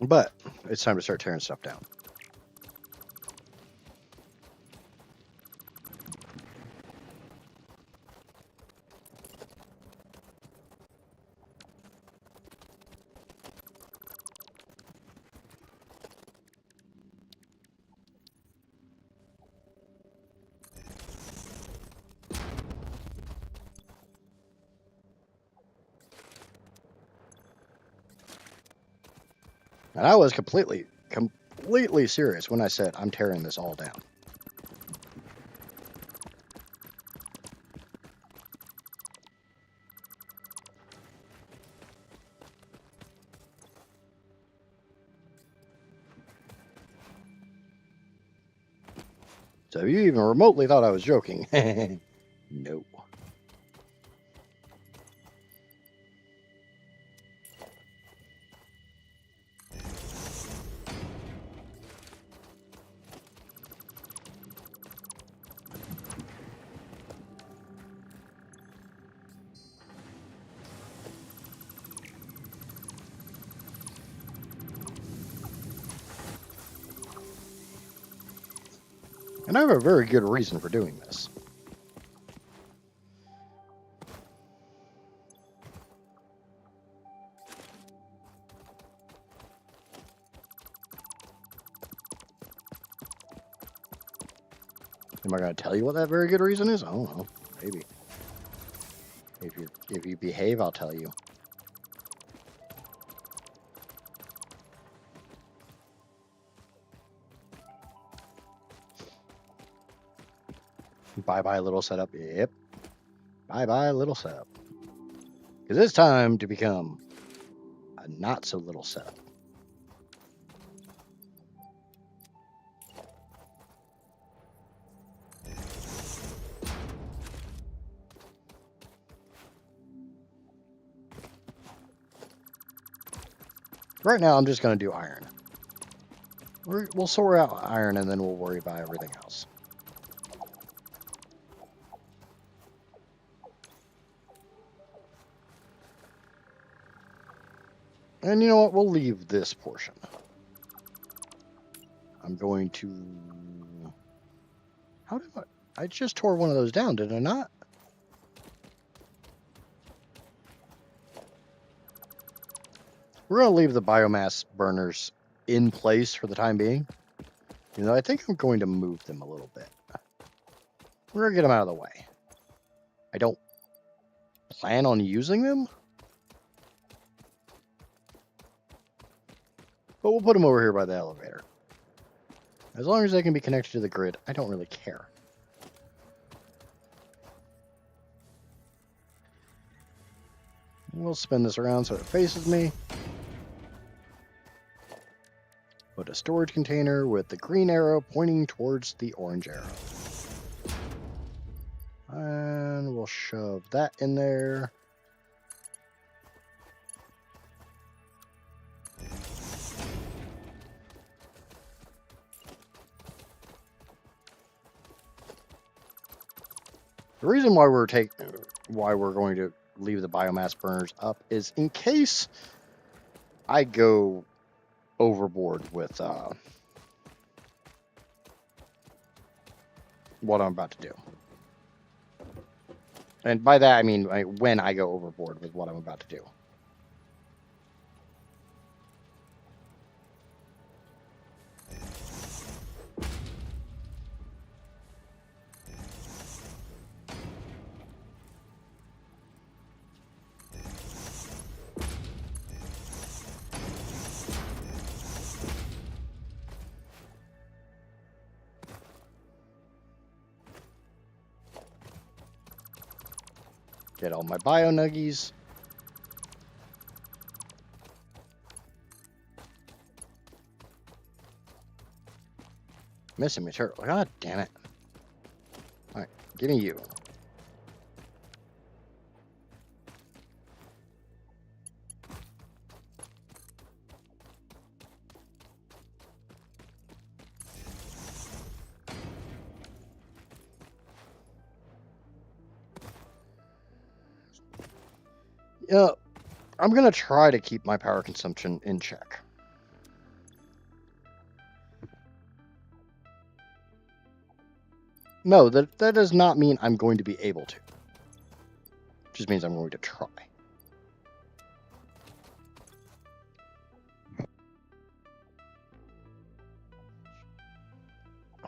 But it's time to start tearing stuff down. And I was completely serious when I said I'm tearing this all down. So if you even remotely thought I was joking, no. And I have a very good reason for doing this. Am I going to tell you what that very good reason is? I don't know. Maybe. If you behave, I'll tell you. Bye-bye, little setup. Yep. Bye-bye, little setup. Because it's time to become a not-so-little setup. Right now, I'm just going to do iron. We'll sort out iron, and then we'll worry about everything else. And you know what? We'll leave this portion. I'm going to... How did I just tore one of those down, did I not? We're going to leave the biomass burners in place for the time being. You know, I think I'm going to move them a little bit. We're going to get them out of the way. I don't plan on using them. But we'll put them over here by the elevator. As long as they can be connected to the grid, I don't really care. We'll spin this around so it faces me. Put a storage container with the green arrow pointing towards the orange arrow. And we'll shove that in there. The reason why we're going to leave the biomass burners up is in case I go overboard with what I'm about to do. And by that I mean when I go overboard with what I'm about to do. Get all my bio nuggies. Missing material. God damn it. Alright, give me you. Yeah, I'm going to try to keep my power consumption in check. No, that does not mean I'm going to be able to. It just means I'm going to try.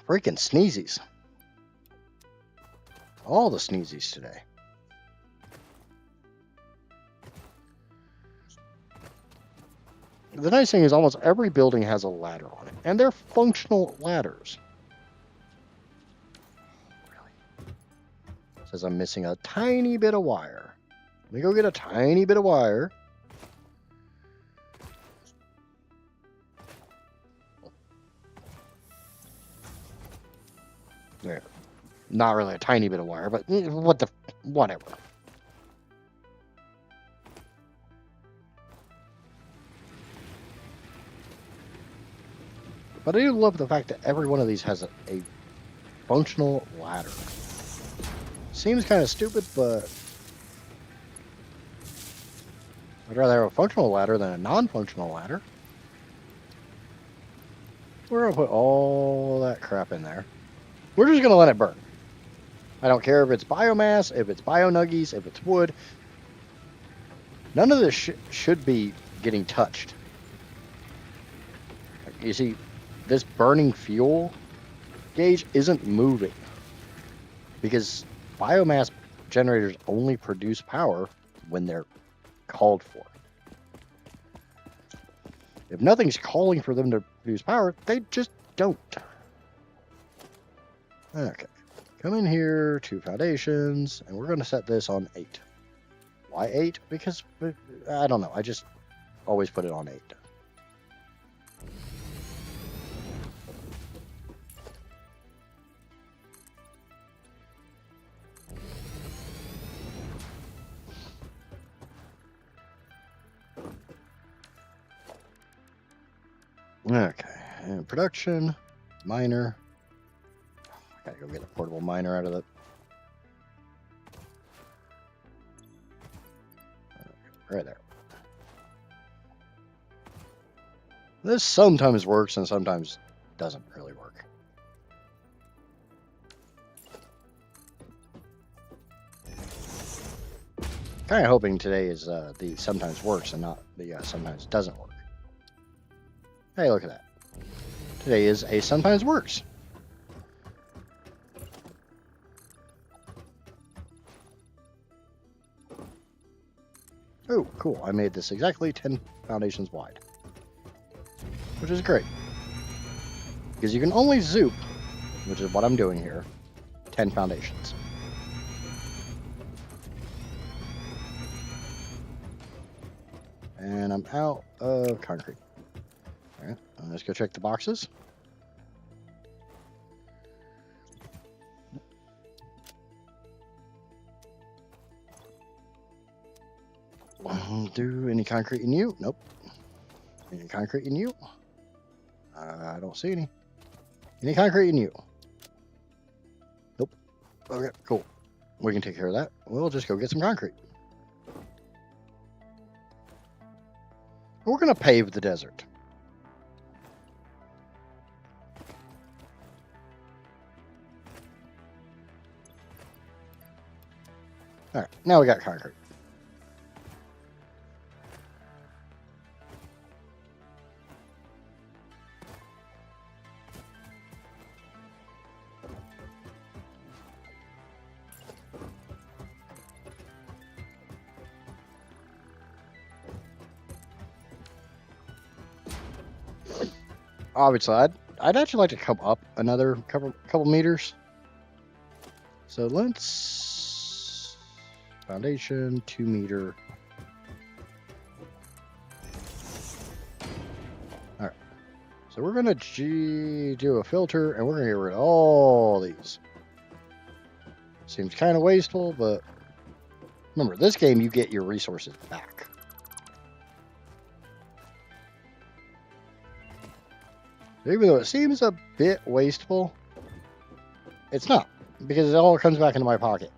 Freaking sneezies. All the sneezies today. The nice thing is almost every building has a ladder on it, and they're functional ladders. Really? Says I'm missing a tiny bit of wire. Let me go get a tiny bit of wire. There. Not really a tiny bit of wire, but whatever. But I do love the fact that every one of these has a functional ladder. Seems kind of stupid, but I'd rather have a functional ladder than a non-functional ladder. We're going to put all that crap in there. We're just going to let it burn. I don't care if it's biomass, if it's bio nuggies, if it's wood. None of this should be getting touched. You see, this burning fuel gauge isn't moving because biomass generators only produce power when they're called for. If nothing's calling for them to produce power, they just don't. Okay, come in here, 2 foundations, and we're going to set this on 8. Why 8? Because, I don't know, I just always put it on 8. Okay, and production, miner. I gotta go get a portable miner out of the... Right there. This sometimes works and sometimes doesn't really work. Kind of hoping today is the sometimes works and not the sometimes doesn't work. Hey, look at that. Today is a sometimes works. Oh, cool. I made this exactly 10 foundations wide. Which is great. Because you can only zoop, which is what I'm doing here, 10 foundations. And I'm out of concrete. All right, let's go check the boxes. Do any concrete in you? Nope. Any concrete in you? I don't see any. Any concrete in you? Nope. Okay, cool. We can take care of that. We'll just go get some concrete. We're going to pave the desert. All right, now we got concrete. Obviously, I'd actually like to come up another couple meters. So let's foundation 2 meter. All right. So we're gonna do a filter, and we're gonna get rid of all these. Seems kind of wasteful, but remember, this game you get your resources back. Even though it seems a bit wasteful, it's not, because it all comes back into my pocket.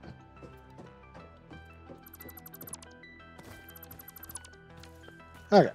Okay.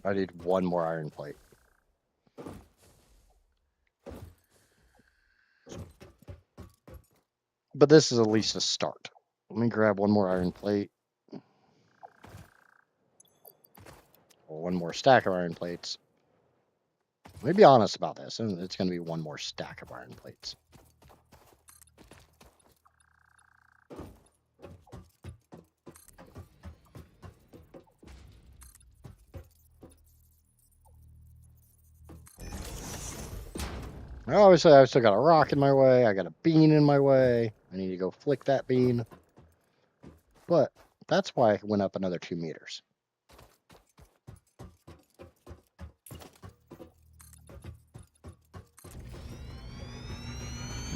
I need one more iron plate. But this is at least a start. Let me grab one more iron plate. Or one more stack of iron plates. Let me be honest about this. It's going to be one more stack of iron plates. Now, obviously, I've still got a rock in my way. I got a bean in my way. I need to go flick that bean. But that's why I went up another 2 meters.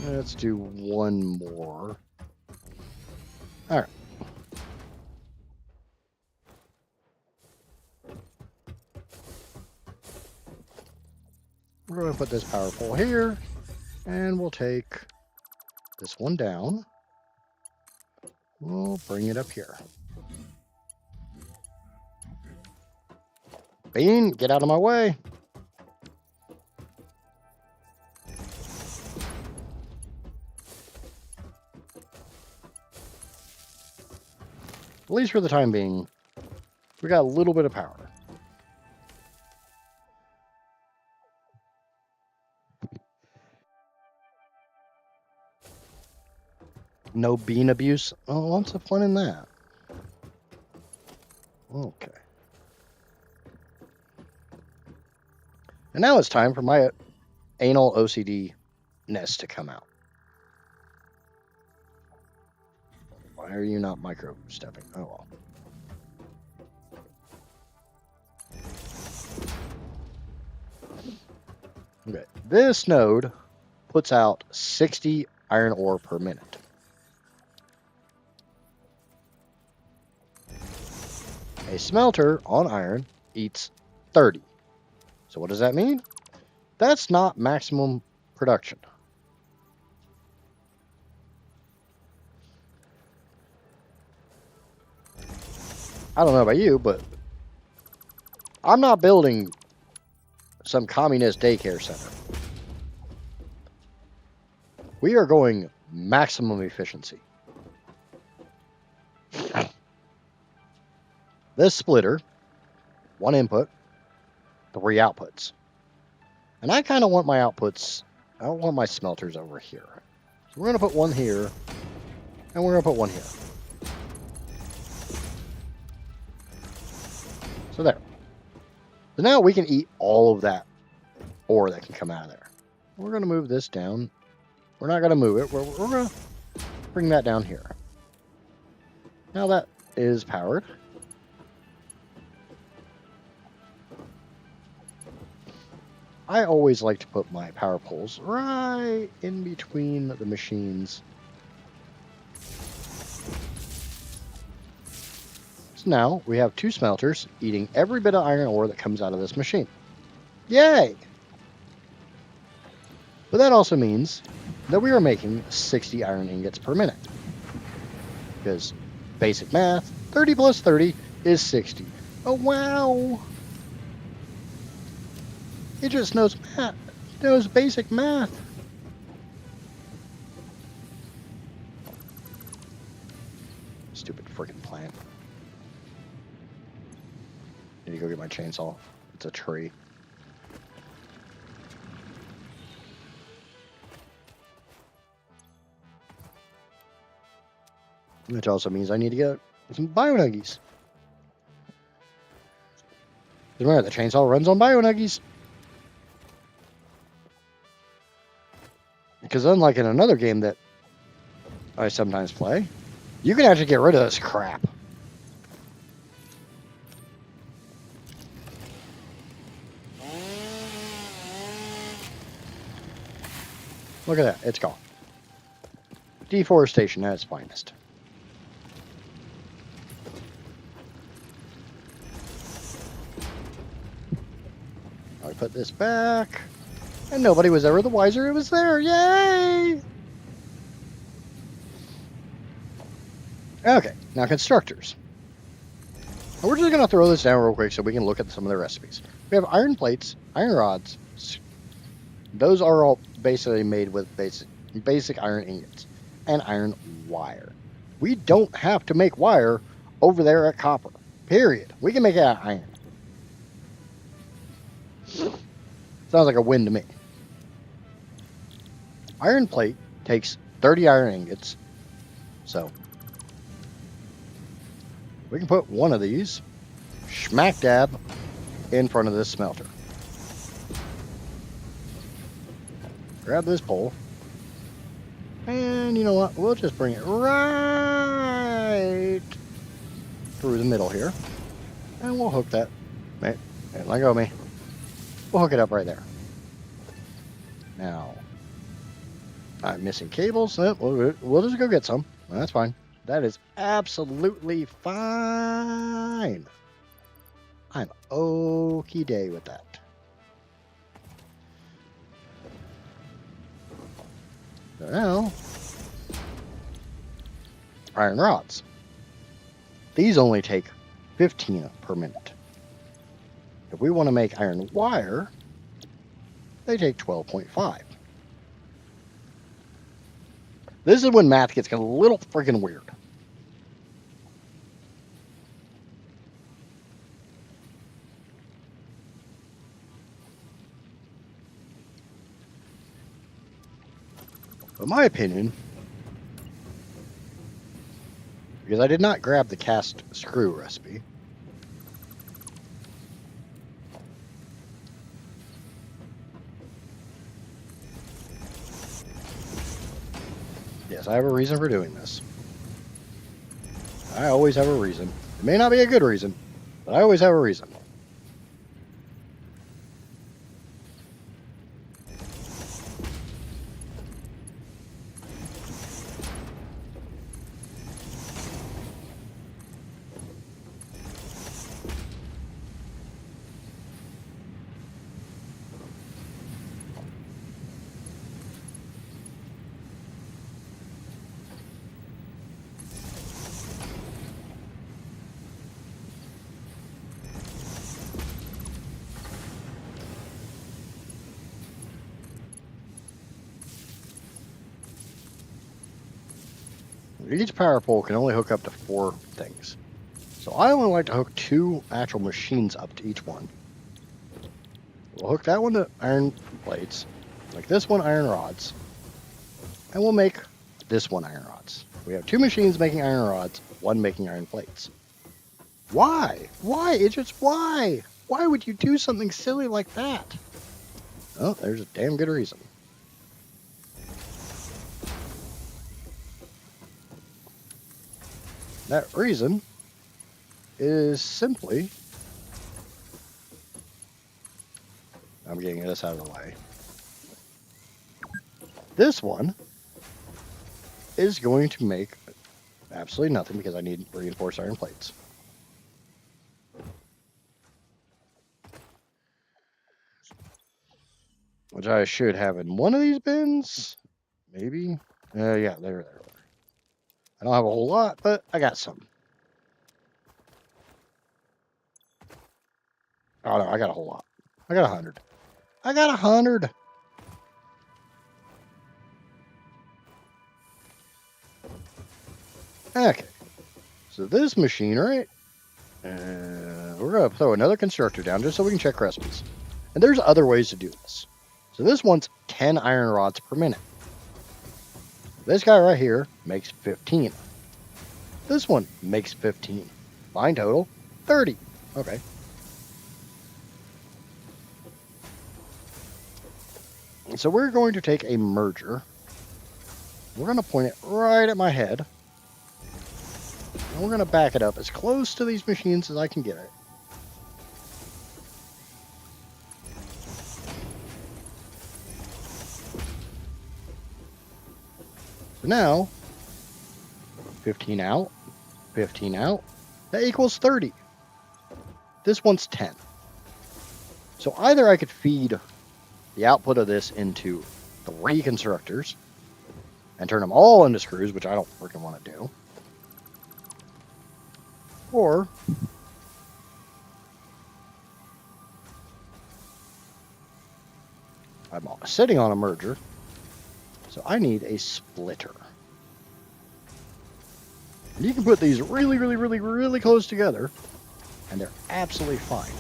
Let's do one more. All right. We're going to put this power pole here, and we'll take this one down. We'll bring it up here. Bean, get out of my way. At least for the time being, we got a little bit of power. No bean abuse. Oh, what's the fun in that? Okay. And now it's time for my anal OCD nest to come out. Why are you not micro stepping? Oh well. Okay. This node puts out 60 iron ore per minute. A smelter on iron eats 30. So what does that mean? That's not maximum production. I don't know about you, but I'm not building some communist daycare center. We are going maximum efficiency. This splitter, 1 input, 3 outputs. And I kind of want my outputs, I don't want my smelters over here. So we're going to put one here, and we're going to put one here. So there. So now we can eat all of that ore that can come out of there. We're going to move this down. We're not going to move it. We're going to bring that down here. Now that is powered. I always like to put my power poles right in between the machines. So now we have 2 smelters eating every bit of iron ore that comes out of this machine. Yay! But that also means that we are making 60 iron ingots per minute. Because basic math, 30 plus 30 is 60. Oh, wow! It just knows math. It knows basic math. Stupid freaking plant. Need to go get my chainsaw. It's a tree. Which also means I need to get some bio-nuggies. Remember, the chainsaw runs on bio-nuggies. Because unlike in another game that I sometimes play, you can actually get rid of this crap. Look at that, it's gone. Deforestation at its finest. I put this back, and nobody was ever the wiser it was there. Yay! Okay, now constructors. And we're just going to throw this down real quick so we can look at some of the recipes. We have iron plates, iron rods. Those are all basically made with basic iron ingots and iron wire. We don't have to make wire over there at copper. Period. We can make it out of iron. Sounds like a win to me. Iron plate takes 30 iron ingots. So we can put one of these smack dab in front of this smelter. Grab this pole. And you know what? We'll just bring it right through the middle here. And we'll hook that. Let go of me. We'll hook it up right there. Now, I'm missing cables. We'll just go get some. That's fine. That is absolutely fine. I'm okie day with that. So now, iron rods. These only take 15 per minute. If we want to make iron wire, they take 12.5. This is when math gets a little freaking weird. But my opinion, because I did not grab the cast screw recipe, yes, I have a reason for doing this. I always have a reason. It may not be a good reason, but I always have a reason. each power pole can only hook up to 4 things. So I only like to hook 2 actual machines up to each one. We'll hook that one to iron plates, like this one iron rods, and we'll make this one iron rods. We have 2 machines making iron rods, 1 making iron plates. Why? Why? It's just why? Why would you do something silly like that? Oh, there's a damn good reason. That reason is simply... I'm getting this out of the way. This one is going to make absolutely nothing because I need reinforced iron plates. Which I should have in one of these bins. Maybe. Yeah, there. I don't have a whole lot, but I got some. Oh no, I got a whole lot. I got 100. I got 100. Okay. So this machine, right? We're going to throw another constructor down just so we can check recipes. And there's other ways to do this. So this one's 10 iron rods per minute. This guy right here makes 15. This one makes 15. Fine total, 30. Okay. So we're going to take a merger. We're going to point it right at my head. And we're going to back it up as close to these machines as I can get it. So now, 15 out, 15 out. That equals 30. This one's 10. So either I could feed the output of this into 3 constructors and turn them all into screws, which I don't freaking want to do. Or I'm sitting on a merger, so I need a splitter. And you can put these really close together, and they're absolutely fine.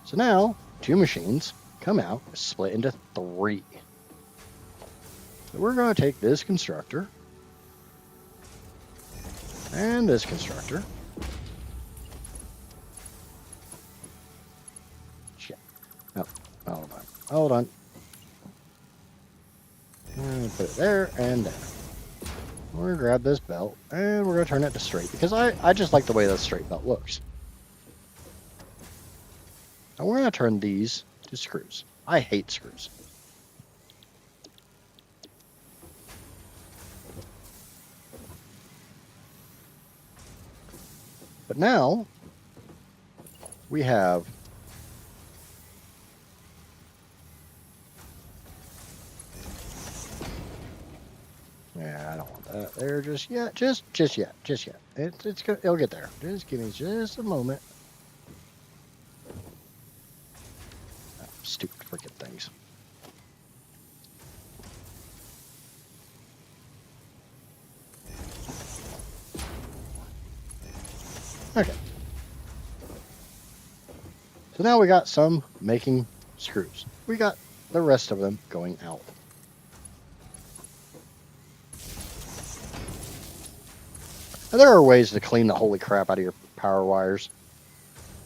So now, 2 machines come out, split into 3. So we're going to take this constructor and this constructor. Shit. Oh, hold on. Put it there and there. We're going to grab this belt and we're going to turn it to straight because I just like the way that straight belt looks. And we're going to turn these to screws. I hate screws. But now we have I don't want that there just yet. Just yet. It'll get there. Just give me just a moment. Oh, stupid freaking things. Okay. So now we got some making screws. We got the rest of them going out. Now, there are ways to clean the holy crap out of your power wires.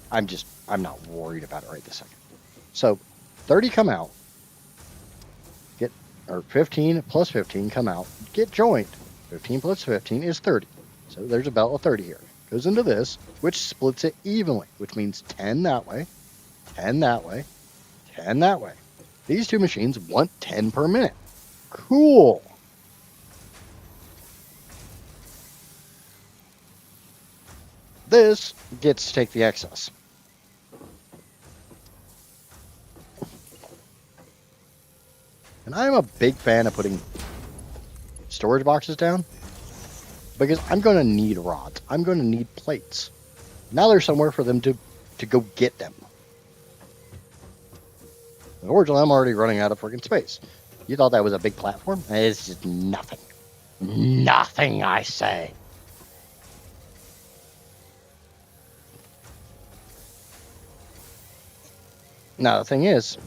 I'm not worried about it right this second. So 30 come out. 15 plus 15 come out. Get joined. 15 plus 15 is 30. So there's a belt of 30 here. Goes into this, which splits it evenly, which means 10 that way, 10 that way, 10 that way. These 2 machines want 10 per minute. Cool. This gets to take the excess. And I'm a big fan of putting storage boxes down because I'm going to need rods. I'm going to need plates. Now there's somewhere for them to go get them. Originally, I'm already running out of freaking space. You thought that was a big platform? It's just nothing. Nothing, I say. Now, the thing is,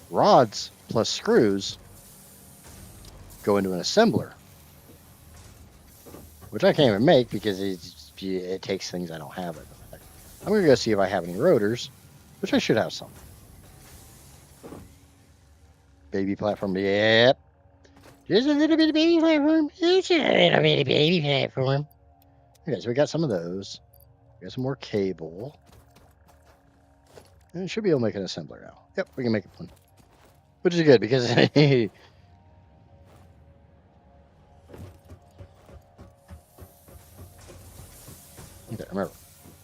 rods plus screws go into an assembler, which I can't even make because it takes things I don't have. I'm going to go see if I have any rotors, which I should have some. Baby platform, yep. Just a little bit of baby platform. Just a little bit of baby platform. Okay, so we got some of those. We got some more cable. And it should be able to make an assembler now. Yep, we can make one. Which is good because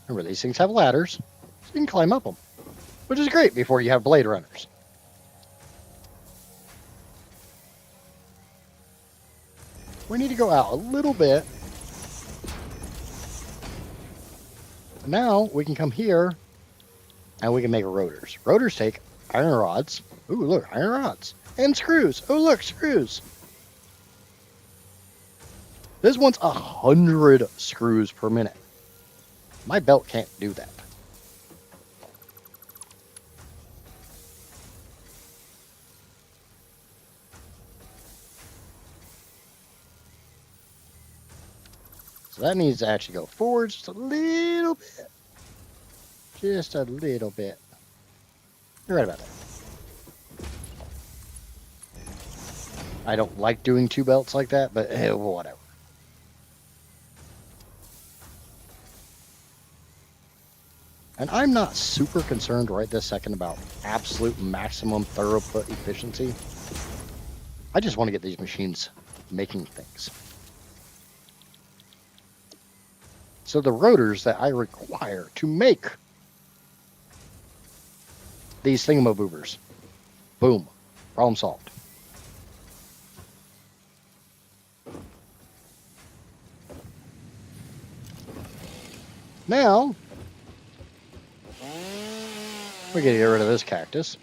remember these things have ladders, so you can climb up them, which is great before you have blade runners. We need to go out a little bit. Now we can come here and we can make rotors. Rotors take iron rods. Ooh, look, iron rods. And screws. Oh, look, screws. This one's 100 screws per minute. My belt can't do that. So that needs to actually go forward just a little bit. Just a little bit. You're right about that. I don't like doing two belts like that, but whatever. And I'm not super concerned right this second about absolute maximum throughput efficiency. I just want to get these machines making things. So the rotors that I require to make these thingamaboobers, boom, problem solved. Now, we gotta get rid of this cactus.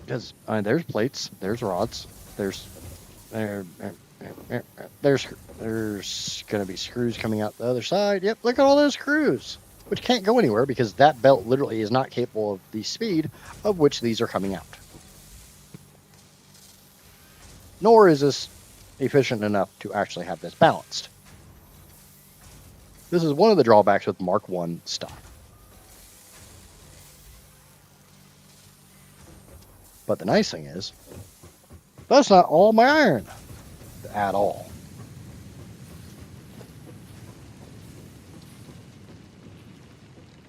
Because there's plates, there's rods, there's gonna be screws coming out the other side. Yep, look at all those screws, which can't go anywhere because that belt literally is not capable of the speed of which these are coming out. Nor is this efficient enough to actually have this balanced. This is one of the drawbacks with Mark I stuff. But the nice thing is, that's not all my iron at all.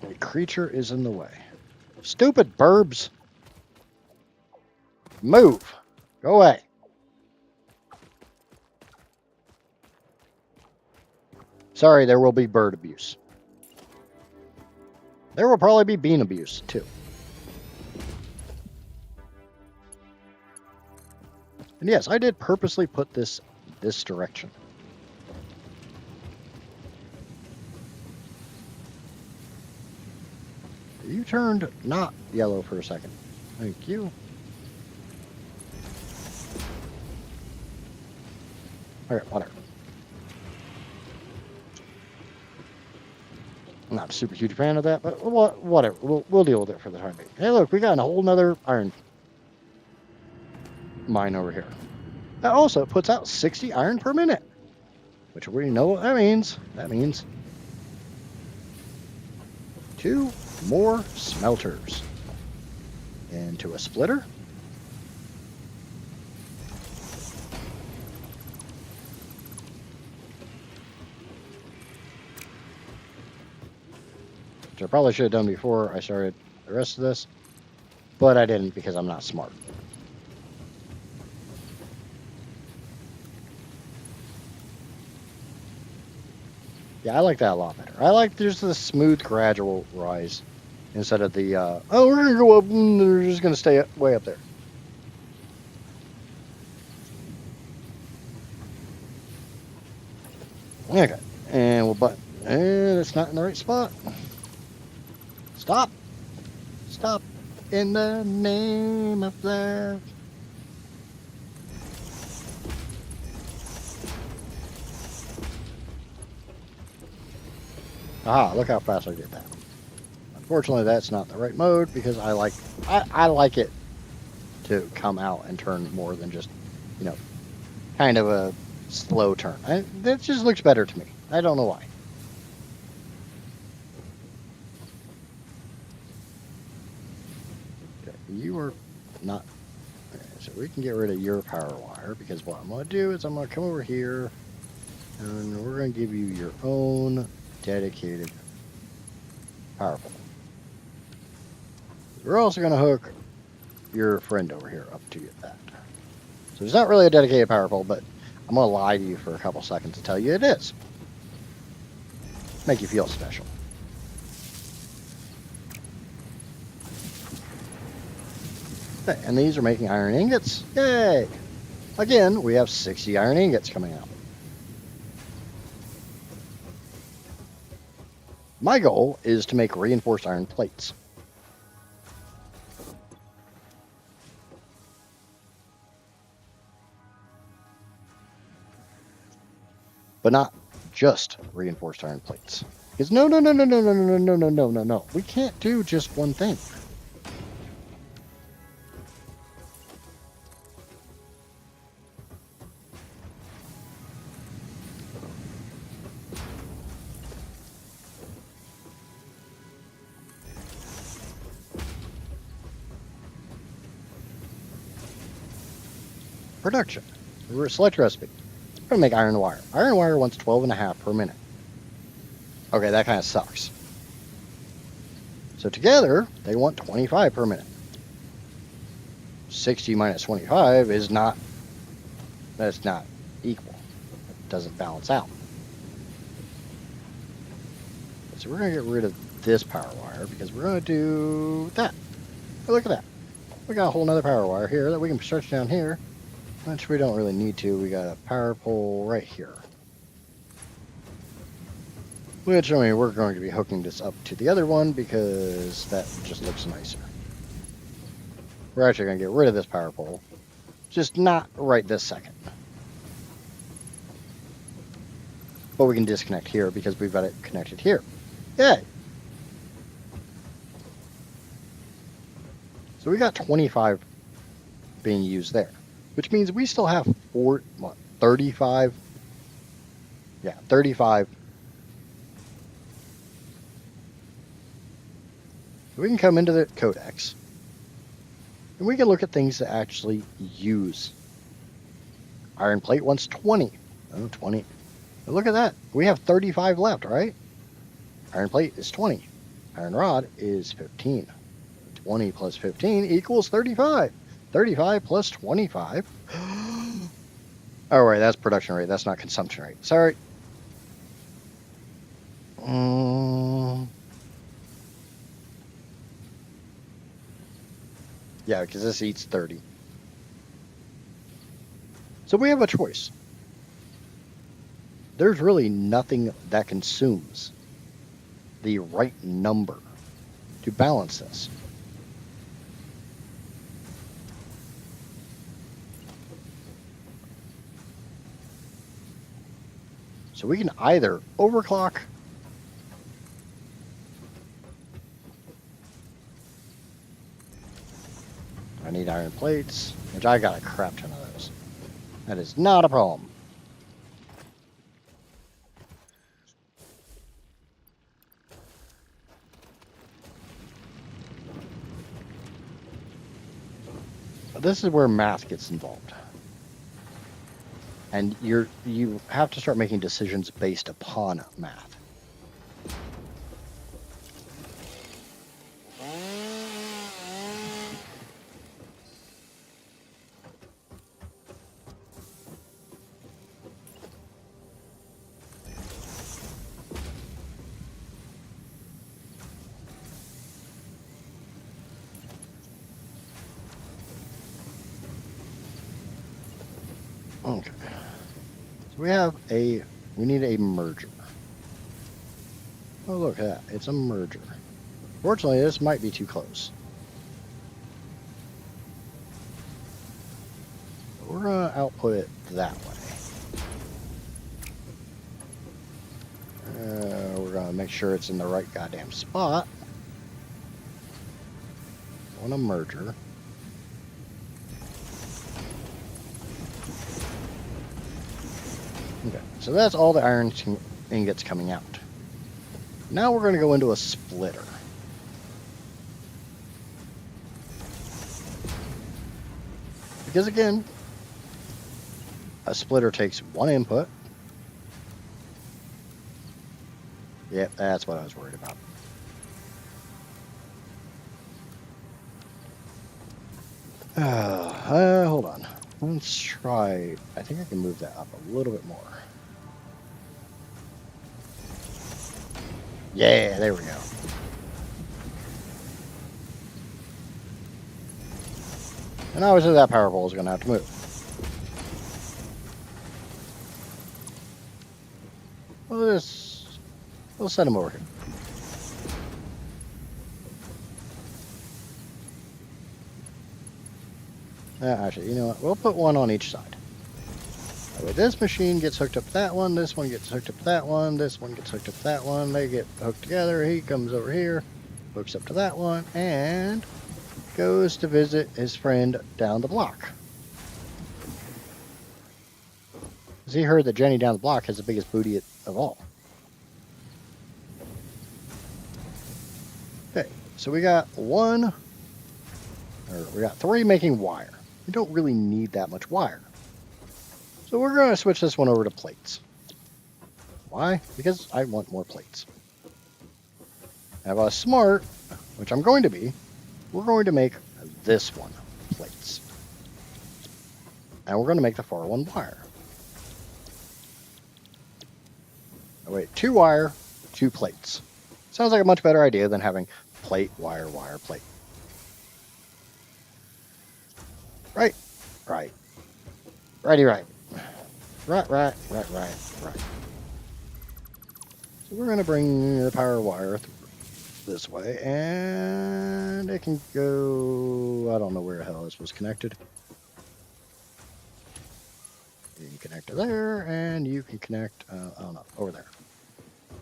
A creature is in the way. Stupid burbs. Move. Go away. Sorry, there will be bird abuse. There will probably be bean abuse, too. And yes, I did purposely put this direction. You turned not yellow for a second. Thank you. Alright, whatever. I'm not a super huge fan of that, but whatever. We'll deal with it for the time being. Hey, look, we got a whole nother iron mine over here. That also puts out 60 iron per minute, which we know what that means. That means 2 more smelters into a splitter. Which I probably should have done before I started the rest of this, but I didn't because I'm not smart. Yeah, I like that a lot better. I like there's the smooth gradual rise instead of the, oh, we're going to go up and they're just going to stay way up there. Okay. And we'll button. And it's not in the right spot. Stop. Stop. In the name of love. Ah, look how fast I did that. Unfortunately, that's not the right mode because I like it to come out and turn more than just, you know, kind of a slow turn. That just looks better to me. I don't know why. Okay, you are not. Okay, so we can get rid of your power wire because what I'm going to do is I'm going to come over here and we're going to give you your own dedicated power pole. We're also going to hook your friend over here up to that. So it's not really a dedicated power pole, but I'm going to lie to you for a couple seconds to tell you it is. Make you feel special. Okay, and these are making iron ingots. Yay! Again, we have 60 iron ingots coming out. My goal is to make reinforced iron plates. But not just reinforced iron plates. Because no. We can't do just one thing. Production. Select recipe. We're going to make iron wire. Iron wire wants 12.5 per minute. Okay, that kind of sucks. So together, they want 25 per minute. 60 minus 25 is not, that's not equal. It doesn't balance out. So we're going to get rid of this power wire because we're going to do that. Oh, look at that. We got a whole nother power wire here that we can stretch down here, which we don't really need to. We got a power pole right here. Which, I mean, we're going to be hooking this up to the other one because that just looks nicer. We're actually going to get rid of this power pole. Just not right this second. But we can disconnect here because we've got it connected here. Yay! So we got 25 being used there, which means we still have 35? Yeah, 35. We can come into the codex and we can look at things that actually use. Iron plate wants 20. Oh, 20. But look at that. We have 35 left, right? Iron plate is 20. Iron rod is 15. 20 plus 15 equals 35. 35 plus 25. Oh, right, that's production rate. That's not consumption rate. Sorry. Yeah, because this eats 30. So we have a choice. There's really nothing that consumes the right number to balance this. So we can either overclock I need iron plates, which I got a crap ton of those. That is not a problem. This is where math gets involved. And you have to start making decisions based upon math. Okay. So we have a We need a merger. Oh, look at that. It's a merger. Fortunately, this might be too close. We're going to output it that way. We're going to make sure it's in the right goddamn spot. On a merger. Okay, so that's all the iron ingots coming out. Now we're going to go into a splitter. Because again, a splitter takes one input. Yep, that's what I was worried about. Hold on. Let's try. I think I can move that up a little bit more. Yeah, there we go. And obviously that power pole is going to have to move. We'll send him over here. Actually, you know what? We'll put one on each side. That way this machine gets hooked up to that one, this one gets hooked up to that one, this one gets hooked up to that one. They get hooked together. He comes over here, hooks up to that one, and goes to visit his friend down the block. Because he heard that Jenny down the block has the biggest booty of all. Okay, so we got three making wire. We don't really need that much wire. So we're going to switch this one over to plates. Why? Because I want more plates. And if I was smart, which I'm going to be, we're going to make this one plates. And we're going to make the far one wire. Oh, wait, 2 wire, 2 plates. Sounds like a much better idea than having plate, wire, wire, plate. Right. Righty, right. Right. So we're going to bring the power wire this way, and it can go, I don't know where the hell this was connected. You can connect to there, and you can connect, I don't know, over there.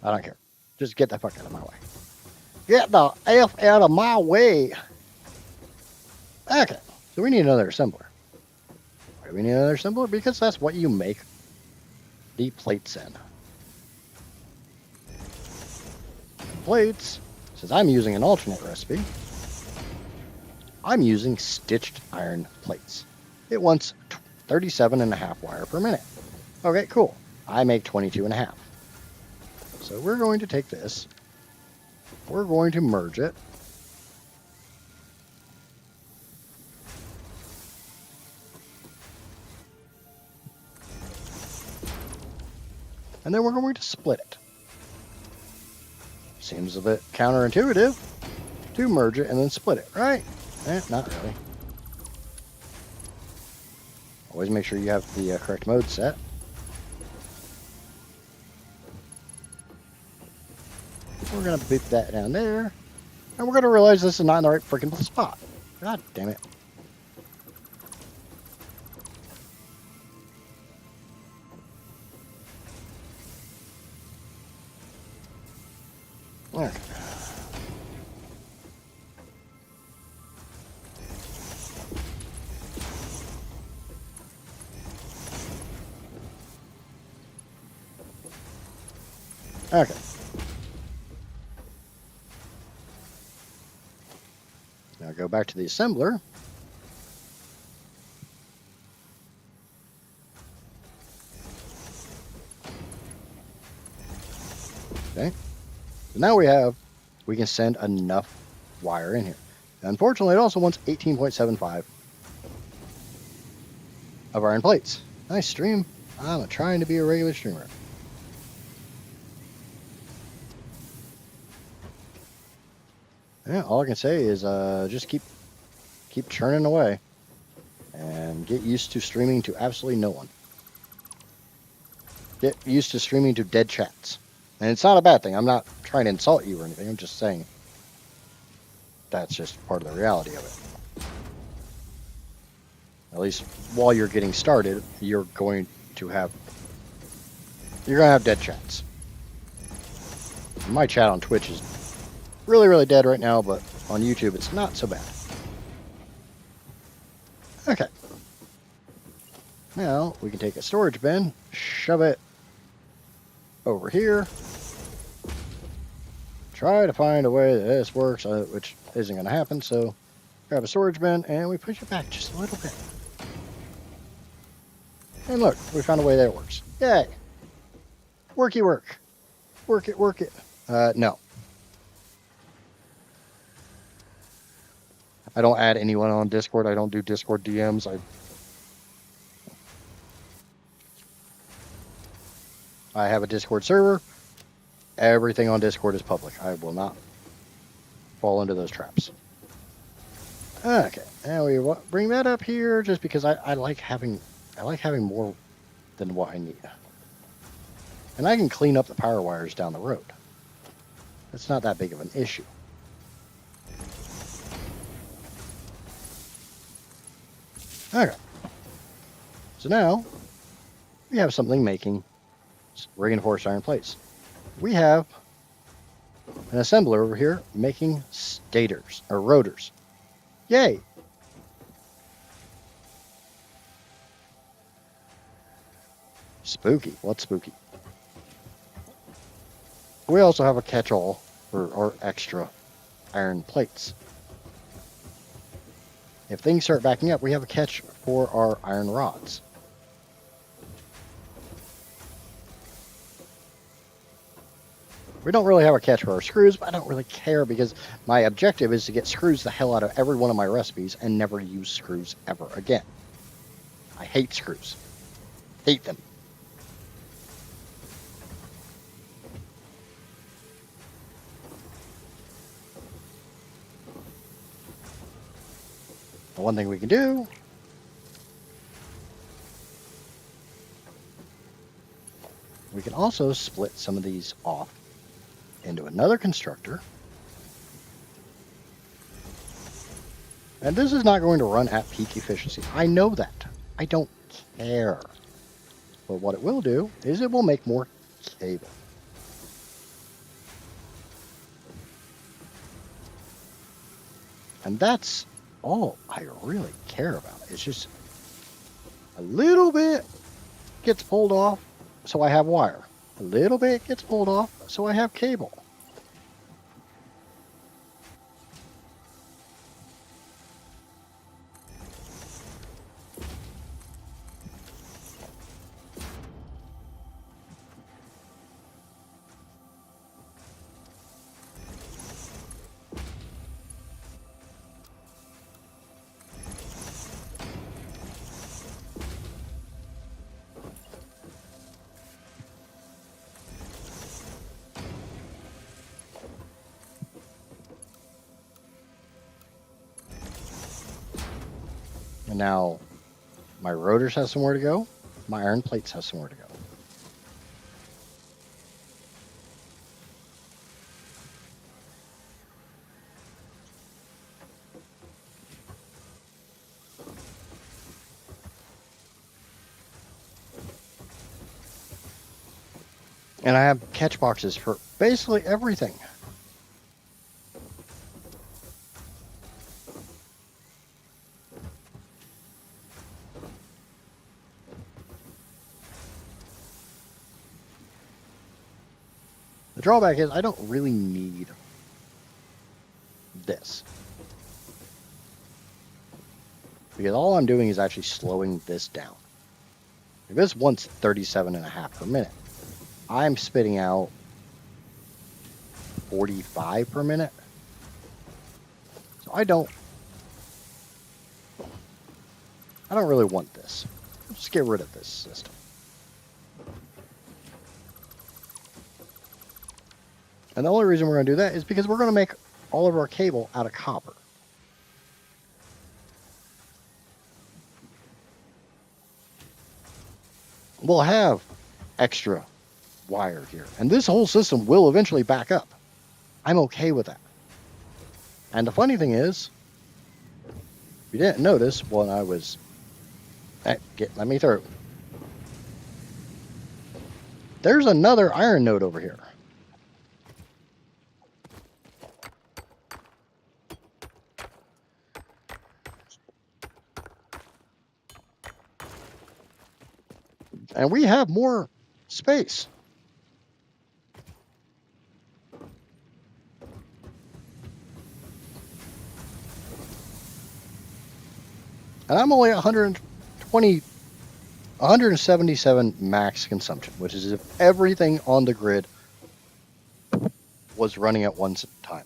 I don't care. Just get the fuck out of my way. Get the F out of my way. Okay, so we need another assembler. Why do we need another assembler? Because that's what you make the plates in. Plates, since I'm using an alternate recipe, I'm using stitched iron plates. It wants 37.5 wire per minute. Okay, cool. I make 22.5. So we're going to take this, we're going to merge it, and then we're going to split it. Seems a bit counterintuitive to merge it and then split it, right? Not really. Always make sure you have the correct mode set. We're going to boot that down there. And we're going to realize this is not in the right freaking spot. God damn it. Okay. Okay. Now go back to the assembler. Okay. So now we can send enough wire in here. Unfortunately, it also wants 18.75 of iron plates. Nice stream. I'm trying to be a regular streamer. Yeah, all I can say is just keep churning away and get used to streaming to absolutely no one. Get used to streaming to dead chats. And it's not a bad thing. I'm not trying to insult you or anything. I'm just saying that's just part of the reality of it. At least while you're getting started, you're going to have dead chats. My chat on Twitch is really, really dead right now, but on YouTube it's not so bad. Okay. Now we can take a storage bin, shove it over here, try to find a way that this works, which isn't going to happen, so grab a storage bin and we push it back just a little bit. And look, we found a way that it works. Yay! Worky work. Work it, work it. No. I don't add anyone on Discord. I don't do Discord DMs. I have a Discord server. Everything on Discord is public. I will not fall into those traps. Okay, and we bring that up here just because I like having more than what I need. And I can clean up the power wires down the road. It's not that big of an issue. Okay. So now we have something making reinforced iron plates. We have an assembler over here making stators or rotors. Yay! Spooky. What's spooky? We also have a catch-all for our extra iron plates. If things start backing up, we have a catch for our iron rods. We don't really have a catch for our screws, but I don't really care because my objective is to get screws the hell out of every one of my recipes and never use screws ever again. I hate screws. Hate them. The one thing we can do we can also split some of these off into another constructor. And this is not going to run at peak efficiency. I know that. I don't care. But what it will do is it will make more cable. And that's all I really care about. It's just a little bit gets pulled off, so I have wire. A little bit gets pulled off, so I have cable. And now my rotors have somewhere to go. My iron plates have somewhere to go. And I have catch boxes for basically everything. The drawback is I don't really need this. Because all I'm doing is actually slowing this down. If this wants 37.5 per minute, I'm spitting out 45 per minute. So I don't really want this. Let's get rid of this system. And the only reason we're going to do that is because we're going to make all of our cable out of copper. We'll have extra wire here. And this whole system will eventually back up. I'm okay with that. And the funny thing is, if you didn't notice when I was... let me through. There's another iron node over here. And we have more space. And I'm only 177 max consumption, which is if everything on the grid was running at one time.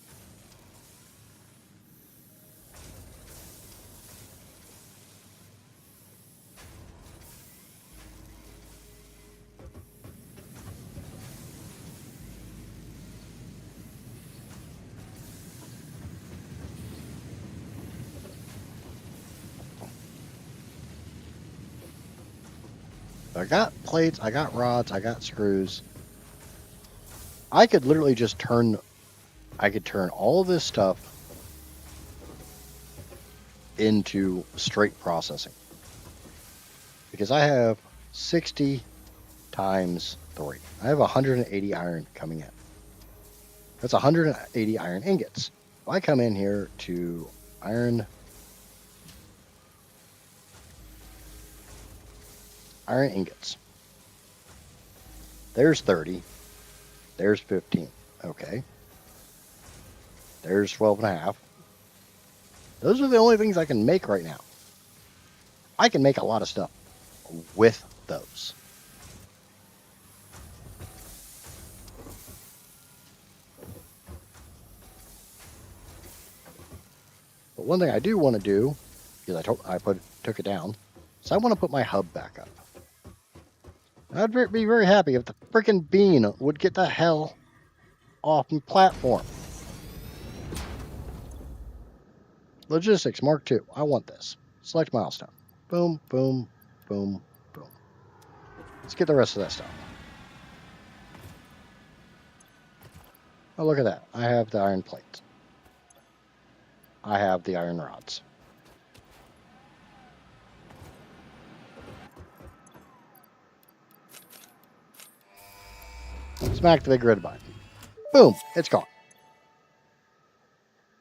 I got plates, I got rods, I got screws. I could literally just turn all of this stuff into straight processing. Because I have 60 times 3. I have 180 iron coming in. That's 180 iron ingots. If I come in here to iron ingots, there's 30, there's 15, okay. There's 12 and a half. Those are the only things I can make right now. I can make a lot of stuff with those. But one thing I do want to do, because took it down, so I want to put my hub back up. I'd be very happy if the freaking bean would get the hell off the platform. Logistics Mark II. I want this. Select milestone. Boom, boom, boom, boom. Let's get the rest of that stuff. Oh, look at that. I have the iron plates. I have the iron rods. Smack the big red button. Boom, it's gone.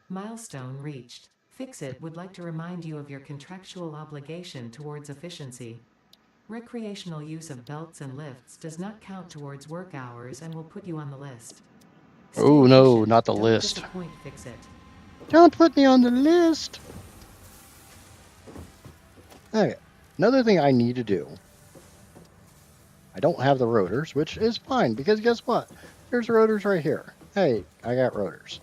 Milestone reached. Fixit would like to remind you of your contractual obligation towards efficiency. Recreational use of belts and lifts does not count towards work hours and will put you on the list. Oh no, efficient. not the Don't list. disappoint Fixit. Don't put me on the list. Okay, another thing I need to do. I don't have the rotors, which is fine, because guess what? There's rotors right here. Hey, I got rotors.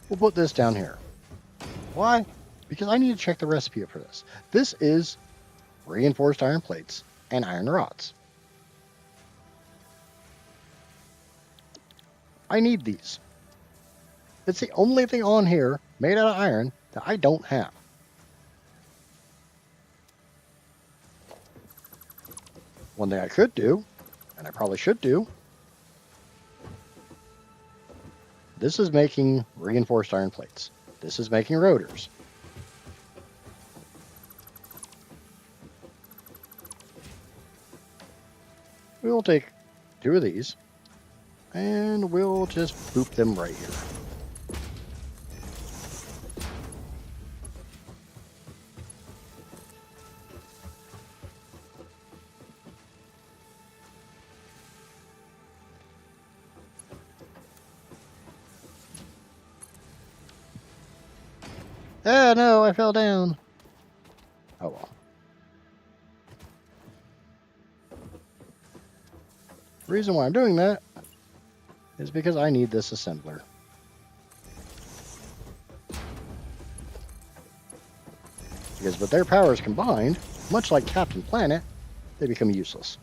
We'll put this down here. Why? Because I need to check the recipe for this. This is reinforced iron plates and iron rods. I need these. It's the only thing on here made out of iron that I don't have. One thing I could do, and I probably should do, this is making reinforced iron plates. This is making rotors. We'll take 2 of these, and we'll just boop them right here. Ah, no, I fell down. Oh well. The reason why I'm doing that is because I need this assembler. Because with their powers combined, much like Captain Planet, they become useless.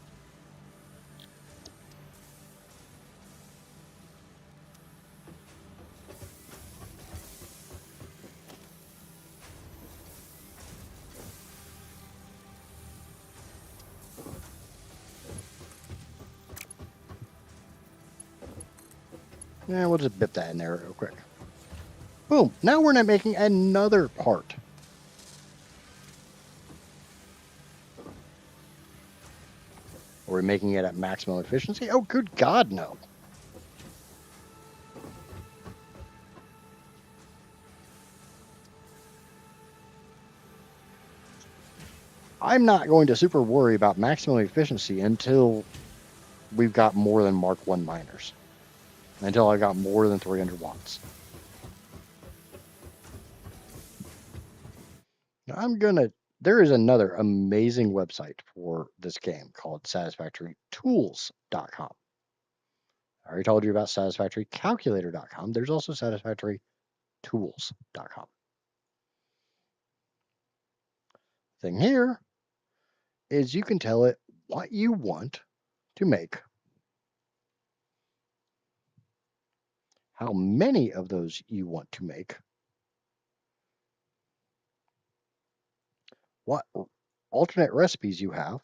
Yeah, we'll just bip that in there real quick. Boom. Now we're not making another part. Are we making it at maximum efficiency? Oh, good God, no. I'm not going to super worry about maximum efficiency until we've got more than Mark 1 miners. Until I got more than 300 watts. There is another amazing website for this game called satisfactorytools.com. I already told you about satisfactorycalculator.com. There's also satisfactorytools.com. Thing here is you can tell it what you want to make, how many of those you want to make, what alternate recipes you have,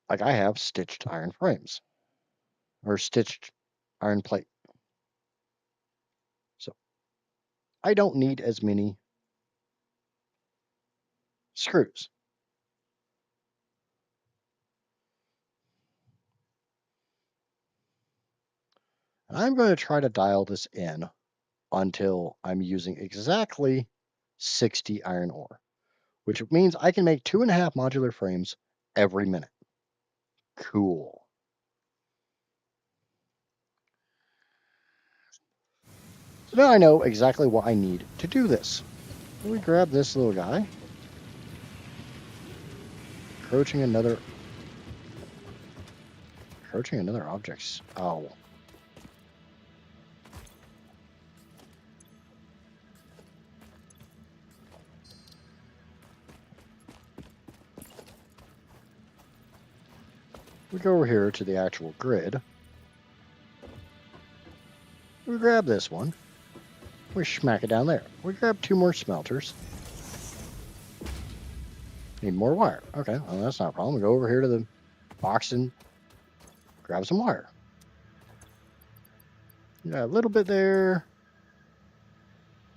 like I have stitched iron frames or stitched iron plate. So I don't need as many screws. And I'm going to try to dial this in until I'm using exactly 60 iron ore, which means I can make 2.5 modular frames every minute. Cool. So now I know exactly what I need to do this. Let me grab this little guy. Approaching another object. Oh. We go over here to the actual grid. We grab this one. We smack it down there. We grab 2 more smelters. Need more wire. Okay, well, that's not a problem. We go over here to the box and grab some wire. Got a little bit there.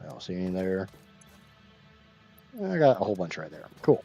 I don't see any there. I got a whole bunch right there. Cool.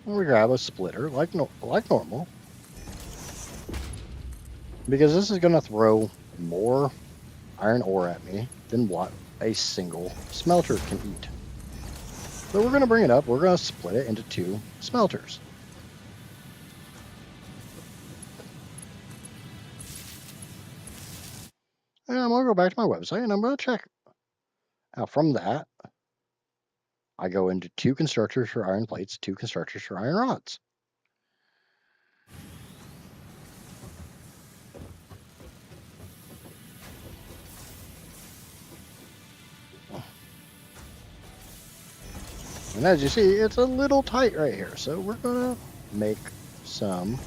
And we grab a splitter like normal. Because this is going to throw more iron ore at me than what a single smelter can eat. So we're going to bring it up. We're going to split it into 2 smelters. And I'm going to go back to my website and I'm going to check. Now from that, I go into 2 constructors for iron plates, 2 constructors for iron rods. And as you see, it's a little tight right here. So we're going to make some.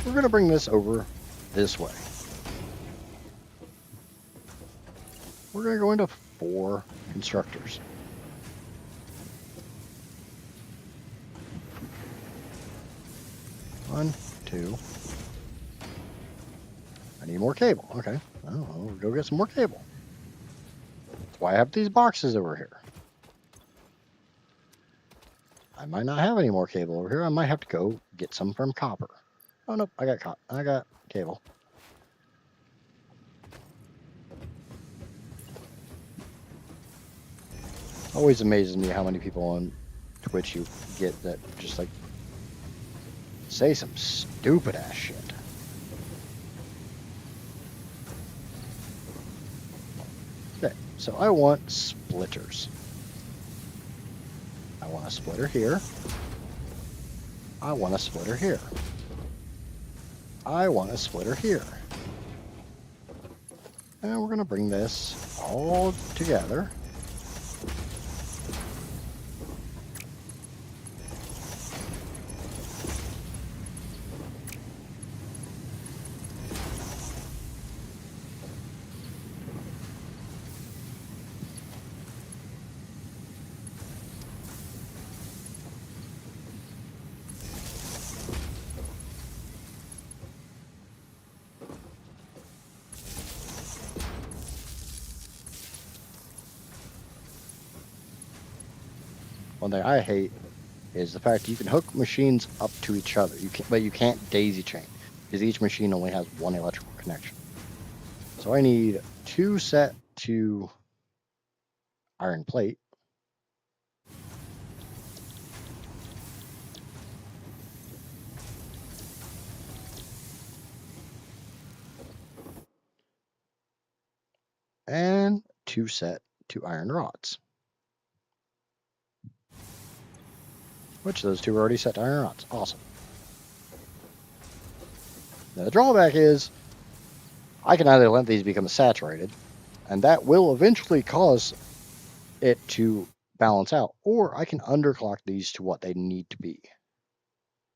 We're going to bring this over this way. We're going to go into 4 constructors. One, 2. I need more cable. Okay. Oh, we'll go get some more cable. That's why I have these boxes over here. I might not have any more cable over here. I might have to go get some from copper. Oh, nope. I got cable. Always amazes me how many people on Twitch you get that just like say some stupid ass shit. Okay, so I want splitters. I want a splitter here. I want a splitter here. I want a splitter here. And we're going to bring this all together. One thing I hate is the fact you can hook machines up to each other, but you can't daisy chain because each machine only has one electrical connection. So I need 2 set to iron plate. And 2 set to iron rods. Which those 2 are already set to iron rods. Awesome. Now the drawback is I can either let these become saturated, and that will eventually cause it to balance out, or I can underclock these to what they need to be.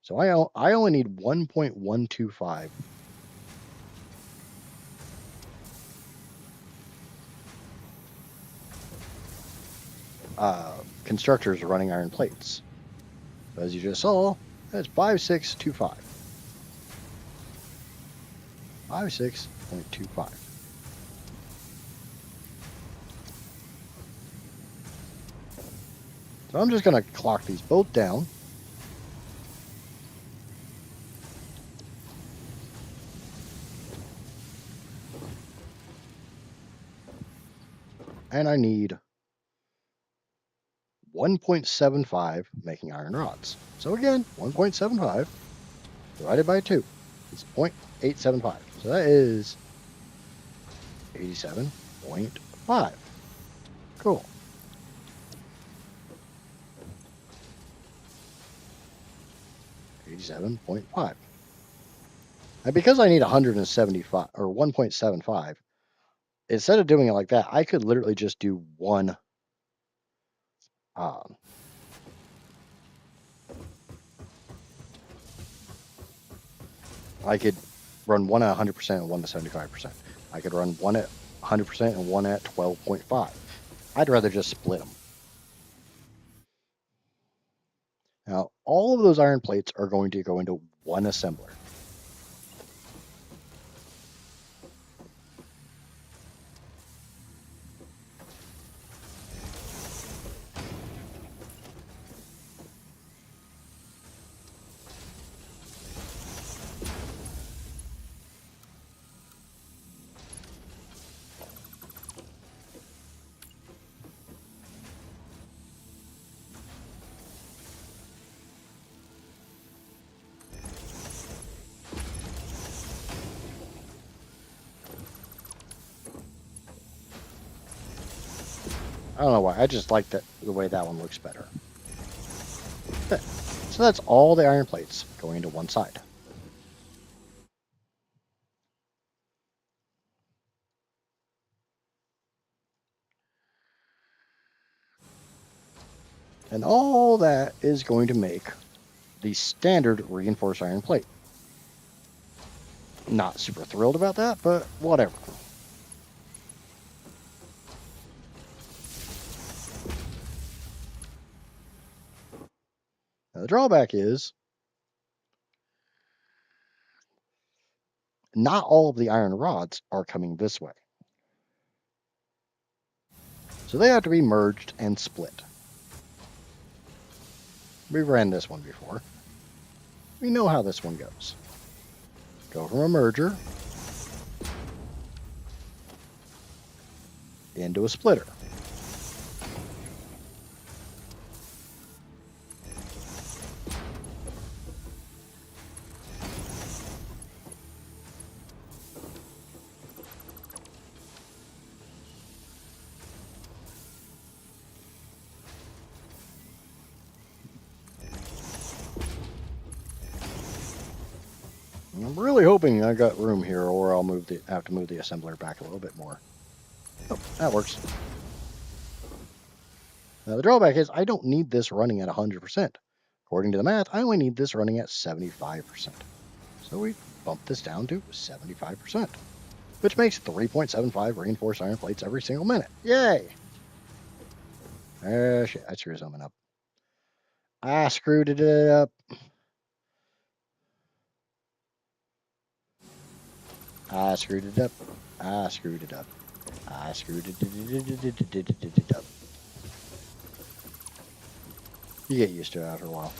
So I only need 1.125 constructors running iron plates. So as you just saw, that's 5625. 56.25. So I'm just going to clock these both down. And I need 1.75 making iron rods. So again, 1.75 divided by 2 is 0.875. So that is 87.5. Cool. $87.5. And because I need 175 or 1.75, instead of doing it like that, I could literally just do one. I could run one at 100% and one at 75%. I could run one at 100% and one at 12.5. I'd rather just split them. Now, all of those iron plates are going to go into one assembler. I don't know why. I just like the way that one looks better. Okay. So that's all the iron plates going into one side. And all that is going to make the standard reinforced iron plate. Not super thrilled about that, but whatever. Now, the drawback is not all of the iron rods are coming this way. So they have to be merged and split. We ran this one before. We know how this one goes. Go from a merger into a splitter. I'm really hoping I got room here, or I'll have to move the assembler back a little bit more. Oh, that works. Now the drawback is I don't need this running at 100%. According to the math, I only need this running at 75%. So we bump this down to 75%, which makes 3.75 reinforced iron plates every single minute. Yay! Shit, I screwed something up. I screwed it up. I screwed it up. I screwed it up. I screwed it up. You get used to it after a while.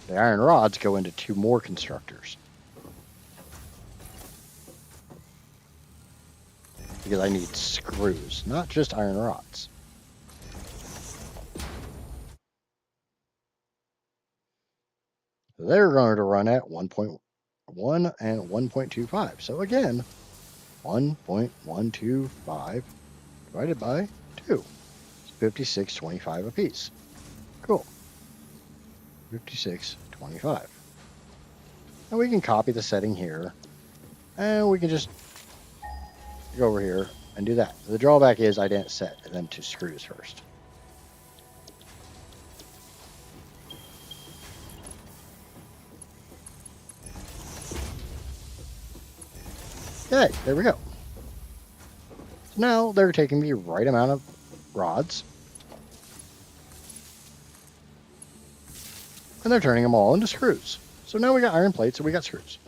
The iron rods go into 2 more constructors. Because I need screws, not just iron rods. They're going to run at 1.1 and 1.25. So again, 1.125 divided by 2. It's 56.25 apiece. Cool. 56.25. And we can copy the setting here. And we can just go over here and do that. The drawback is I didn't set them to screws first. Okay, there we go. So now they're taking the right amount of rods. And they're turning them all into screws. So now we got iron plates and we got screws.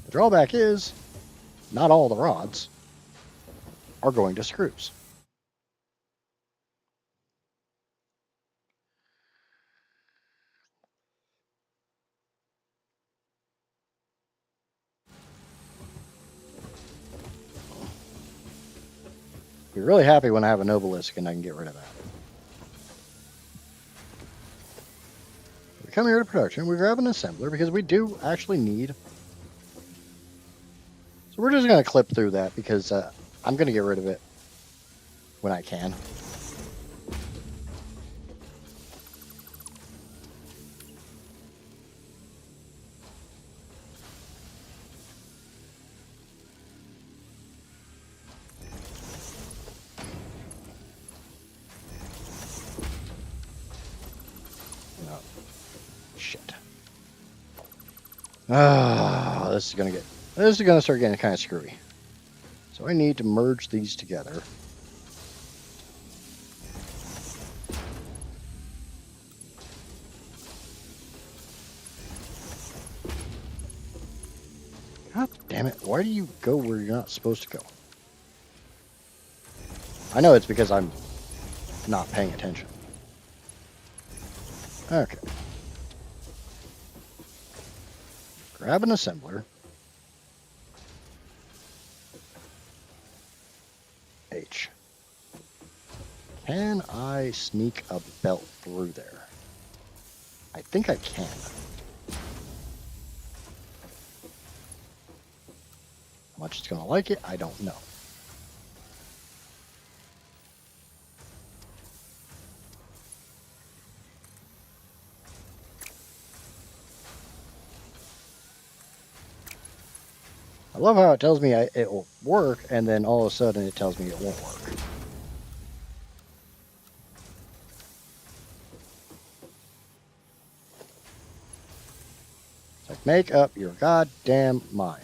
The drawback is not all the rods are going to screws. Be really happy when I have an obelisk and I can get rid of that. We come here to production, we grab an assembler because we do actually need. So we're just going to clip through that because I'm going to get rid of it when I can. No. Shit. This is going to start getting kind of screwy. So I need to merge these together. God damn it. Why do you go where you're not supposed to go? I know it's because I'm not paying attention. Okay. Grab an assembler. H. Can I sneak a belt through there? I think I can. How much it's going to like it, I don't know. I love how it tells me it will work, and then all of a sudden it tells me it won't work. It's like, make up your goddamn mind.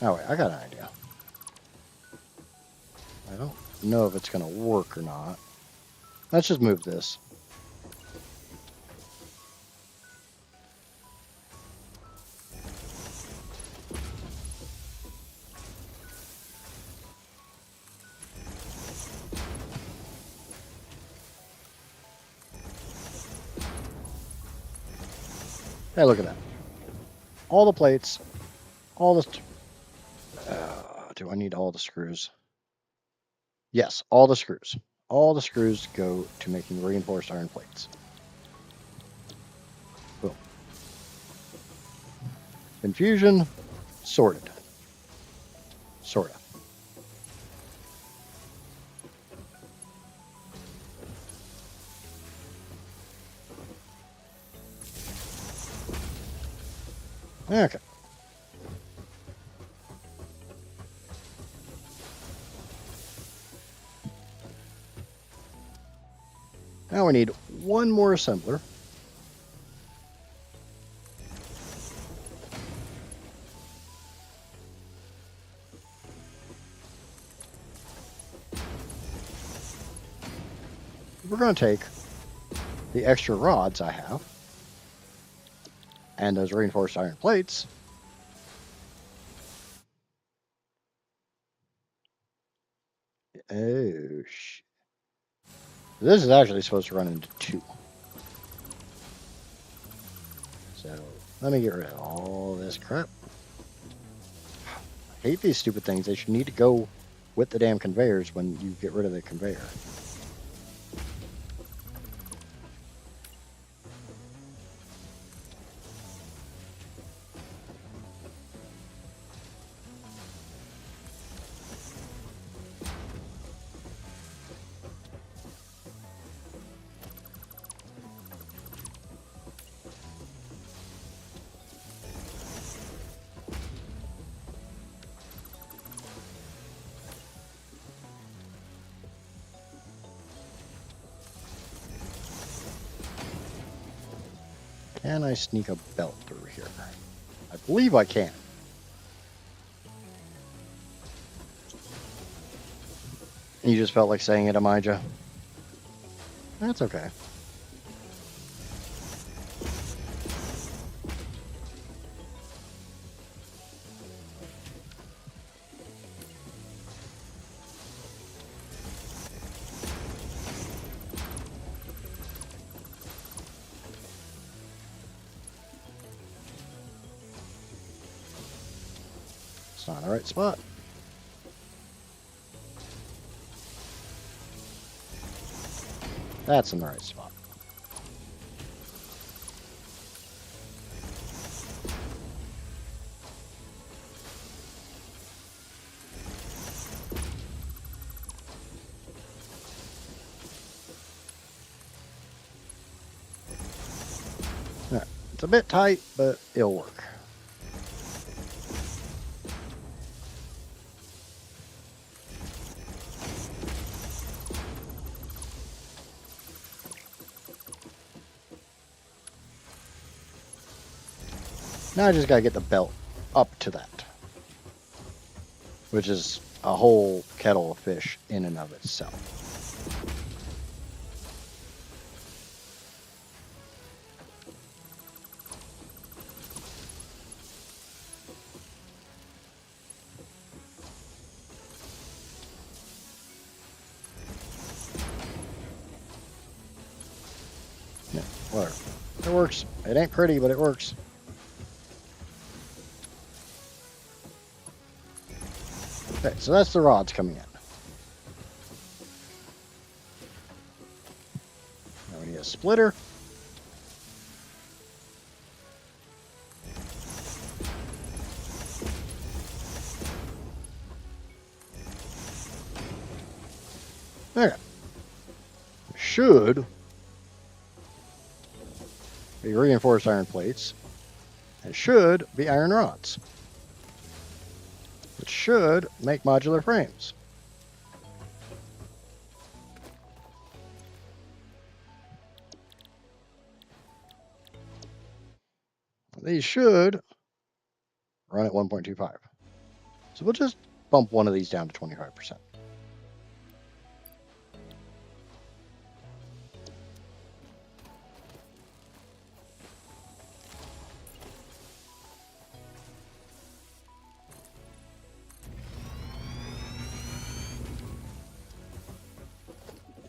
Oh wait, I got an idea. I don't know if it's going to work or not. Let's just move this. Hey, look at that. All the plates, all this do I need all the screws? Yes, all the screws. All the screws go to making reinforced iron plates. Boom. Confusion sorted. Sorta. Okay. Now we need one more assembler. We're going to take the extra rods I have and those reinforced iron plates. Oh, shit. This is actually supposed to run into 2. So let me get rid of all this crap. I hate these stupid things. They should need to go with the damn conveyors when you get rid of the conveyor. Can I sneak a belt through here? I believe I can. You just felt like saying it, Amijah? That's okay. It's not the right spot. That's in the right spot. Yeah, it's a bit tight, but it'll work. Now I just gotta get the belt up to that, which is a whole kettle of fish in and of itself. Yeah, whatever. It works. It ain't pretty, but it works. Okay, so that's the rods coming in. Now we need a splitter. Okay. Should be reinforced iron plates. It should be iron rods. It should make modular frames. These should run at 1.25. So we'll just bump one of these down to 25%.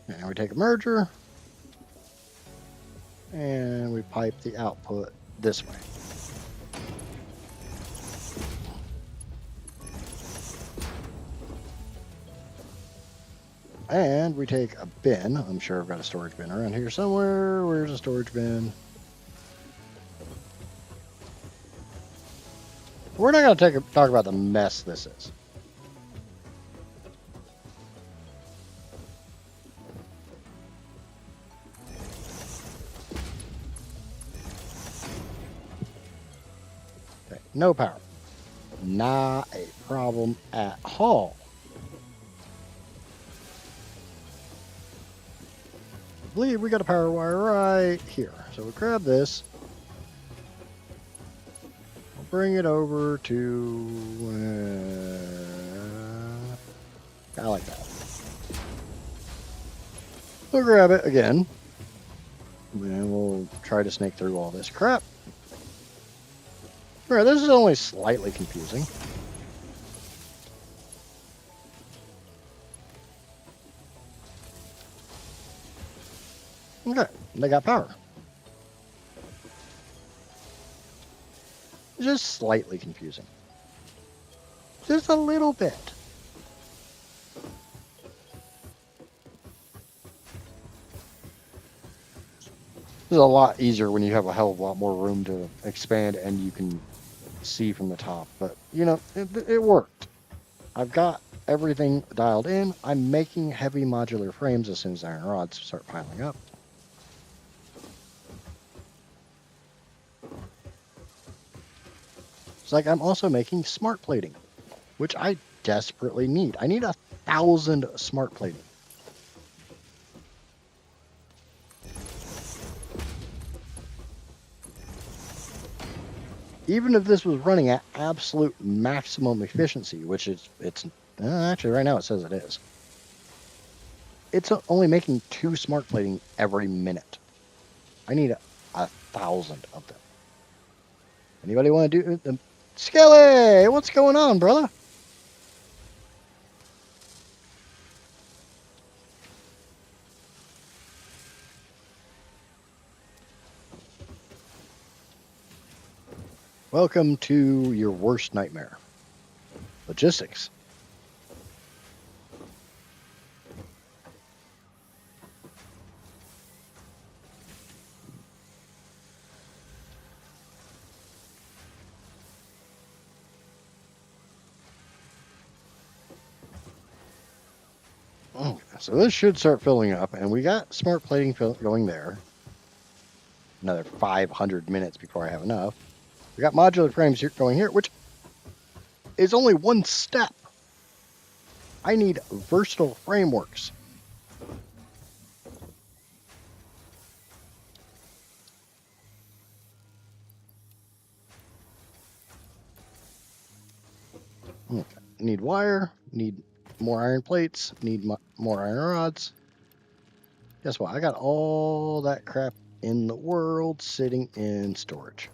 And we take a merger and we pipe the output this way. And we take a bin. I'm sure I've got a storage bin around here somewhere. Where's a storage bin? We're not going to talk about the mess this is. Okay, no power. Not a problem at all. I believe we got a power wire right here. So we grab this. We'll bring it over to... I like that. We'll grab it again. And we'll try to snake through all this crap. Alright, this is only slightly confusing. Okay, they got power. Just slightly confusing. Just a little bit. This is a lot easier when you have a hell of a lot more room to expand and you can see from the top. But, you know, it worked. I've got everything dialed in. I'm making heavy modular frames as soon as iron rods start piling up. It's like I'm also making smart plating, which I desperately need. I need 1,000 smart plating. Even if this was running at absolute maximum efficiency, which it's actually right now it says it is. It's only making 2 smart plating every minute. I need 1,000 of them. Anybody want to do them? Skelly, what's going on, brother? Welcome to your worst nightmare. Logistics. Okay, so this should start filling up, and we got smart plating going there. Another 500 minutes before I have enough. We got modular frames here going here, which is only one step. I need versatile frameworks. Okay. Need wire, need more iron plates, need more iron rods. Guess what? I got all that crap in the world sitting in storage.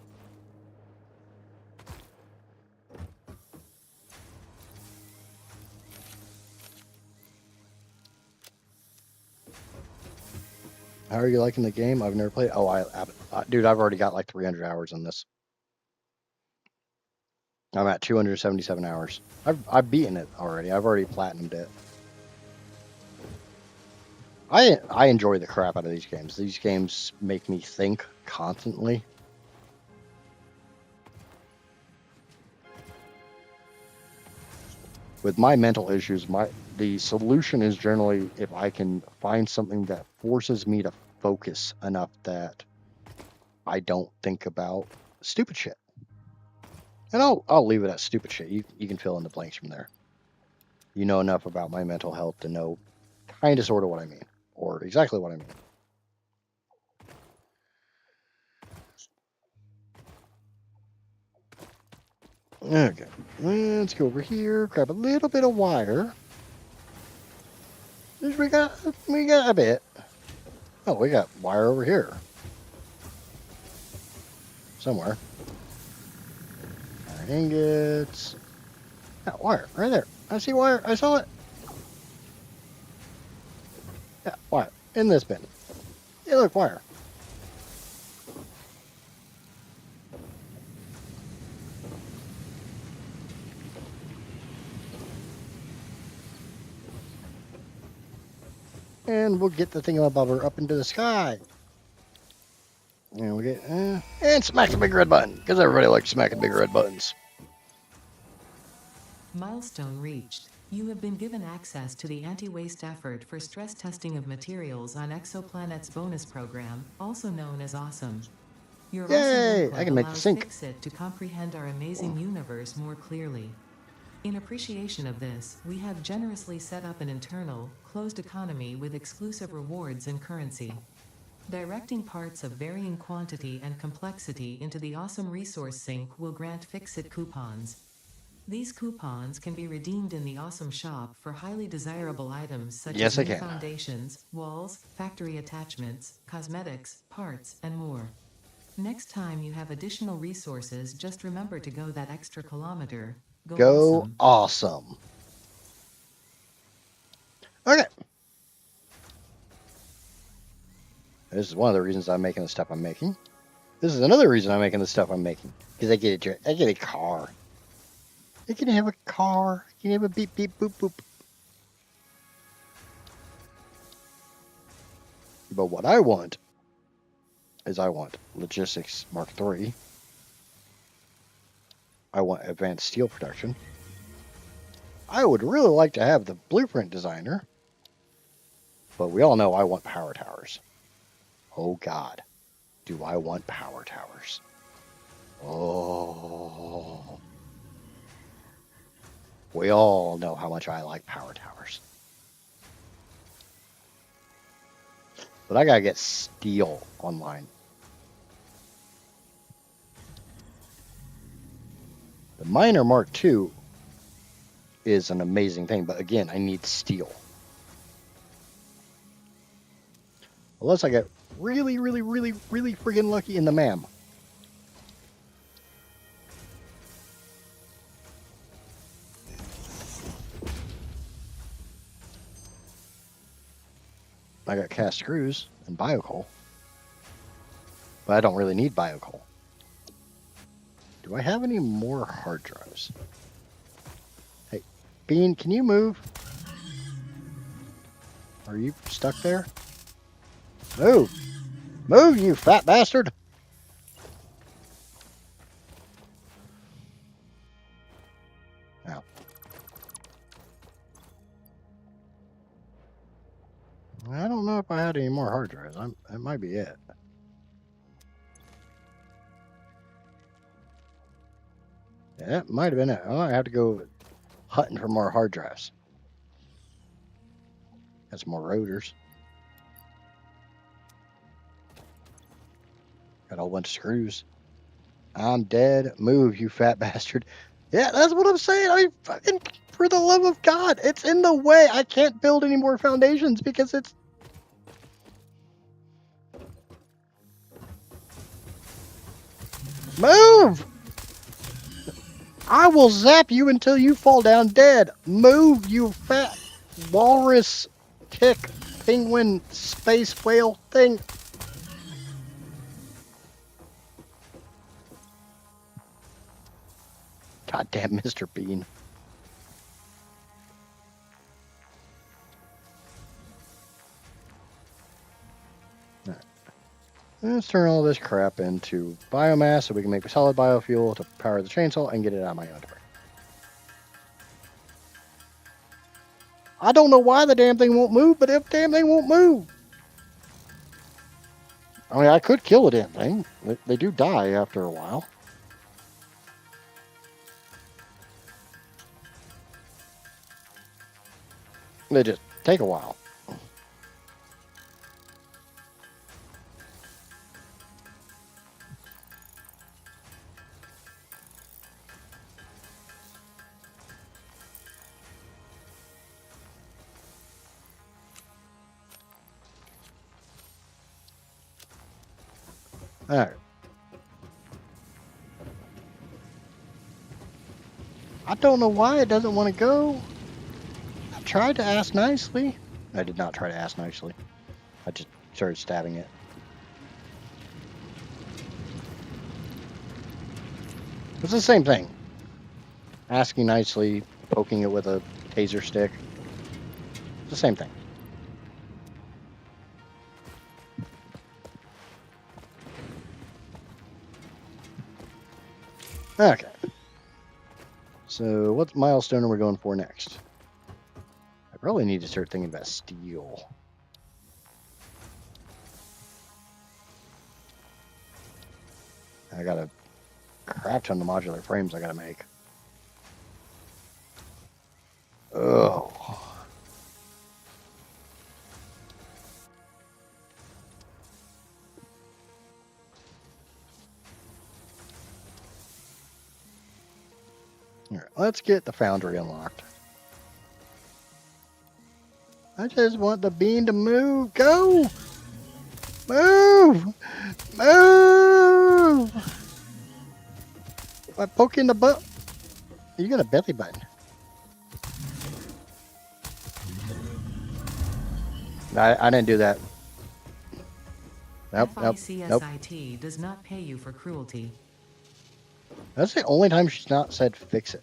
How are you liking the game? I've never played. Oh, dude, I've already got like 300 hours on this. I'm at 277 hours. I've beaten it already. I've already platinumed it. I enjoy the crap out of these games. These games make me think constantly. With my mental issues, the solution is generally if I can find something that forces me to focus enough that I don't think about stupid shit. And I'll leave it at stupid shit. You can fill in the blanks from there. You know enough about my mental health to know kind of sort of what I mean, or exactly what I mean. Okay, let's go over here, grab a little bit of wire. We got a bit. Oh, we got wire over here. Somewhere. Iron ingots. Yeah, wire, right there. I see wire, I saw it. Yeah, wire, in this bin. Yeah, look, wire. And we'll get the thingamabobber up into the sky. And we'll get, and smack the big red button, because everybody likes smacking big red buttons. Milestone reached. You have been given access to the anti-waste effort for stress testing of materials on Exoplanet's bonus program, also known as AWESOME. Your Yay! awesome I input can make the allows sink. Fixit to comprehend our amazing universe more clearly. In appreciation of this, we have generously set up an internal, closed economy with exclusive rewards and currency. Directing parts of varying quantity and complexity into the awesome resource sink will grant Fixit coupons. These coupons can be redeemed in the Awesome Shop for highly desirable items such Yes, as I new can. foundations, walls, factory attachments, cosmetics, parts, and more. Next time you have additional resources, just remember to go that extra kilometer. Go awesome. Okay. This is one of the reasons I'm making the stuff I'm making. This is another reason I'm making the stuff I'm making. Because I get a car. I can have a car. I can have a beep beep boop boop. But what I want is I want Logistics Mark III. I want Advanced Steel Production. I would really like to have the Blueprint Designer. But we all know I want Power Towers. Oh God. Do I want Power Towers? Oh. We all know how much I like Power Towers. But I gotta get steel online. The Miner Mark II is an amazing thing, but again, I need steel. Unless I get really, really, really, really friggin' lucky in the MAM. I got cast screws and biocoal. But I don't really need biocoal. Do I have any more hard drives? Hey, Bean, can you move? Are you stuck there? Move! Move, you fat bastard! Now. I don't know if I had any more hard drives. That might be it. That might have been it. I might have to go hunting for more hard drives. Got some more rotors. Got a whole bunch of screws. I'm dead. Move, you fat bastard. Yeah, that's what I'm saying. I mean, fucking, for the love of God, it's in the way. I can't build any more foundations because it's... Move! I will zap you until you fall down dead. Move, you fat walrus, tick, penguin, space whale thing. Goddamn Mr. Bean. All right. Let's turn all this crap into biomass so we can make solid biofuel to power the chainsaw and get it out of my inventory. I don't know why the damn thing won't move, but the damn thing won't move. I mean, I could kill the damn thing. They do die after a while. They just take a while. All right. I don't know why it doesn't want to go. I tried to ask nicely. I did not try to ask nicely. I just started stabbing it. It's the same thing. Asking nicely, poking it with a taser stick. It's the same thing. Okay. So what milestone are we going for next? I probably need to start thinking about steel. I got a crap ton of modular frames I gotta make. Oh. All right, let's get the foundry unlocked. I just want the bean to move. Go! Move! Move! I poke in the butt. You got a belly button. I didn't do that. Nope, nope, nope. FICSIT does not pay you for cruelty. That's the only time she's not said fix it.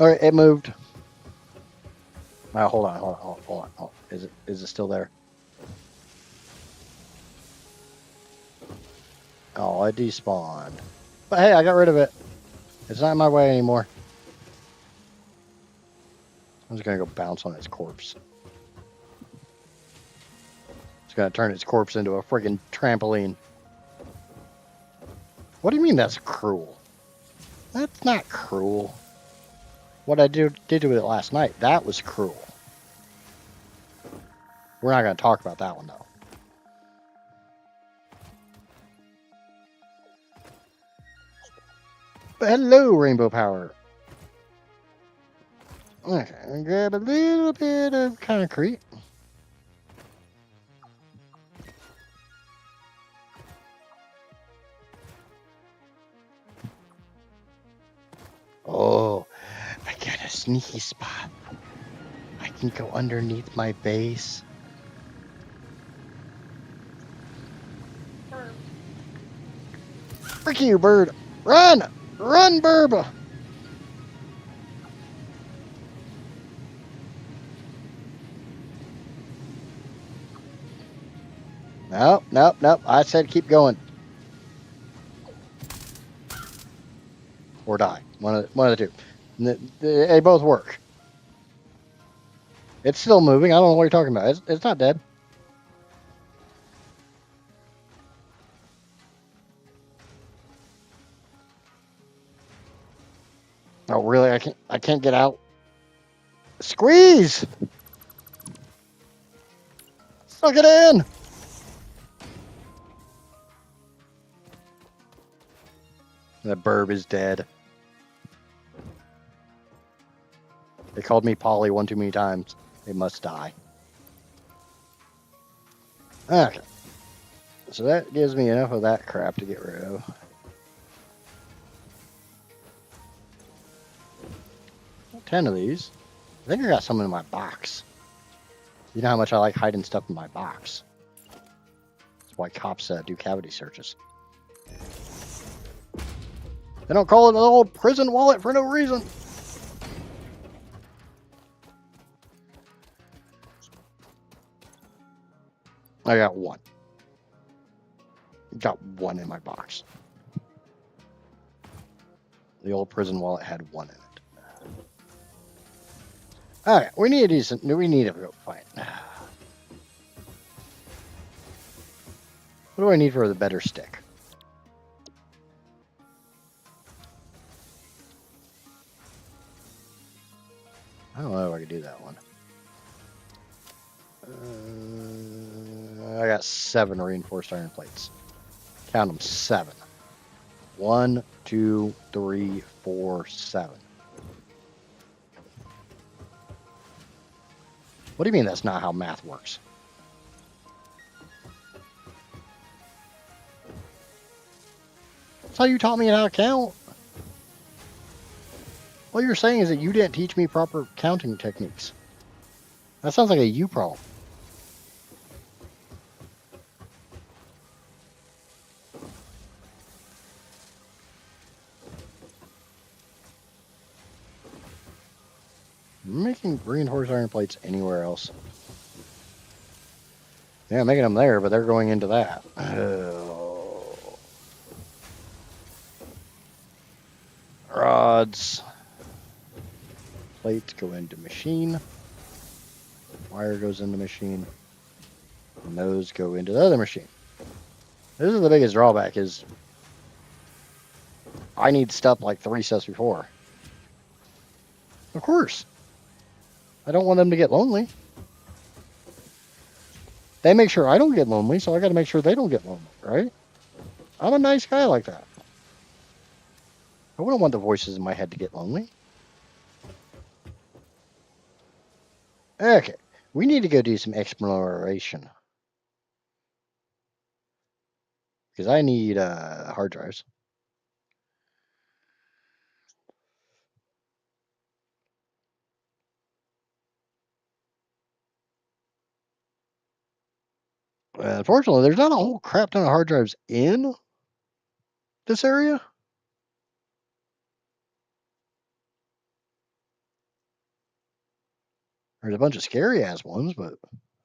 All right, it moved. Now hold on. Hold on. Is it still there? Oh, it despawned. But hey, I got rid of it. It's not in my way anymore. I'm just gonna go bounce on its corpse. It's gonna turn its corpse into a friggin' trampoline. What do you mean that's cruel? That's not cruel. What I did to it last night, that was cruel. We're not gonna talk about that one though. But hello, Rainbow Power. Okay, grab a little bit of concrete. Oh, I got a sneaky spot. I can go underneath my base. Frick you, bird. Run! Run, Burba! Nope, nope, nope. I said keep going. Or die. One of the two. They both work. It's still moving. I don't know what you're talking about. It's not dead. Oh really? I can't get out. Squeeze! Suck it in! The burb is dead. They called me Polly one too many times. They must die. Okay. So that gives me enough of that crap to get rid of. Ten of these. I think I got some in my box. You know how much I like hiding stuff in my box. That's why cops do cavity searches. They don't call it an old prison wallet for no reason. I got one. Got one in my box. The old prison wallet had one in it. Alright, we need a decent. We need to go fight. What do I need for the better stick? I don't know if I could do that one. I got 7 reinforced iron plates. Count them, 7. 1, 2, 3, 4, 7. What do you mean that's not how math works? That's how you taught me how to count. What you're saying is that you didn't teach me proper counting techniques. That sounds like a you problem. I'm making reinforced iron plates anywhere else. Yeah, I'm making them there, but they're going into that. Oh. rods. Plates go into machine. Wire goes into machine. And those go into the other machine. This is the biggest drawback is I need stuff like 3 steps before. Of course. I don't want them to get lonely. They make sure I don't get lonely, so I got to make sure they don't get lonely, right? I'm a nice guy like that. I wouldn't want the voices in my head to get lonely. Okay, we need to go do some exploration. Because I need hard drives. Unfortunately, there's not a whole crap ton of hard drives in this area. There's a bunch of scary ass ones, but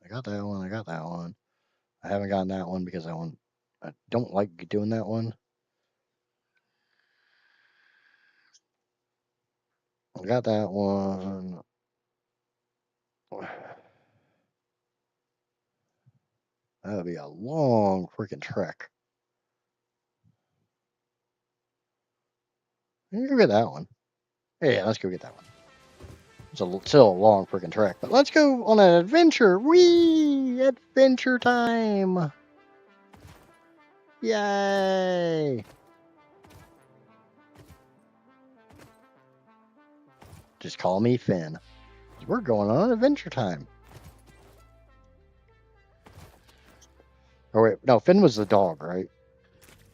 I got that one. I got that one. I haven't gotten that one because I don't like doing that one. I got that one. That would be a long freaking trek. You go get that one. Yeah, let's go get that one. It's still a long freaking trek, but let's go on an adventure. Whee! Adventure time! Yay! Just call me Finn. We're going on adventure time. Oh wait, no, Finn was the dog, right?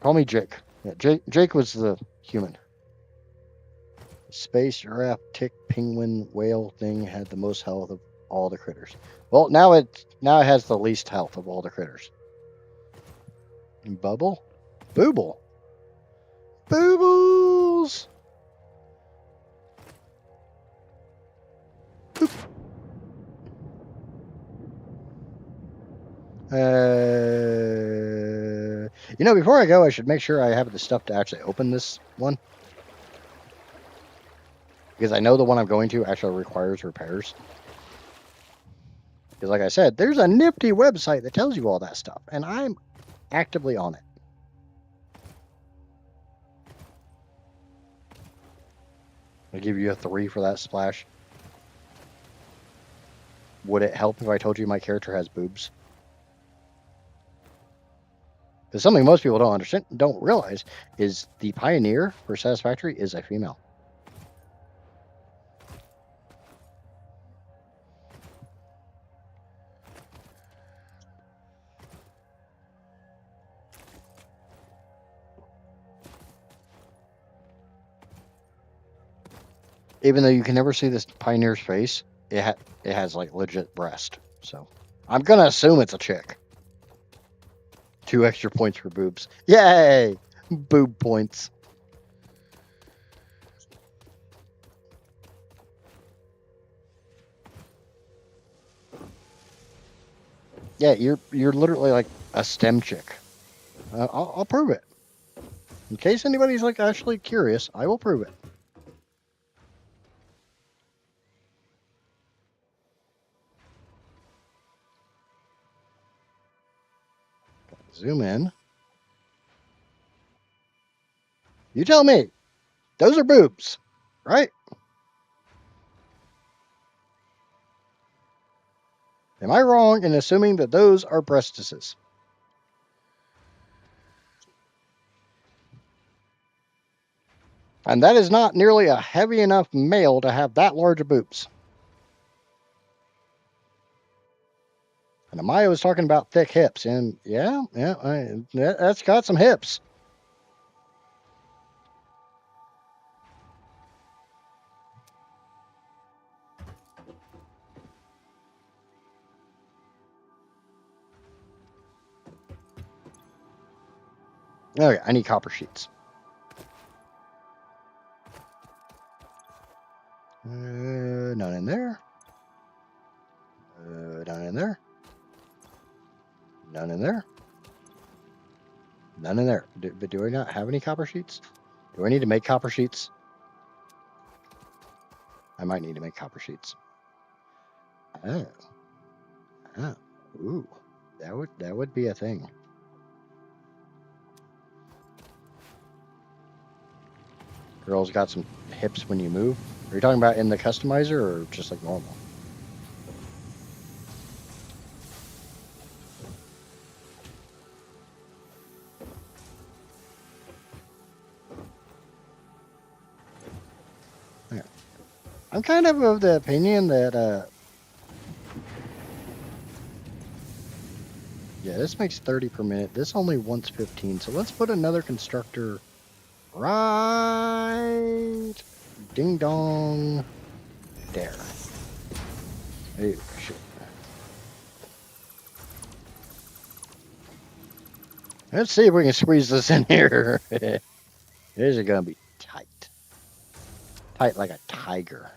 Call me Jake. Yeah, Jake was the human. Space giraffe, tick, penguin, whale thing had the most health of all the critters. Well, now it has the least health of all the critters. Bubble, Booble, Boobles. Boop. Before I go, I should make sure I have the stuff to actually open this one. Because I know the one I'm going to actually requires repairs. Because like I said, there's a nifty website that tells you all that stuff. And I'm actively on it. I'll give you a 3 for that splash. Would it help if I told you my character has boobs? Because something most people don't realize is the pioneer for Satisfactory is a female. Even though you can never see this pioneer's face, it has like legit breast. So I'm gonna assume it's a chick. 2 extra points for boobs. Yay! Boob points. Yeah, you're literally like a STEM chick. I'll prove it. In case anybody's like actually curious, I will prove it. Zoom in. You tell me. Those are boobs, right? Am I wrong in assuming that those are breastises? And that is not nearly a heavy enough male to have that large of boobs. And Amaya was talking about thick hips, and that's got some hips. Okay, I need copper sheets. None in there. None in there. None in there. None in there. But do I not have any copper sheets? Do I need to make copper sheets? I might need to make copper sheets. Oh. Oh. Ooh. That would be a thing. Girls got some hips when you move. Are you talking about in the customizer or just like normal? Yeah. I'm kind of the opinion that yeah, this makes 30 per minute. This only wants 15. So let's put another constructor right ding dong there. Hey, shit. Let's see if we can squeeze this in here. This is gonna be tight. Tight like a tiger.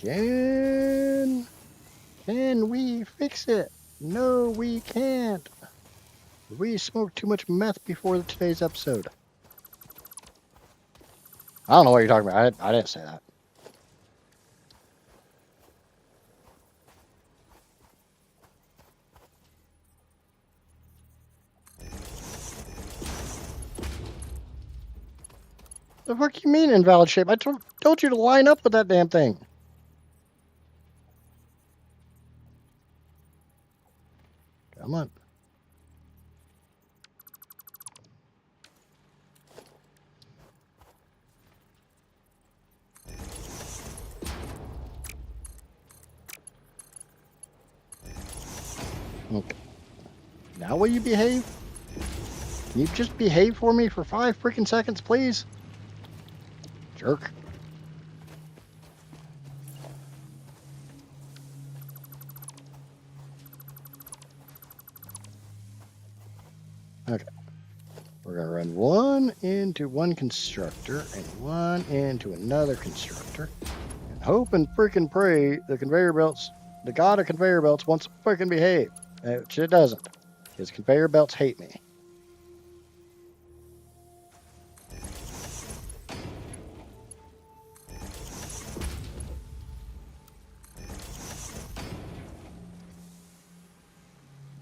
Okay. Can we fix it? No, we can't. We smoked too much meth before today's episode. I don't know what you're talking about. I didn't say that. The fuck you mean invalid shape? I told you to line up with that damn thing. Come on. Okay. Now will you behave? Can you just behave for me for 5 freaking seconds, please? Jerk. Okay. We're going to run one into one constructor and one into another constructor. And hope and freaking pray the conveyor belts, the god of conveyor belts wants to freaking behave. Which it doesn't. Because conveyor belts hate me.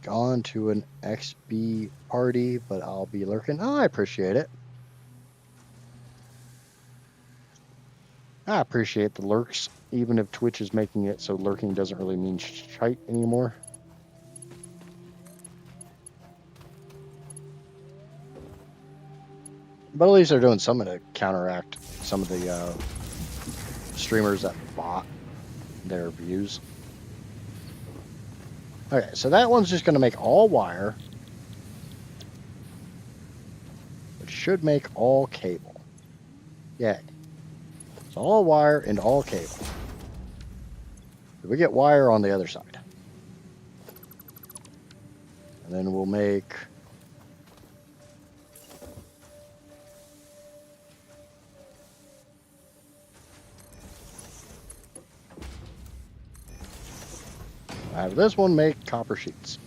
Gone to an XB party, but I'll be lurking. Oh, I appreciate it. I appreciate the lurks, even if Twitch is making it so lurking doesn't really mean shite anymore. But at least they're doing something to counteract some of the streamers that bought their views. Okay, so that one's just going to make all wire. It should make all cable. Yeah. It's all wire and all cable. We get wire on the other side. And then we'll make... I have this one make copper sheets.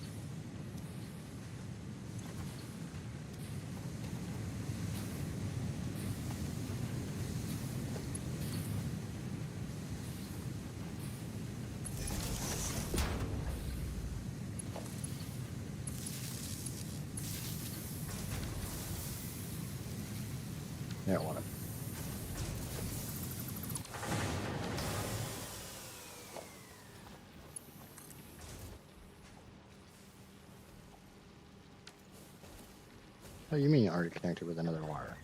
I don't want it. What do you mean already connected with another wire?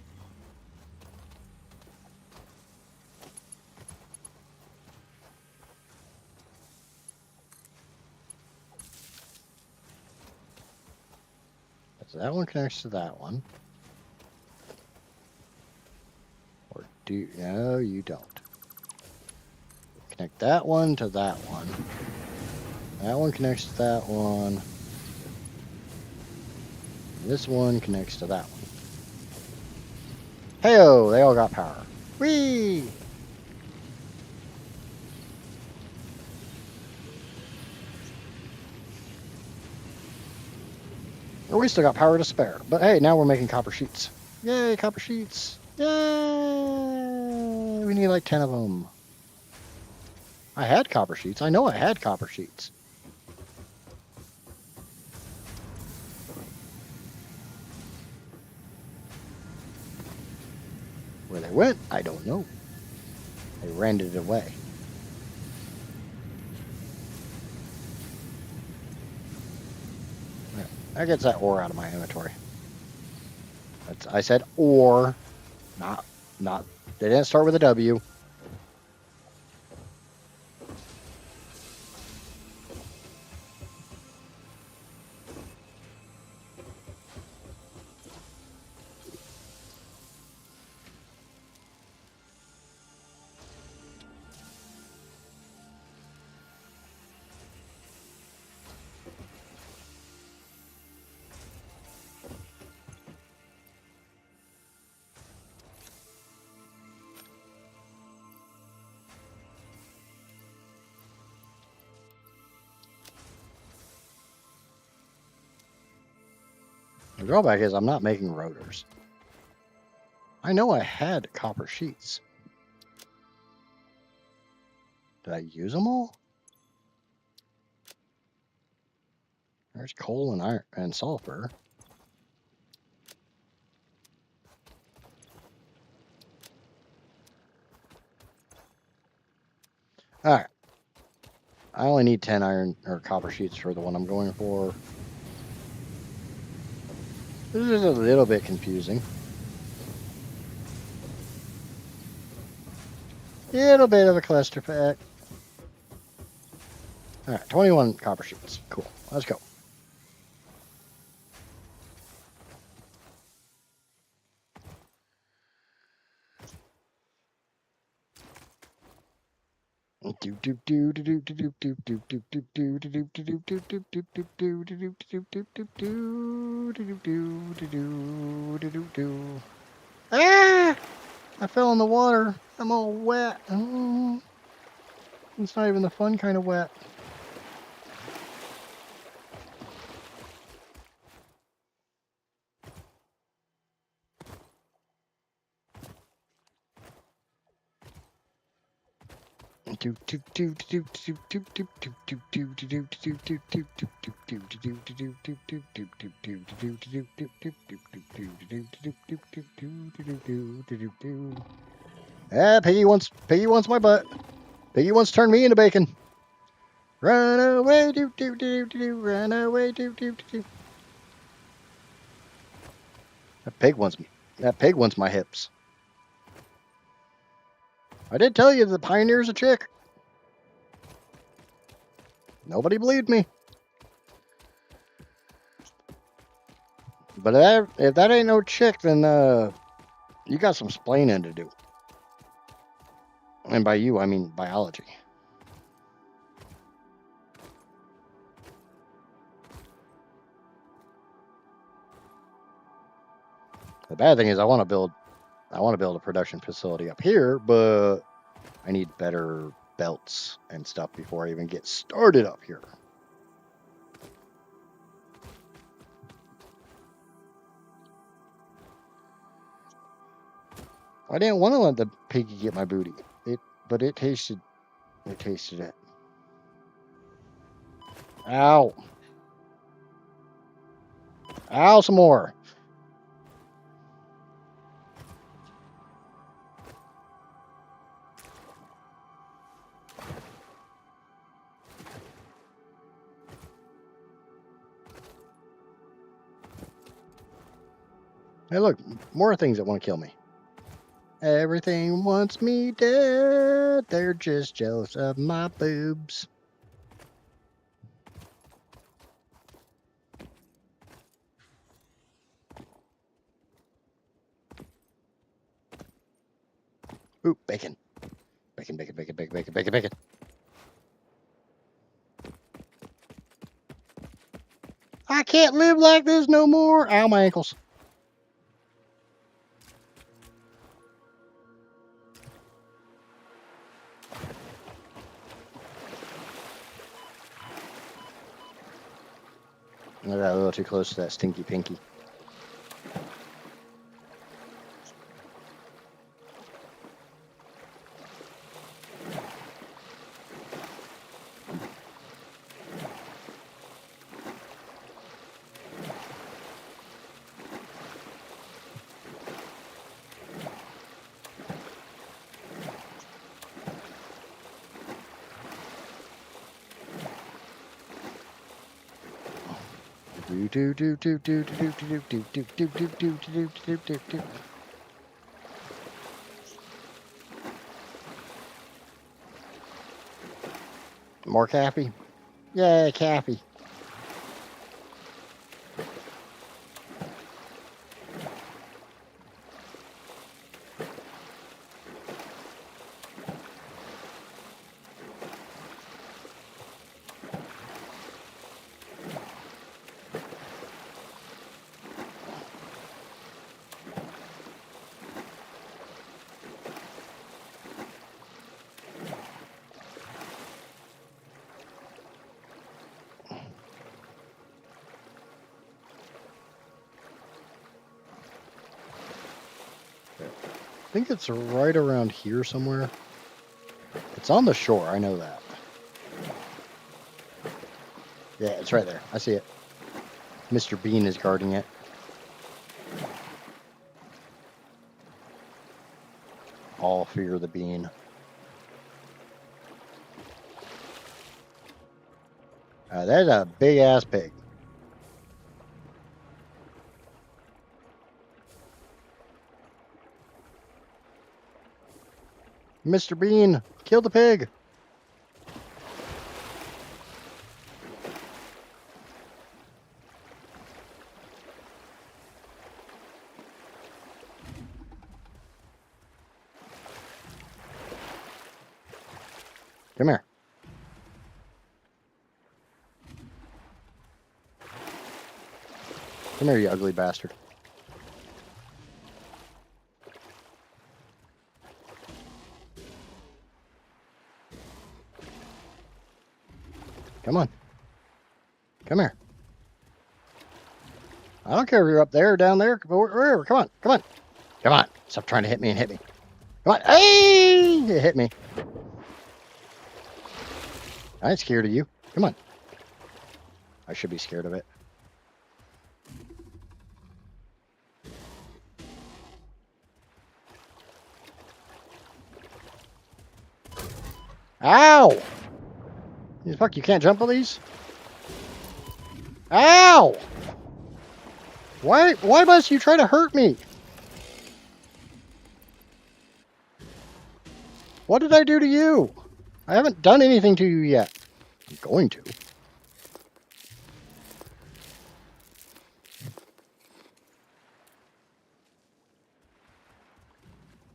So that one connects to that one. Or do... No, you don't. Connect that one to that one. That one connects to that one. This one connects to that one. Hey-oh, they all got power. Whee! We still got power to spare. But hey, now we're making copper sheets. Yay, copper sheets. Yay! We need like 10 of them. I had copper sheets. I know I had copper sheets. Where they went, I don't know. They ran it away. That gets that ore out of my inventory. I said ore, not. They didn't start with a W. The drawback is I'm not making rotors. I know I had copper sheets. Did I use them all? There's coal and iron and sulfur. All right. I only need 10 iron or copper sheets for the one I'm going for. This is a little bit confusing. Little bit of a cluster pack. All right, 21 copper sheets. Cool. Let's go. Ah! I fell in the water. I'm all wet. Oh, it's not even the fun kind of wet. Ah, Piggy wants my butt. Piggy wants to turn me into bacon. Run away, run away, That pig wants me. That pig wants my hips. I did tell you the pioneer's a chick. Nobody believed me. But if that ain't no chick, then you got some splaining to do. And by you, I mean biology. The bad thing is I want to build a production facility up here, but I need better belts and stuff before I even get started up here. I didn't want to let the piggy get my booty. But it tasted it. Ow. Ow, some more. Hey, look, more things that want to kill me. Everything wants me dead. They're just jealous of my boobs. Ooh, bacon. Bacon, bacon, bacon, bacon, bacon, bacon, bacon. I can't live like this no more. Ow, my ankles. I got a little too close to that stinky pinky. More Cappy? Yay, Cappy. I think it's right around here somewhere. It's on the shore, I know that. Yeah, it's right there. I see it. Mr. Bean is guarding it. All fear the bean. That's a big ass pig. Mr. Bean, kill the pig. Come here. Come here, you ugly bastard. Come on. Come here. I don't care if you're up there or down there. Wherever. Come on. Come on. Come on. Stop trying to hit me and hit me. Come on. Hey! You hit me. I ain't scared of you. Come on. I should be scared of it. Ow! Fuck, you can't jump on these? Ow! Why must you try to hurt me? What did I do to you? I haven't done anything to you yet. I'm going to.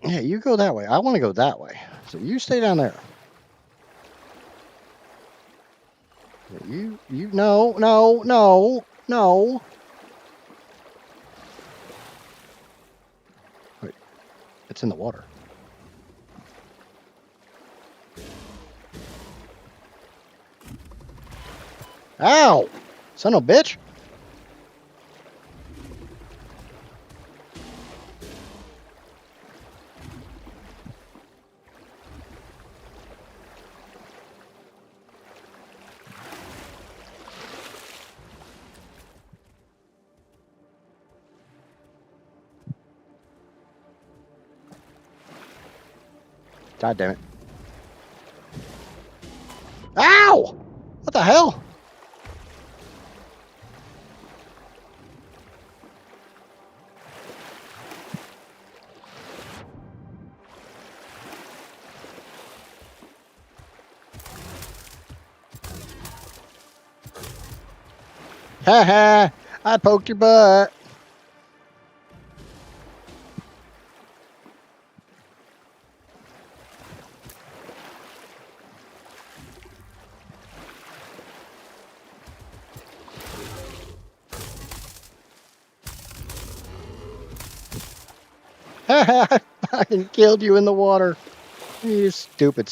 Yeah, you go that way. I want to go that way. So you stay down there. No. Wait, it's in the water. Ow! Son of a bitch! God damn it. Ow! What the hell? Ha ha! I poked your butt. Ha ha! I fucking killed you in the water. You stupid.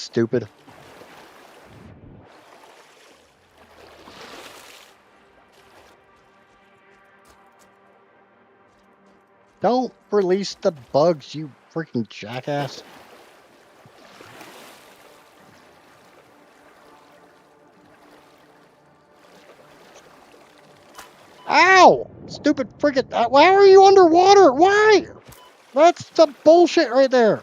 Don't release the bugs, you freaking jackass. Ow! Stupid freaking. Why are you underwater? Why? That's the bullshit right there.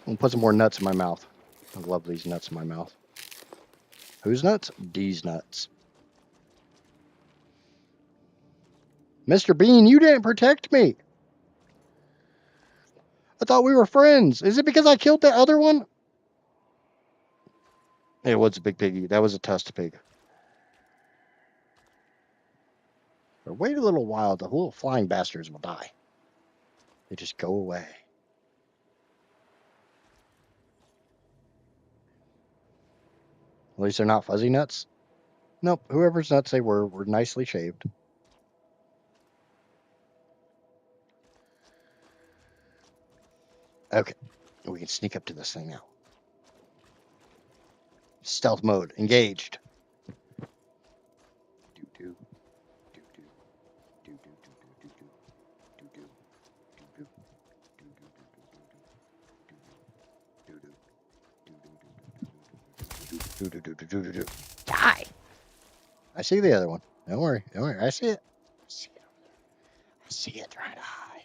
I'm gonna put some more nuts in my mouth. I love these nuts in my mouth. Whose nuts? These nuts. Mr. Bean, you didn't protect me. I thought we were friends. Is it because I killed that other one? It was a big piggy. That was a test pig. But wait a little while, the little flying bastards will die. They just go away. At least they're not fuzzy nuts. Nope, whoever's nuts they were nicely shaved. Okay, we can sneak up to this thing now. Stealth mode, engaged. Die! I see the other one. Don't worry, don't worry. I see it. I see it over there. I see it trying to hide.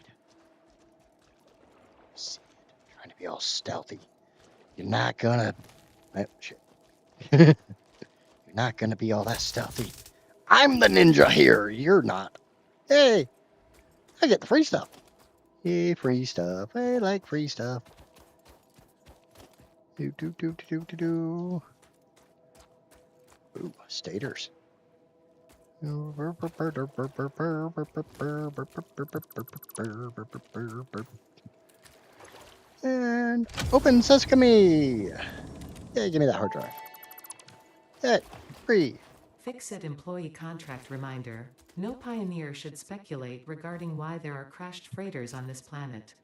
I see it trying to be all stealthy. You're not gonna. Oh, shit. You're not gonna be all that stealthy. I'm the ninja here. You're not. Hey, I get the free stuff. Hey, free stuff. I like free stuff. Do do do do do do do. Ooh, staters. And open sesame. Yeah, give me that hard drive. Yeah, free. Fix-It employee contract reminder. No pioneer should speculate regarding why there are crashed freighters on this planet.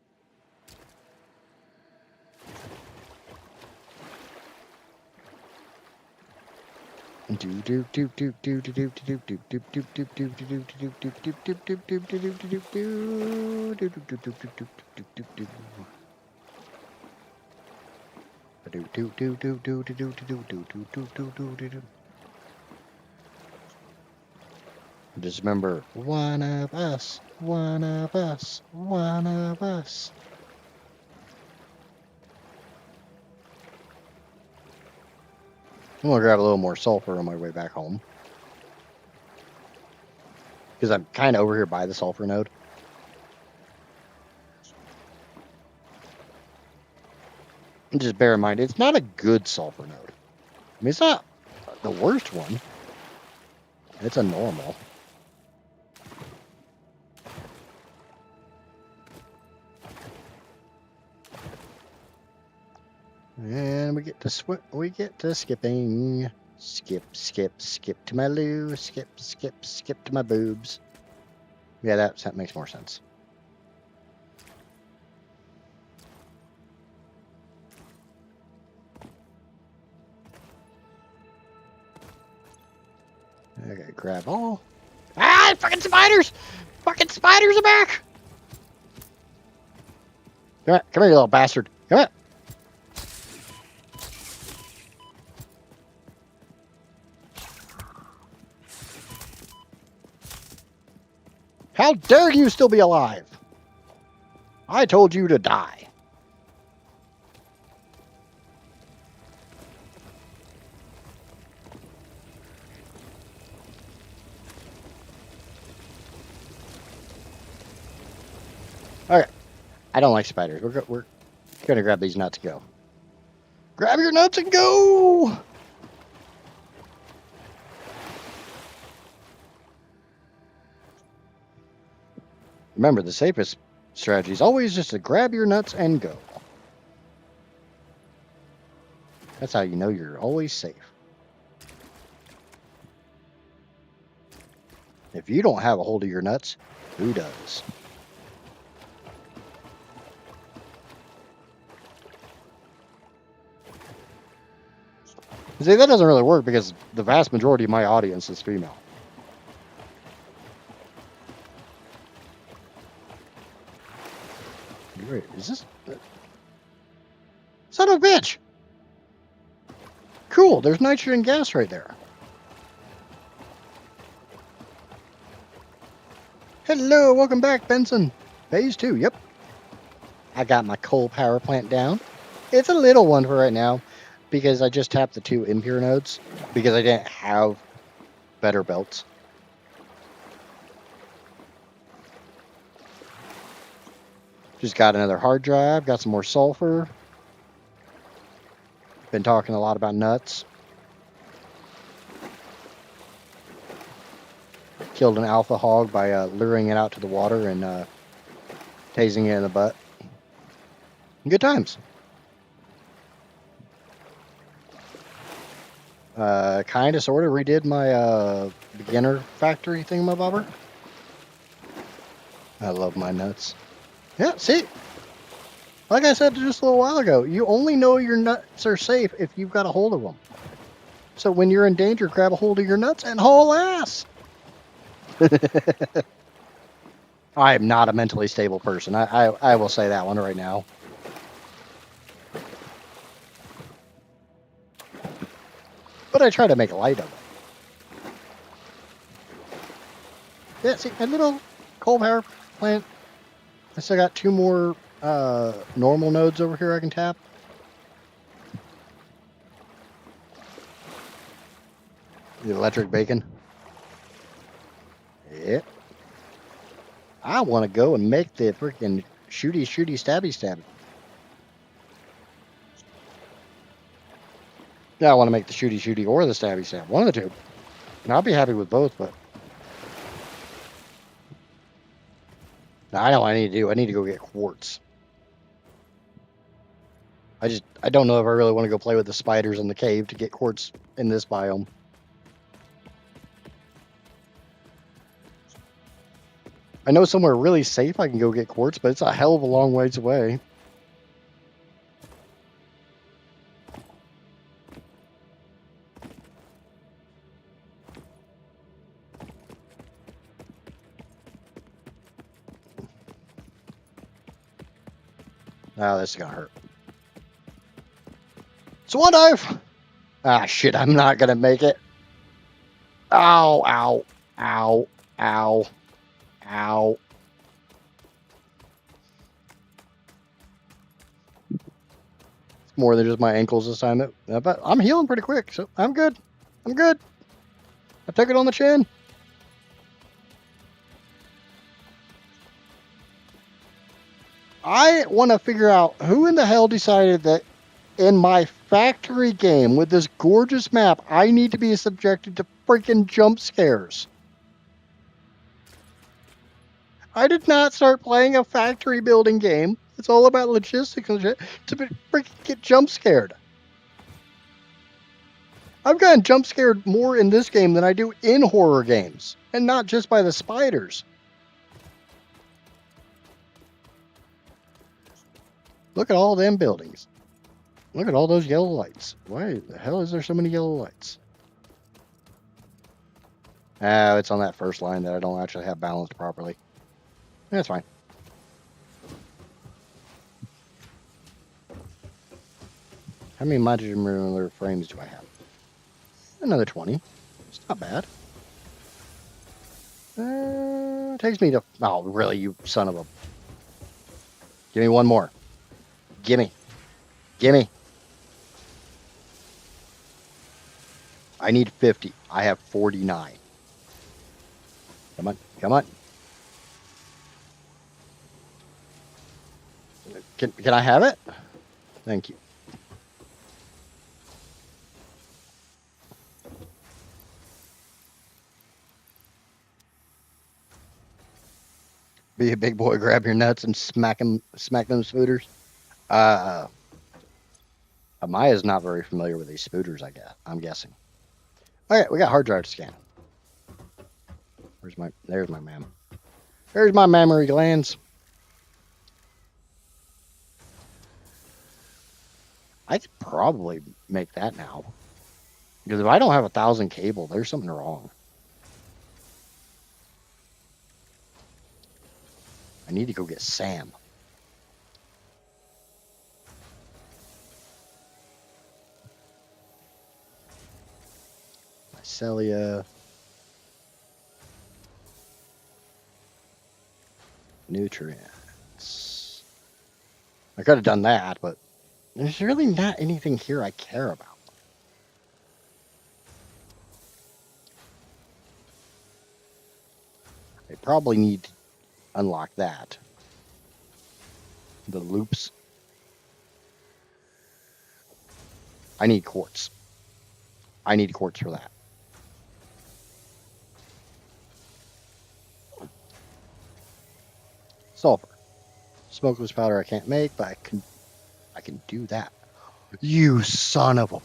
Just remember, one of us, one of us, one of us. I'm gonna grab a little more sulfur on my way back home. Because I'm kind of over here by the sulfur node. And just bear in mind, it's not a good sulfur node. I mean, it's not the worst one. It's a normal. And we get to skipping. Skip, skip, skip to my loo. Skip, skip, skip to my boobs. Yeah, that makes more sense. Okay, grab all. Ah, fucking spiders! Fucking spiders are back! Come here, you little bastard. Come here. How dare you still be alive? I told you to die. Okay. I don't like spiders. We're gonna grab these nuts and go. Grab your nuts and go! Remember, the safest strategy is always just to grab your nuts and go. That's how you know you're always safe. If you don't have a hold of your nuts, who does? See, that doesn't really work because the vast majority of my audience is female. Wait, is this... Son of a bitch! Cool, there's nitrogen gas right there. Hello, welcome back, Benson. Phase 2, yep. I got my coal power plant down. It's a little one for right now because I just tapped the 2 impure nodes because I didn't have better belts. Just got another hard drive, got some more sulfur. Been talking a lot about nuts. Killed an alpha hog by luring it out to the water and tasing it in the butt. Good times. Kind of, sort of redid my beginner factory thingamabobber. I love my nuts. Yeah, see? Like I said just a little while ago, you only know your nuts are safe if you've got a hold of them. So when you're in danger, grab a hold of your nuts and haul ass. I am not a mentally stable person. I will say that one right now. But I try to make light of it. Yeah, see, a little coal power plant. I still got 2 more normal nodes over here I can tap. The electric bacon. Yep. I want to go and make the freaking shooty, stabby, stabby. Yeah, I want to make the shooty or the stabby stab. One of the 2. And I'll be happy with both, but I know what I need to do. I need to go get quartz. I don't know if I really want to go play with the spiders in the cave to get quartz in this biome. I know somewhere really safe I can go get quartz, but it's a hell of a long ways away. Oh, this is gonna hurt. Swan dive! Ah, shit, I'm not gonna make it. Ow, ow, ow, ow, ow. It's more than just my ankles this time. But I'm healing pretty quick, so I'm good. I'm good. I took it on the chin. I want to figure out who in the hell decided that in my factory game with this gorgeous map, I need to be subjected to freaking jump scares. I did not start playing a factory building game. It's all about logistics and shit to freaking get jump scared. I've gotten jump scared more in this game than I do in horror games, and not just by the spiders. Look at all them buildings. Look at all those yellow lights. Why the hell is there so many yellow lights? Ah, it's on that first line that I don't actually have balanced properly. That's fine. How many modular frames do I have? Another 20. It's not bad. Takes me to... Oh, really, you son of a... Give me one more. Gimme. Gimme. I need 50. I have 49. Come on. Come on. Can I have it? Thank you. Be a big boy, grab your nuts and smack them spooters. Amaya's not very familiar with these spooters, I'm guessing. Okay, we got hard drive to scan. There's my mam. There's my mammary glands. I could probably make that now. Because if I don't have 1,000 cable, there's something wrong. I need to go get Sam. Mycelia. Nutrients. I could have done that, but there's really not anything here I care about. I probably need to unlock that. The loops. I need quartz. I need quartz for that. Sulfur. Smokeless powder I can't make, but I can do that. You son of a.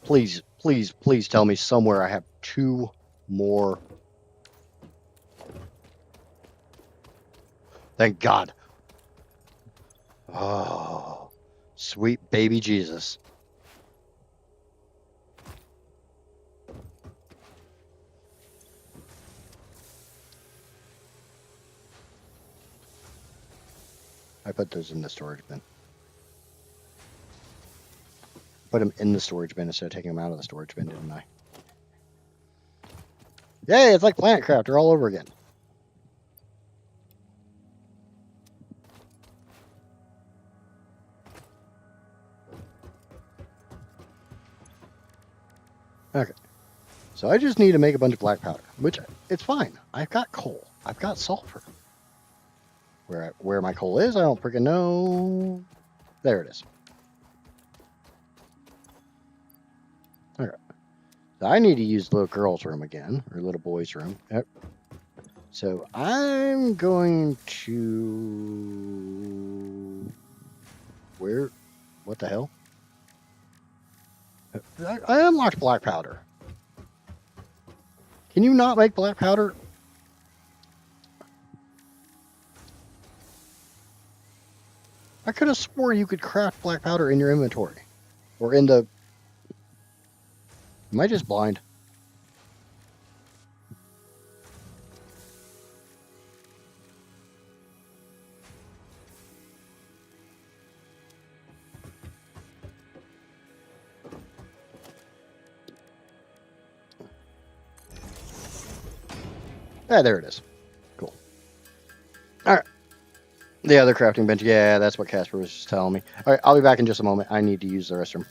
Please, please, please tell me somewhere I have 2 more. Thank God. Oh, sweet baby Jesus. I put those in the storage bin. Put them in the storage bin instead of taking them out of the storage bin, didn't I? Yay, it's like Planet Crafter all over again. Okay. So I just need to make a bunch of black powder, which it's fine. I've got coal. I've got sulfur. Where my coal is, I don't freaking know. There it is. Okay. So I need to use little girl's room again, or little boy's room. Yep. So I'm going to... Where? What the hell? I unlocked black powder. Can you not make black powder? I could have swore you could craft black powder in your inventory. Or in the... Am I just blind? Ah, there it is. Cool. All right. The other crafting bench. Yeah, that's what Casper was just telling me. All right, I'll be back in just a moment. I need to use the restroom.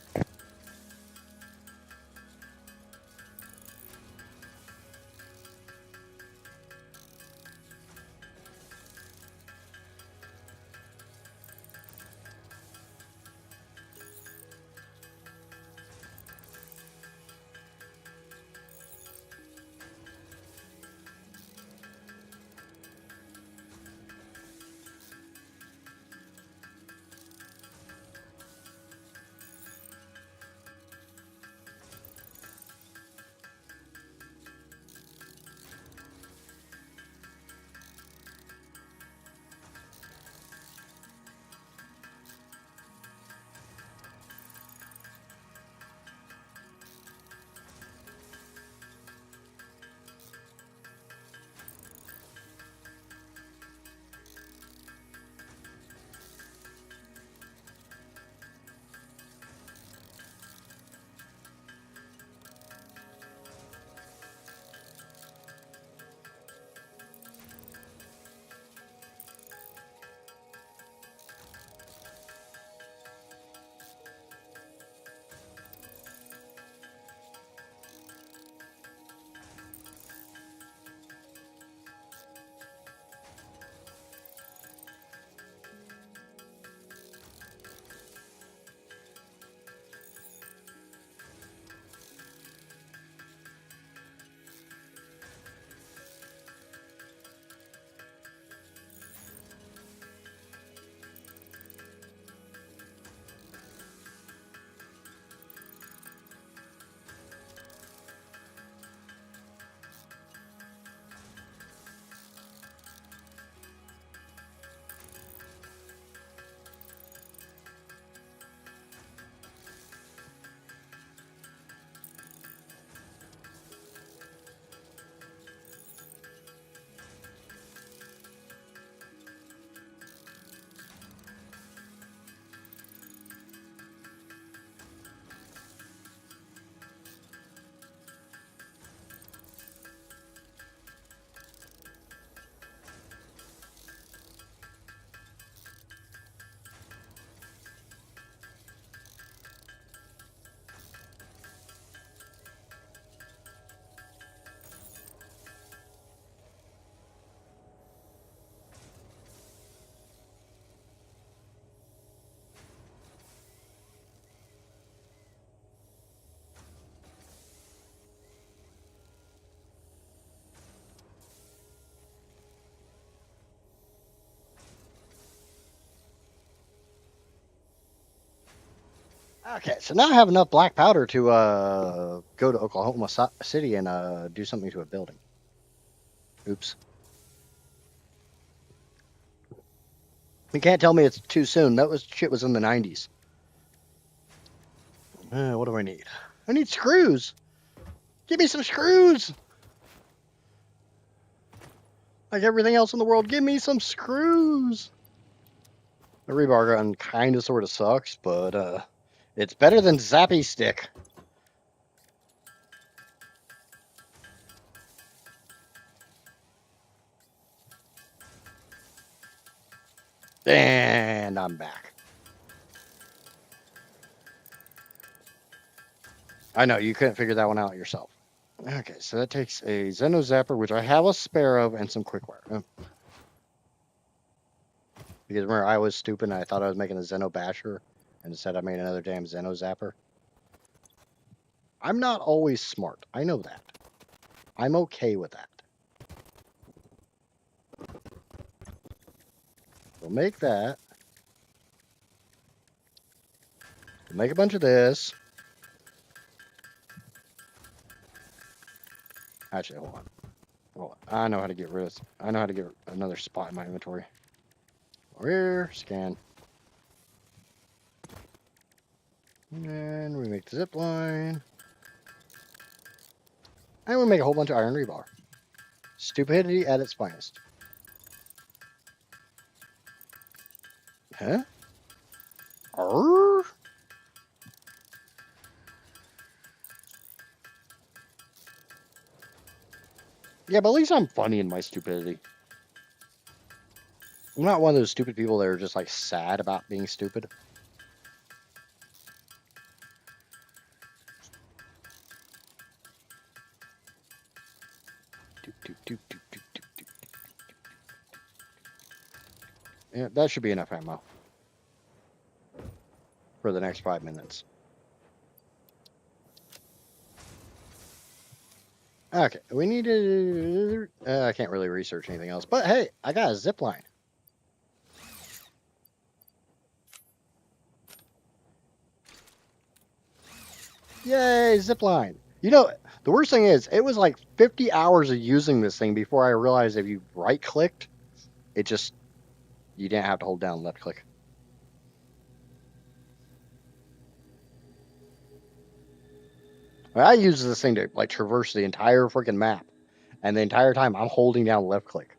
Okay, so now I have enough black powder to go to Oklahoma City and do something to a building. Oops. You can't tell me it's too soon. That was shit was in the 90s. What do I need? I need screws. Give me some screws. Like everything else in the world, give me some screws. The rebar gun kind of sort of sucks, but it's better than Zappy Stick. And I'm back. I know you couldn't figure that one out yourself. Okay, so that takes a Zeno Zapper, which I have a spare of, and some Quickwire. Because remember, I was stupid and I thought I was making a Zeno Basher, and instead I made another damn Zeno Zapper. I'm not always smart. I know that. I'm okay with that. We'll make that. We'll make a bunch of this. Actually, hold on. Hold on. I know how to get rid of. I know how to get another spot in my inventory. Where? Scan. And we make the zip line. And we make a whole bunch of iron rebar. Stupidity at its finest. Huh? Arr? Yeah, but at least I'm funny in my stupidity. I'm not one of those stupid people that are just like sad about being stupid. Yeah, that should be enough ammo for the next 5 minutes. Okay, we need to. I can't really research anything else, but hey, I got a zip line. Yay, zip line. You know, the worst thing is, it was like 50 hours of using this thing before I realized if you right clicked, it just, you didn't have to hold down left click. I use this thing to like traverse the entire freaking map, and the entire time I'm holding down left click.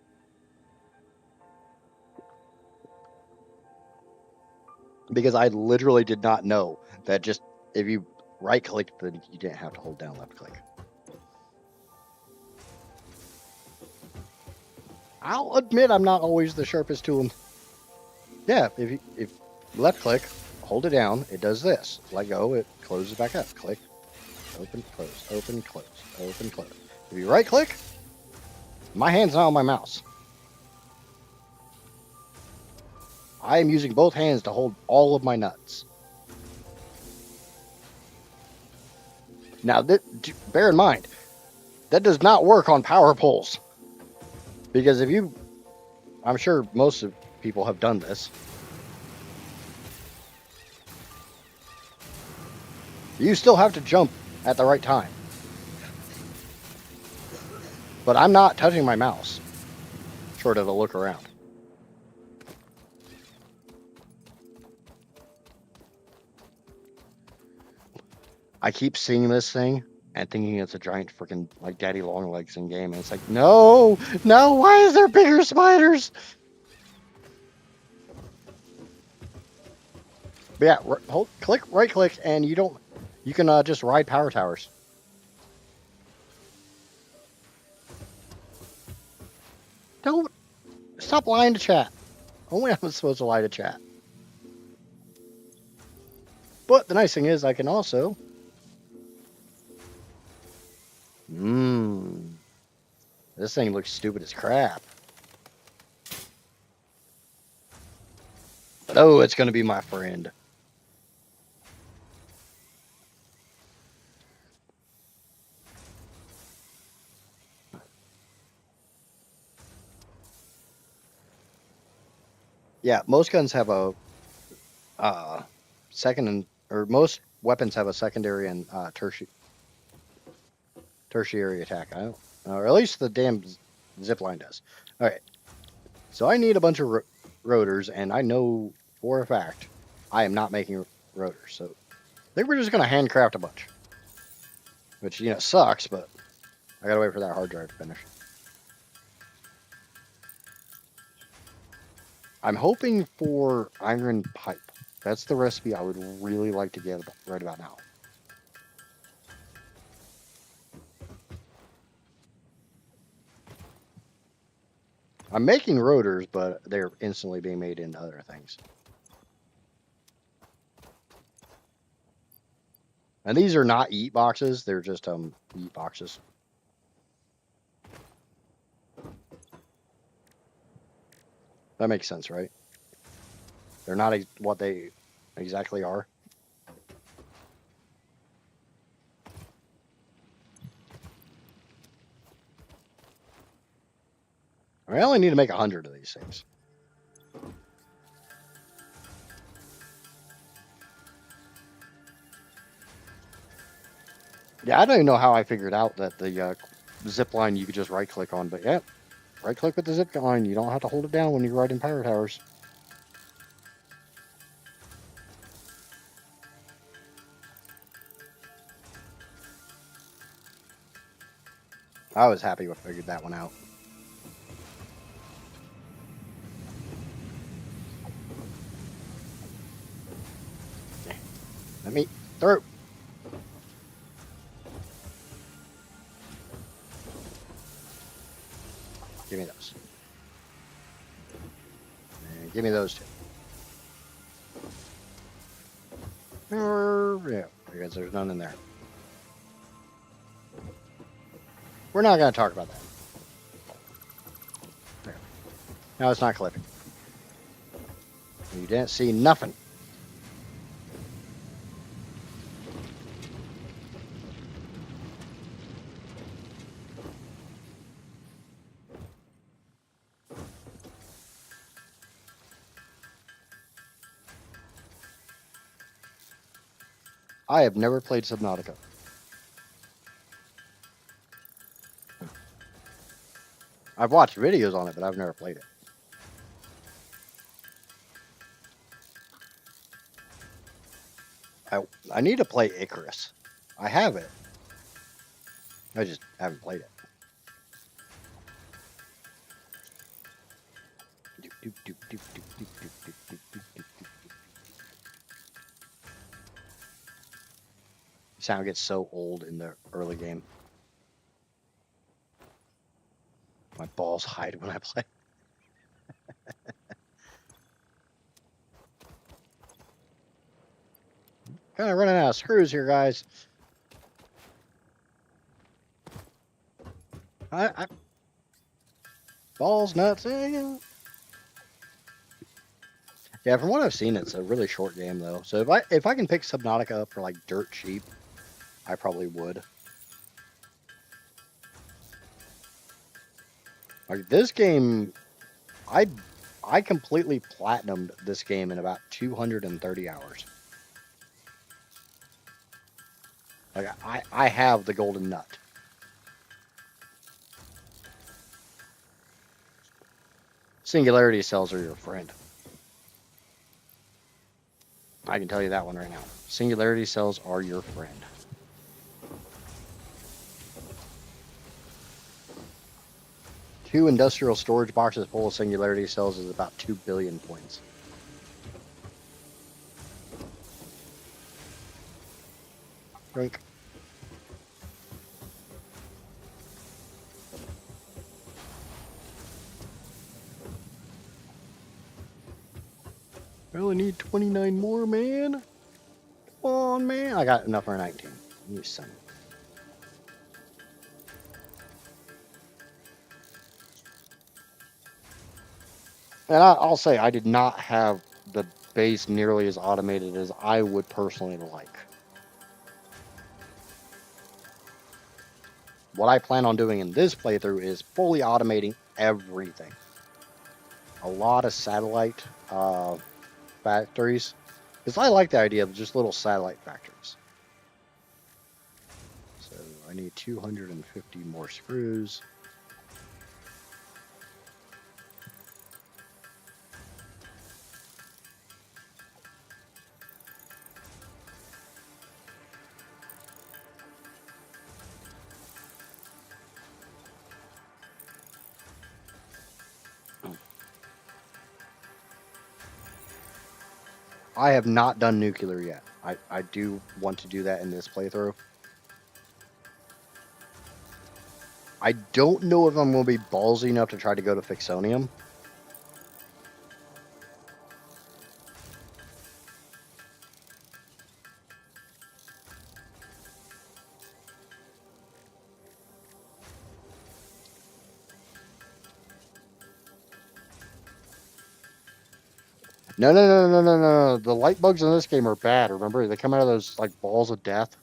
Because I literally did not know that just if you right clicked, then you didn't have to hold down left click. I'll admit I'm not always the sharpest tool. Yeah, if left click, hold it down, it does this. Let go, it closes back up. Click, open, close, open, close, open, close. If you right click, my hand's not on my mouse. I am using both hands to hold all of my nuts. Now, bear in mind, that does not work on power poles. Because if you, I'm sure most of people have done this. You still have to jump at the right time. But I'm not touching my mouse, short of a look around. I keep seeing this thing and thinking it's a giant freaking like daddy long legs in game, and it's like, no, why is there bigger spiders? But yeah, right click, and you can just ride power towers. Don't stop lying to chat. Only I'm supposed to lie to chat. But the nice thing is I can also. This thing looks stupid as crap. But oh, it's going to be my friend. Yeah, most guns have a second and or most weapons have a secondary and tertiary attack. I don't, or at least the damn zip line does. All right, so I need a bunch of rotors, and I know for a fact I am not making rotors. So I think we're just gonna handcraft a bunch, which sucks, but I gotta wait for that hard drive to finish. I'm hoping for iron pipe. That's the recipe I would really like to get right about now. I'm making rotors, but they're instantly being made into other things. And these are not eat boxes; they're just eat boxes. That makes sense, right? They're not what they exactly are. I only need to make 100 of these things. Yeah, I don't even know how I figured out that the zip line you could just right click on, but yeah, right click with the zip line. You don't have to hold it down when you're riding power towers. I was happy I figured that one out. Let me through. Give me those. And give me those two. Yeah, because there's none in there. We're not going to talk about that. There. No, it's not clipping. You didn't see nothing. I have never played Subnautica. I've watched videos on it, but I've never played it. I need to play Icarus. I have it. I just haven't played it. Sound gets so old in the early game. My balls hide when I play. Kind of running out of screws here, guys. I balls nuts. Yeah, from what I've seen, it's a really short game though. So if I can pick Subnautica up for like dirt cheap, I probably would. Like this game, I completely platinumed this game in about 230 hours. Like I have the golden nut. Singularity cells are your friend. I can tell you that one right now. Singularity cells are your friend. Two industrial storage boxes full of singularity cells is about 2 billion points. Drink. I only need 29 more, man. Come on, man. I got enough for 19. You son. And I'll say I did not have the base nearly as automated as I would personally like. What I plan on doing in this playthrough is fully automating everything. A lot of satellite factories Because I like the idea of just little satellite factories. So I need 250 more screws. I have not done nuclear yet. I do want to do that in this playthrough. I don't know if I'm going to be ballsy enough to try to go to Fixonium. No. The light bugs in this game are bad. Remember, they come out of those like balls of death.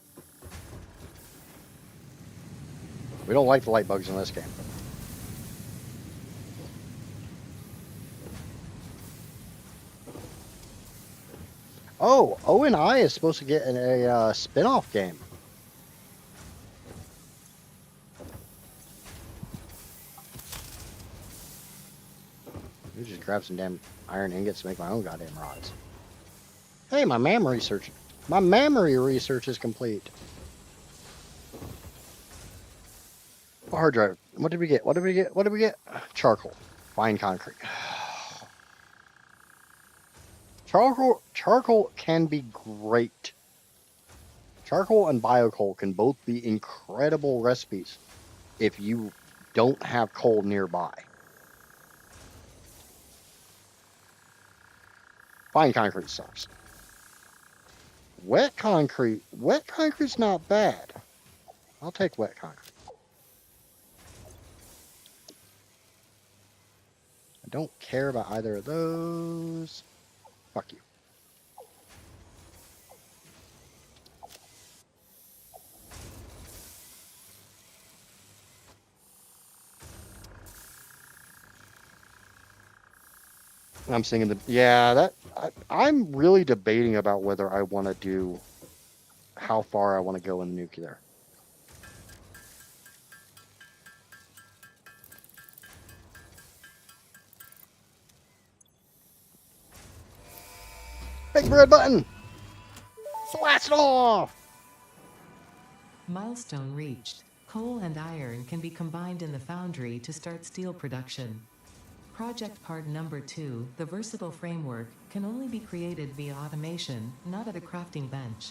We don't like the light bugs in this game. Oh, O and I is supposed to get a spin-off game. Let me just grab some damn iron ingots to make my own goddamn rods. Hey, my memory research is complete. Hard drive. What did we get? What did we get? What did we get? Charcoal. Fine concrete. Charcoal can be great. Charcoal and biocoal can both be incredible recipes if you don't have coal nearby. Fine concrete sucks. Wet concrete's not bad. I'll take wet concrete. I don't care about either of those. Fuck you. I'm singing the I'm really debating about whether I want to do how far I want to go in nuclear. Big red button. Blast it off. Milestone reached. Coal and iron can be combined in the foundry to start steel production. Project part number 2, the versatile framework, can only be created via automation, not at a crafting bench.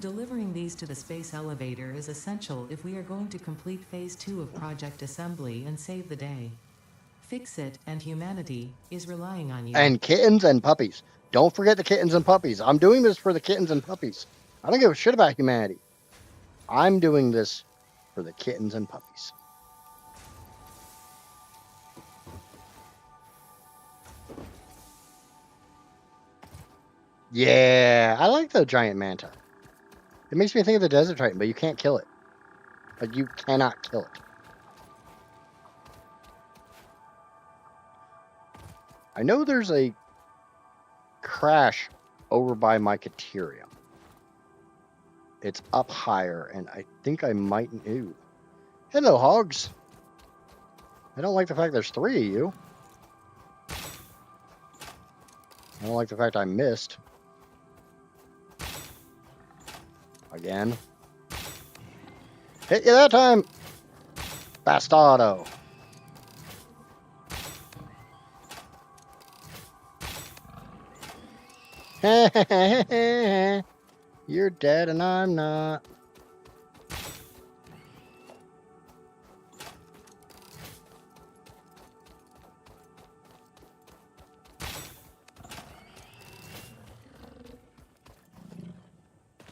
Delivering these to the space elevator is essential if we are going to complete phase 2 of project assembly and save the day. Fix It and humanity is relying on you. And kittens and puppies. Don't forget the kittens and puppies. I'm doing this for the kittens and puppies. I don't give a shit about humanity. I'm doing this for the kittens and puppies. Yeah, I like the giant manta. It makes me think of the desert titan, but you can't kill it. Like, you cannot kill it. I know there's a crash over by my Caterium. It's up higher, and I think I might... Ooh. Hello, hogs. I don't like the fact there's 3 of you. I don't like the fact I missed. Again. Hit you that time! Bastardo. You're dead and I'm not.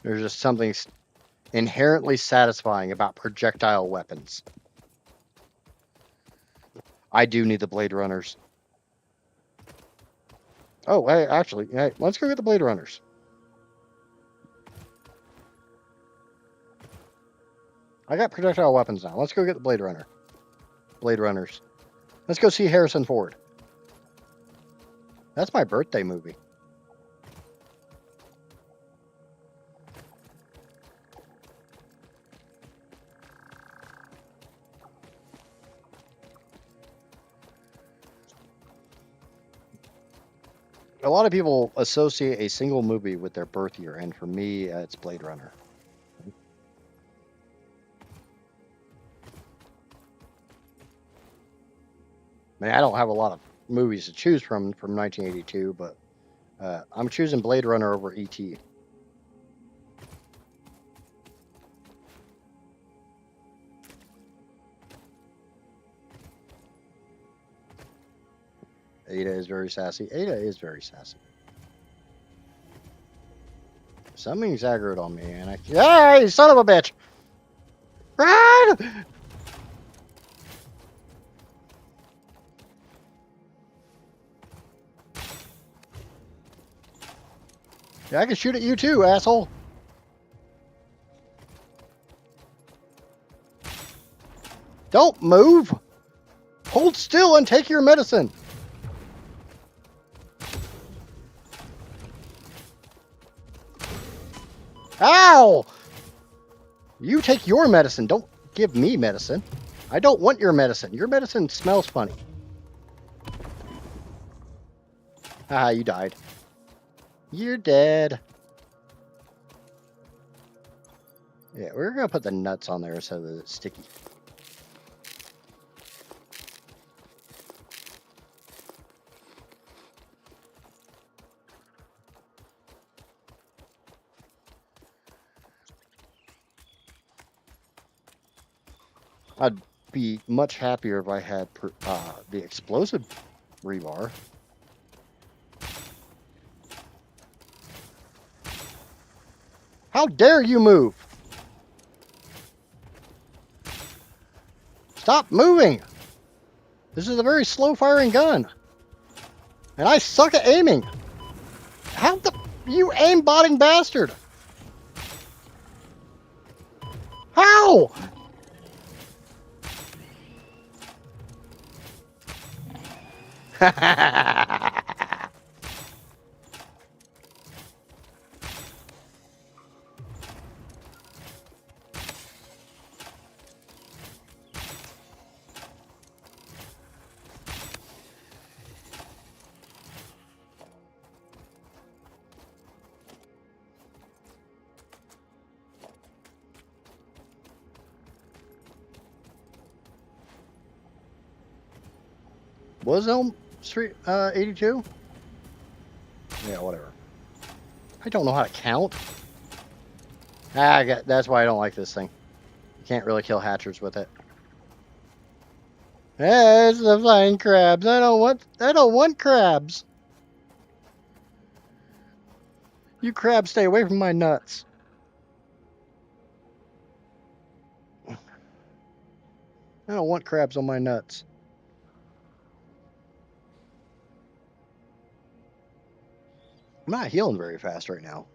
There's just something inherently satisfying about projectile weapons. I do need the Blade Runners. Oh, hey, actually, hey, let's go get the Blade Runners. I got projectile weapons now. Let's go get the Blade Runner. Blade Runners. Let's go see Harrison Ford. That's my birthday movie. A lot of people associate a single movie with their birth year, and for me, it's Blade Runner. I mean, I don't have a lot of movies to choose from 1982, but I'm choosing Blade Runner over E.T. Ada is very sassy. Ada is very sassy. Something's aggroed on me, and I. Hey, son of a bitch! Run! Yeah, I can shoot at you too, asshole. Don't move! Hold still and take your medicine! Ow! You take your medicine. Don't give me medicine. I don't want your medicine. Your medicine smells funny. Ah, you died. You're dead. Yeah, we're gonna put the nuts on there instead of the sticky. I'd be much happier if I had the explosive rebar. How dare you move? Stop moving! This is a very slow firing gun. And I suck at aiming. How the... You aim-botting bastard! How? Was Elm Street 82? Yeah, whatever. I don't know how to count. That's why I don't like this thing. You can't really kill hatchers with it. Hey, it's the flying crabs. I don't want crabs. You crabs stay away from my nuts. I don't want crabs on my nuts. I'm not healing very fast right now.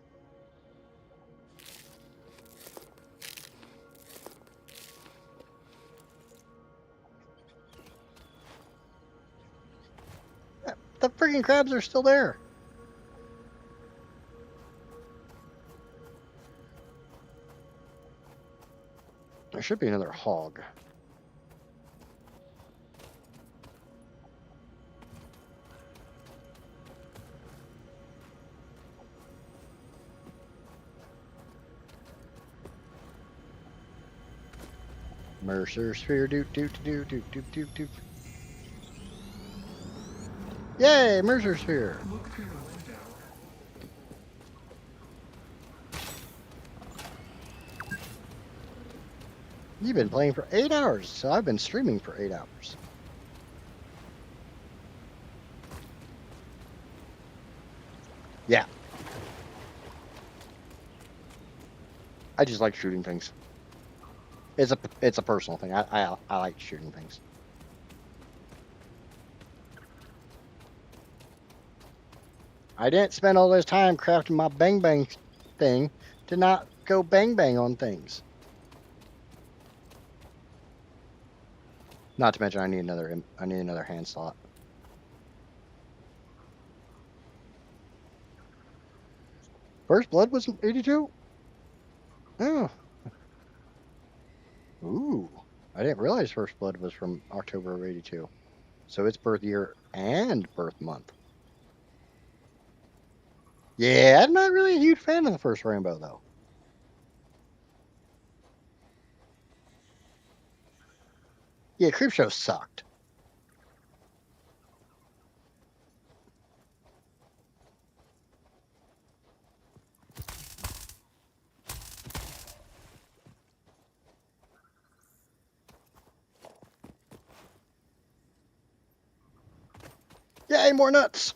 The freaking crabs are still there. There should be another hog. Mercer sphere, doot doot doot doot doot doot doot. Yay, Mercer sphere. Look through the window. You've been playing for 8 hours, so I've been streaming for 8 hours. Yeah. I just like shooting things. It's a personal thing. I like shooting things. I didn't spend all this time crafting my bang bang thing to not go bang bang on things. Not to mention I need another hand slot. First Blood was 82? Oh. Ooh. I didn't realize First Blood was from October of 82. So it's birth year and birth month. Yeah, I'm not really a huge fan of the first Rainbow, though. Yeah, Creepshow sucked. Yay, more nuts!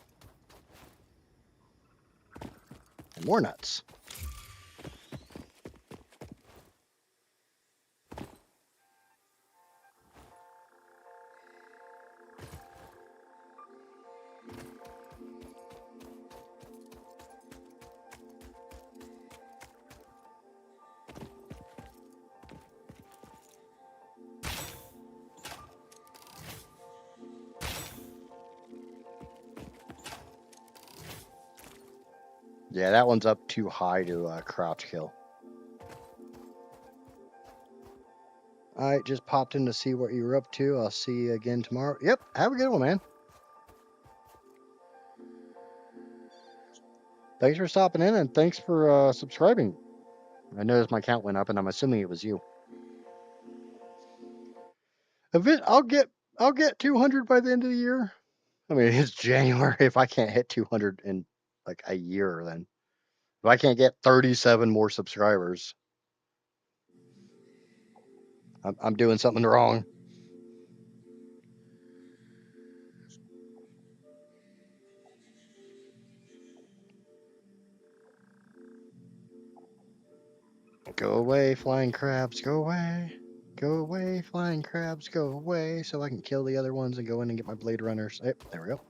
And more nuts. Yeah, that one's up too high to crouch kill. I just popped in to see what you were up to. I'll see you again tomorrow. Yep, have a good one, man. Thanks for stopping in and thanks for subscribing. I noticed my count went up, and I'm assuming it was you. I'll get 200 by the end of the year. I mean, it's January. If I can't hit 200 in like a year, then if I can't get 37 more subscribers, I'm doing something wrong. Go away, flying crabs, go away. Go away, flying crabs, go away, so I can kill the other ones and go in and get my Blade Runners. Yep, there we go.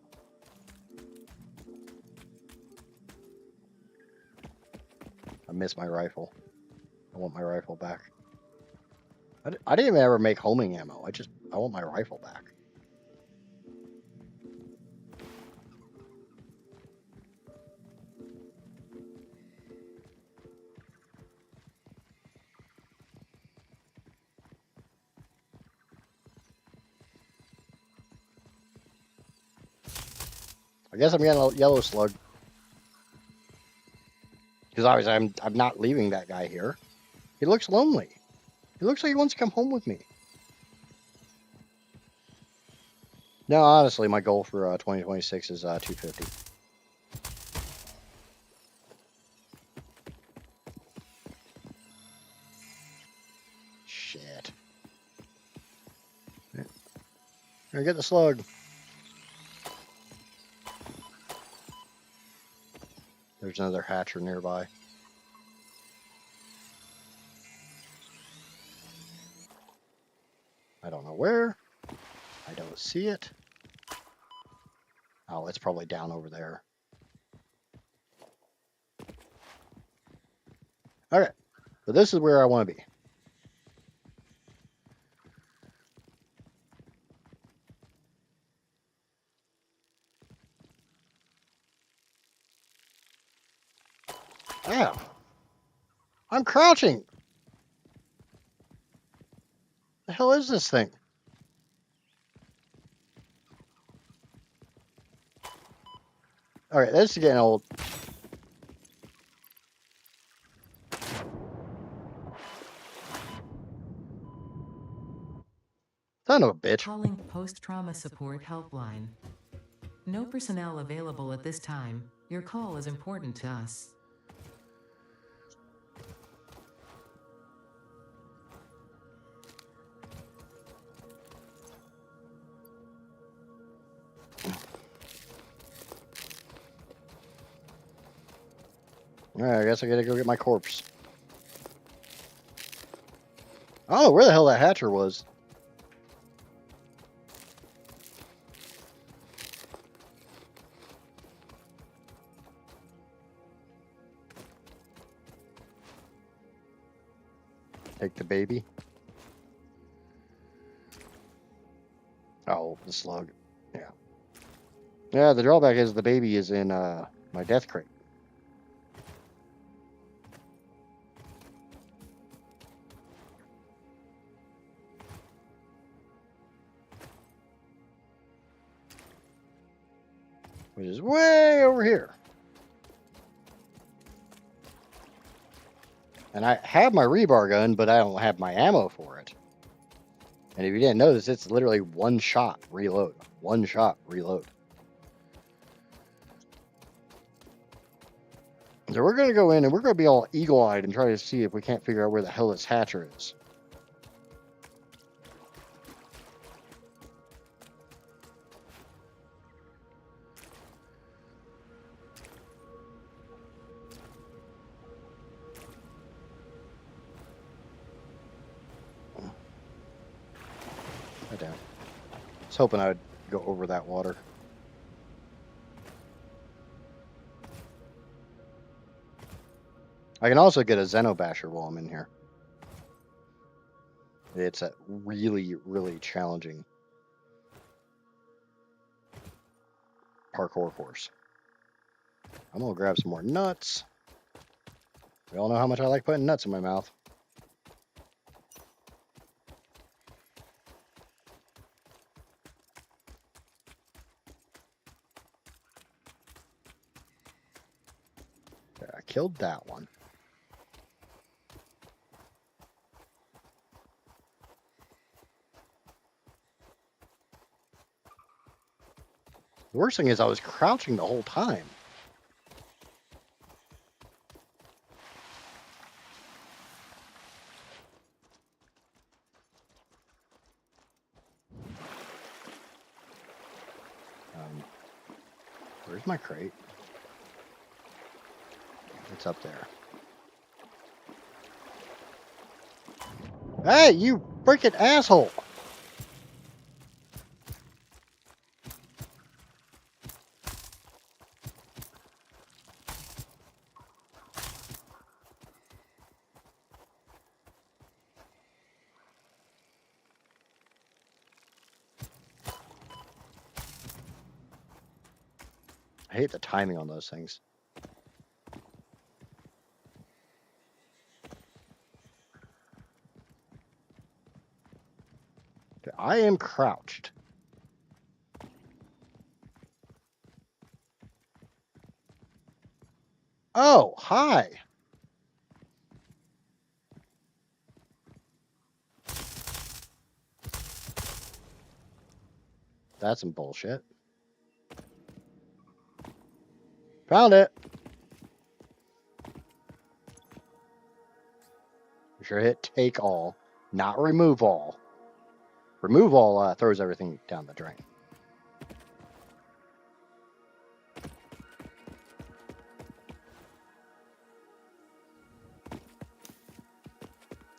I missed my rifle. I want my rifle back. I didn't even ever make homing ammo. I want my rifle back. I guess I'm getting a yellow slug. Because obviously I'm not leaving that guy here. He looks lonely. He looks like he wants to come home with me. No, honestly, my goal for 2026 is 250. Shit. Here, get the slug. There's another hatcher nearby. I don't know where. I don't see it. Oh, it's probably down over there. Okay, so this is where I want to be. Ow. I'm crouching. The hell is this thing? All right, this is getting old. Son of a bitch. Calling post-trauma support helpline. No personnel available at this time. Your call is important to us. All right, I guess I gotta go get my corpse. I don't know where the hell that hatcher was. Take the baby. Oh, the slug. Yeah. Yeah, the drawback is the baby is in my death crate. Which is way over here. And I have my rebar gun, but I don't have my ammo for it. And if you didn't notice, it's literally one shot, reload. One shot, reload. So we're going to go in and we're going to be all eagle-eyed and try to see if we can't figure out where the hell this hatcher is. I was hoping I would go over that water. I can also get a Xenobasher while I'm in here. It's a really, really challenging parkour course. I'm going to grab some more nuts. We all know how much I like putting nuts in my mouth. Okay, I killed that one. The worst thing is I was crouching the whole time. Where's my crate? It's up there. Hey, you freaking asshole! I hate the timing on those things. Okay, I am crouched. Oh, hi! That's some bullshit. Found it! Be sure to hit take all, not remove all. Remove all throws everything down the drain.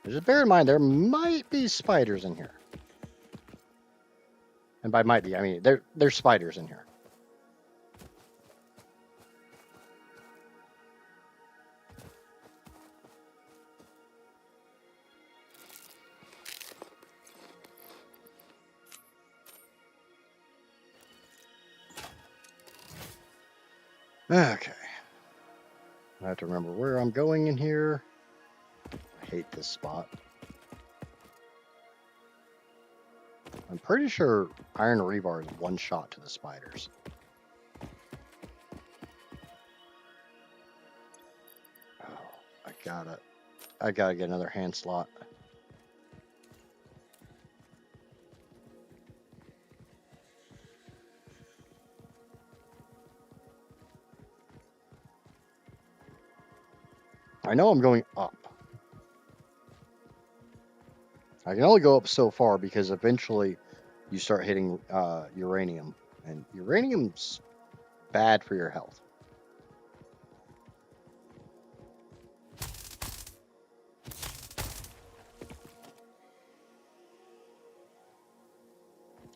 Just bear in mind, there might be spiders in here. And by might be, I mean, there's spiders in here. Okay. I have to remember where I'm going in here. I hate this spot. I'm pretty sure iron rebar is one shot to the spiders. Oh, I gotta get another hand slot. I know I'm going up. I can only go up so far because eventually you start hitting uranium. And uranium's bad for your health.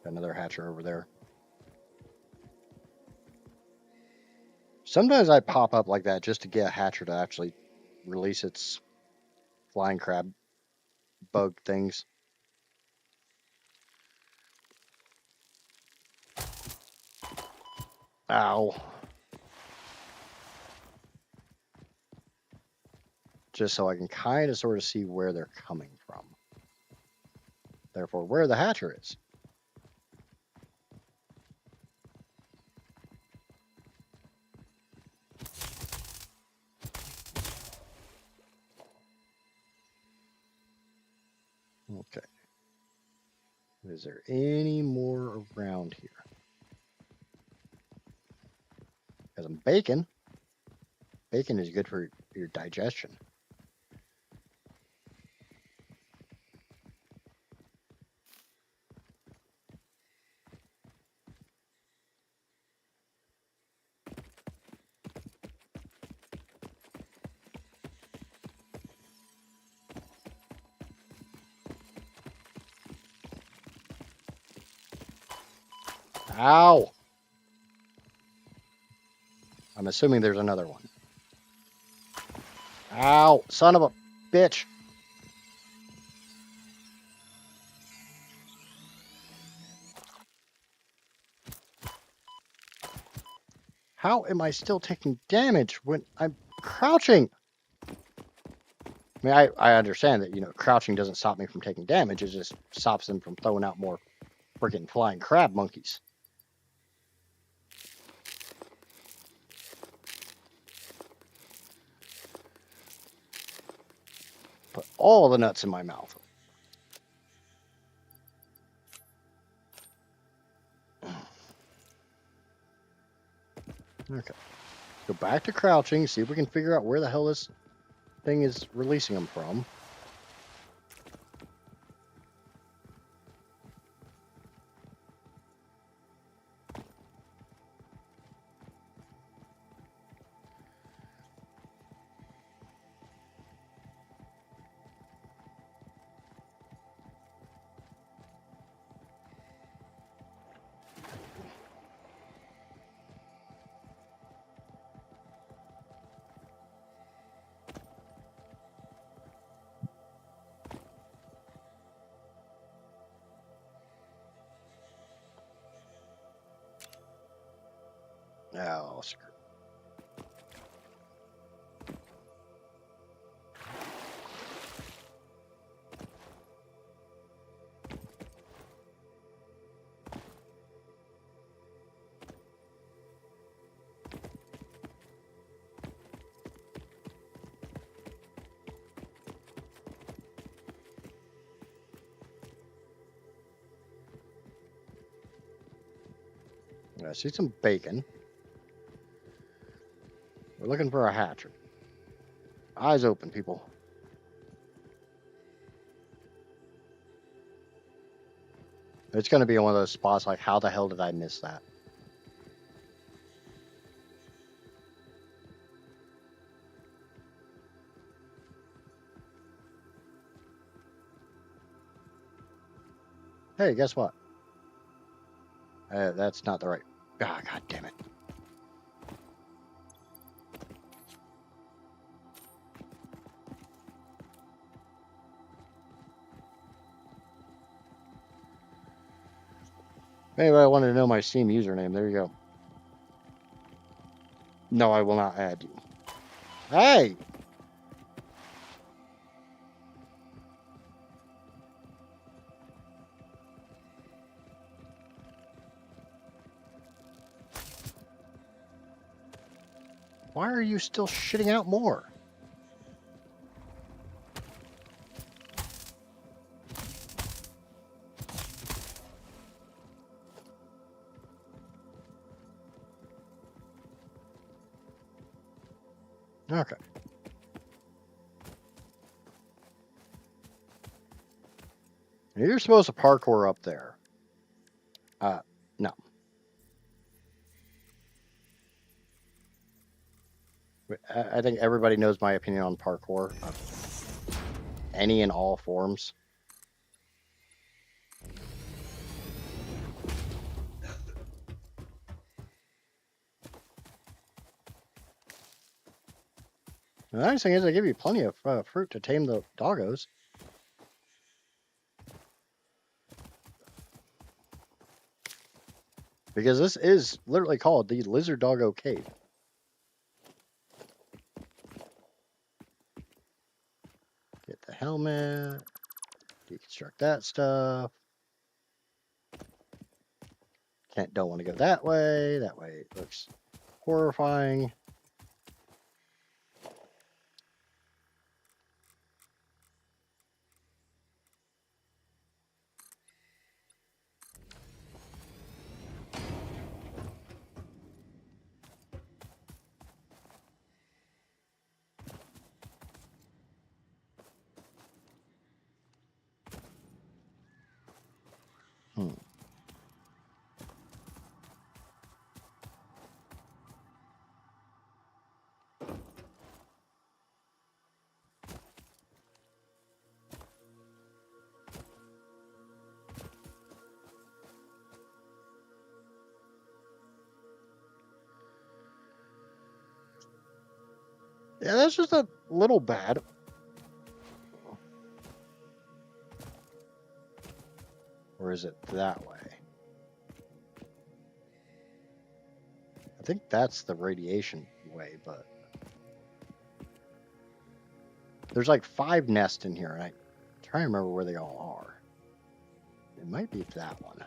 Got another hatcher over there. Sometimes I pop up like that just to get a hatcher to actually release its flying crab bug things. Ow. Just so I can kind of sort of see where they're coming from. Therefore, where the hatcher is. Is there any more around here? Got some bacon. Bacon is good for your digestion. Ow! I'm assuming there's another one. Ow! Son of a bitch! How am I still taking damage when I'm crouching? I mean, I understand that, crouching doesn't stop me from taking damage. It just stops them from throwing out more freaking flying crab monkeys. Put all the nuts in my mouth. Okay. Go back to crouching, see if we can figure out where the hell this thing is releasing them from. Oh, screw. I see some bacon. We're looking for a hatchery. Eyes open, people. It's going to be one of those spots like, how the hell did I miss that? Hey, guess what? That's not the right... Ah, God damn it. Anyway, I wanted to know my Steam username. There you go. No, I will not add you. Hey! Why are you still shitting out more? Okay. You're supposed to parkour up there. No. I think everybody knows my opinion on parkour. Any and all forms. The nice thing is they give you plenty of fruit to tame the doggos. Because this is literally called the Lizard Doggo Cave. Get the helmet. Deconstruct that stuff. Don't want to go that way. That way it looks horrifying. Yeah, that's just a little bad. Or is it that way? I think that's the radiation way, but there's like 5 nests in here, and I try to remember where they all are. It might be that one.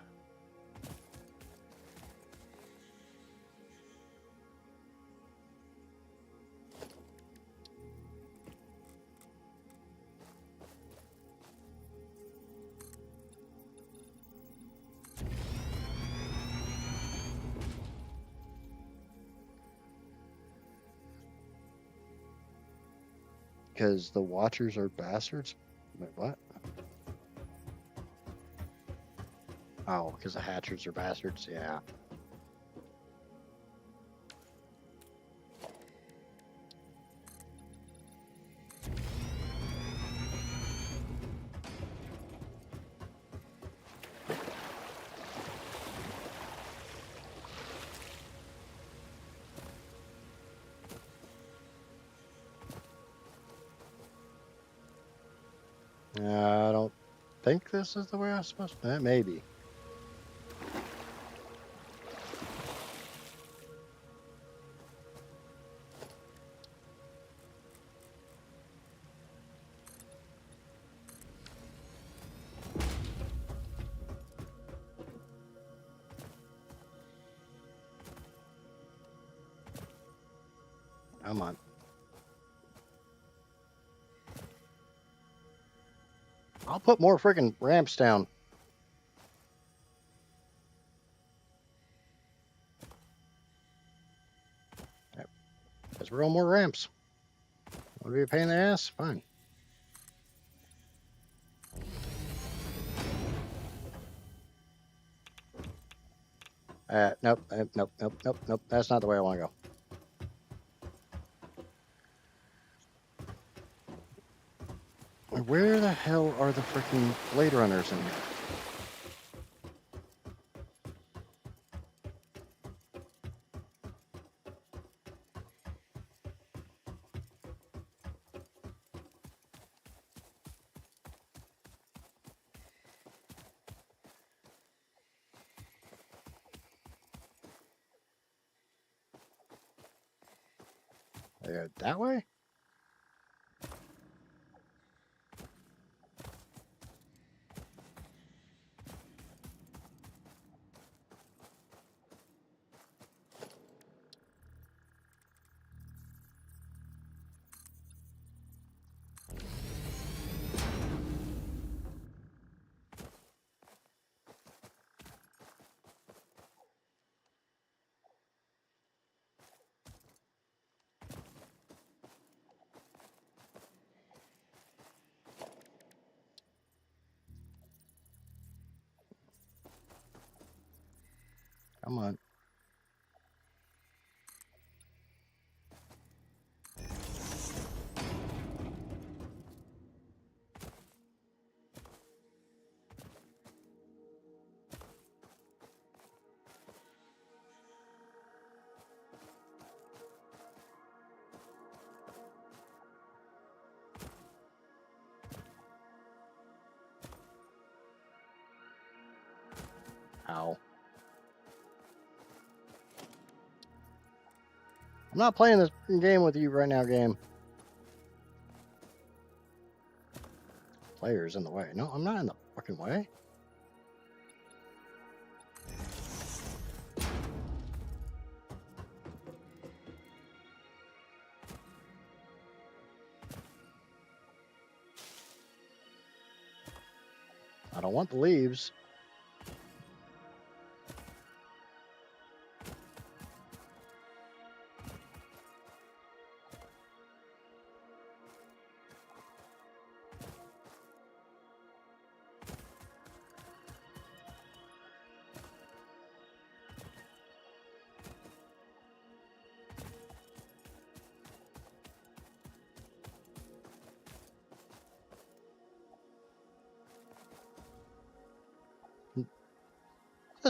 Because the Watchers are bastards? Wait, what? Oh, because the Hatchers are bastards? Yeah. I don't think this is the way I'm supposed to. Maybe. Come on. I'll put more freaking ramps down. Because we're on more ramps. Want to be a pain in the ass? Fine. Nope, nope. That's not the way I want to go. Where the hell are the freaking Blade Runners in here? That way? Come on. Ow. I'm not playing this game with you right now, game. Player's in the way. No, I'm not in the fucking way. I don't want the leaves.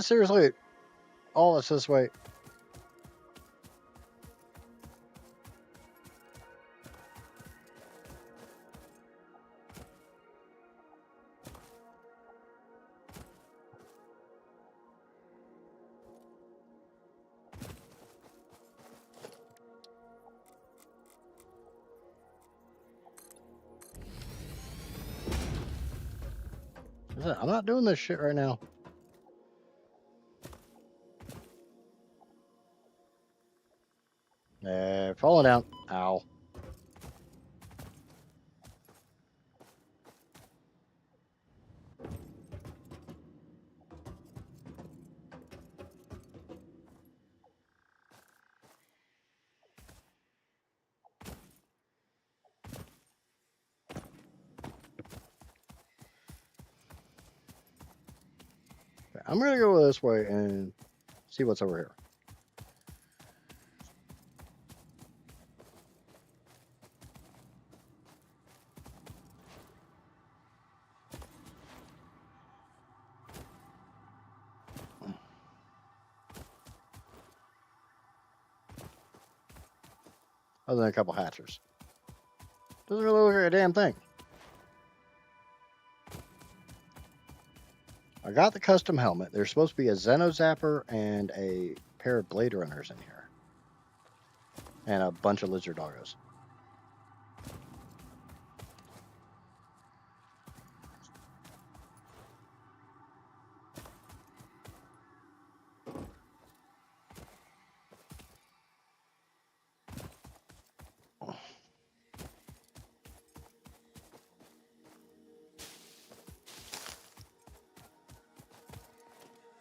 Seriously, all it's this way. I'm not doing this shit right now. Falling down. Ow. I'm gonna go this way and see what's over here. Other than a couple hatchers. Doesn't really look like a damn thing. I got the custom helmet. There's supposed to be a Xeno Zapper and a pair of Blade Runners in here. And a bunch of lizard doggos.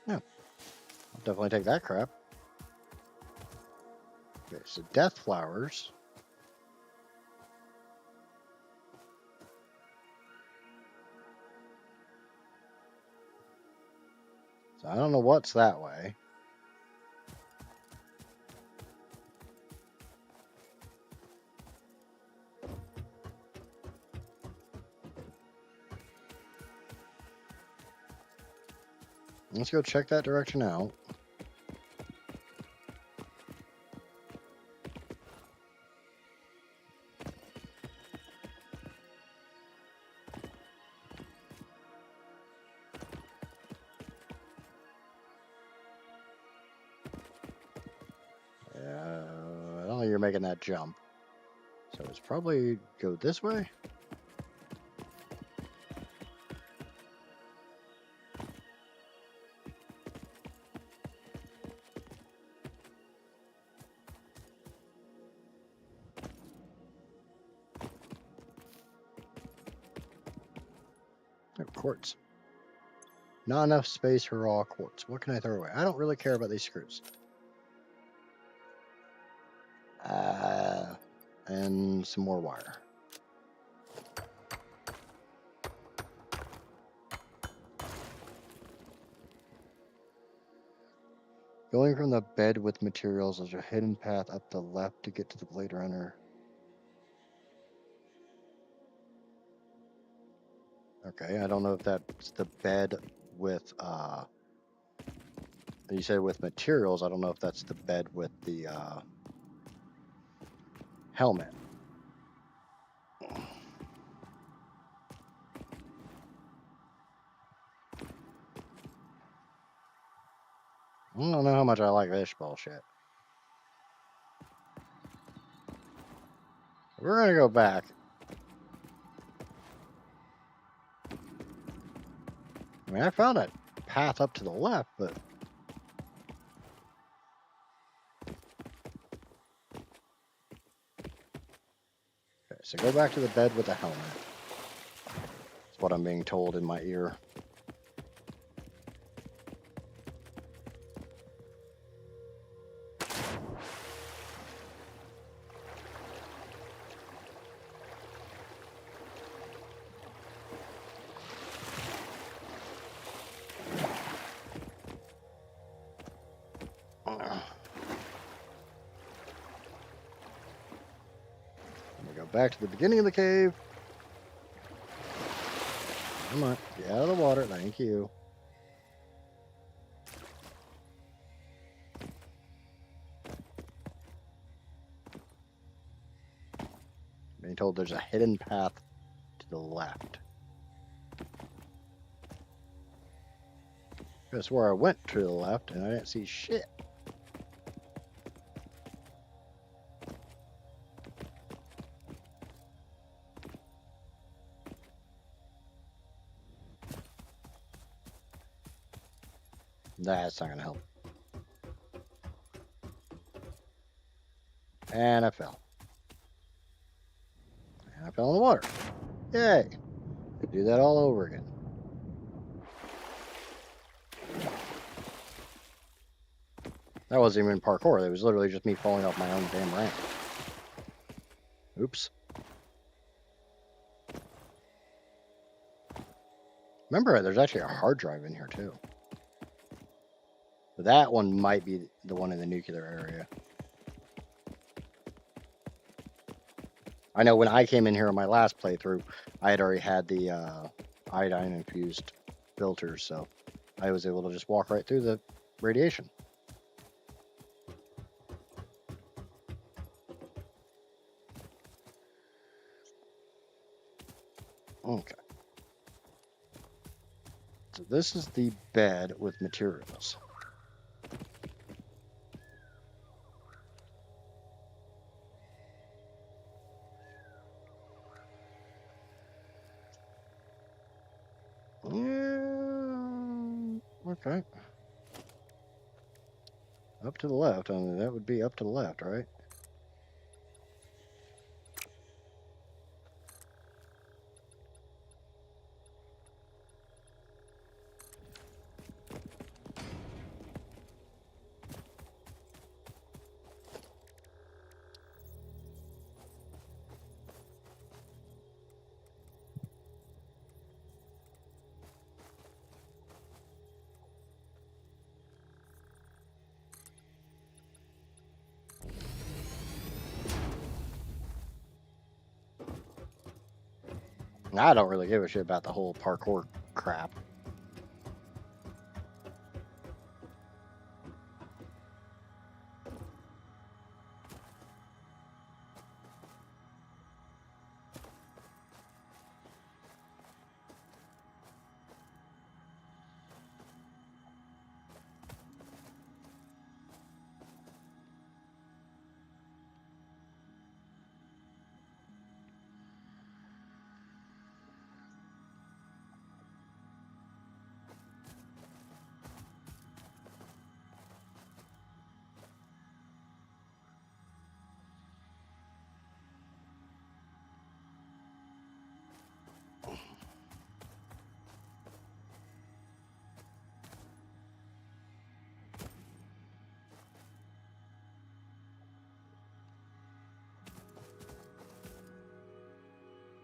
Yeah, I'll definitely take that crap. Okay, so Death Flowers. So I don't know what's that way. Let's go check that direction out. I don't think you're making that jump. So it's probably go this way. Oh, quartz. Not enough space for raw quartz. What can I throw away? I don't really care about these screws. And some more wire. Going from the bed with materials, there's a hidden path up the left to get to the Blade Runner. Okay, I don't know if that's the bed with, you said with materials. I don't know if that's the bed with the, helmet. I don't know how much I like this bullshit. We're gonna go back. I mean, I found a path up to the left, but... Okay, so go back to the bed with the helmet. That's what I'm being told in my ear. Back to the beginning of the cave. Come on, get out of the water. Thank you. Being told there's a hidden path to the left. That's where I went to the left and I didn't see shit. That's not gonna help. And I fell. And I fell in the water. Yay! Do that all over again. That wasn't even parkour. It was literally just me falling off my own damn ramp. Oops. Remember, there's actually a hard drive in here too. But that one might be the one in the nuclear area. I know when I came in here on my last playthrough, I had already had the iodine infused filters, so I was able to just walk right through the radiation. Okay. So this is the bed with materials. Yeah. Okay. Up to the left. I mean, that would be up to the left, right? I don't really give a shit about the whole parkour crap.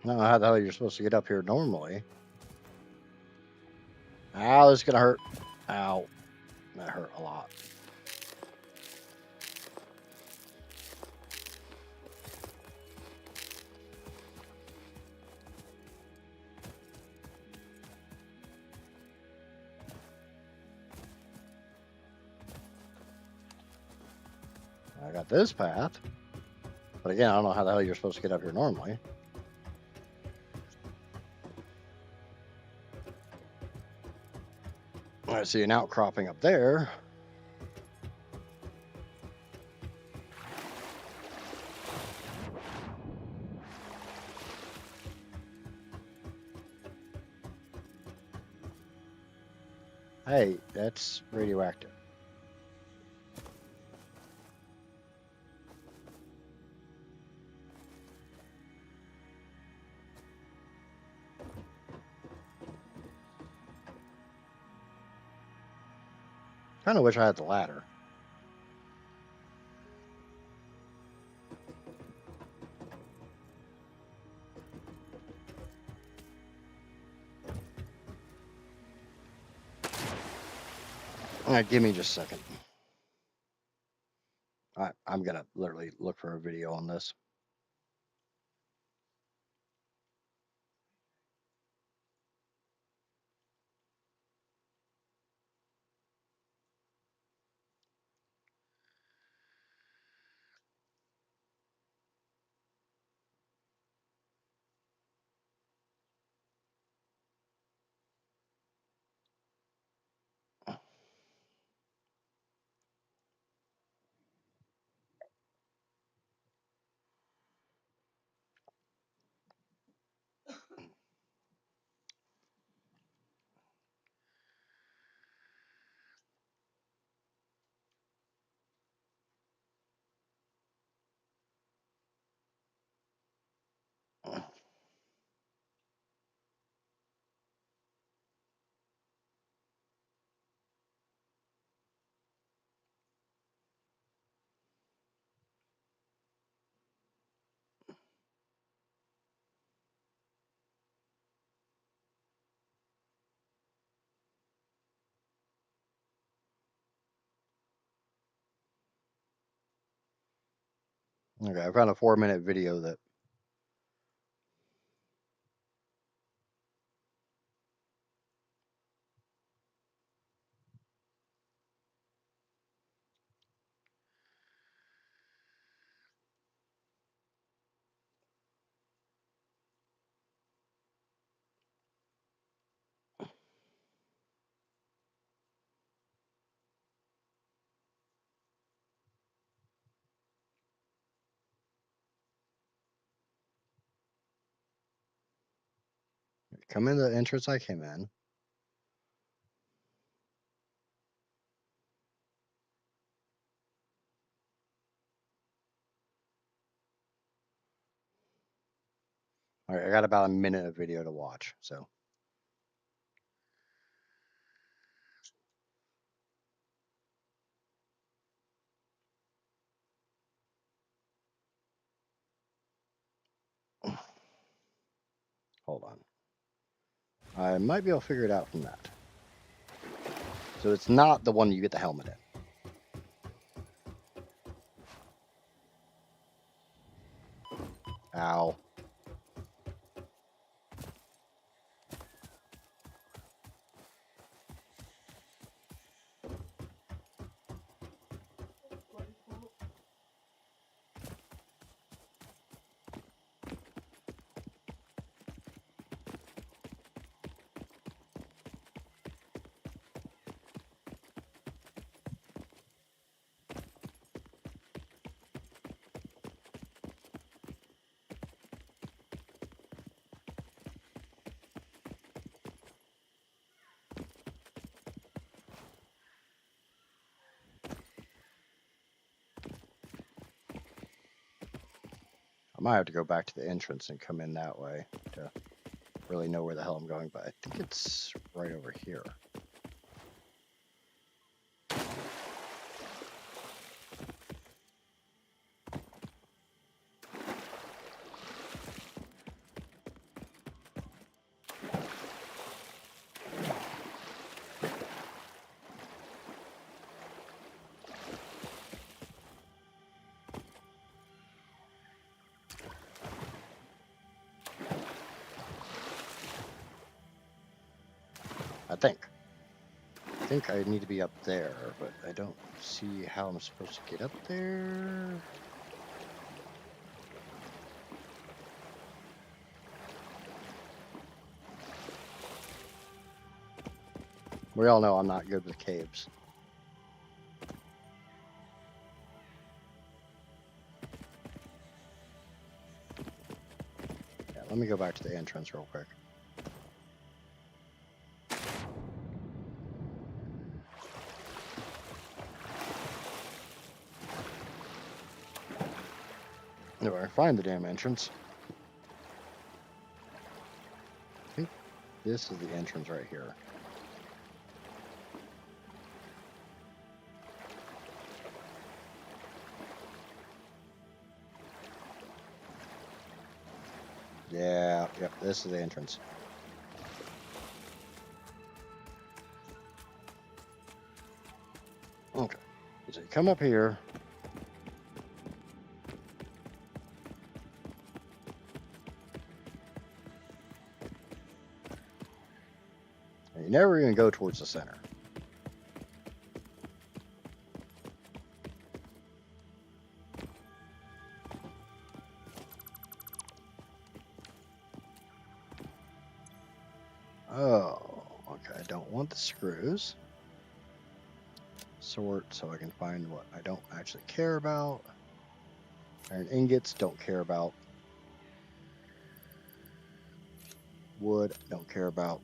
I don't know how the hell you're supposed to get up here normally. Ow, this is gonna hurt. Ow. That hurt a lot. I got this path. But again, I don't know how the hell you're supposed to get up here normally. I see an outcropping up there. Hey, that's radioactive. Kind of wish I had the ladder. Give me just a second. I'm gonna literally look for a video on this. Okay, I found a 4-minute video that come in the entrance I came in. All right, I got about a minute of video to watch, so. Hold on. I might be able to figure it out from that. So it's not the one you get the helmet in. Ow. I might have to go back to the entrance and come in that way to really know where the hell I'm going, but I think it's right over here. I think I need to be up there, but I don't see how I'm supposed to get up there. We all know I'm not good with caves. Yeah, let me go back to the entrance real quick. Anyway, find the damn entrance. I think this is the entrance right here. Yeah, yep, this is the entrance. Okay, so you come up here. And you never even go towards the center. Oh, okay, I don't want the screws. Sort so I can find what I don't actually care about. Iron ingots, don't care about. Wood, don't care about.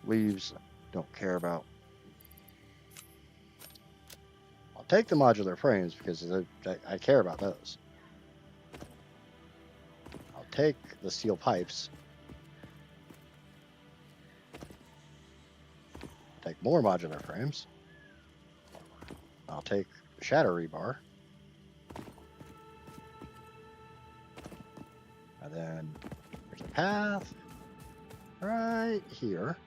Leaves, don't care about. I'll take the modular frames because I care about those. I'll take the steel pipes. Take more modular frames. I'll take the shadow rebar. And then there's a path right here.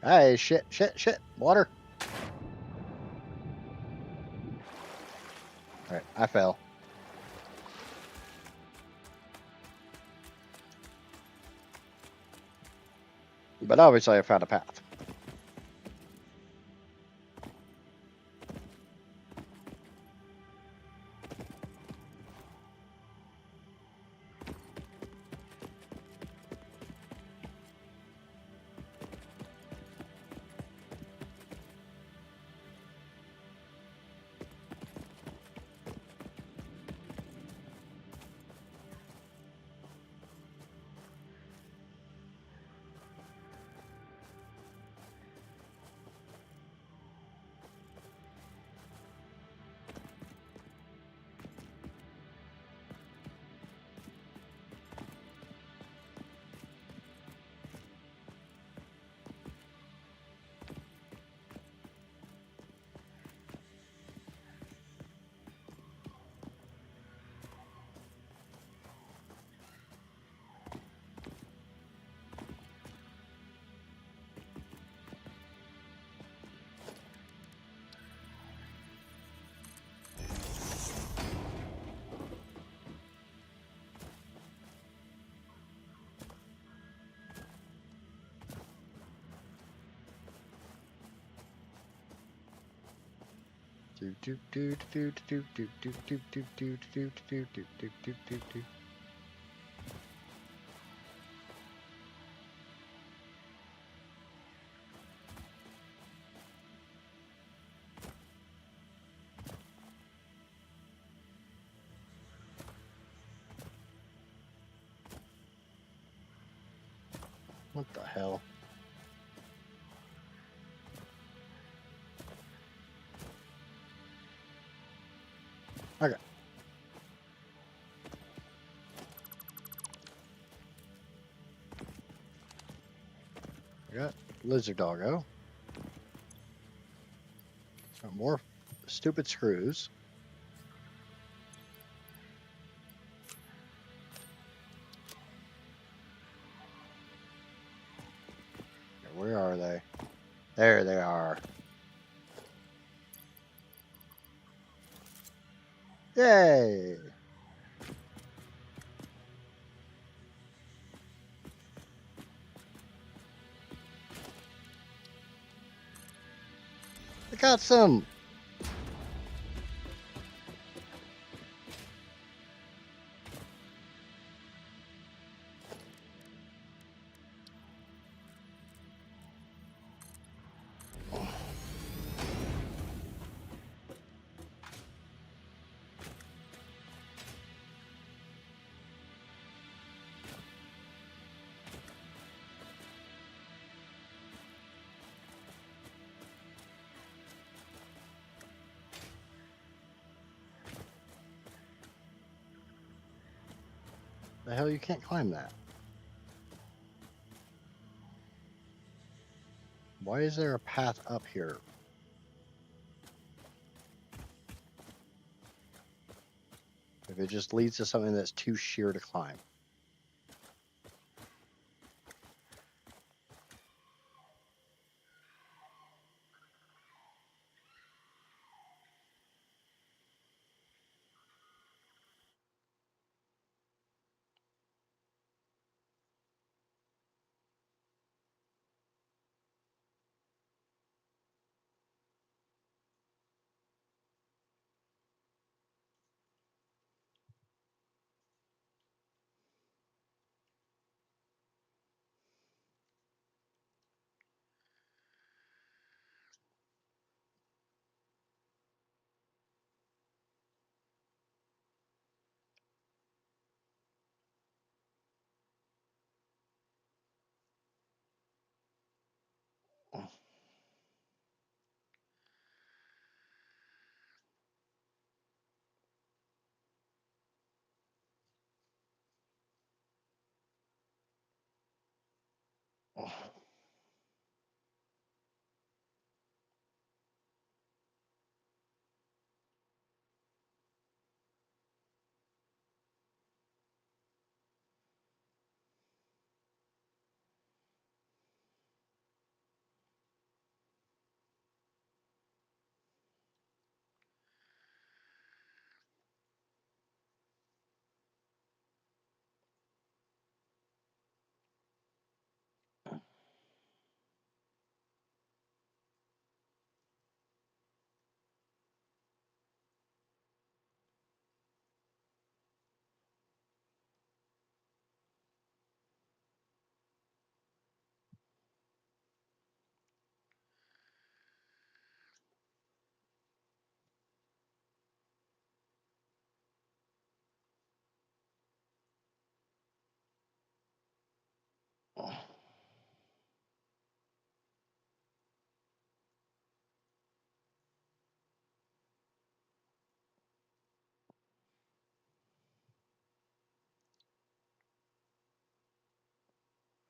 Hey, shit, shit, shit. Water. All right, I fell. But obviously I found a path. Do do do do do do do do do do do do do do do do do. What the hell? Okay. I got lizard doggo. Got more stupid screws. Where are they? There they are. Yay! I got some. The hell, you can't climb that. Why is there a path up here? If it just leads to something that's too sheer to climb.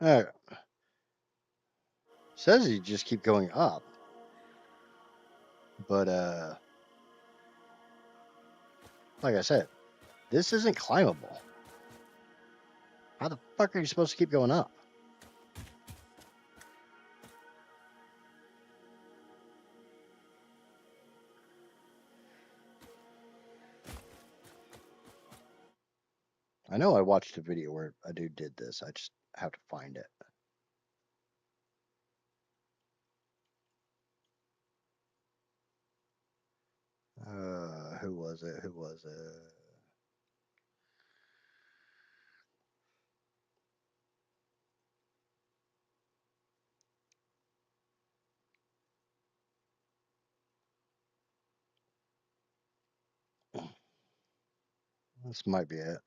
Uh, says you just keep going up. But, like I said, this isn't climbable. How the fuck are you supposed to keep going up? I know I watched a video where a dude did this. I just have to find it. Who was it? Who was it? This might be it.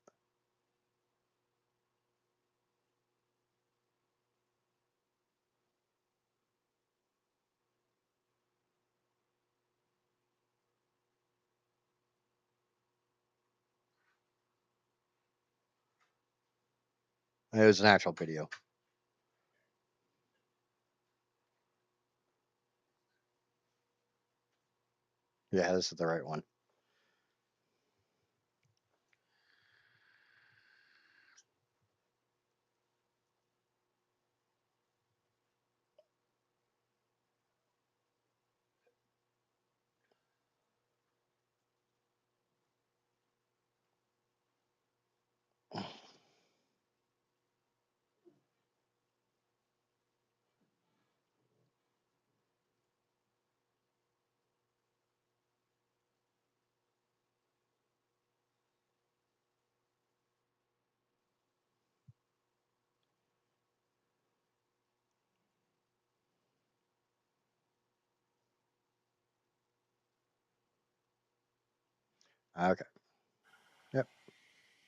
It was an actual video. Yeah, this is the right one. Okay. Yep.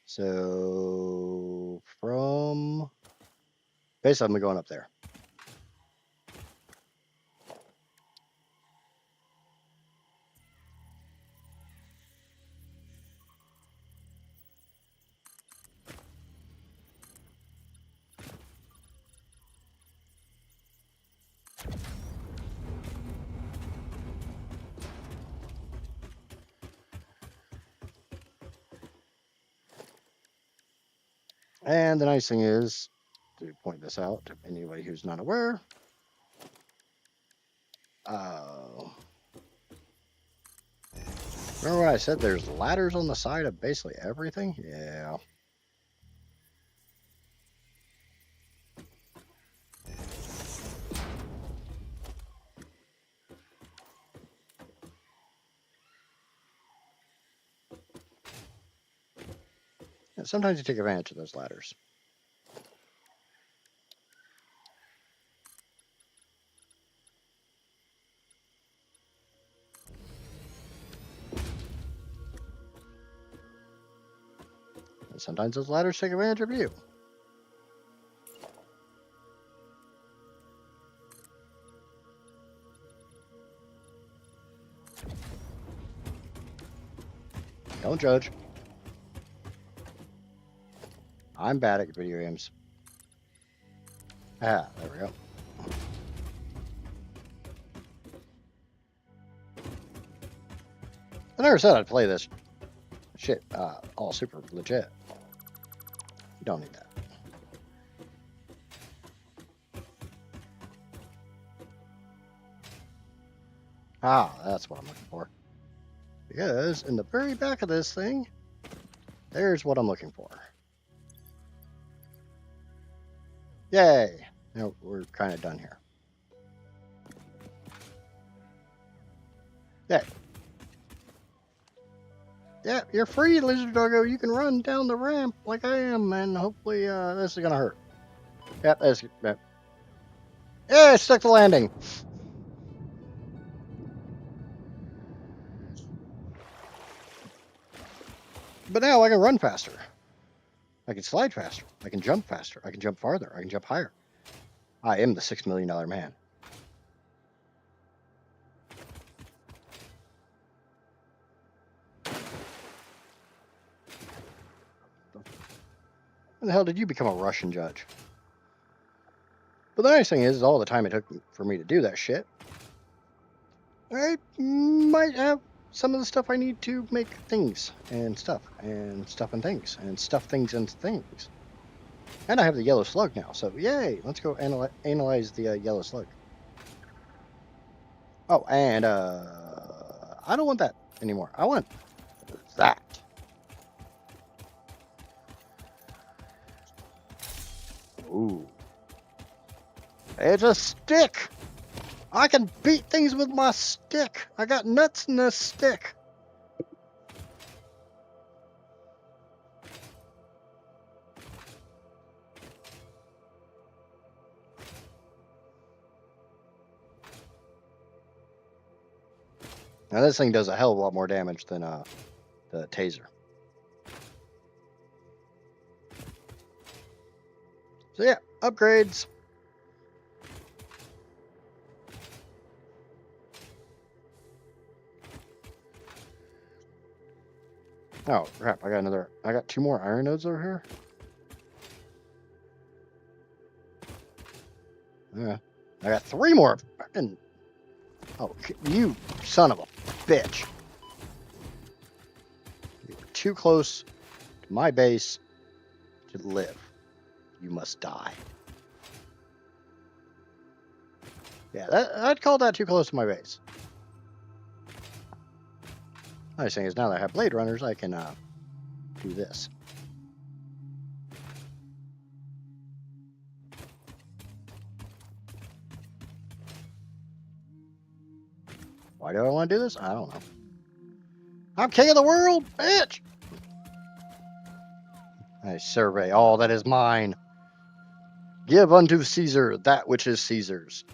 So from basically, I'm going up there. And the nice thing is, to point this out to anybody who's not aware, remember when I said there's ladders on the side of basically everything? Yeah. And sometimes you take advantage of those ladders. And sometimes those ladders take advantage of you. Don't judge. I'm bad at video games. Ah, there we go. I never said I'd play this shit all super legit. You don't need that. Ah, that's what I'm looking for. Because in the very back of this thing, there's what I'm looking for. Yay! Now we're kind of done here. Yeah. Yeah, you're free, lizard doggo. You can run down the ramp like I am, and hopefully this is gonna hurt. Yep, that's yep. Yeah, I stuck the landing. But now I can run faster. I can slide faster. I can jump faster. I can jump farther. I can jump higher. I am the $6 million man. When the hell did you become a Russian judge? But the nice thing is all the time it took for me to do that shit, I might have some of the stuff I need to make things and stuff and stuff and things and stuff things and things. And I have the yellow slug now, so yay! Let's go analyze the yellow slug. Oh, and I don't want that anymore. I want that. Ooh, it's a stick. I can beat things with my stick. I got nuts in this stick. Now this thing does a hell of a lot more damage than the taser. So yeah, upgrades. Oh crap! I got 2 more iron nodes over here. Yeah, I got 3 more. Fucking. Oh, you son of a bitch! You're too close to my base to live. You must die. Yeah, I'd call that too close to my base. Nice thing is now that I have blade runners, I can do this. Why do I want to do this? I don't know. I'm king of the world, bitch! I survey all that is mine. Give unto Caesar that which is Caesar's.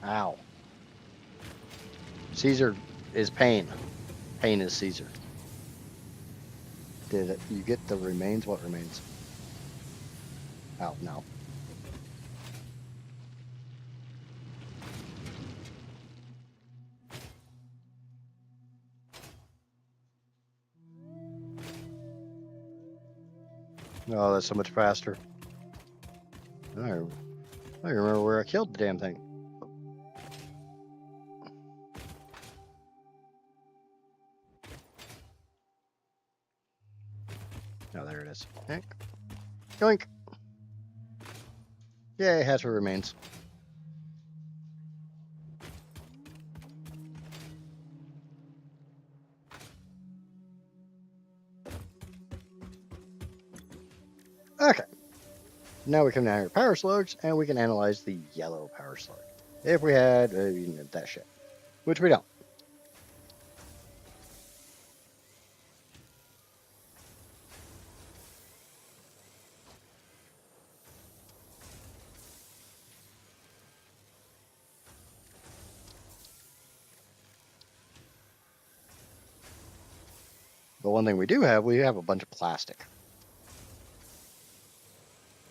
Ow. Caesar is pain. Pain is Caesar. Did you get the remains? What remains? Oh, no. Oh, that's so much faster. I remember where I killed the damn thing. Oh, there it is. Yoink. Yoink. Yay, has her remains. Okay. Now we come down here to power slugs, and we can analyze the yellow power slug. If we had that shit. Which we don't. The one thing we do have, we have a bunch of plastic.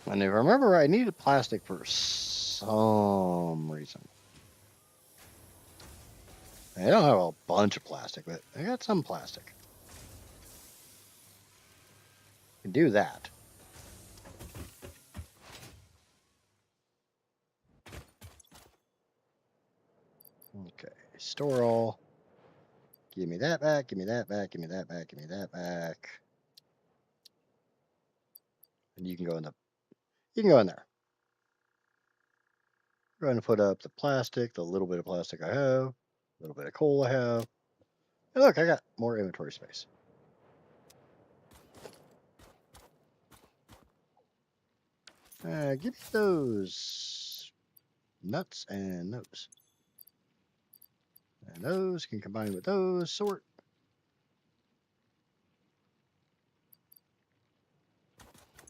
And if I remember right, I needed plastic for some reason. I don't have a bunch of plastic, but I got some plastic. Can do that. Okay, store all. Give me that back, give me that back, give me that back, give me that back. And you can go in there. Go ahead and put up the plastic, the little bit of plastic I have, a little bit of coal I have. And look, I got more inventory space. Give me those nuts and those. And those can combine with those, sort.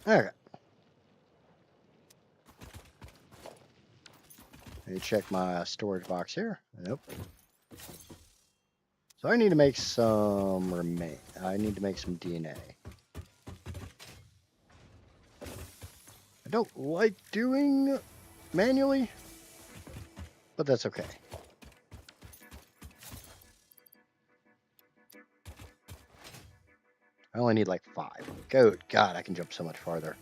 Okay. Let me check my storage box here. Nope. So I need to make some I need to make some DNA. I don't like doing manually, but that's okay. I only need like 5. Good God, I can jump so much farther.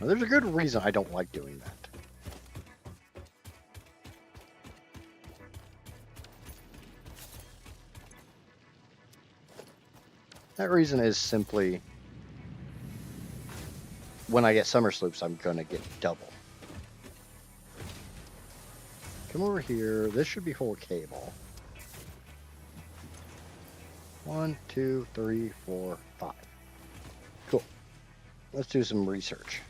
Now, there's a good reason I don't like doing that. That reason is simply when I get summer sloops, I'm going to get double. Come over here. This should be full of cable. 1, 2, 3, 4, 5. Cool. Let's do some research.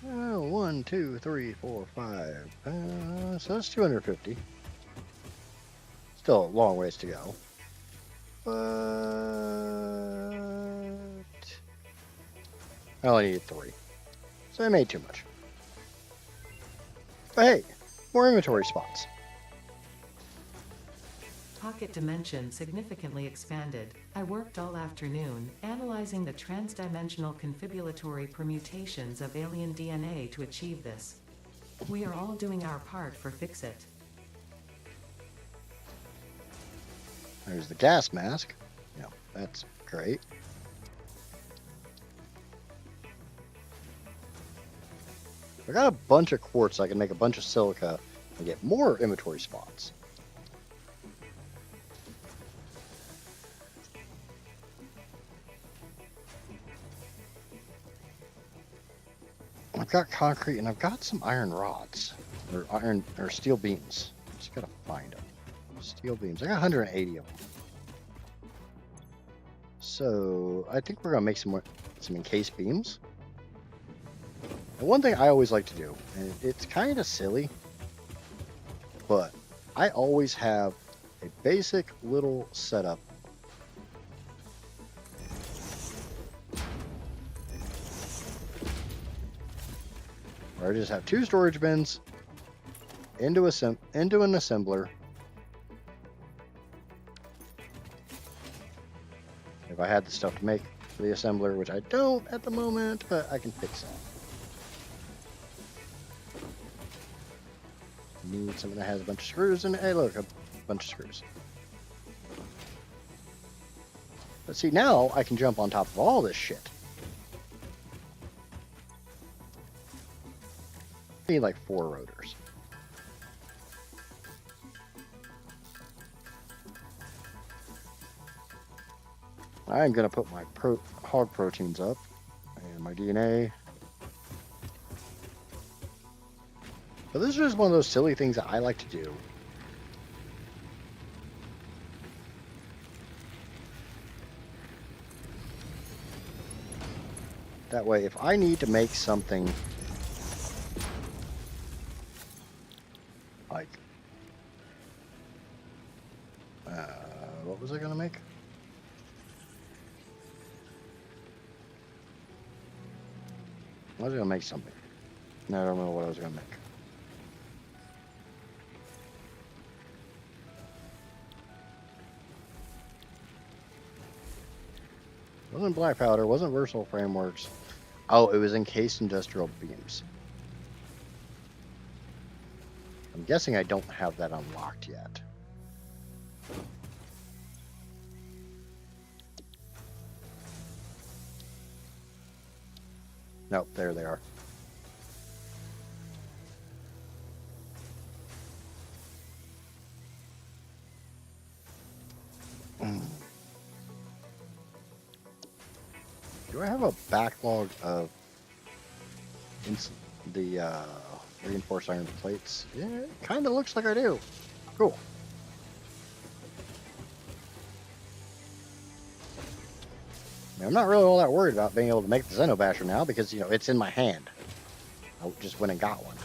1, 2, 3, 4, 5. So that's 250. Still a long ways to go. But I only needed 3. So I made too much. But hey, more inventory spots. Pocket dimension significantly expanded. I worked all afternoon, analyzing the transdimensional confibulatory permutations of alien DNA to achieve this. We are all doing our part for Fix-It. There's the gas mask. Yeah, that's great. I got a bunch of quartz, so I can make a bunch of silica and get more inventory spots. I've got concrete and I've got some iron rods or steel beams. Just gotta find them. Steel beams. I got 180 of them. So I think we're gonna make some encased beams. And one thing I always like to do, and it's kind of silly, but I always have a basic little setup. Where I just have 2 storage bins into an assembler. If I had the stuff to make the assembler, which I don't at the moment, but I can fix it. Need something that has a bunch of screws in it. Hey, look, a bunch of screws. But see, now I can jump on top of all this shit. I need like 4 rotors. I'm gonna put my hog proteins up and my DNA. But this is just one of those silly things that I like to do. That way, if I need to make something like, what was I gonna make? I was gonna make something. No, I don't know what I was gonna make. Wasn't black powder, wasn't versatile frameworks. Oh, it was encased industrial beams. I'm guessing I don't have that unlocked yet. Nope, there they are. Do I have a backlog of the reinforced iron plates? Yeah, it kind of looks like I do. Cool. Now, I'm not really all that worried about being able to make the Xenobasher now because, you know, it's in my hand. I just went and got one.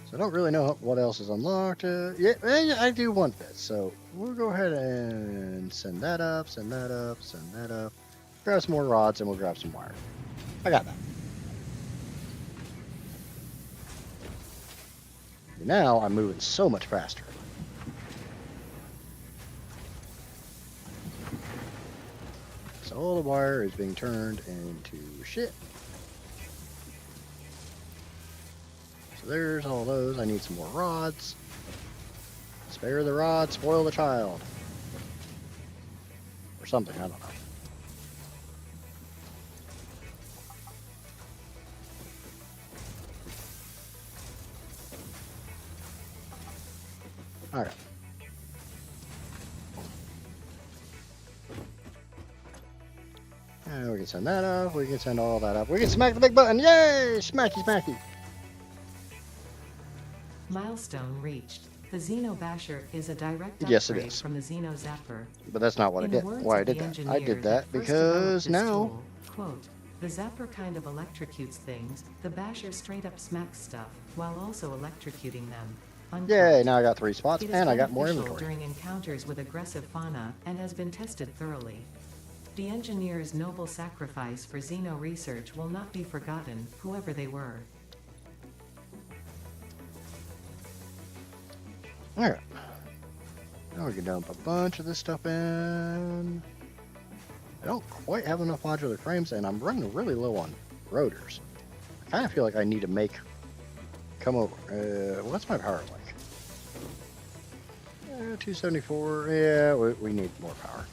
So I don't really know what else is unlocked. Yeah, I do want this. So we'll go ahead and send that up, send that up, send that up. Grab some more rods and we'll grab some wire. I got that. Now I'm moving so much faster. So all the wire is being turned into shit. So there's all those. I need some more rods. Spare the rod, spoil the child. or something. I don't know. All right. And we can send that up. We can send all that up. We can smack the big button. Yay! Smacky, smacky. Milestone reached. The Xeno Basher is a direct Yes, it upgrade is. from the Xeno Zapper. But that's not what I In the did. words Why I of the did that. I engineer did that that first developed because this now. tool, quote, the Zapper kind of electrocutes things, the Basher straight up smacks stuff, while also electrocuting them. Unquote. Yay! Now I got 3 spots It is and I got more beneficial inventory. during encounters with aggressive fauna and has been tested thoroughly. The engineer's noble sacrifice for Xeno research will not be forgotten, whoever they were. All right. Now we can dump a bunch of this stuff in. I don't quite have enough modular frames, and I'm running really low on rotors. I kind of feel like I need to come over. What's my power like? 274. Yeah, we need more power.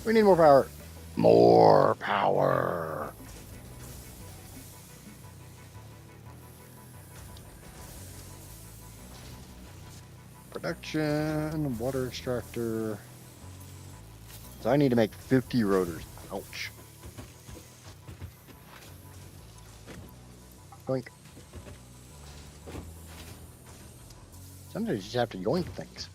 We need more power. More power. Production, water extractor. So I need to make 50 rotors. Ouch. Yoink. Sometimes you just have to yoink things.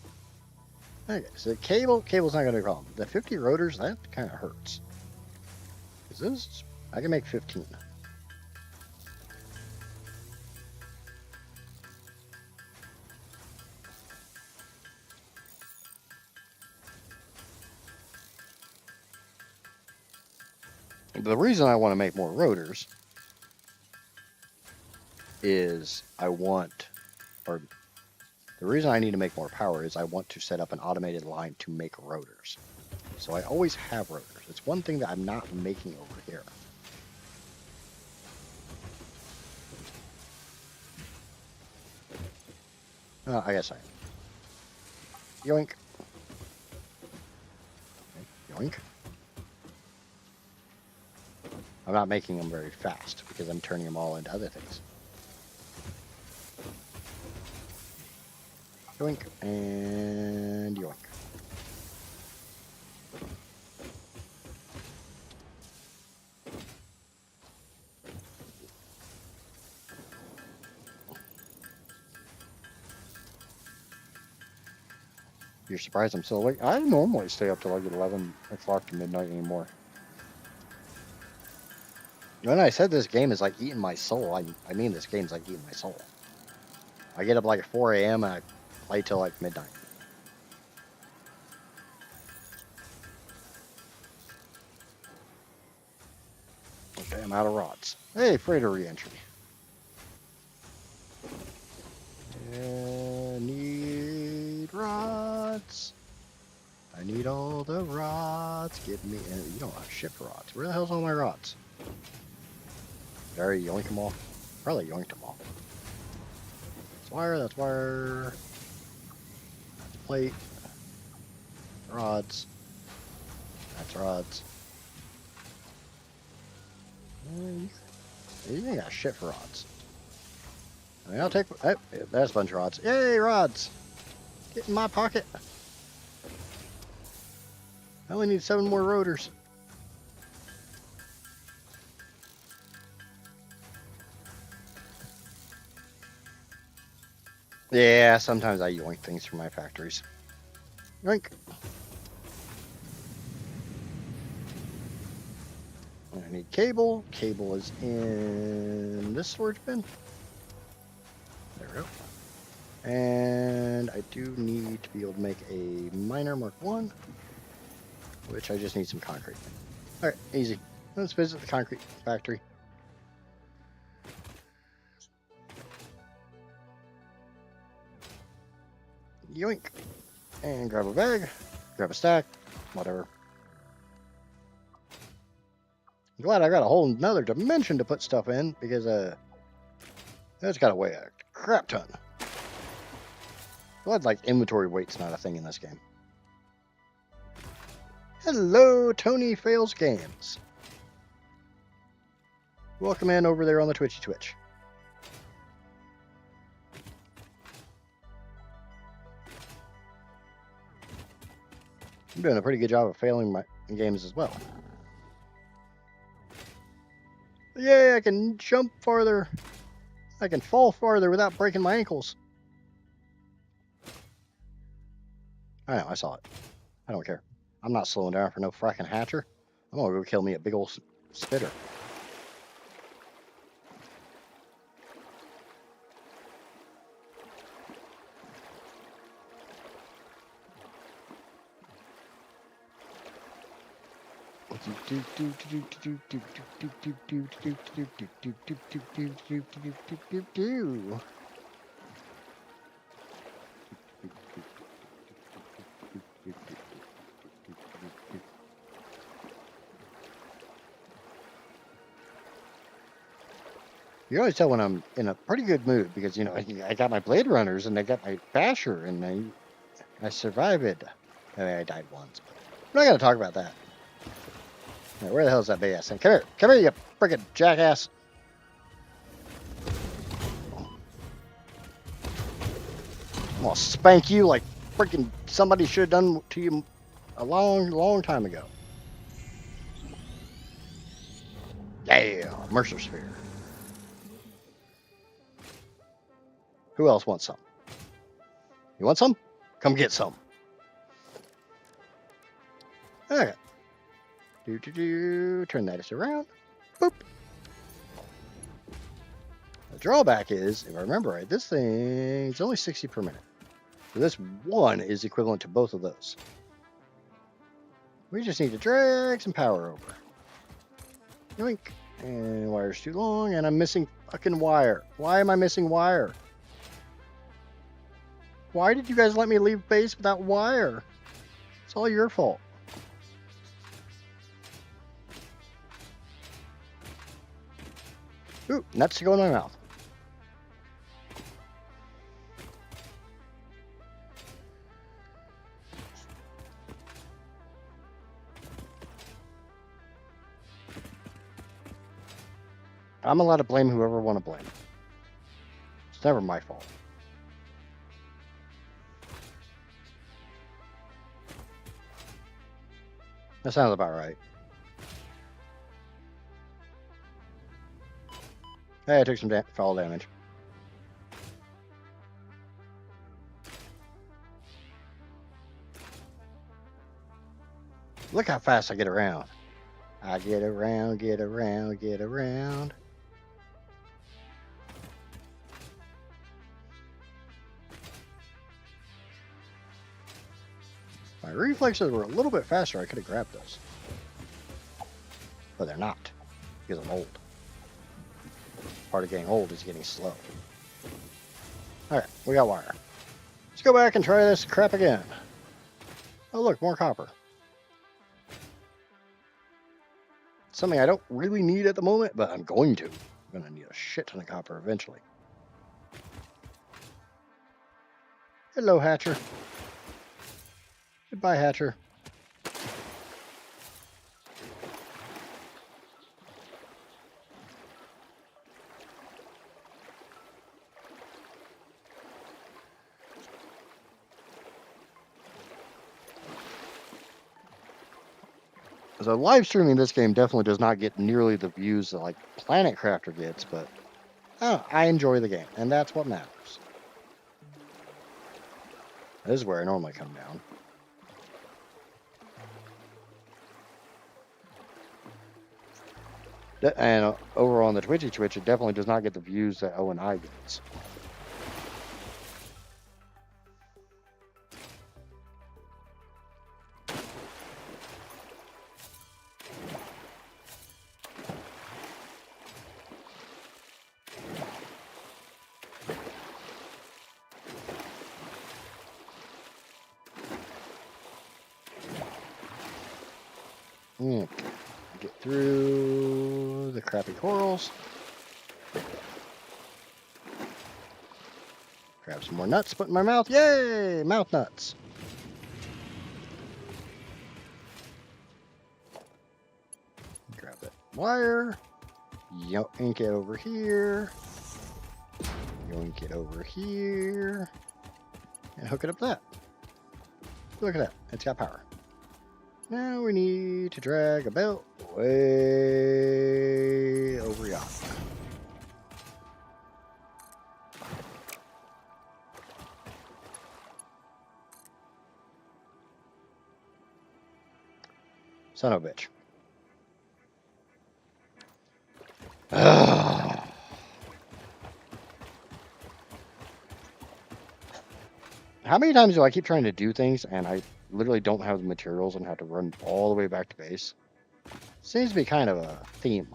Okay, so cable's not gonna be a problem. The 50 rotors, that kind of hurts. Is this? I can make 15. The reason I want to make more rotors is the reason I need to make more power is I want to set up an automated line to make rotors. So I always have rotors. It's one thing that I'm not making over here. I guess I am. Yoink. Okay, yoink. I'm not making them very fast because I'm turning them all into other things. Yoink and yoink. You're surprised I'm still awake? I normally stay up till like 11 o'clock to midnight anymore. When I said this game is like eating my soul, I mean this game's like eating my soul. I get up like at 4 a.m. and I play till like midnight. Okay, I'm out of rods. Hey, freighter re-entry. Need rods. I need all the rods. Give me. You don't have ship rods. Where the hell's all my rods? Did I already yoink them all? Probably yoinked them all. That's wire. That's wire. That's plate. Rods. That's rods. You ain't got shit for rods. I mean, I'll take. Oh, that's a bunch of rods. Yay, rods! Get in my pocket. I only need 7 more rotors. Yeah, sometimes I yoink things from my factories. Yoink. I need cable. Cable is in this storage bin. There we go. And I do need to be able to make a miner Mark 1, which I just need some concrete. Alright, easy. Let's visit the concrete factory. Yoink. And grab a bag, grab a stack, whatever. I'm glad I got a whole another dimension to put stuff in because that's got to weigh a crap ton. Glad like inventory weight's not a thing in this game. Hello, Tony Fails Games. Welcome in over there on the Twitch. I'm doing a pretty good job of failing my games as well. Yay, I can jump farther. I can fall farther without breaking my ankles. I know, I saw it. I don't care. I'm not slowing down for no fracking hatcher. I'm gonna go kill me a big old spitter. You always tell when I'm in a pretty good mood because, you know, I got my Blade Runners and I got my Basher and I survived it. I mean, I died once, but we're not going to talk about that. Right, where the hell is that big ass thing? Come here, you frickin' jackass. I'm going to spank you like frickin' somebody should have done to you a long time ago. Yeah, Mercer Sphere. Who else wants some? You want some? Come get some. Okay. Turn that around. Boop. The drawback is, if I remember right, this thing's only 60 per minute. So this one is equivalent to both of those. We just need to drag some power over. Yoink. And wire's too long, and I'm missing fucking wire. Why am I missing wire? Why did you guys let me leave base without wire? It's all your fault. Ooh, nuts to go in my mouth. I'm allowed to blame whoever I want to blame. It's never my fault. That sounds about right. Hey, I took some fall damage. Look how fast I get around. I get around. My reflexes were a little bit faster. I could have grabbed those. But they're not. Because I'm old. Part of getting old is getting slow. Alright, we got wire. Let's go back and try this crap again. Oh look, more copper. Something I don't really need at the moment, but I'm going to. I'm going to need a shit ton of copper eventually. Hello, Hatcher. Goodbye, Hatcher. So live streaming this game definitely does not get nearly the views that like Planet Crafter gets, but I enjoy the game, and that's what matters. This is where I normally come down. And over on the Twitch, it definitely does not get the views that O&I gets. Get through the crappy corals. Grab some more nuts, put in my mouth. Yay! Mouth nuts. wire. Yoink it over here. Yoink it over here. And hook it up to that. Look at that. It's got power. Now we need to drag a belt way over yonder. Son of a bitch. Ugh. How many times do I keep trying to do things and I literally don't have the materials and have to run all the way back to base? Seems to be kind of a theme.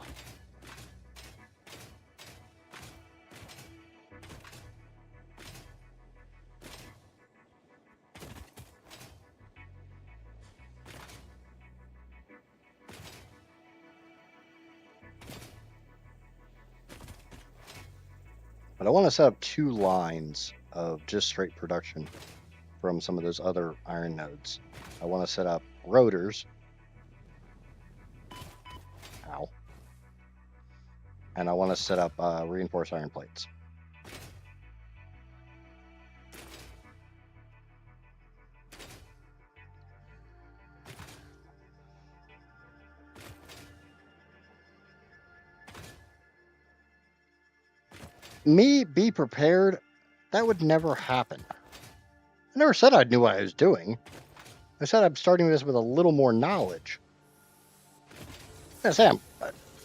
But I want to set up 2 lines of just straight production from some of those other iron nodes. I want to set up rotors. Ow. And I want to set up reinforced iron plates. Me be prepared, that would never happen. I never said I knew what I was doing. I said I'm starting this with a little more knowledge. Yeah, Sam,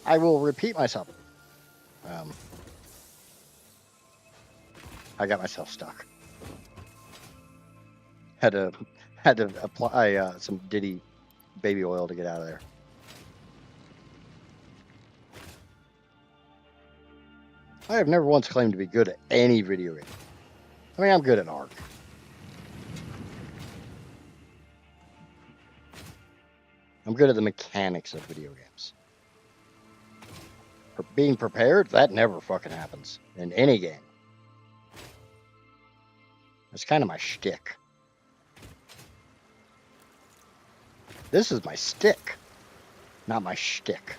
I will repeat myself. I got myself stuck. Had to apply some Diddy baby oil to get out of there. I have never once claimed to be good at any video game. I mean, I'm good at art. I'm good at the mechanics of video games. For being prepared, that never fucking happens in any game. That's kind of my shtick. This is my stick, not my shtick.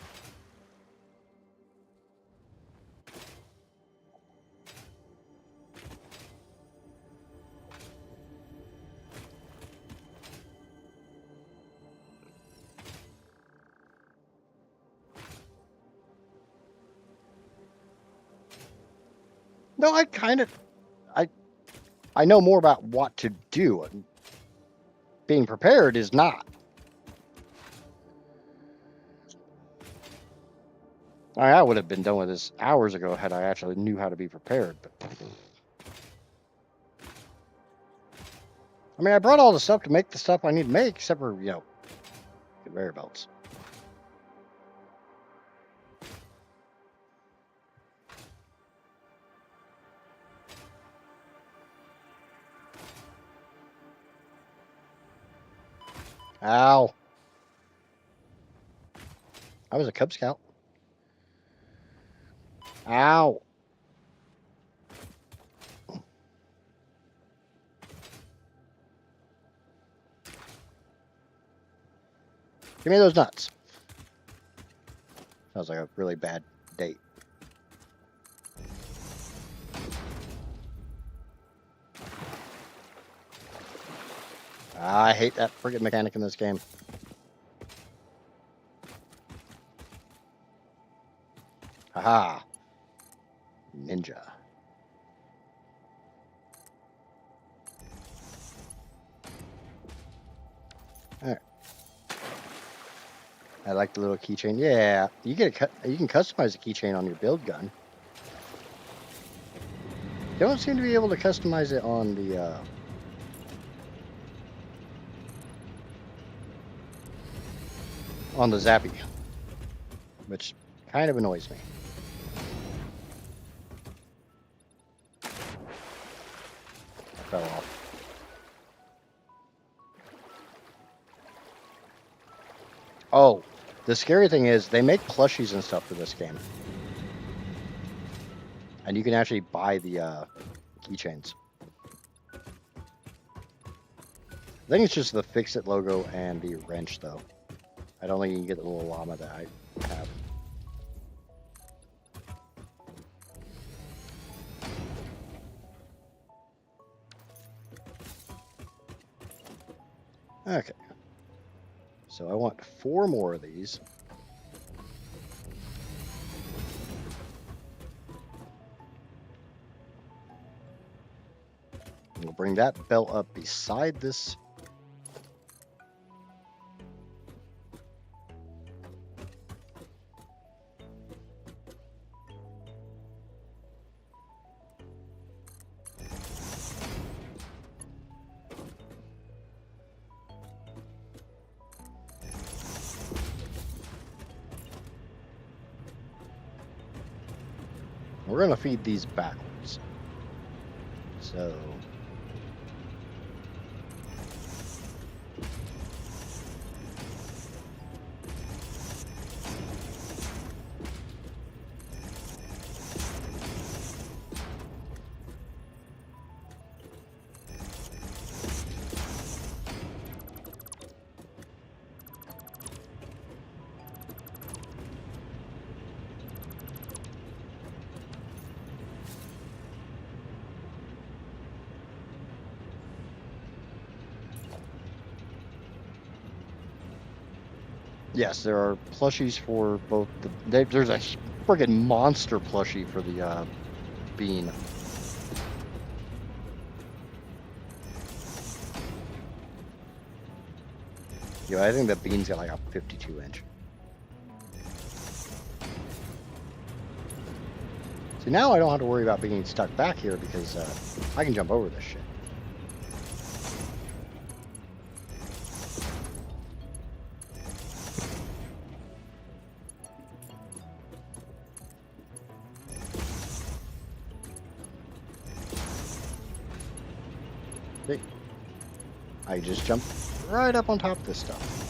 No, I know more about what to do. Being prepared is not. I would have been done with this hours ago had I actually knew how to be prepared. But I mean, I brought all the stuff to make the stuff I need to make, except for, conveyor belts. Ow. I was a Cub Scout. Ow. Give me those nuts. Sounds like a really bad date. I hate that friggin' mechanic in this game. Haha. Ninja. Alright. I like the little keychain. Yeah, you can customize the keychain on your build gun. You don't seem to be able to customize it on the Zappy, which kind of annoys me. Fell off. Oh, the scary thing is they make plushies and stuff for this game. And you can actually buy the keychains. I think it's just the Fix It logo and the wrench, though. I don't think you can get the little llama that I have. Okay. So I want 4 more of these. We'll bring that belt up beside this. We're going to feed these backwards. So yes, there are plushies for both. There's a friggin' monster plushie for the bean. Yeah, I think the bean's got like a 52-inch. See, now I don't have to worry about being stuck back here because I can jump over this shit. See? I just jump right up on top of this stuff.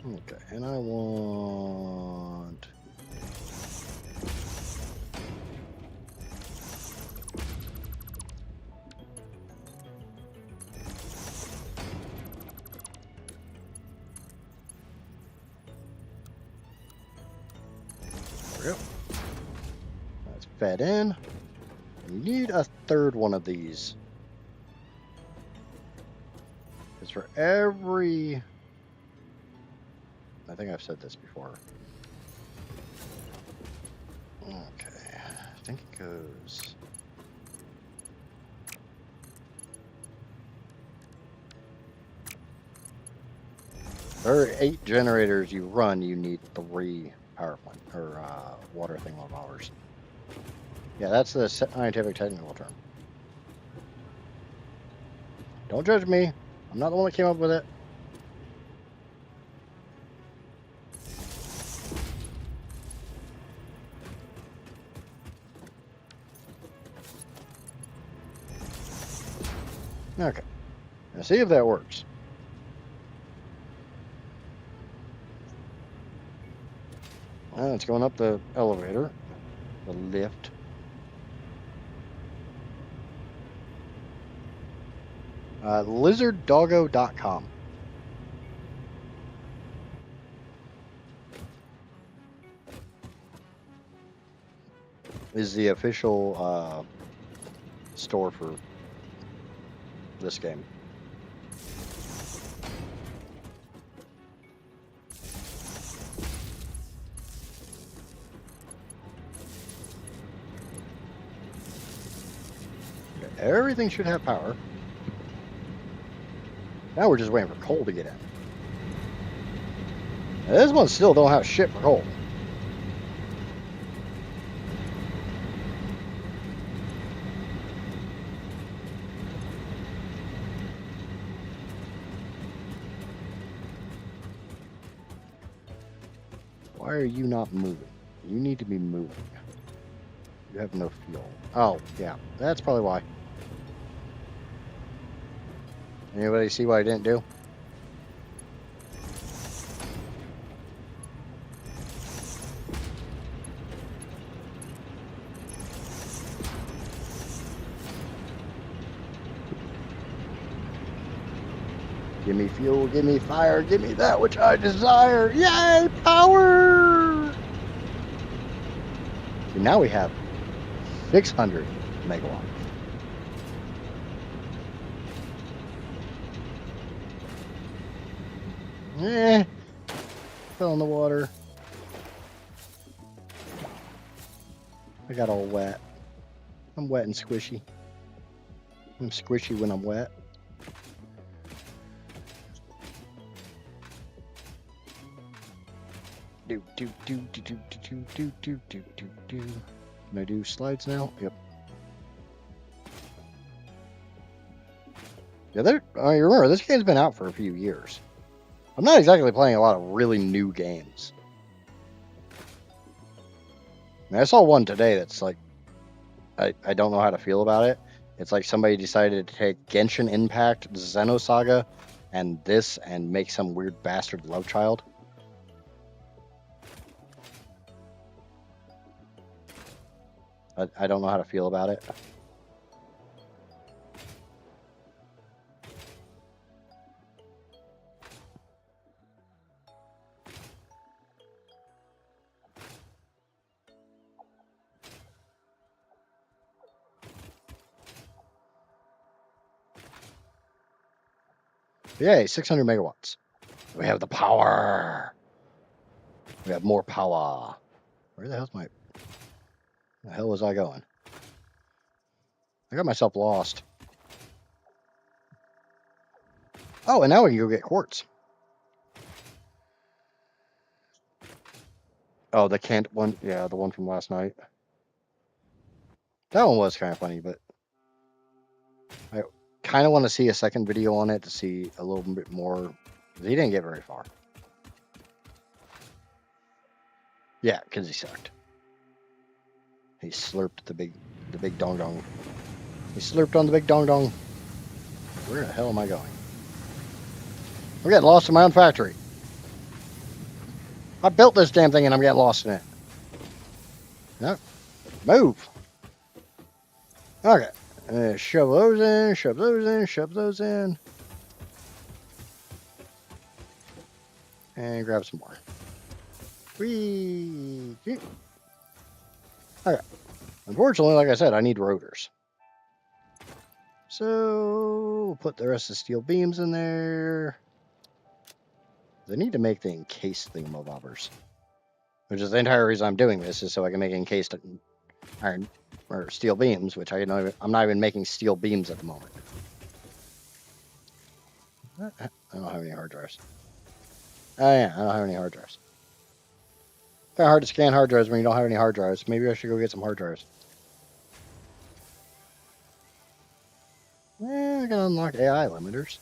Okay, and I want... There we go. That's fed in. You need a third one of these. Because for every... I think I've said this before. Okay, I think it goes... There are 8 generators you run, you need 3 power plant, or water thingamabobers. Yeah, that's the scientific technical term. Don't judge me. I'm not the one that came up with it. Okay. Now see if that works. It's going up the elevator, the lift. Lizarddoggo.com. Is the official store for this game. Okay, everything should have power. Now we're just waiting for coal to get in. Now, this one still don't have shit for coal. Why are you not moving? You need to be moving. You have no fuel. Oh, yeah. That's probably why. Anybody see what I didn't do? Give me fuel, give me fire, give me that which I desire. Yay, power! now we have 600 megawatts. Fell in the water. I got all wet. I'm wet and squishy. I'm squishy when I'm wet. Do do do do do do do do do do do. Can I do slides now? Yep. Yeah, I remember this game's been out for a few years. I'm not exactly playing a lot of really new games. I mean, I saw one today that's like, I don't know how to feel about it. It's like somebody decided to take Genshin Impact, Xenosaga, and this and make some weird bastard love child. I don't know how to feel about it. Yay, 600 megawatts. We have the power. We have more power. Where the hell was I going? I got myself lost. Oh, and now we can go get quartz. Oh, the canned one. Yeah, the one from last night. That one was kind of funny, but I kind of want to see a second video on it to see a little bit more. He didn't get very far. Yeah, because he sucked. He slurped the big dong dong. He slurped on the big dong dong. Where the hell am I going? I'm getting lost in my own factory. I built this damn thing and I'm getting lost in it. No, move. Okay. Shove those in, shove those in, shove those in. And grab some more. Whee! Okay. Unfortunately, like I said, I need rotors. So we'll put the rest of the steel beams in there. I need to make the encased thingamabobbers. Which is the entire reason I'm doing this, is so I can make encased iron or steel beams, which I'm not even making steel beams at the moment. I don't have any hard drives. Oh yeah, I don't have any hard drives. Kind of hard to scan hard drives when you don't have any hard drives. Maybe I should go get some hard drives. I can unlock AI limiters.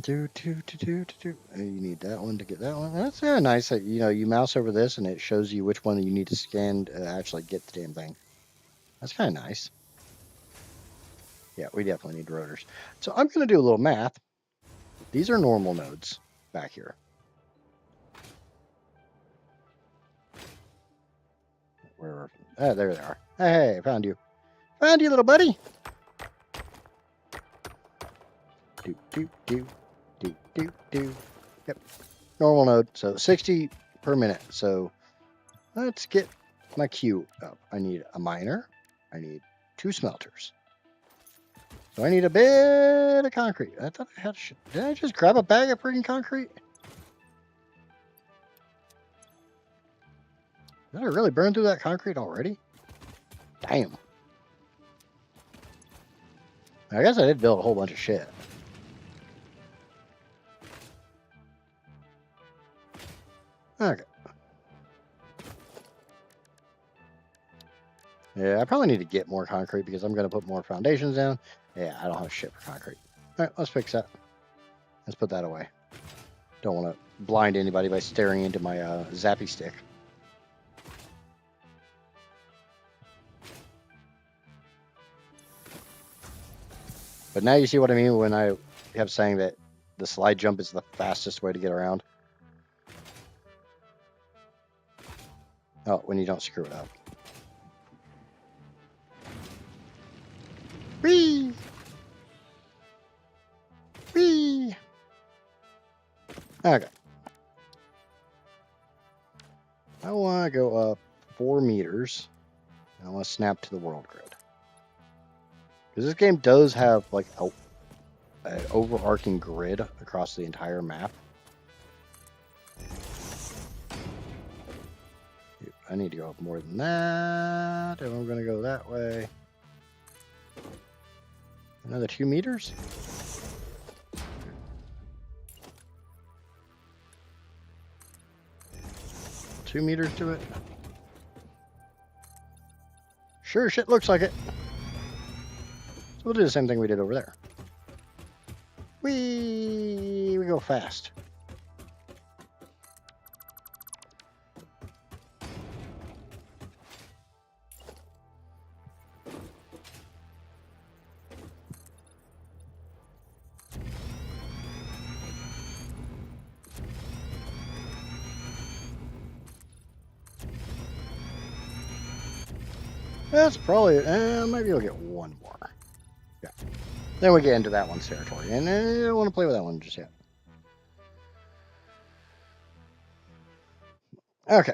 You need that one to get that one. That's nice that you mouse over this and it shows you which one you need to scan to actually get the damn thing. That's kind of nice. Yeah, we definitely need rotors. So I'm going to do a little math. These are normal nodes back here. Where? There they are. Hey, found you. Found you, little buddy. Do. Yep. Normal node. So 60 per minute. So let's get my queue up. I need a miner. I need 2 smelters. So I need a bit of concrete. I thought I had. Did I just grab a bag of freaking concrete? Did I really burn through that concrete already? Damn. I guess I did build a whole bunch of shit. Okay. Yeah, I probably need to get more concrete because I'm going to put more foundations down. Yeah, I don't have shit for concrete. All right, let's fix that. Let's put that away. Don't want to blind anybody by staring into my zappy stick. But now you see what I mean when I have saying that the slide jump is the fastest way to get around. Oh, when you don't screw it up. Whee! Okay. I want to go up 4 meters. I want to snap to the world grid. Because this game does have like an overarching grid across the entire map. I need to go up more than that, and I'm going to go that way. Another 2 meters? Two meters to it? Sure, shit looks like it. So we'll do the same thing we did over there. We go fast. That's probably it. Maybe I'll get one more. Yeah. Then we get into that one's territory. And I don't want to play with that one just yet. Okay.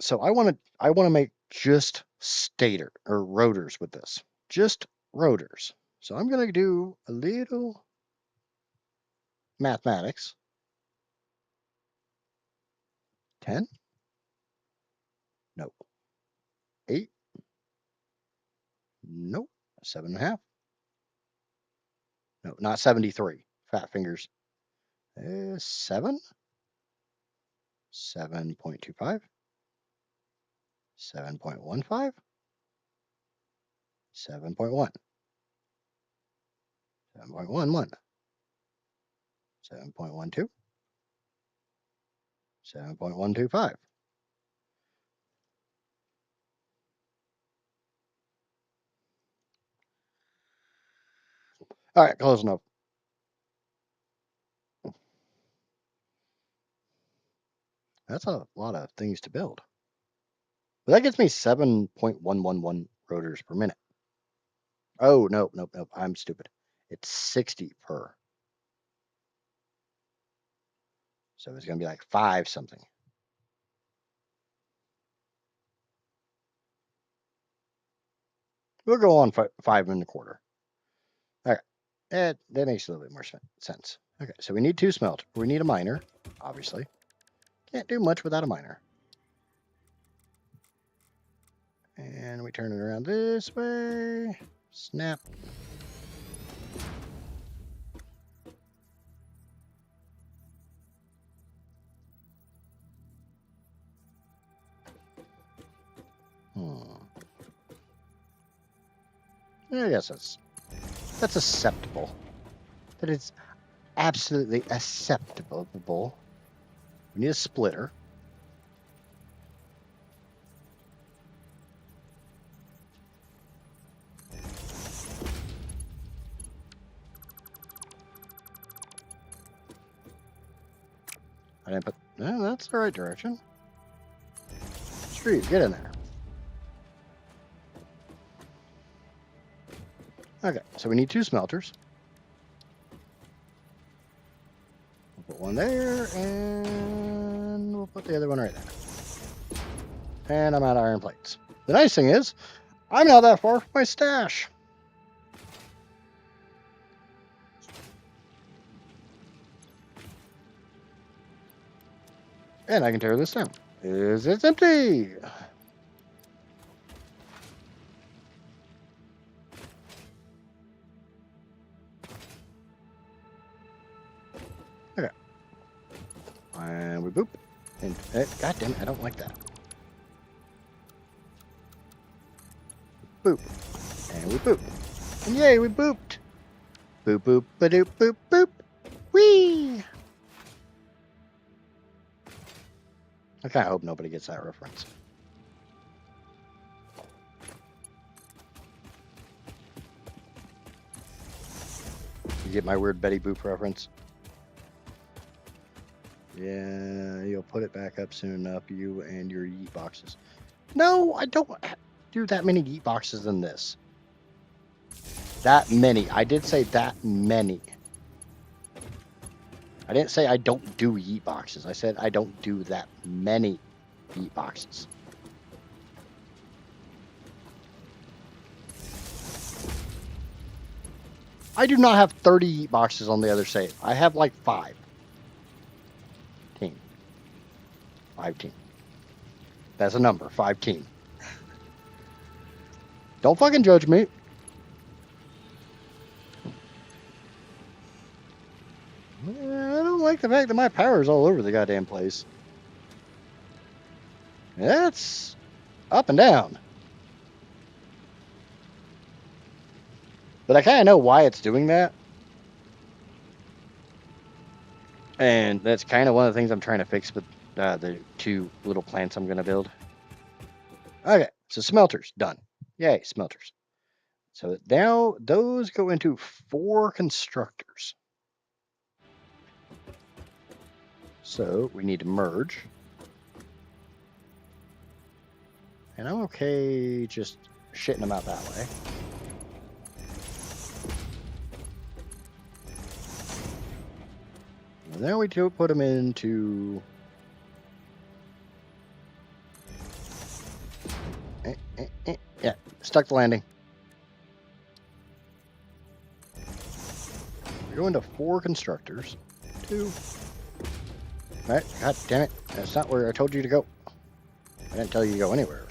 So I want to make just stator or rotors with this. Just rotors. So I'm going to do a little mathematics. 10? No. 8? Nope. 7.5? No, not 73. Fat fingers. 7? 7.25? 7.15? 7.1? 7.11? 7.12? 7.125? All right, close enough. That's a lot of things to build. But that gets me 7.111 rotors per minute. Oh, nope. I'm stupid. It's 60 per. So it's going to be like 5 something. We'll go on 5.25. Okay. That makes a little bit more sense. Okay, so we need 2 smelt. We need a miner, obviously. Can't do much without a miner. And we turn it around this way. Snap. I guess that's acceptable. That is absolutely acceptable. We need a splitter. I didn't put. No, that's the right direction. Steve, get in there. Okay, so we need 2 smelters. We'll put one there, and we'll put the other one right there. And I'm out of iron plates. The nice thing is, I'm not that far from my stash. And I can tear this down. It's empty. Okay. And we boop. And God damn it, I don't like that. Boop. And we boop. And yay, we booped. Boop, boop, ba-doop, boop, boop. Whee! I kind of hope nobody gets that reference. You get my weird Betty Boop reference? Yeah, you'll put it back up soon enough, you and your yeet boxes. No, I don't do that many yeet boxes than this. That many. I did say that many. I didn't say I don't do yeet boxes. I said I don't do that many yeet boxes. I do not have 30 yeet boxes on the other save. I have like 5. 5. That's a number. 5. Don't fucking judge me. I don't like the fact that my power's all over the goddamn place. That's up and down. But I kind of know why it's doing that. And that's kind of one of the things I'm trying to fix with the 2 little plants I'm going to build. Okay, so smelters, done. Yay, smelters. So now those go into 4 constructors. So we need to merge. And I'm okay just shitting them out that way. And then we do put them into... Yeah, stuck the landing. We go into 4 constructors. 2. Right, god damn it. That's not where I told you to go. I didn't tell you to go anywhere.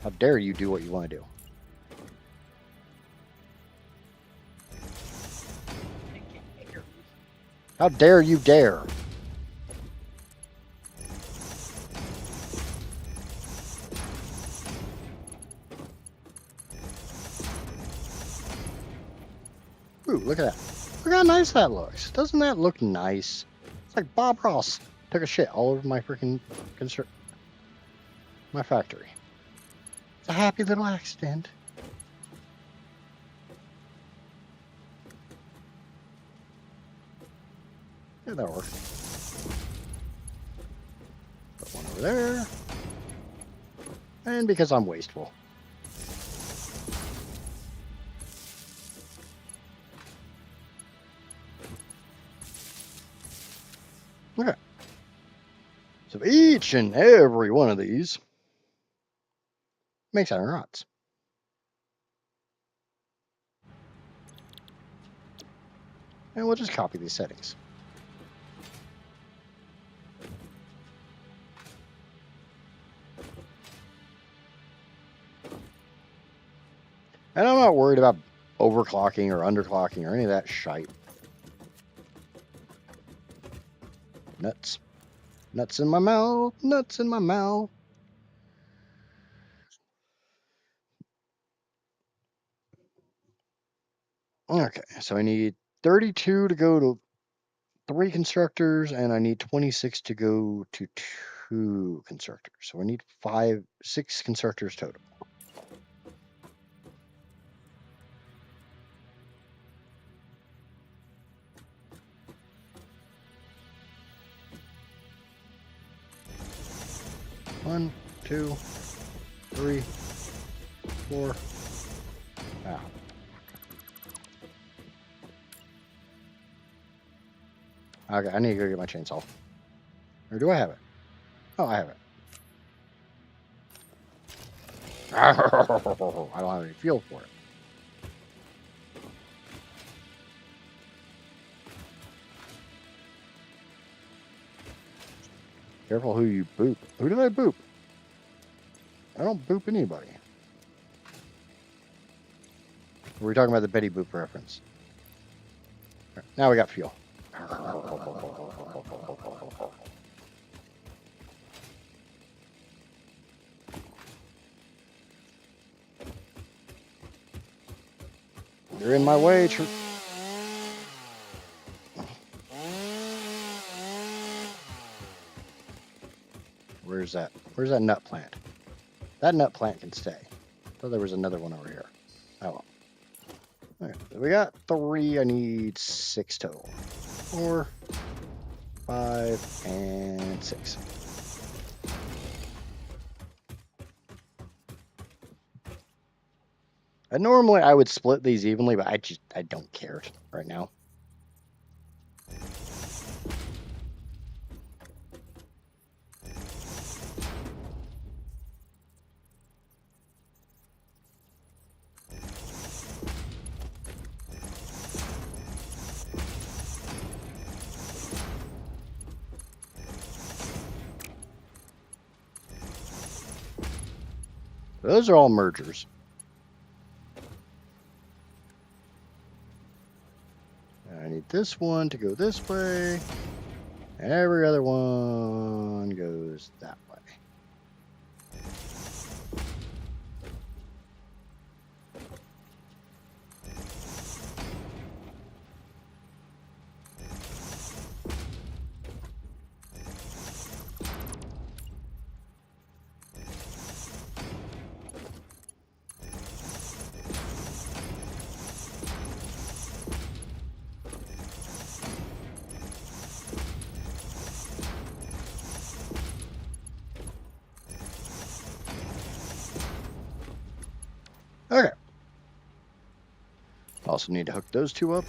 How dare you do what you want to do? How dare you dare? Ooh, look at that. Look how nice that looks. Doesn't that look nice? It's like Bob Ross took a shit all over my freaking my factory. It's a happy little accident. Yeah, that'll work. Put one over there. And because I'm wasteful. Okay. So each and every one of these makes iron rods. And we'll just copy these settings. And I'm not worried about overclocking or underclocking or any of that shite. Nuts. Nuts in my mouth. Nuts in my mouth. Okay, so I need 32 to go to 3 constructors, and I need 26 to go to 2 constructors. So I need 6 constructors total. One, 2, 3, 4. Ah. Okay, I need to go get my chainsaw. Or do I have it? Oh, I have it. I don't have any fuel for it. Careful who you boop. Who did I boop? I don't boop anybody. We're talking about the Betty Boop reference. Now we got fuel. You're in my way. Where's that? Where's that nut plant? That nut plant can stay. I thought there was another one over here. Oh well. Okay, so we got 3. I need 6 total. 4, 5, and 6. And normally I would split these evenly, but I don't care right now. Those are all mergers. I need this one to go this way. Every other one goes that way. Okay. Also need to hook those two up.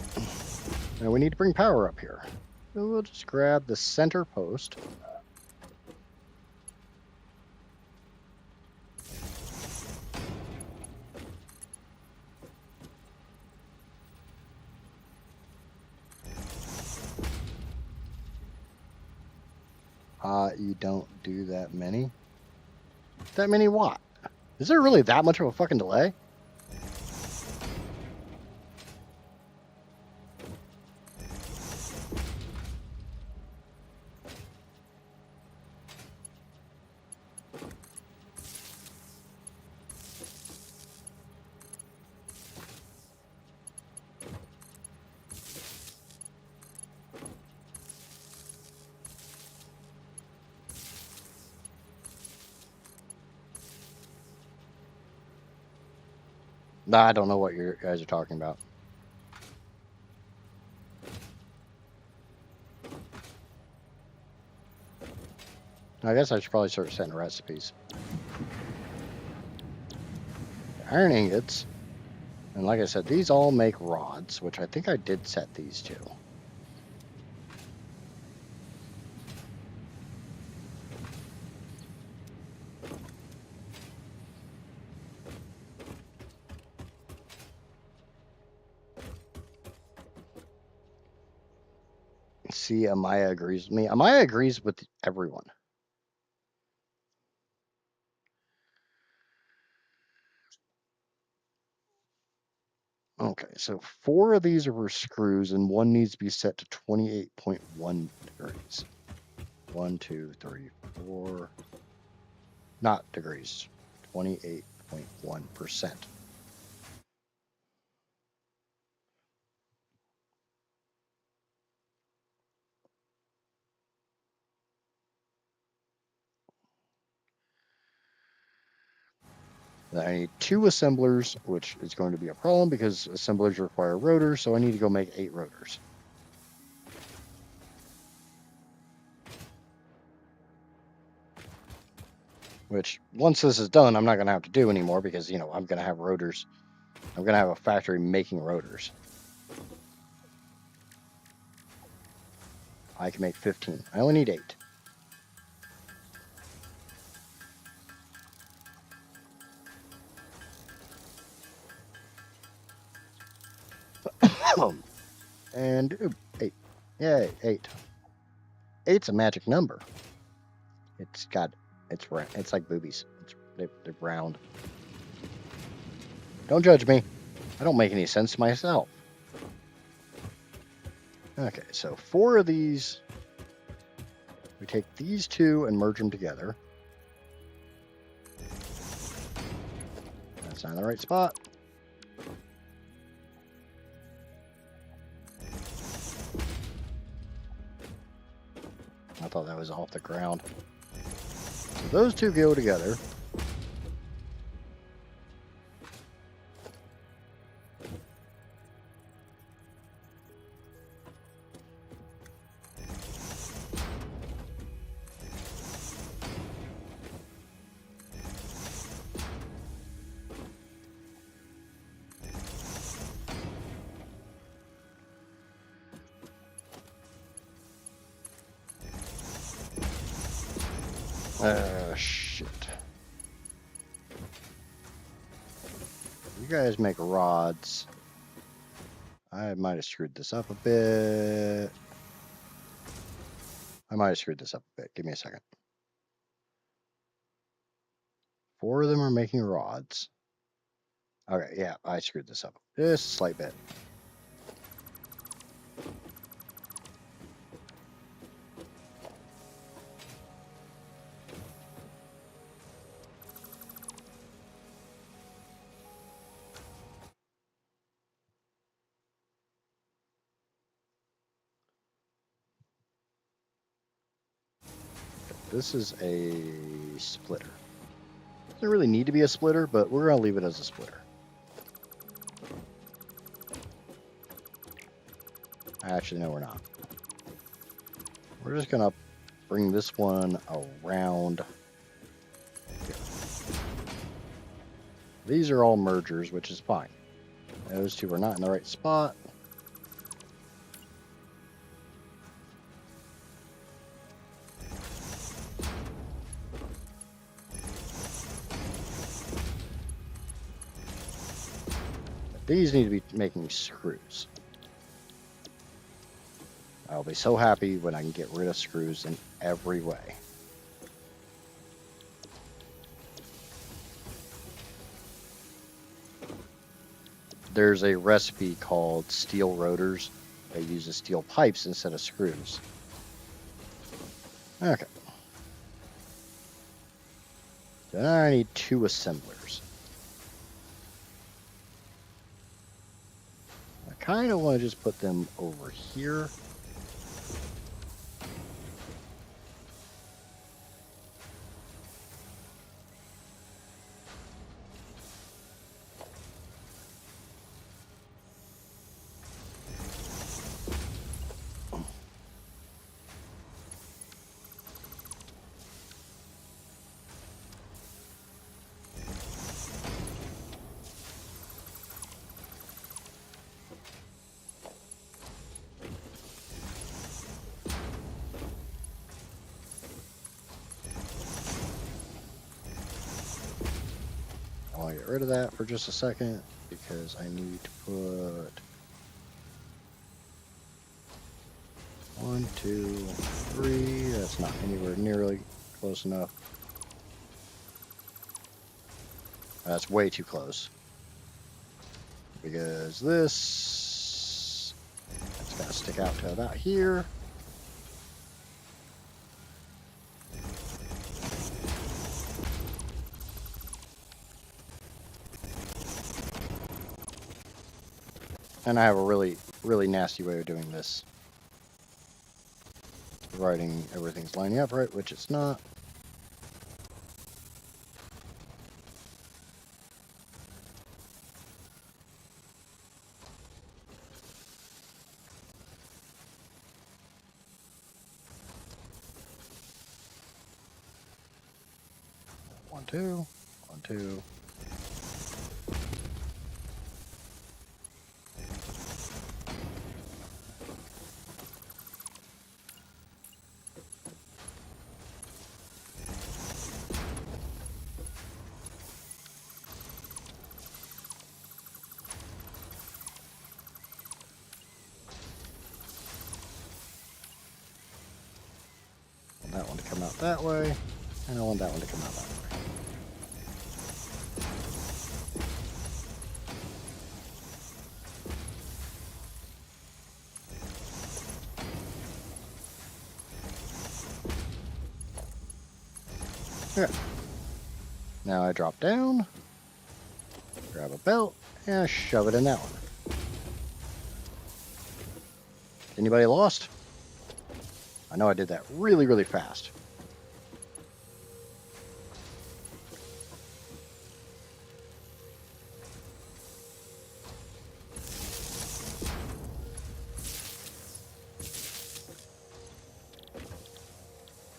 Now we need to bring power up here. So we'll just grab the center post. You don't do that many. That many what? Is there really that much of a fucking delay? Nah, I don't know what you guys are talking about. I guess I should probably start setting recipes. Iron ingots. And like I said, these all make rods, which I think I did set these to. See, Amaya agrees with me. Amaya agrees with everyone. Okay, so 4 of these are for screws, and one needs to be set to 28.1 degrees. 1, 2, 3, 4. Not degrees. 28.1%. Then I need 2 assemblers, which is going to be a problem because assemblers require rotors, so I need to go make 8 rotors. Which, once this is done, I'm not going to have to do anymore because, I'm going to have rotors. I'm going to have a factory making rotors. I can make 15. I only need 8. And ooh, 8. Yay, 8. 8's a magic number. It's like boobies. They're round. Don't judge me. I don't make any sense to myself. Okay, so 4 of these. We take these 2 and merge them together. That's not in the right spot. I thought that was off the ground. So those 2 go together. Shit. You guys make rods. I might have screwed this up a bit. Give me a second. 4 of them are making rods. Okay, yeah, I screwed this up. Just a slight bit. This is a splitter. Doesn't really need to be a splitter, but we're going to leave it as a splitter. Actually, no, we're not. We're just going to bring this one around here. These are all mergers, which is fine. Those two are not in the right spot. These need to be making screws. I'll be so happy when I can get rid of screws in every way. There's a recipe called steel rotors that uses steel pipes instead of screws. Okay. So now I need 2 assemblers. I kind of want to just put them over here. I want to get rid of that for just a second because I need to put 1, 2, 3. That's not anywhere nearly close enough. That's way too close. Because this, it's got to stick out to about here. And I have a really, really nasty way of doing this. Providing everything's lining up right, which it's not. One, two, 1, 2. I want that one to come out that way, and I want that one to come out that way. Okay. Now I drop down, grab a belt, and I shove it in that one. Anybody lost? I know I did that really, really fast.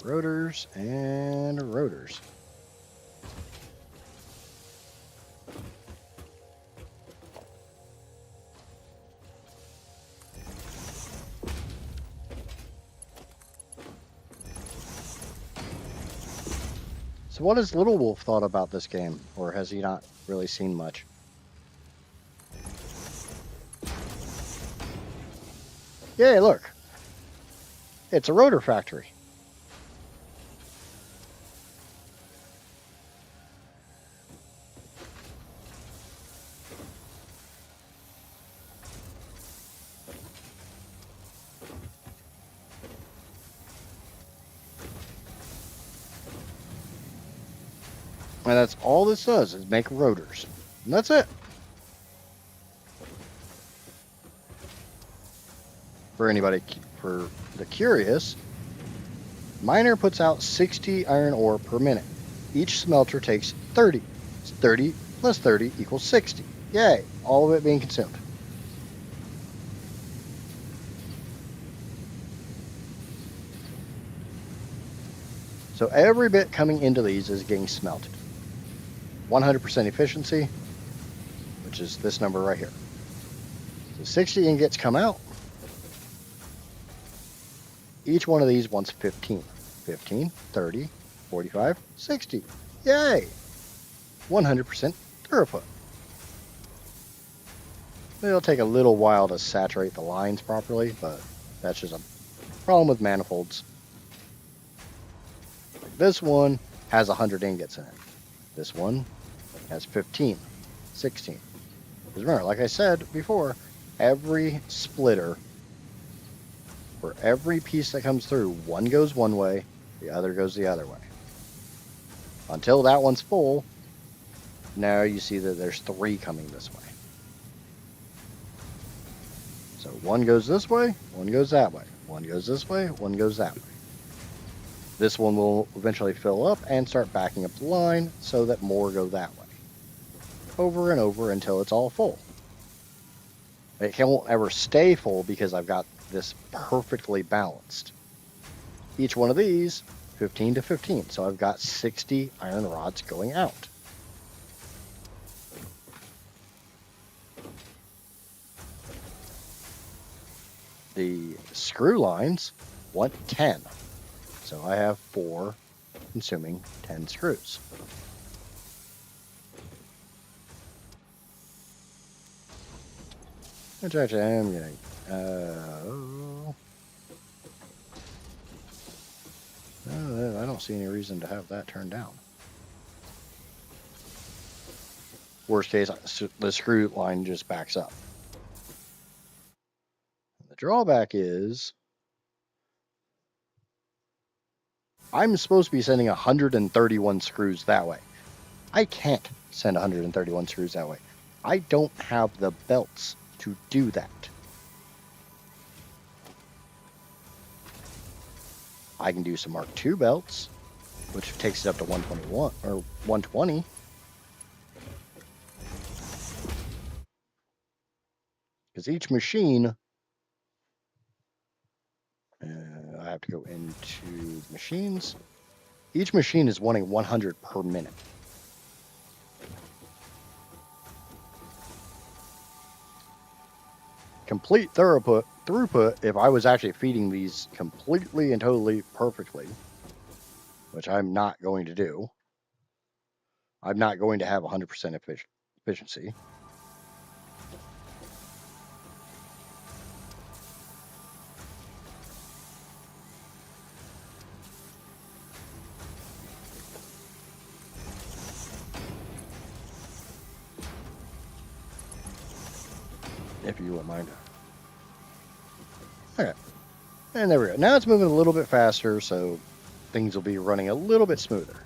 Rotors and rotors. So what has Little Wolf thought about this game? Or has he not really seen much? Yay, look. It's a rotor factory. And that's all this does is make rotors. And that's it. For the curious, miner puts out 60 iron ore per minute. Each smelter takes 30. 30 plus 30 equals 60. Yay, all of it being consumed. So every bit coming into these is getting smelted. 100% efficiency, which is this number right here. So 60 ingots come out. Each one of these wants 15. 15, 30, 45, 60. Yay! 100% throughput. It'll take a little while to saturate the lines properly, but that's just a problem with manifolds. This one has 100 ingots in it. This one has 15, 16. Because remember, like I said before, every splitter, for every piece that comes through, one goes one way, the other goes the other way. Until that one's full, now you see that there's 3 coming this way. So one goes this way, one goes that way. One goes this way, one goes that way. This one will eventually fill up and start backing up the line so that more go that way. Over and over until it's all full. It won't ever stay full because I've got this perfectly balanced. Each one of these, 15 to 15. So I've got 60 iron rods going out. The screw lines want 10. So I have 4 consuming 10 screws. Which actually I am getting. I don't see any reason to have that turned down. Worst case, the screw line just backs up. The drawback is I'm supposed to be sending 131 screws that way. I can't send 131 screws that way. I don't have the belts to do that. I can do some Mark II belts, which takes it up to 121 or 120. Because each machine, I have to go into machines. Each machine is wanting 100 per minute. Complete throughput, if I was actually feeding these completely and totally perfectly, which I'm not going to do, I'm not going to have 100% efficiency. If you won't mind. Okay. And there we go. Now it's moving a little bit faster, so things will be running a little bit smoother.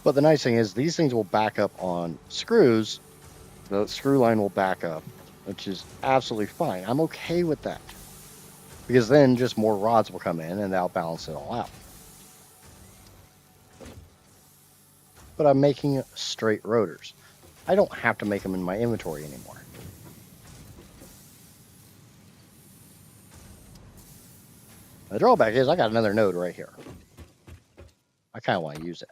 But the nice thing is these things will back up on screws. The screw line will back up, which is absolutely fine. I'm okay with that. Because then just more rods will come in and that'll balance it all out. But I'm making straight rotors. I don't have to make them in my inventory anymore. The drawback is I got another node right here. I kind of want to use it.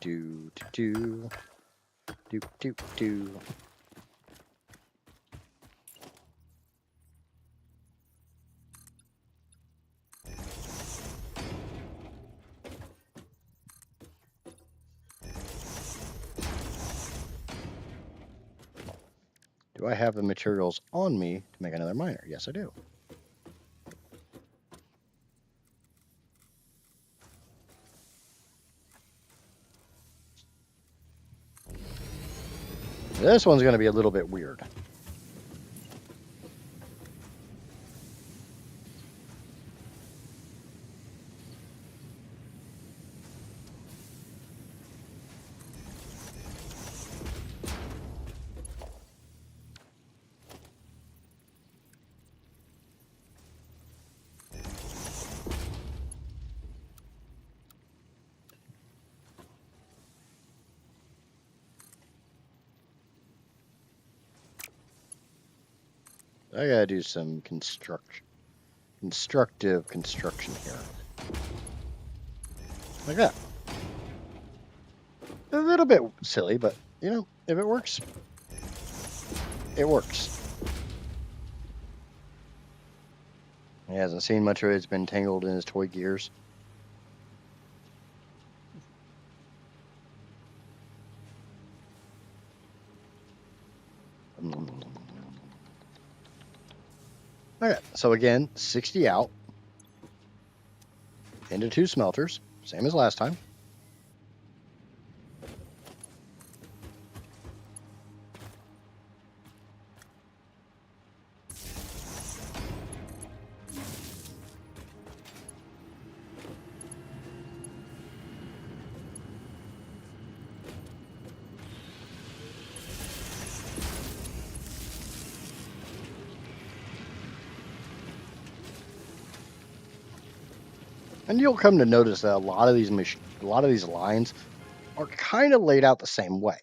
Do. Do I have the materials on me to make another miner? Yes, I do. This one's going to be a little bit weird. I gotta do some constructive construction here. Like that. A little bit silly, but you know, if it works, it works. He hasn't seen much of it. It's been tangled in his toy gears. Okay, so again, 60 out into 2 smelters, same as last time. And you'll come to notice that a lot of these lines are kind of laid out the same way.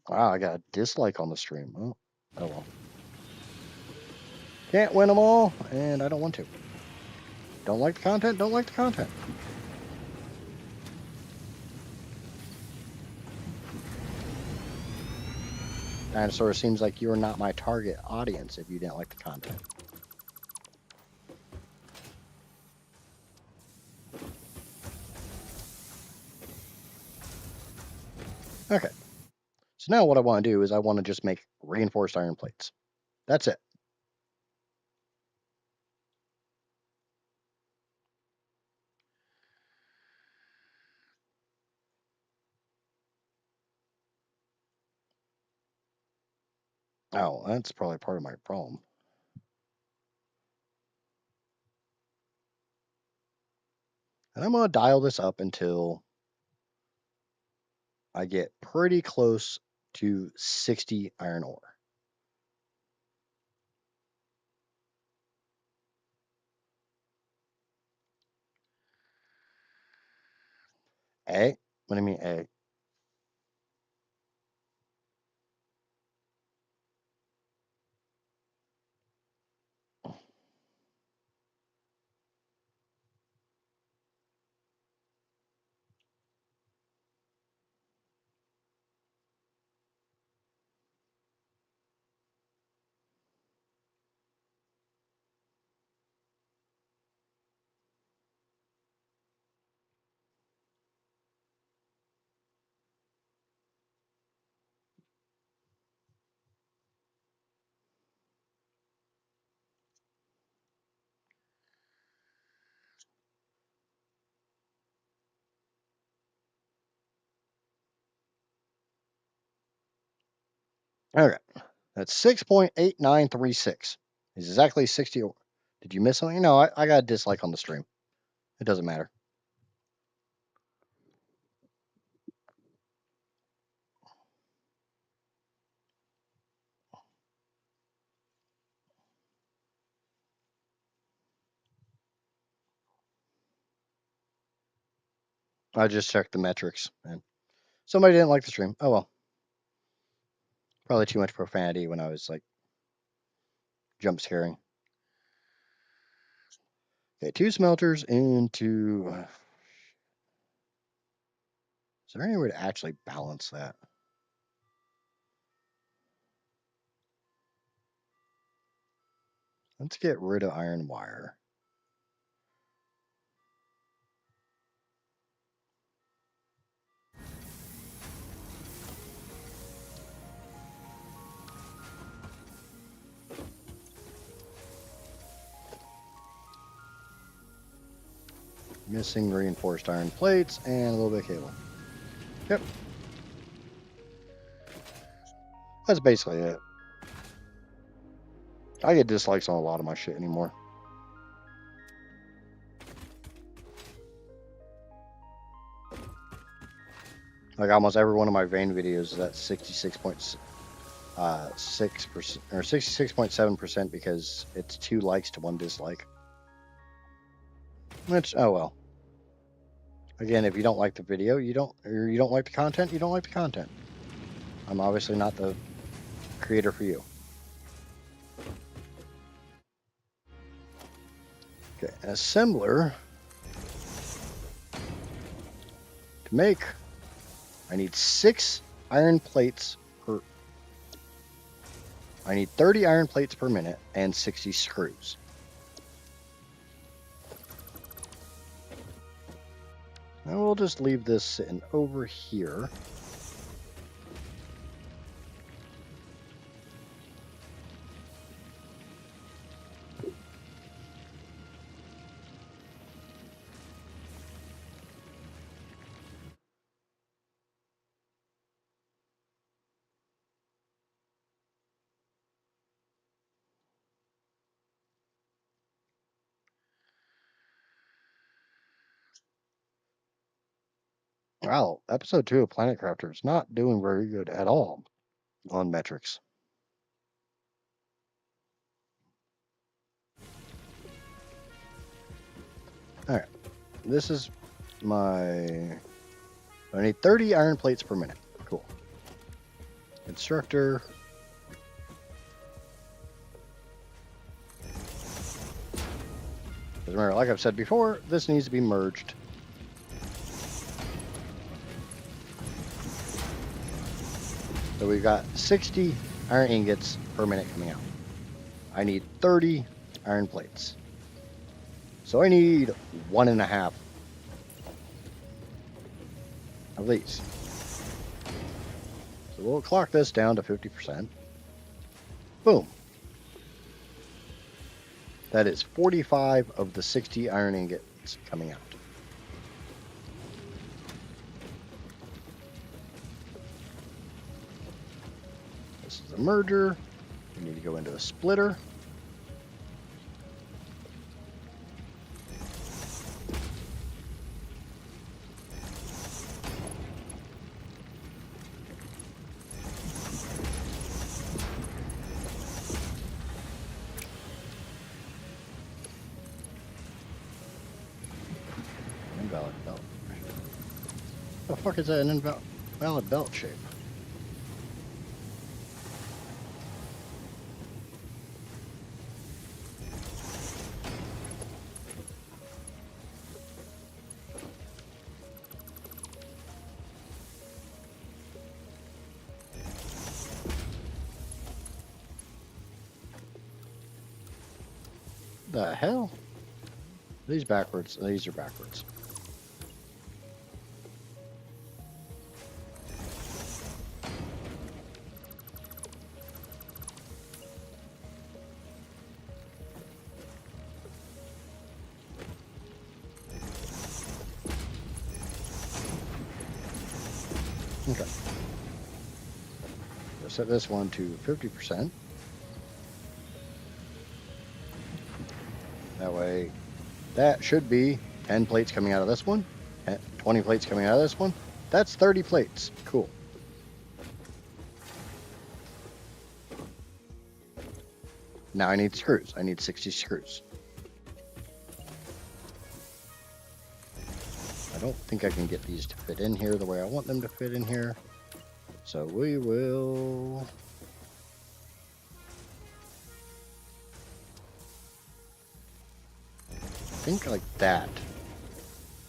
Wow, I got a dislike on the stream. Oh well. Can't win them all, and I don't want to. Don't like the content, don't like the content. Dinosaur, seems like you're not my target audience if you didn't like the content. Okay. So now what I want to do is I want to just make reinforced iron plates. That's it. Oh, that's probably part of my problem. And I'm going to dial this up until I get pretty close to 60 iron ore. A? What do you mean A? Okay. That's 6.8936. Is exactly 60. Did you miss something? No, I got a dislike on the stream. It doesn't matter. I just checked the metrics and somebody didn't like the stream. Oh well. Probably too much profanity when I was like jump scaring. Okay, 2 smelters into. Is there any way to actually balance that? Let's get rid of iron wire. Missing reinforced iron plates and a little bit of cable. Yep. That's basically it. I get dislikes on a lot of my shit anymore. Like almost every one of my vein videos is at 66.6% or 66.7% because it's 2 likes to 1 dislike. Which, oh well. Again, if you don't like the video, you don't like the content, you don't like the content. I'm obviously not the creator for you. Okay, an assembler to make, I need 6 iron plates per. I need 30 iron plates per minute and 60 screws. And we'll just leave this sitting over here. Wow, episode 2 of Planet Crafter is not doing very good at all on metrics. Alright, this is my. I need 30 iron plates per minute. Cool. Instructor. Because remember, like I've said before, this needs to be merged. So we've got 60 iron ingots per minute coming out. I need 30 iron plates. So I need 1.5 of these. So we'll clock this down to 50%. Boom. That is 45 of the 60 iron ingots coming out. This is a merger. We need to go into a splitter. Invalid belt. The fuck is that an invalid belt shape? The hell? These backwards. These are backwards. Okay. We'll set this one to 50%. That way, that should be 10 plates coming out of this one, 20 plates coming out of this one. That's 30 plates. Cool. Now I need screws. I need 60 screws. I don't think I can get these to fit in here the way I want them to fit in here. So we will... I think like that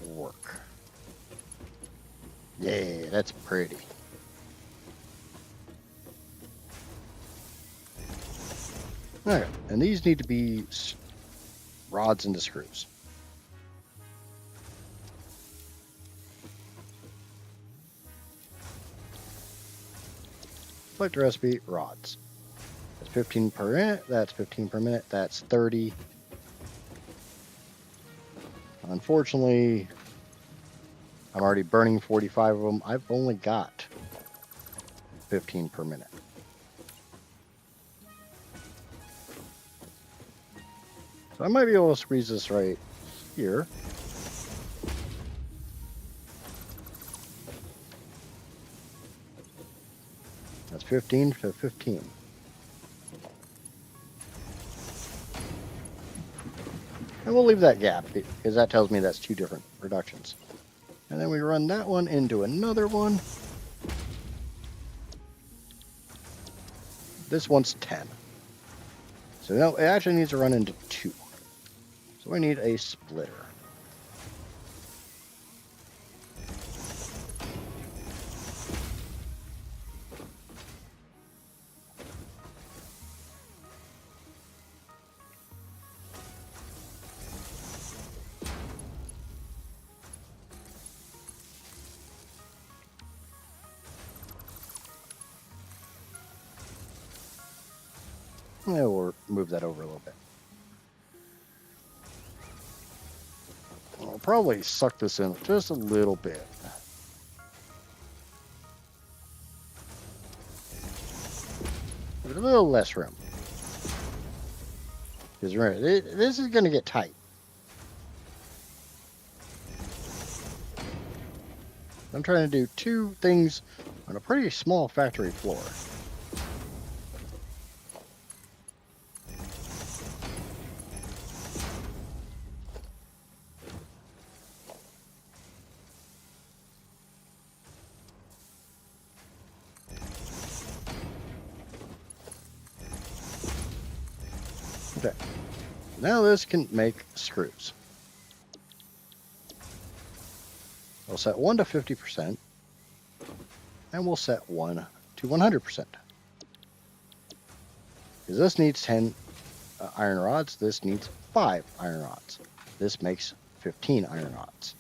will work. Yeah, that's pretty. Alright, and these need to be rods into screws. Select the recipe, rods. That's 15 per minute, that's 15 per minute, that's 30. Unfortunately, I'm already burning 45 of them. I've only got 15 per minute. So I might be able to squeeze this right here. That's 15 to 15. And we'll leave that gap because that tells me that's two different reductions. And then we run that one into another one. This one's 10. So now it actually needs to run into 2. So we need a splitter. Yeah, we'll move that over a little bit. I'll probably suck this in just a little bit. With a little less room. Because remember, this is going to get tight. I'm trying to do 2 things on a pretty small factory floor. Okay, now this can make screws. We'll set 1 to 50%, and we'll set 1 to 100%. Because this needs 10 iron rods, this needs 5 iron rods. This makes 15 iron rods.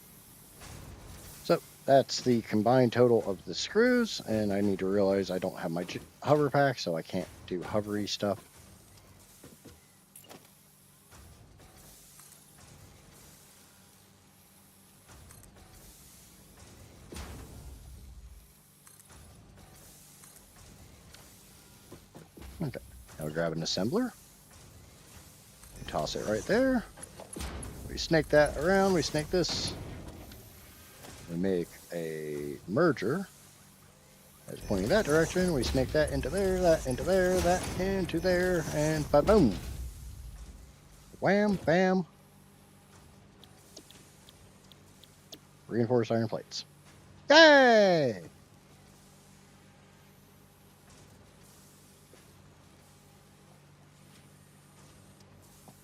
So that's the combined total of the screws, and I need to realize I don't have my hover pack, so I can't do hovery stuff. Okay, now we grab an assembler. We toss it right there. We snake that around, we snake this. We make a merger. That's pointing that direction. We snake that into there, that into there, that into there, and ba-boom. Wham, bam. Reinforced iron plates. Yay!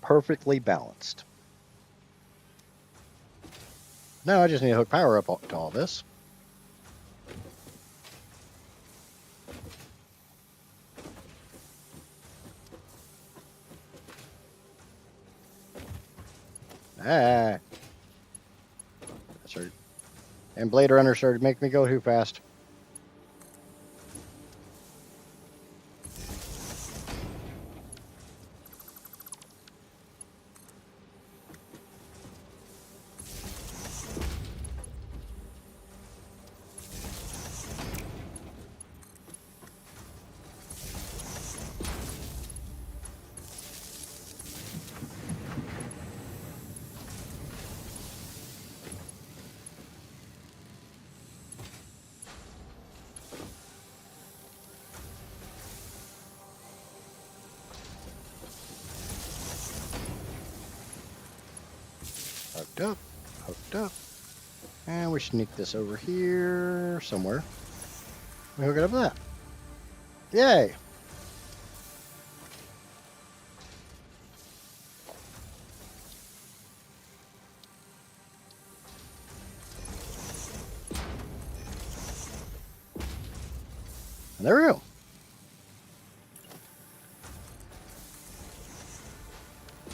Perfectly balanced. Now I just need to hook power up to all this. Ah. And Blade Runner started making me go too fast. Hooked up, hooked up. And we sneak this over here somewhere. We hook it up with that. Yay! And there we go.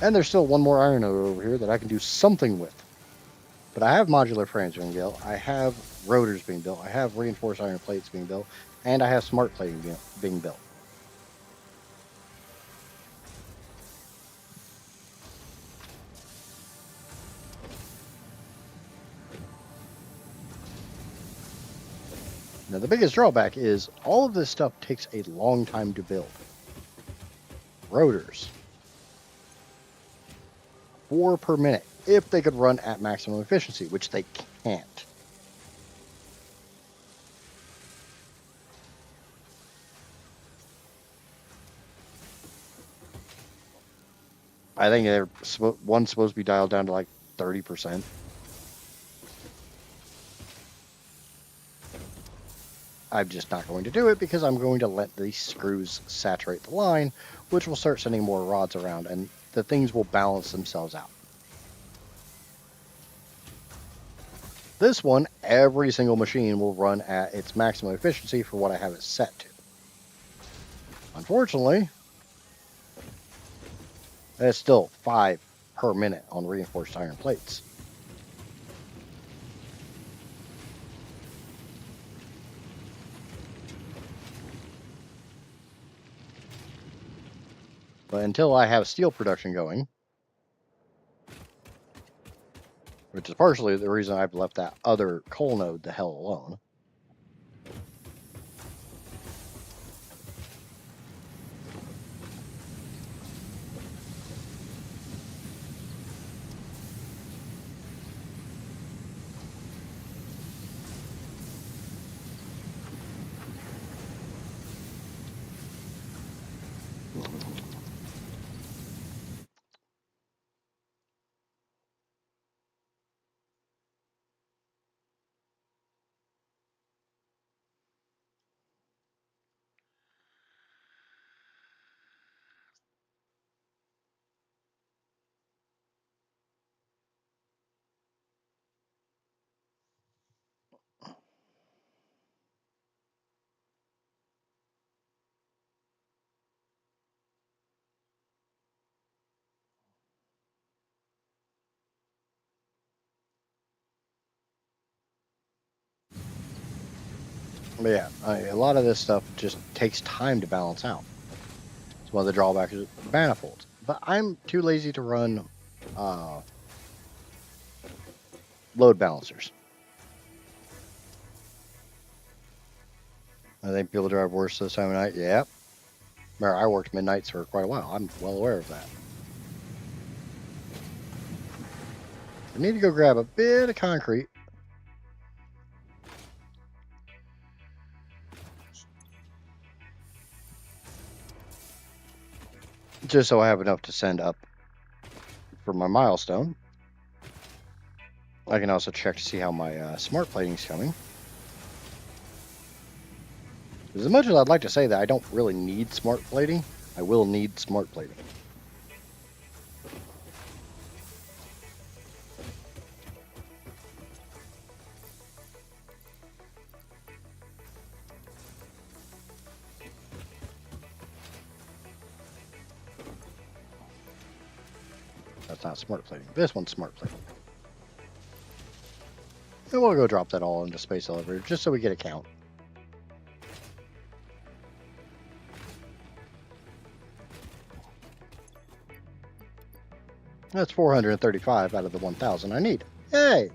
And there's still one more iron ore over here that I can do something with. But I have modular frames being built. I have rotors being built. I have reinforced iron plates being built. And I have smart plating being built. Now, the biggest drawback is all of this stuff takes a long time to build. Rotors, 4 per minute, if they could run at maximum efficiency, which they can't. I think one's supposed to be dialed down to like 30%. I'm just not going to do it because I'm going to let these screws saturate the line, which will start sending more rods around, and the things will balance themselves out. This one, every single machine will run at its maximum efficiency for what I have it set to. Unfortunately, it's still 5 per minute on reinforced iron plates. But until I have steel production going, which is partially the reason I've left that other coal node the hell alone. But yeah, a lot of this stuff just takes time to balance out. It's one of the drawbacks of manifolds. But I'm too lazy to run load balancers. I think people drive worse this time of night. Yeah. I worked midnights for quite a while. I'm well aware of that. I need to go grab a bit of concrete. Just so I have enough to send up for my milestone. I can also check to see how my smart plating is coming. As much as I'd like to say that I don't really need smart plating, I will need smart plating. That's not smart plating. This one's smart plating. And we'll go drop that all into space elevator just so we get a count. That's 435 out of the 1,000 I need. Yay!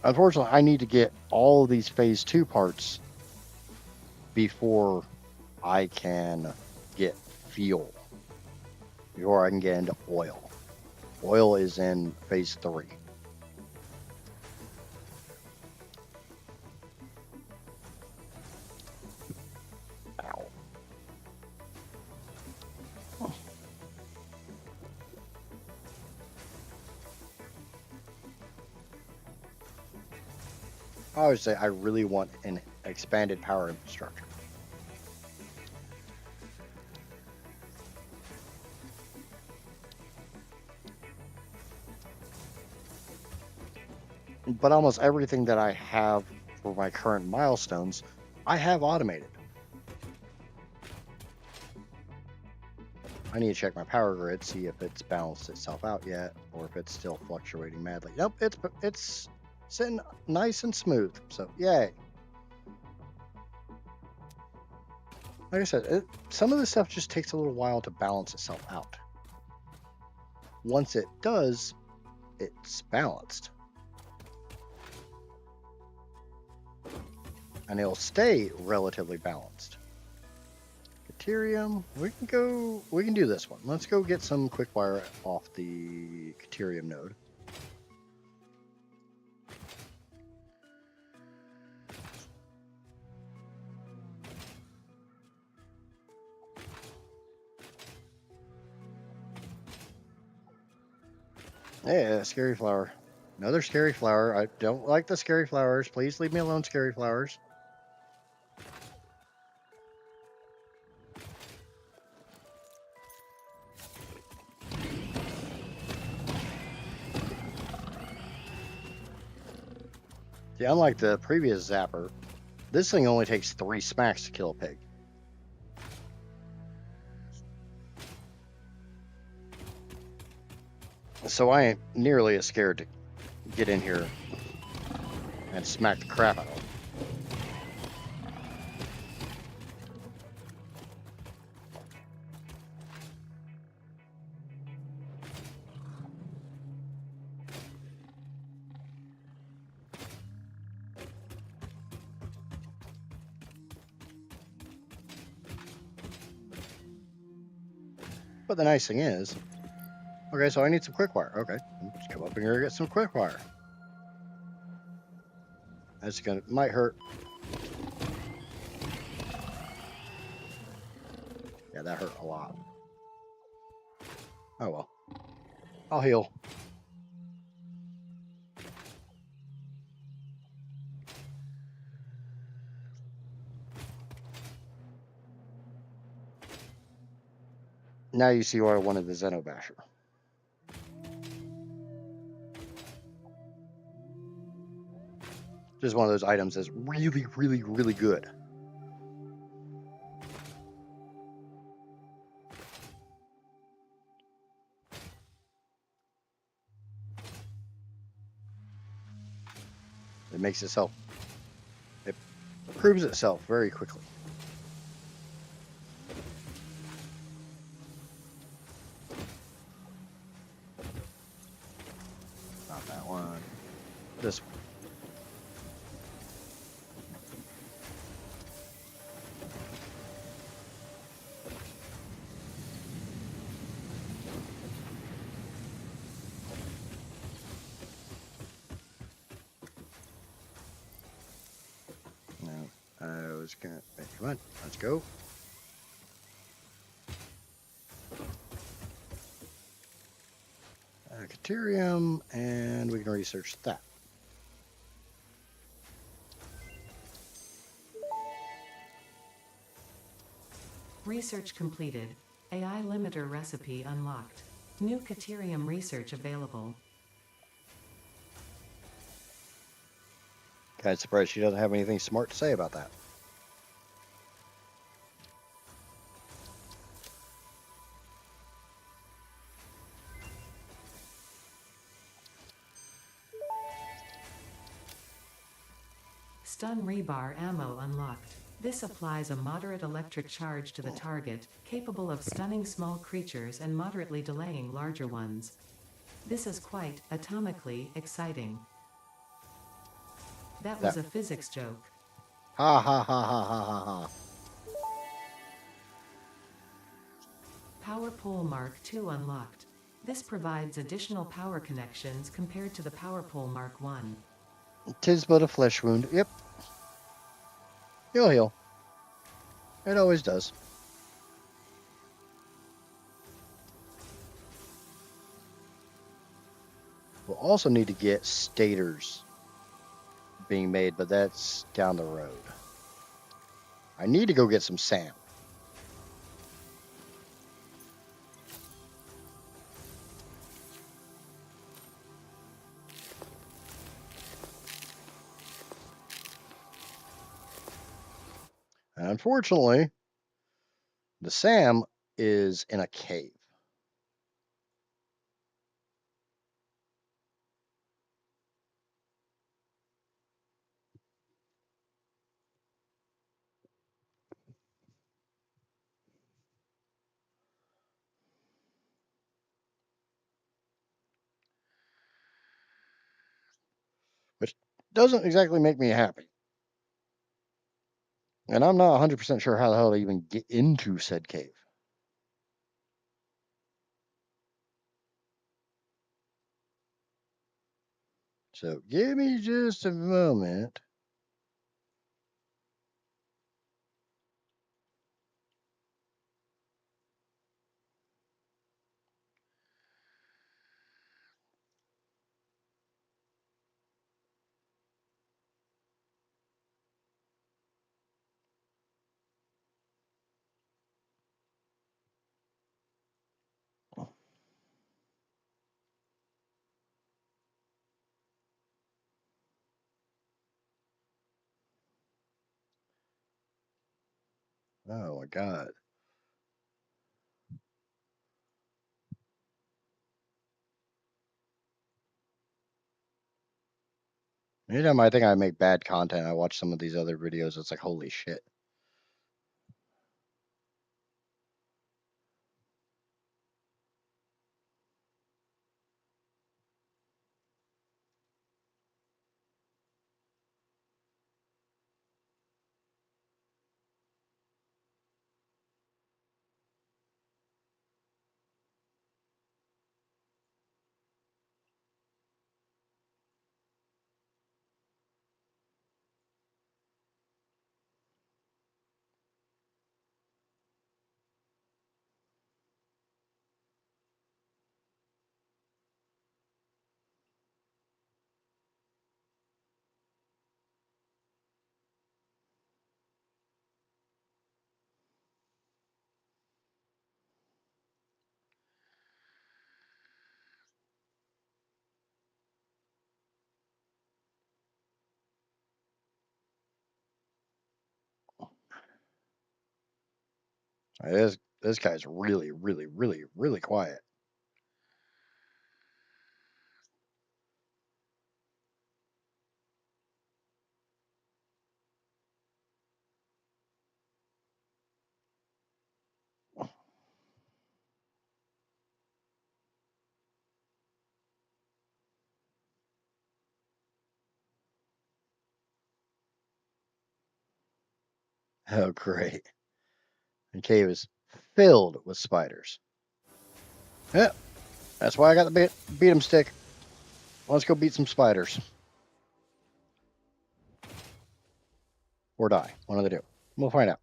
Unfortunately, I need to get all of these phase 2 parts before I can get fuel. Before I can get into oil. Oil is in phase 3. Ow. I would say I really want an expanded power infrastructure. But almost everything that I have for my current milestones, I have automated. I need to check my power grid, see if it's balanced itself out yet, or if it's still fluctuating madly. Nope, it's sitting nice and smooth. So yay! Like I said, some of this stuff just takes a little while to balance itself out. Once it does, it's balanced. And it'll stay relatively balanced. Caterium, we can do this one. Let's go get some quick wire off the Caterium node. Yeah, scary flower. Another scary flower. I don't like the scary flowers. Please leave me alone, scary flowers. See, unlike the previous zapper, this thing only takes 3 smacks to kill a pig. So I ain't nearly as scared to get in here and smack the crap out of them. But the nice thing is, okay, so I need some quick wire. Okay, let's come up here and get some quick wire. That's might hurt. Yeah, that hurt a lot. Oh well. I'll heal. Now you see why I wanted the Xenobasher. Just one of those items that's really, really, really good. It makes itself, it proves itself very quickly. Not that one. This one. No, I was gonna. Come on, let's go. Caterium, and we can research that. Research completed. AI limiter recipe unlocked. New Caterium research available. Kind of surprised she doesn't have anything smart to say about that. Stun rebar ammo unlocked. This applies a moderate electric charge to the target, capable of stunning small creatures and moderately delaying larger ones. This is quite atomically exciting. That was a physics joke. Ha ha ha ha ha ha ha. Power pole Mark II unlocked. This provides additional power connections compared to the Power pole Mark I. 'Tis but a flesh wound. Yep. He'll heal. It always does. We'll also need to get stators being made, but that's down the road. I need to go get some sand. And unfortunately, the SAM is in a cave. Which doesn't exactly make me happy. And I'm not 100% sure how the hell to even get into said cave. So give me just a moment. Oh my God. Anytime I think I make bad content, I watch some of these other videos. It's like, holy shit. This guy's really, really, really, really quiet. Oh, great. The cave is filled with spiders. Yeah, that's why I got the beat 'em stick. Let's go beat some spiders. Or die. One of the two. We'll find out.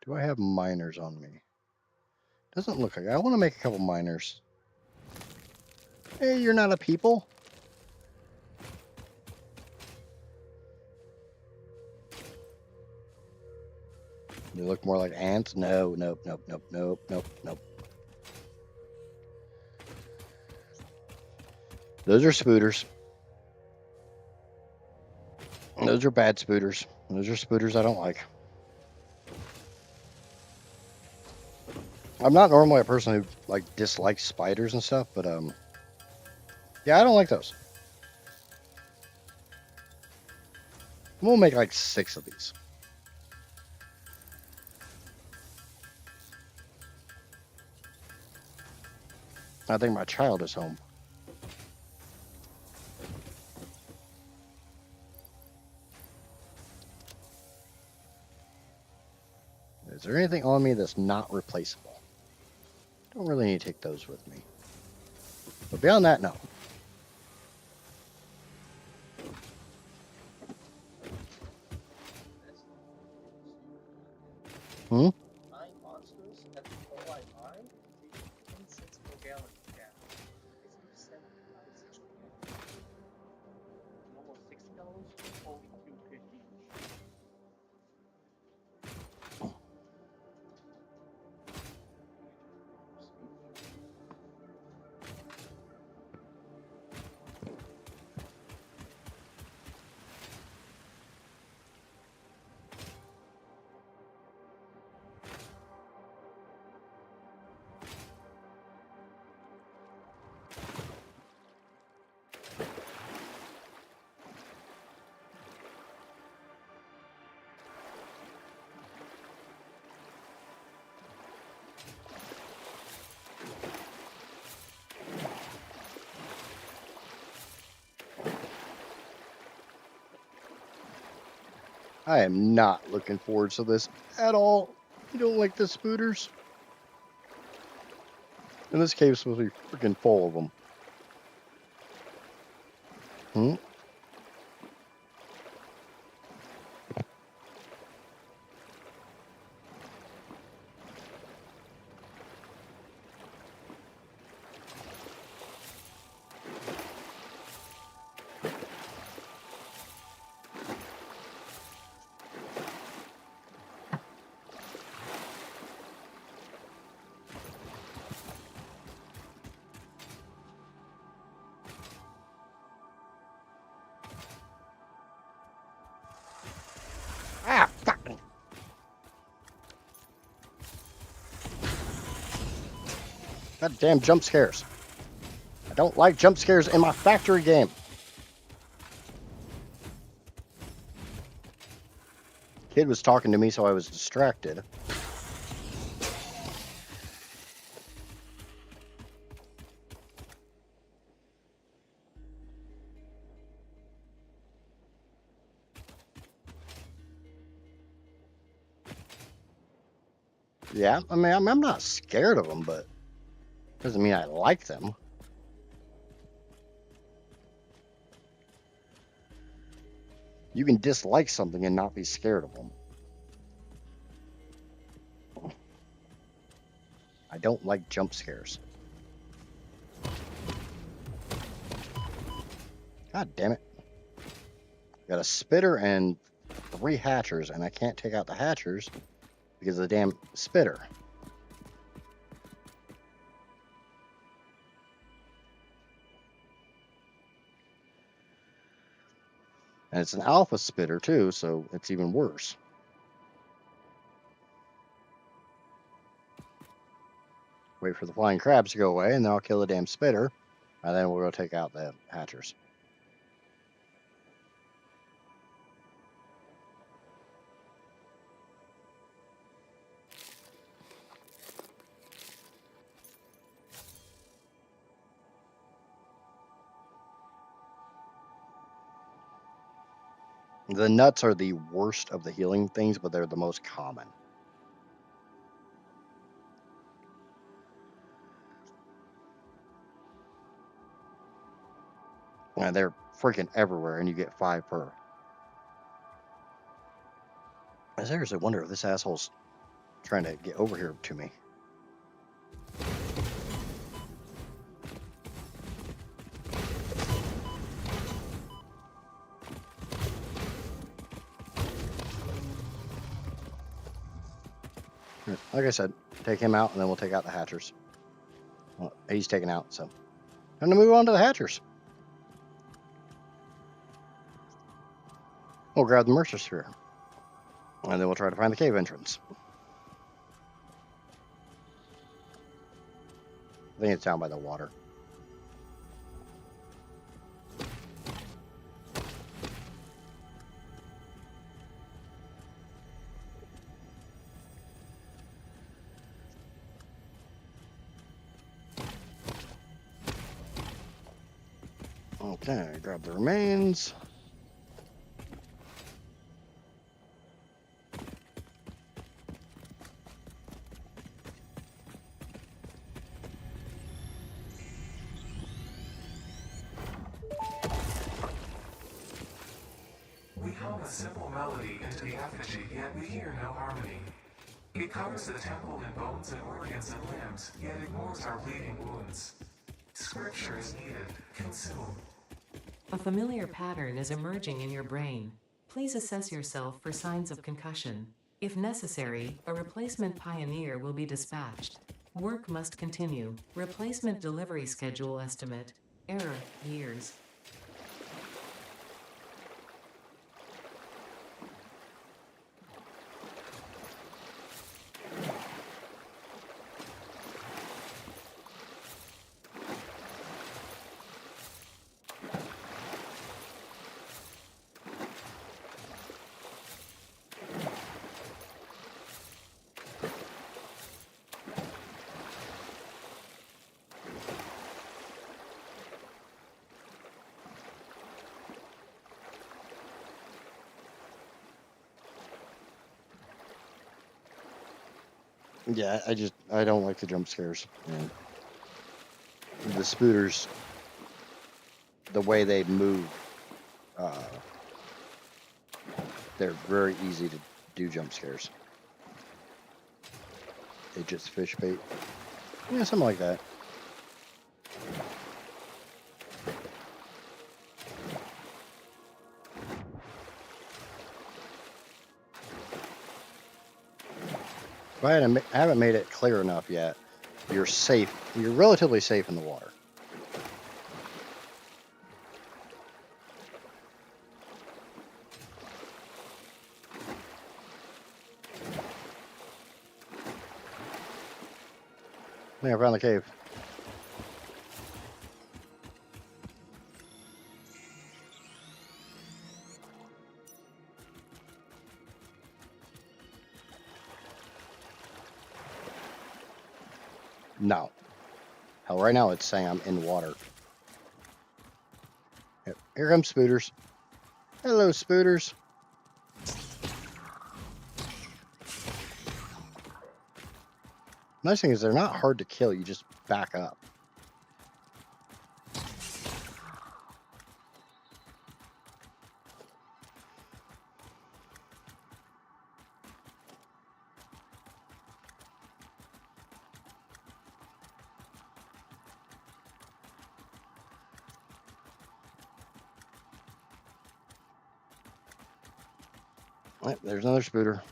Do I have miners on me? Doesn't look like it. I want to make a couple miners. Hey, you're not a people? You look more like ants? No, nope, nope, nope, nope, nope, nope. Those are spooters. Those are bad spooters. Those are spooters I don't like. I'm not normally a person who like dislikes spiders and stuff, but yeah, I don't like those. We'll make like 6 of these. I think my child is home. Is there anything on me that's not replaceable? Don't really need to take those with me. But beyond that, no. Hmm? I am not looking forward to this at all. You don't like the spooters? And this cave's supposed to be freaking full of them. Hmm? Ah, fuck. God damn jump scares. I don't like jump scares in my factory game. Kid was talking to me, so I was distracted. Yeah, I mean, I'm not scared of them, but doesn't mean I like them. You can dislike something and not be scared of them. I don't like jump scares. God damn it. Got a spitter and 3 hatchers, and I can't take out the hatchers because of the damn spitter. And it's an alpha spitter too, so it's even worse. Wait for the flying crabs to go away, and then I'll kill the damn spitter, and then we'll go take out the hatchers. The nuts are the worst of the healing things, but they're the most common. And they're freaking everywhere, and you get 5 per. I seriously wonder if this asshole's trying to get over here to me. Like I said, take him out, and then we'll take out the hatchers. Well, he's taken out, so time to move on to the hatchers. We'll grab the Mercer Sphere, and then we'll try to find the cave entrance. I think it's down by the water. Okay, grab the remains. We hum a simple melody into the effigy, yet we hear no harmony. It covers the temple in bones and organs and limbs, yet ignores our bleeding wounds. Scripture is needed. Consume. A familiar pattern is emerging in your brain. Please assess yourself for signs of concussion. If necessary, a replacement pioneer will be dispatched. Work must continue. Replacement delivery schedule estimate. Error, years. Yeah, I don't like the jump scares. And the spooters, the way they move, uh, they're very easy to do jump scares. They just fish bait. Yeah, something like that. If I haven't made it clear enough yet, you're safe. You're relatively safe in the water. Yeah, I found the cave. No. Hell, right now it's saying I'm in water. Yep. Here comes spooters. Hello, spooters. Nice thing is they're not hard to kill. You just back up. Right, there's another spooter.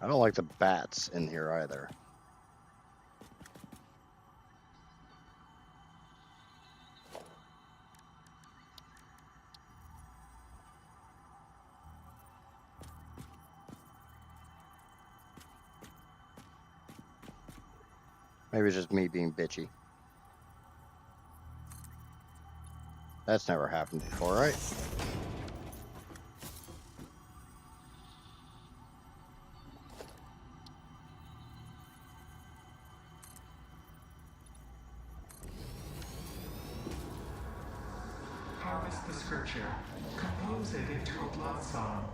I don't like the bats in here either. Maybe it's just me being bitchy. That's never happened before, right? Harvest the scripture. Compose it into a blood song.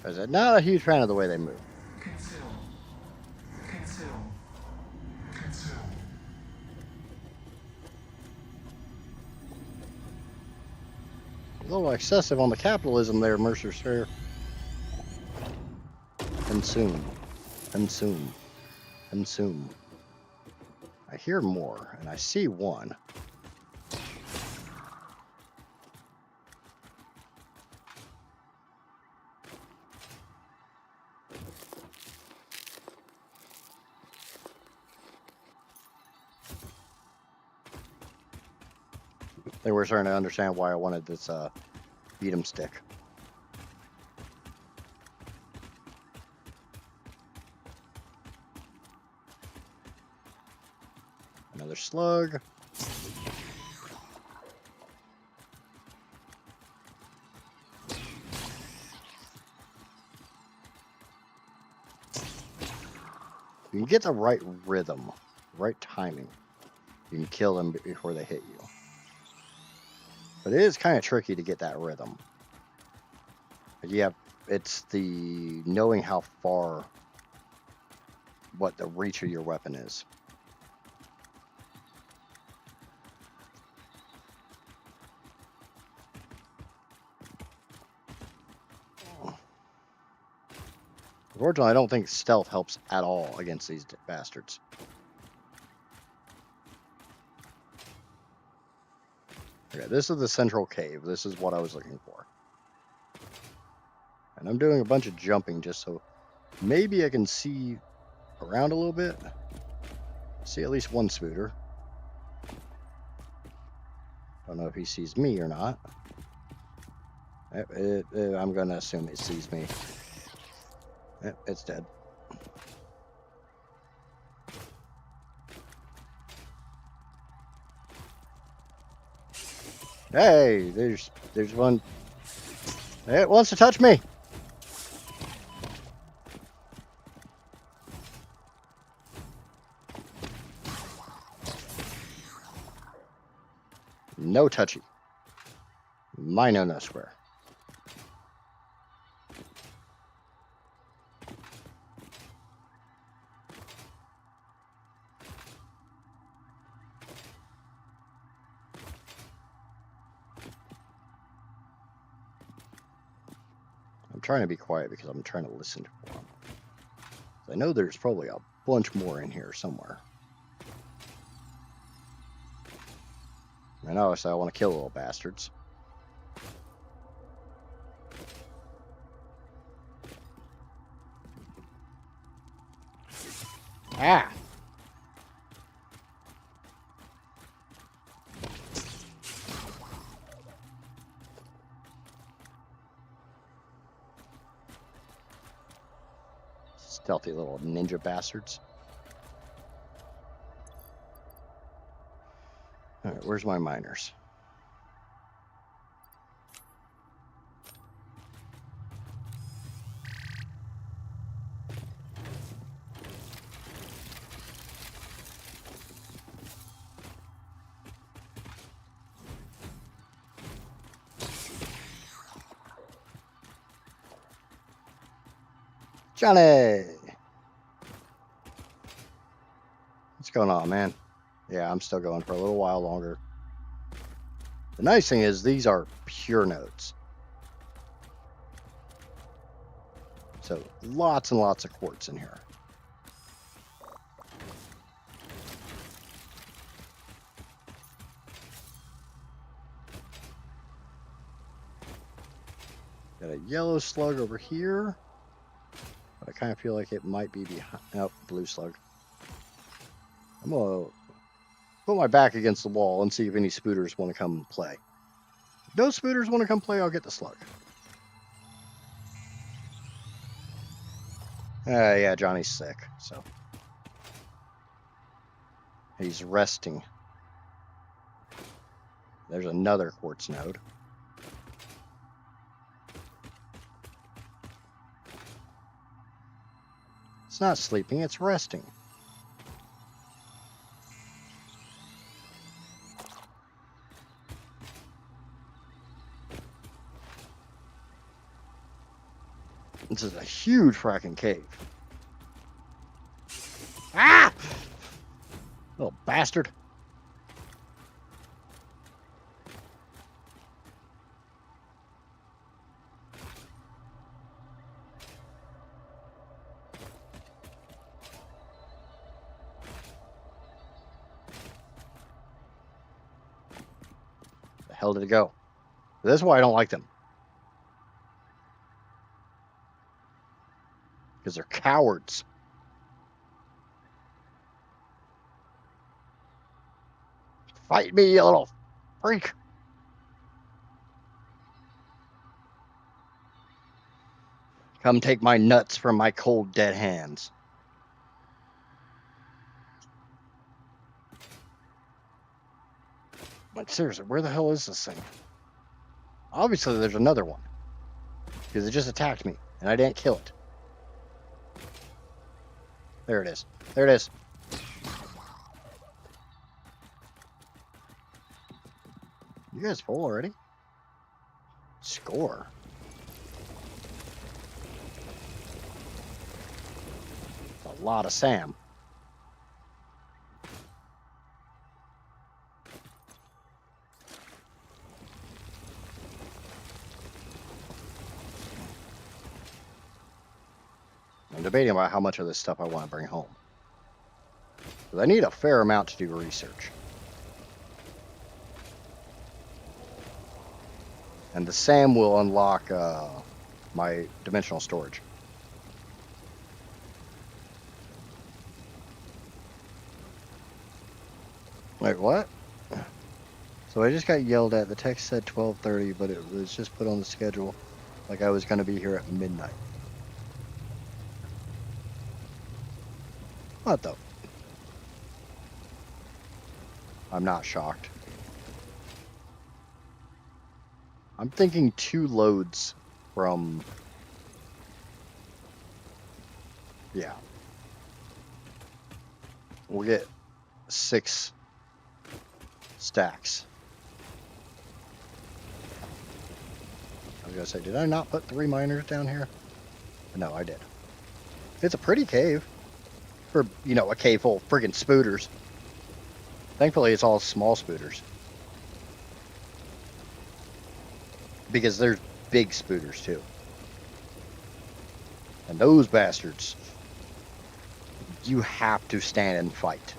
I said, not a huge fan of the way they move. Consume. Consume. Consume. A little excessive on the capitalism there, Mercer, sir. Consume. Consume. Consume. I hear more, and I see one. They were starting to understand why I wanted this beat 'em stick. Another slug. You can get the right rhythm, right timing. You can kill them before they hit you. But it is kind of tricky to get that rhythm. Yeah, it's the knowing how far, what the reach of your weapon is. Unfortunately, I don't think stealth helps at all against these bastards. Okay, this is the central cave. This is what I was looking for. And I'm doing a bunch of jumping just so Maybe I can see around a little bit. See at least one spooter. Don't know if he sees me or not. I'm going to assume it sees me. It's dead. Hey, there's one. It wants to touch me. No touchy. Mine no square. I'm trying to be quiet because I'm trying to listen to them. I know there's probably a bunch more in here somewhere. And obviously I want to kill little bastards. Ah! Stealthy little ninja bastards. Alright, where's my miners? Johnny! What's going on, man? Yeah, I'm still going for a little while longer. The nice thing is these are pure nodes. So lots and lots of quartz in here. Got a yellow slug over here. But I kind of feel like it might be behind. Oh, blue slug. I'm going to put my back against the wall and see if any spooters want to come play. If no spooters want to come play, I'll get the slug. Yeah, Johnny's sick, so. He's resting. There's another quartz node. It's not sleeping, it's resting. This is a huge fracking cave. Ah! Little bastard. The hell did it go? This is why I don't like them. Because they're cowards. Fight me, you little freak. Come take my nuts from my cold, dead hands. But seriously, where the hell is this thing? Obviously, there's another one. Because it just attacked me, and I didn't kill it. There it is. There it is. You guys full already? Score. A lot of Sam. I'm debating about how much of this stuff I want to bring home. Because I need a fair amount to do research. And the SAM will unlock my dimensional storage. Wait, what? So I just got yelled at. The text said 12:30, but it was just put on the schedule like I was going to be here at midnight. What the? I'm not shocked. I'm thinking 2 loads from... Yeah. We'll get 6 stacks. I was going to say, did I not put 3 miners down here? No, I did. It's a pretty cave. For, you know, a cave full of friggin' spooters. Thankfully, it's all small spooters. Because there's big spooters, too. And those bastards, you have to stand and fight.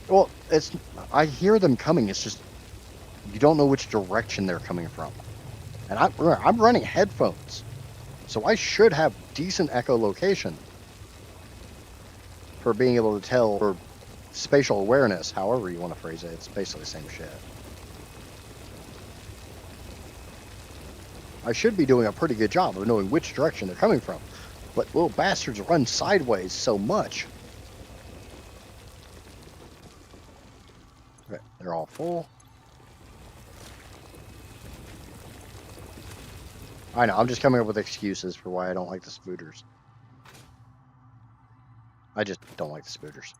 Well, I hear them coming. It's just you don't know which direction they're coming from. And I'm running headphones, so I should have decent echolocation for being able to tell for spatial awareness, however you want to phrase it. It's basically the same shit. I should be doing a pretty good job of knowing which direction they're coming from. But little bastards run sideways so much. Okay, they're all full. I know, I'm just coming up with excuses for why I don't like the spooters. I just don't like the spooters.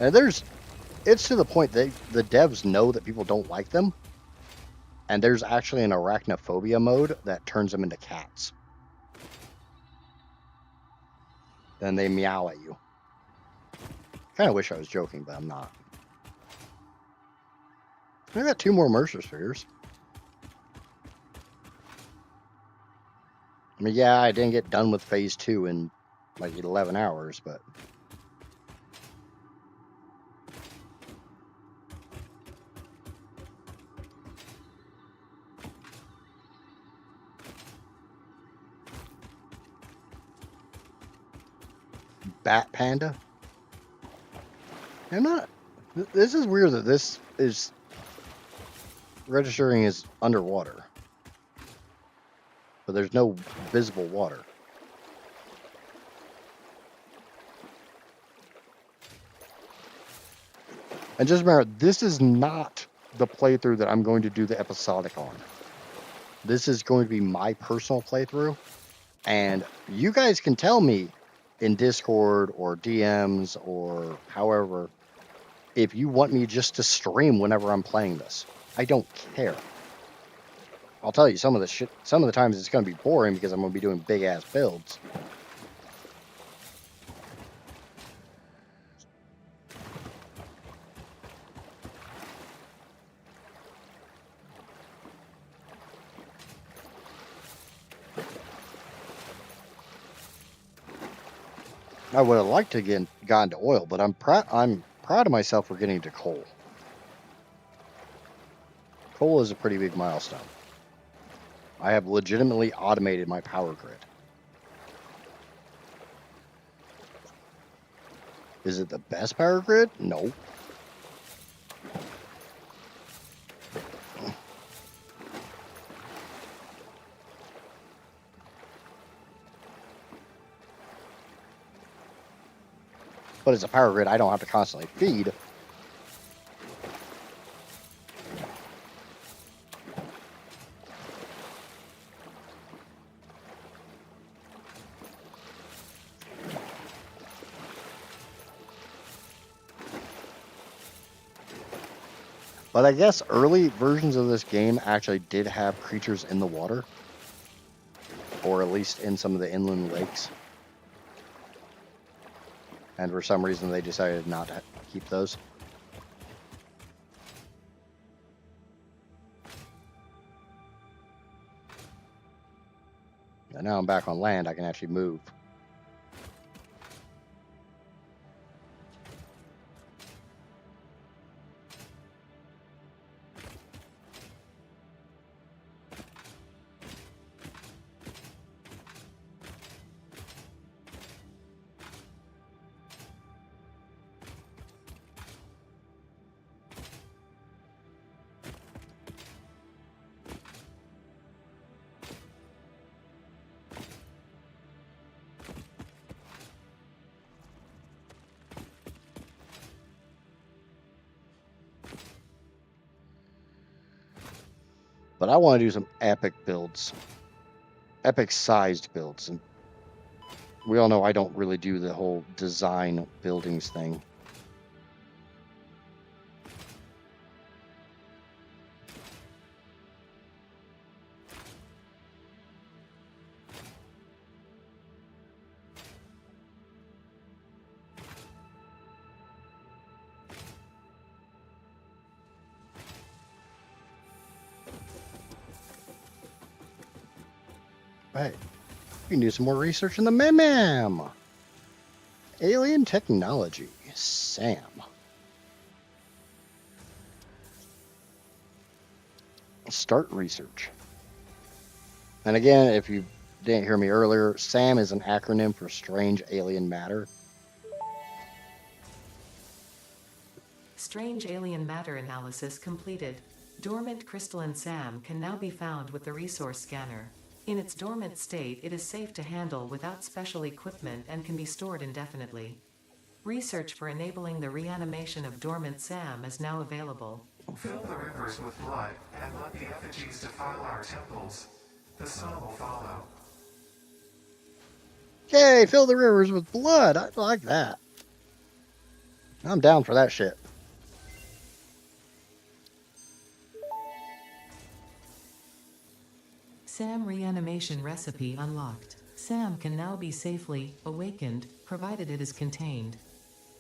And it's to the point that the devs know that people don't like them. And there's actually an arachnophobia mode that turns them into cats. Then they meow at you. Kind of wish I was joking, but I'm not. I got 2 more Mercer spheres. I mean, yeah, I didn't get done with phase 2 in like 11 hours, but... Bat Panda? I'm not... This is weird that this is registering as underwater. But there's no visible water. And just remember, this is not the playthrough that I'm going to do the episodic on. This is going to be my personal playthrough. And you guys can tell me in Discord or DMs or however, if you want me just to stream whenever I'm playing this. I don't care. I'll tell you, some of the times it's going to be boring because I'm going to be doing big ass builds. I would have liked to get gotten to oil, but I'm proud of myself for getting to coal. Coal is a pretty big milestone. I have legitimately automated my power grid. Is it the best power grid? No. But it's a power grid I don't have to constantly feed. But I guess early versions of this game actually did have creatures in the water. Or at least in some of the inland lakes. And for some reason they decided not to keep those. And now I'm back on land, I can actually move. But I want to do some epic builds. Epic sized builds. And we all know I don't really do the whole design buildings thing. Hey, you can do some more research in the mem. Alien technology. Sam. Start research. And again, if you didn't hear me earlier, SAM is an acronym for Strange Alien Matter. Strange alien matter analysis completed. Dormant crystalline SAM can now be found with the resource scanner. In its dormant state, it is safe to handle without special equipment and can be stored indefinitely. Research for enabling the reanimation of dormant SAM is now available. Fill the rivers with blood and let the effigies defile our temples. The sun will follow. Yay, fill the rivers with blood. I like that. I'm down for that shit. SAM reanimation recipe unlocked. SAM can now be safely awakened, provided it is contained.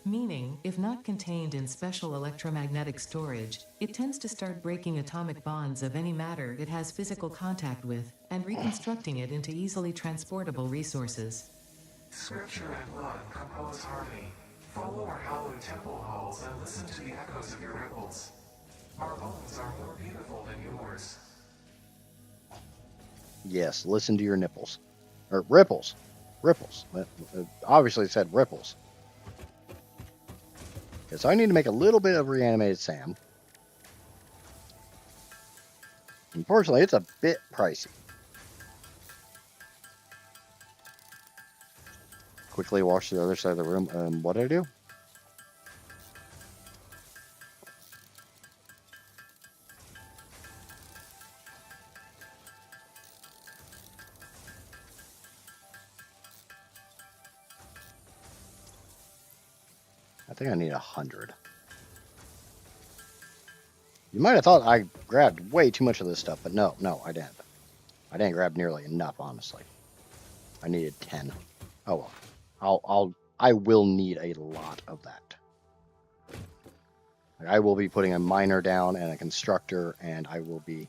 Meaning, if not contained in special electromagnetic storage, it tends to start breaking atomic bonds of any matter it has physical contact with, and reconstructing it into easily transportable resources. Scripture and blood compose harmony. Follow our hallowed temple halls and listen to the echoes of your ripples. Our bones are more beautiful than yours. Yes, listen to your nipples. Or ripples. Ripples. Obviously it said ripples. Okay, so I need to make a little bit of reanimated SAM. Unfortunately, it's a bit pricey. Quickly wash to the other side of the room. What did I do? I think I need 100. You might have thought I grabbed way too much of this stuff, but no, I didn't. I didn't grab nearly enough, honestly. I needed 10. Oh well. I will need a lot of that. I will be putting a miner down and a constructor, and I will be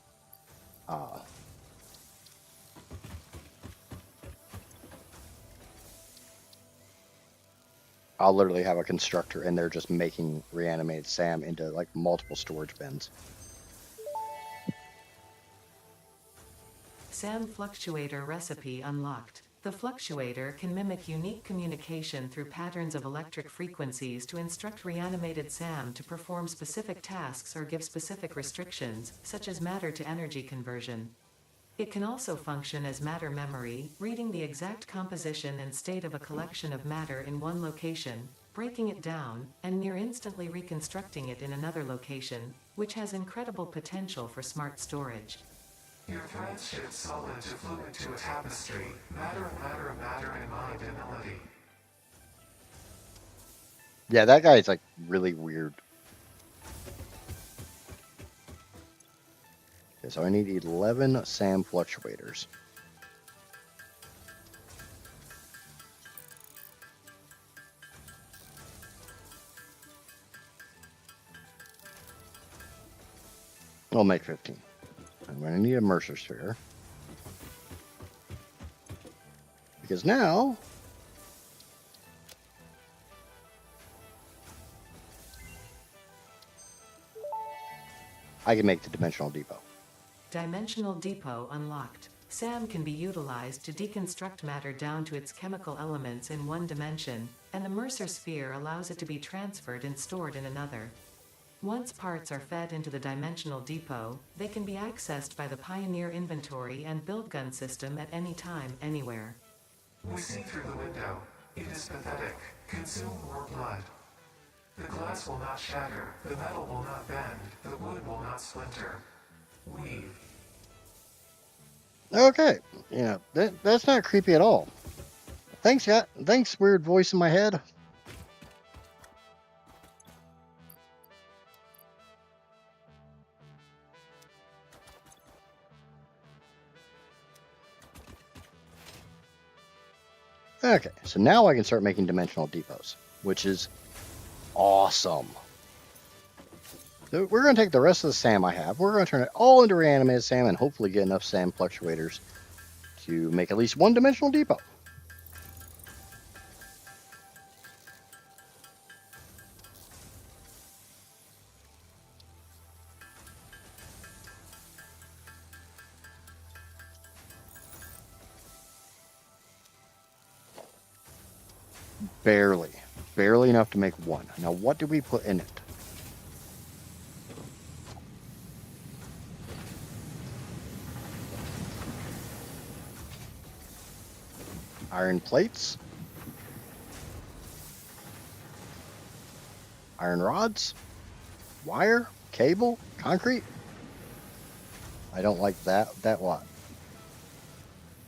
I'll literally have a constructor in there just making reanimated SAM into like multiple storage bins. SAM fluctuator recipe unlocked. The fluctuator can mimic unique communication through patterns of electric frequencies to instruct reanimated SAM to perform specific tasks or give specific restrictions, such as matter to energy conversion. It can also function as matter memory, reading the exact composition and state of a collection of matter in one location, breaking it down, and near instantly reconstructing it in another location, which has incredible potential for smart storage. Your threads shift solid to fluid to a tapestry. Matter and mind and melody. Yeah, that guy's like really weird. Okay, so I need 11 SAM fluctuators. I'll make 15. I'm going to need a Mercer sphere. Because now I can make the dimensional depot. Dimensional depot unlocked. SAM can be utilized to deconstruct matter down to its chemical elements in one dimension, and the Mercer sphere allows it to be transferred and stored in another. Once parts are fed into the dimensional depot, they can be accessed by the Pioneer inventory and build gun system at any time, anywhere. We see through the window. It is pathetic. Consume more blood. The glass will not shatter, the metal will not bend, the wood will not splinter. We. Okay, yeah, that's not creepy at all. Thanks, yeah. Thanks, weird voice in my head. Okay, so now I can start making dimensional depots, which is awesome. So we're going to take the rest of the SAM I have. We're going to turn it all into reanimated SAM and hopefully get enough SAM fluctuators to make at least one dimensional depot. Barely. Barely enough to make one. Now, what do we put in it? Iron plates. Iron rods. Wire. Cable. Concrete. I don't like that. That what?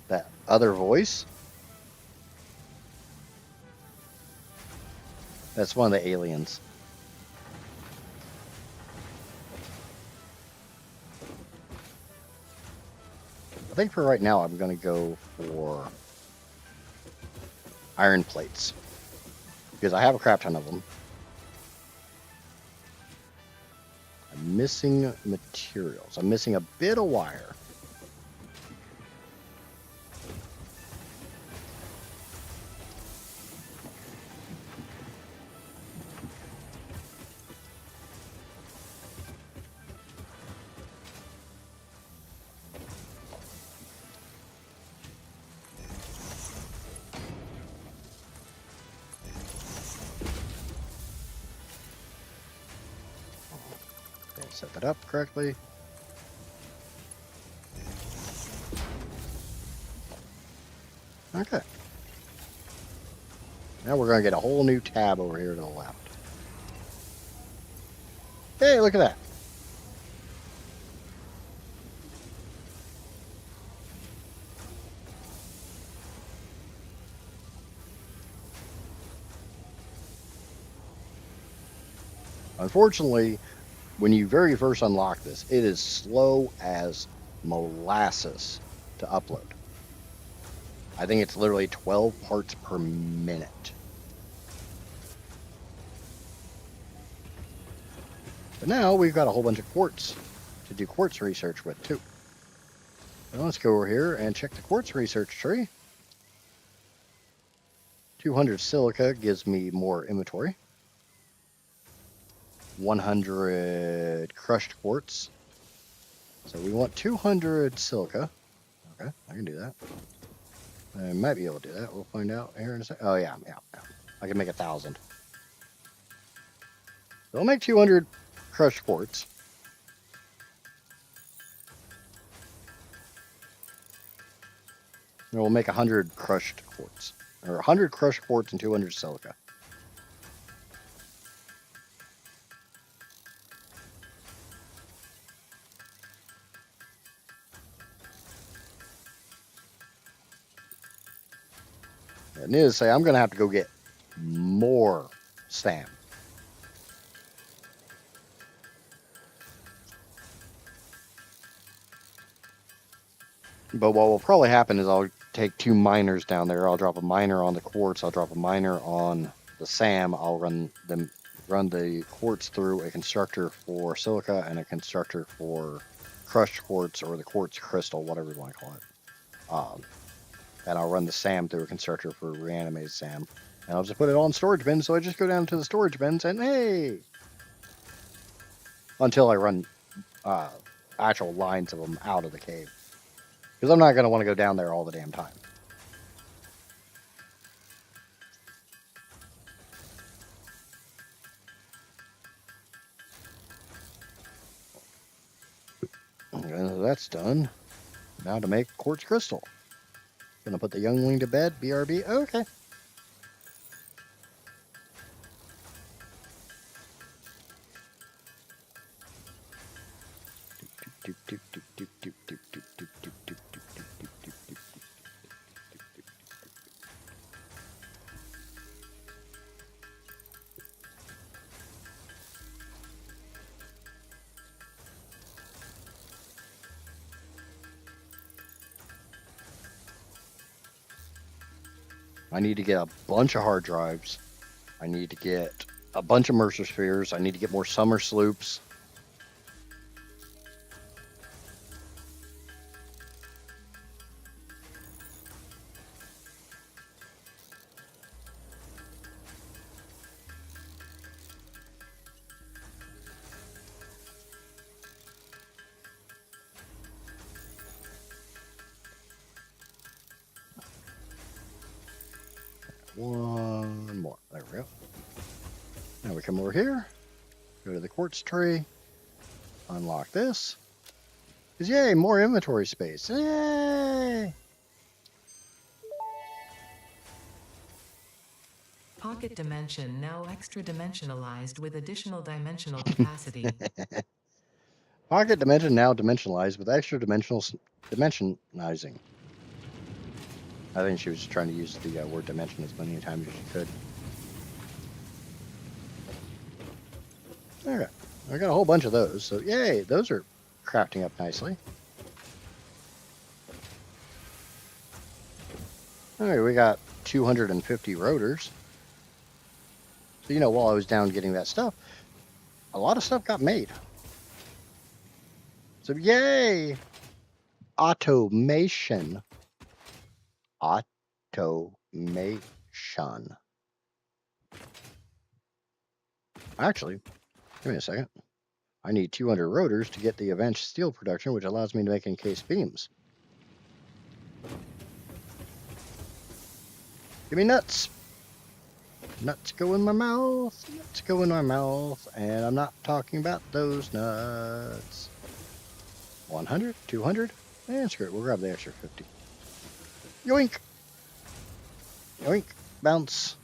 That other voice? That's one of the aliens. I think for right now, I'm going to go for iron plates. Because I have a crap ton of them. I'm missing materials. I'm missing a bit of wire. Set that up correctly. Okay. Now we're going to get a whole new tab over here to the left. Hey, look at that. Unfortunately, when you very first unlock this, it is slow as molasses to upload. I think it's literally 12 parts per minute. But now we've got a whole bunch of quartz to do quartz research with too. Now let's go over here and check the quartz research tree. 200 silica gives me more inventory. 100 crushed quartz. So we want 200 silica. Okay, I can do that. I might be able to do that. We'll find out here in a second. Oh, yeah. I can make 1,000. So I'll make 200 crushed quartz. And we'll make 100 crushed quartz. Or 100 crushed quartz and 200 silica. And needless to say, I'm going to have to go get more SAM. But what will probably happen is I'll take 2 miners down there. I'll drop a miner on the quartz. I'll drop a miner on the SAM. I'll run the quartz through a constructor for silica and a constructor for crushed quartz or the quartz crystal, whatever you want to call it. and I'll run the SAM through a constructor for reanimated SAM. And I'll just put it all in storage bins, so I just go down to the storage bins and hey! Until I run actual lines of them out of the cave. Because I'm not going to want to go down there all the damn time. That's done. Now to make quartz crystal. Gonna put the youngling to bed, BRB. Okay. I need to get a bunch of hard drives. I need to get a bunch of Mercer spheres. I need to get more summer sloops. One more. There we go. Now we come over here, go to the quartz tree, unlock this. Because yay, more inventory space. Yay! Pocket dimension now extra dimensionalized with additional dimensional capacity. Pocket dimension now dimensionalized with extra dimensionizing. I think she was just trying to use the word dimension as many times as she could. Okay, I got a whole bunch of those, so yay, those are crafting up nicely. Alright, we got 250 rotors. So, you know, while I was down getting that stuff, a lot of stuff got made. So, yay! Automation. Automation. Actually, give me a second. I need 200 rotors to get the Avenged steel production, which allows me to make encased beams. Give me nuts. Nuts go in my mouth. Nuts go in my mouth. And I'm not talking about those nuts. 100, 200. And screw it. We'll grab the extra 50. Yoink. Yoink. Bounce.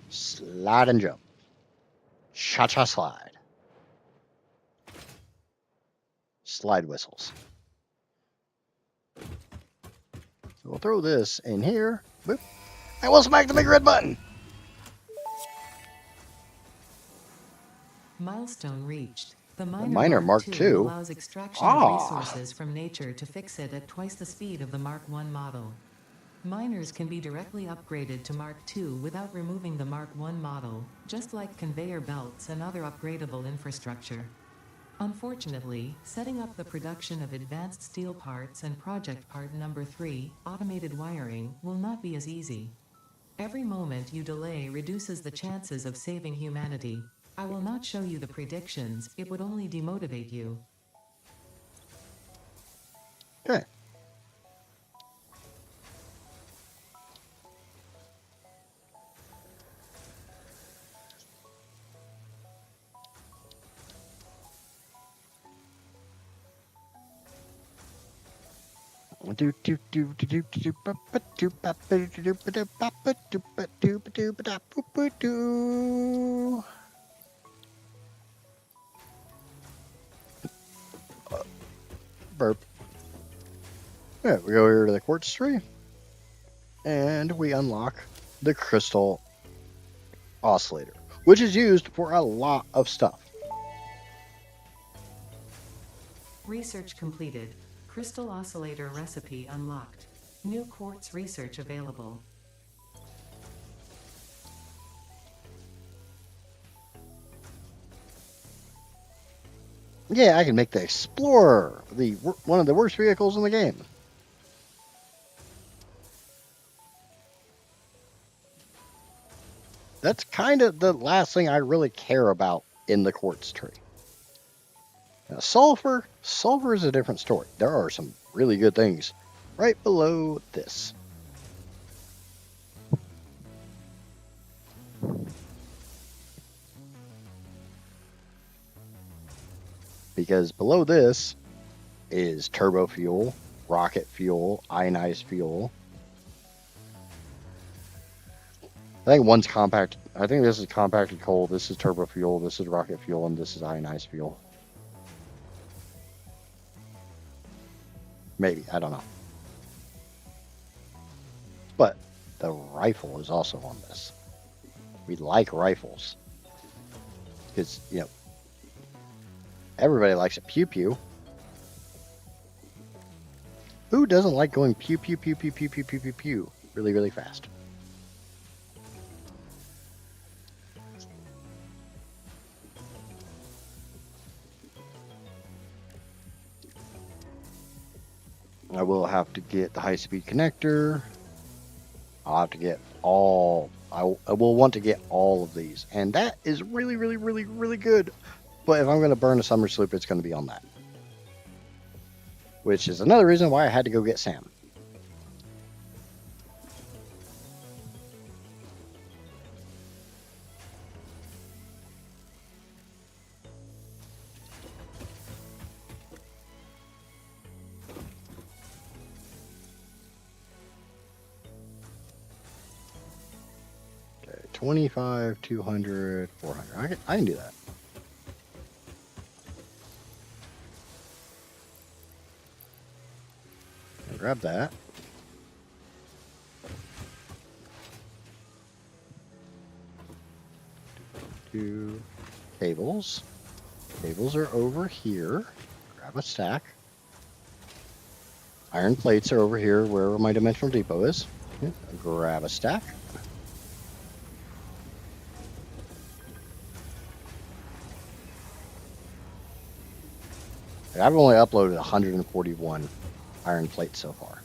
Slide and jump. Cha-cha slide. Slide whistles. So we'll throw this in here. Boop. And we'll smack the big red button. Milestone reached. The Miner Mark II allows extraction of resources from nature to fix it at twice the speed of the Mark I model. Miners can be directly upgraded to Mark II without removing the Mark I model, just like conveyor belts and other upgradable infrastructure. Unfortunately, setting up the production of advanced steel parts and project part number 3, automated wiring, will not be as easy. Every moment you delay reduces the chances of saving humanity. I will not show you the predictions, it would only demotivate you. Okay. Burp. Yeah, we go here to the quartz tree, and we unlock the crystal oscillator, which is used for a lot of stuff. Research completed. Crystal oscillator recipe unlocked. New quartz research available. Yeah, I can make the Explorer, one of the worst vehicles in the game. that's kind of the last thing I really care about in the quartz tree. Now, sulfur is a different story. There are some really good things right below this. Because below this is turbo fuel, rocket fuel, ionized fuel. I think one's compact. I think this is compacted coal. This is turbo fuel. This is rocket fuel, and this is ionized fuel. Maybe, I don't know. But the rifle is also on this. We like rifles because everybody likes a pew pew. Who doesn't like going pew pew pew pew pew pew pew pew pew really really fast? I will have to get the high-speed connector. I'll have to get all. I will want to get all of these, and that is really, really, really, really good. But if I'm going to burn a summer sloop, it's going to be on that, which is another reason why I had to go get Sam. Okay, 25, 200, 400. I can do that. Grab that. Two cables. Cables are over here. Grab a stack. Iron plates are over here where my dimensional depot is. Yeah, grab a stack. I've only uploaded 141 iron plates so far.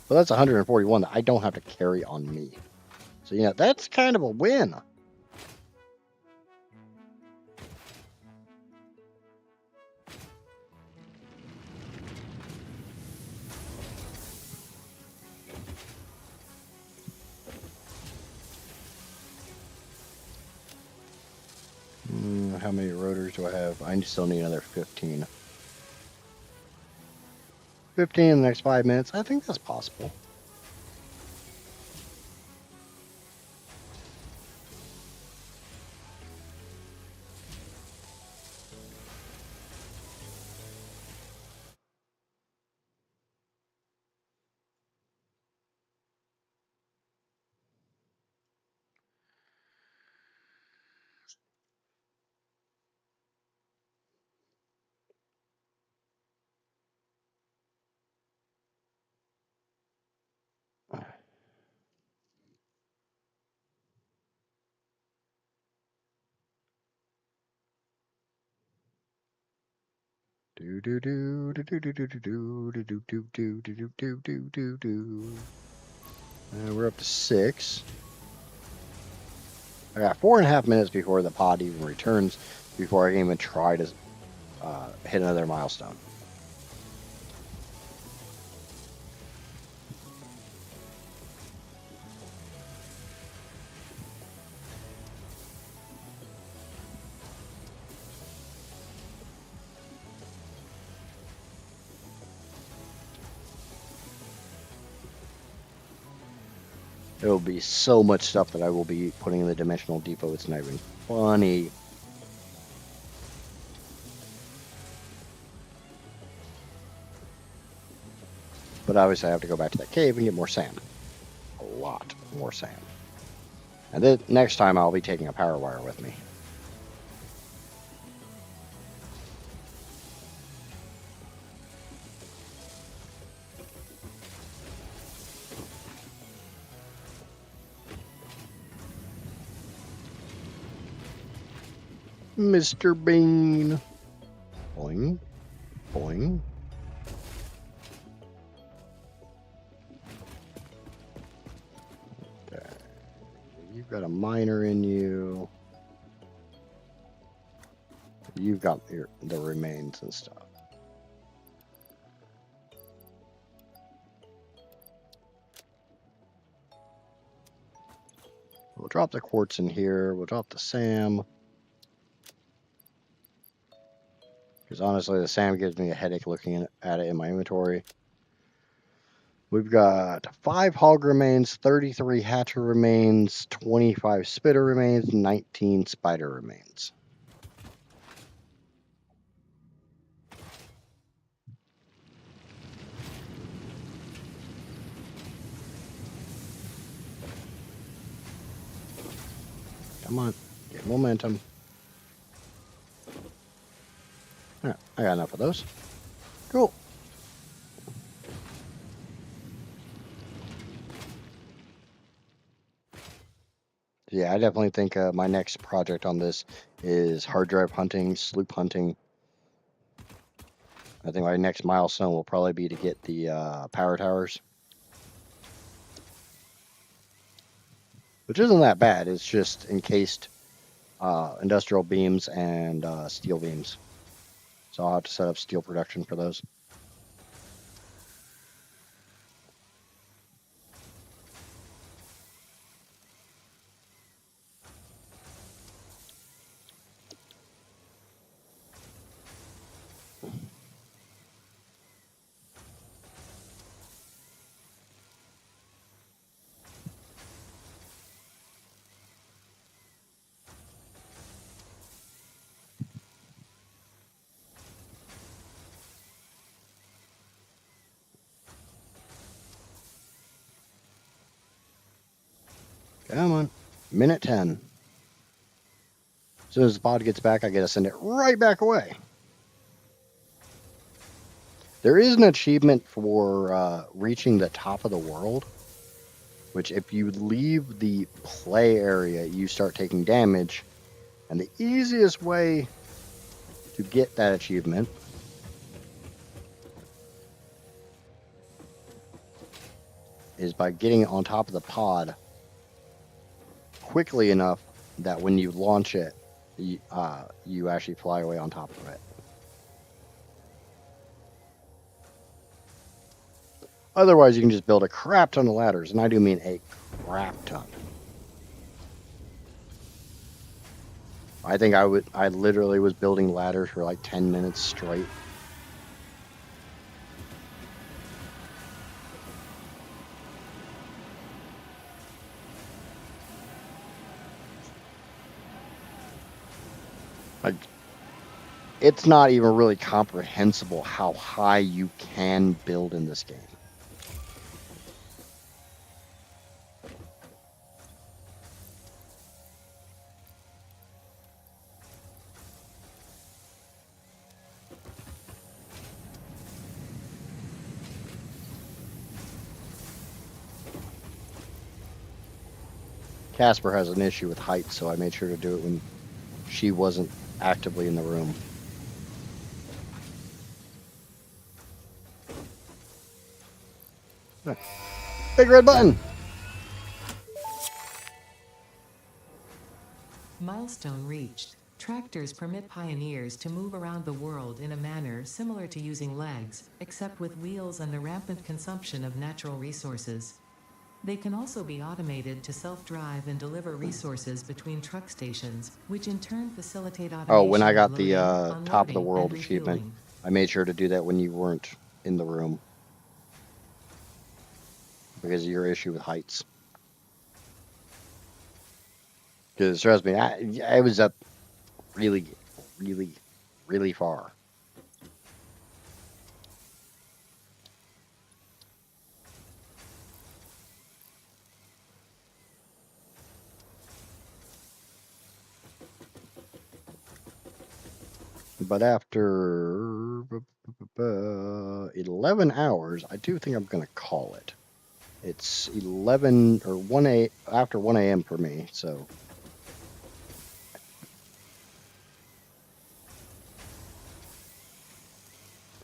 But that's 141 that I don't have to carry on me. So, that's kind of a win. How many rotors do I have? I still need another 15. 15 in the next 5 minutes. I think that's possible. Do do do do do do do do do do do do do do do do do. We're up to 6. I got 4.5 minutes before the pod even returns, before I can even try to hit another milestone. There will be so much stuff that I will be putting in the dimensional depot. It's not even funny. But obviously I have to go back to that cave and get more sand. A lot more sand. And then next time I'll be taking a power wire with me. Mr. Bean. Boing. Boing. You've got a miner in you. You've got the remains and stuff. We'll drop the quartz in here. We'll drop the SAM. Because honestly, the SAM gives me a headache looking at it in my inventory. We've got 5 hog remains, 33 hatcher remains, 25 spitter remains, 19 spider remains. Come on, get momentum. All right, I got enough of those. Cool. Yeah, I definitely think my next project on this is hard drive hunting, sloop hunting. I think my next milestone will probably be to get the power towers. Which isn't that bad. It's just encased industrial beams and steel beams. So I'll have to set up steel production for those. Come on. Minute 10. As soon as the pod gets back, I get to send it right back away. There is an achievement for reaching the top of the world, which if you leave the play area, you start taking damage. And the easiest way to get that achievement is by getting it on top of the pod quickly enough that when you launch it, you actually fly away on top of it. Otherwise, you can just build a crap ton of ladders, and I do mean a crap ton. I think I literally was building ladders for like 10 minutes straight. Like, it's not even really comprehensible how high you can build in this game. Casper has an issue with height, so I made sure to do it when she wasn't actively in the room. Big red button! Milestone reached. Tractors permit pioneers to move around the world in a manner similar to using legs, except with wheels and the rampant consumption of natural resources. They can also be automated to self-drive and deliver resources between truck stations, which in turn facilitate automation. Oh, when I got loading, the top of the unloading, world and achievement, refueling. I made sure to do that when you weren't in the room because of your issue with heights. Because trust me, I was up really, really, really far. But after 11 hours, I do think I'm going to call it. It's 11 or 1 a after 1 a.m. for me, so.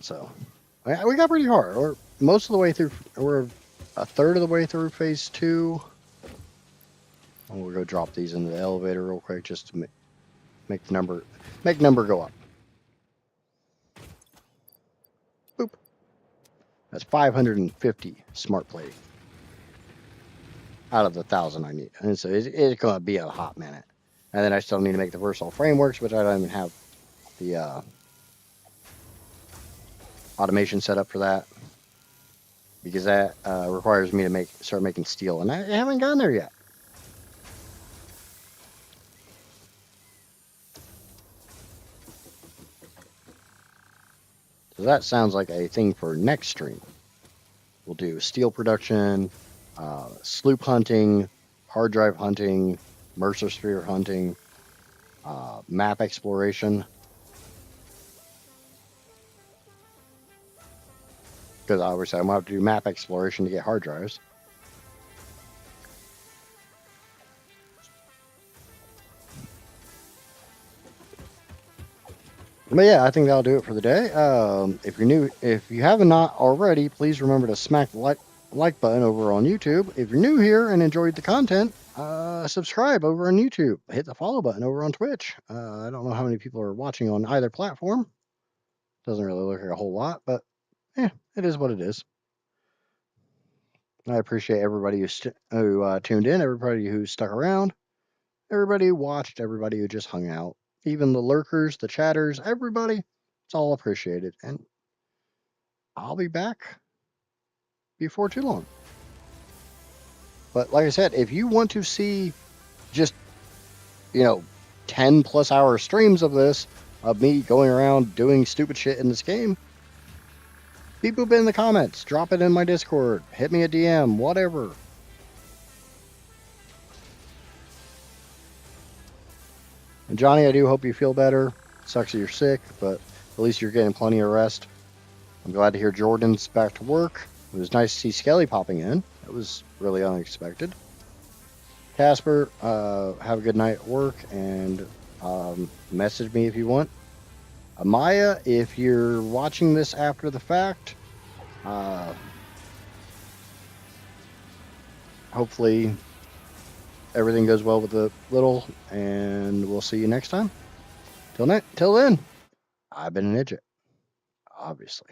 So, we got pretty far. We're most of the way through. We're a third of the way through phase 2. We'll go drop these into the elevator real quick just to make the number go up. Boop. That's 550 smart plating out of the 1,000 I need, and so it's going to be a hot minute. And then I still need to make the versatile frameworks, which I don't even have the automation set up for that, because that requires me to start making steel, and I haven't gotten there yet. So that sounds like a thing for next stream. We'll do steel production, sloop hunting, hard drive hunting, Mercer sphere hunting, map exploration. Because obviously I'm going to have to do map exploration to get hard drives. But yeah, I think that'll do it for the day. If you have not already, please remember to smack the like button over on YouTube. If you're new here and enjoyed the content, subscribe over on YouTube. Hit the follow button over on Twitch. I don't know how many people are watching on either platform. Doesn't really look like a whole lot, but it is what it is. I appreciate everybody who tuned in, everybody who stuck around, everybody who watched, everybody who just hung out, even the lurkers, the chatters, everybody. It's all appreciated, and I'll be back before too long. But like I said, if you want to see just 10 plus hour streams of this, of me going around doing stupid shit in this game, beep boop in the comments, drop it in my Discord, hit me a DM, whatever. And Johnny, I do hope you feel better. Sucks that you're sick, but at least you're getting plenty of rest. I'm glad to hear Jordan's back to work. It was nice to see Skelly popping in. It was really unexpected. Casper, have a good night at work, and message me if you want. Amaya, if you're watching this after the fact, hopefully everything goes well with the little, and we'll see you next time. Till then, I've been an idiot, obviously.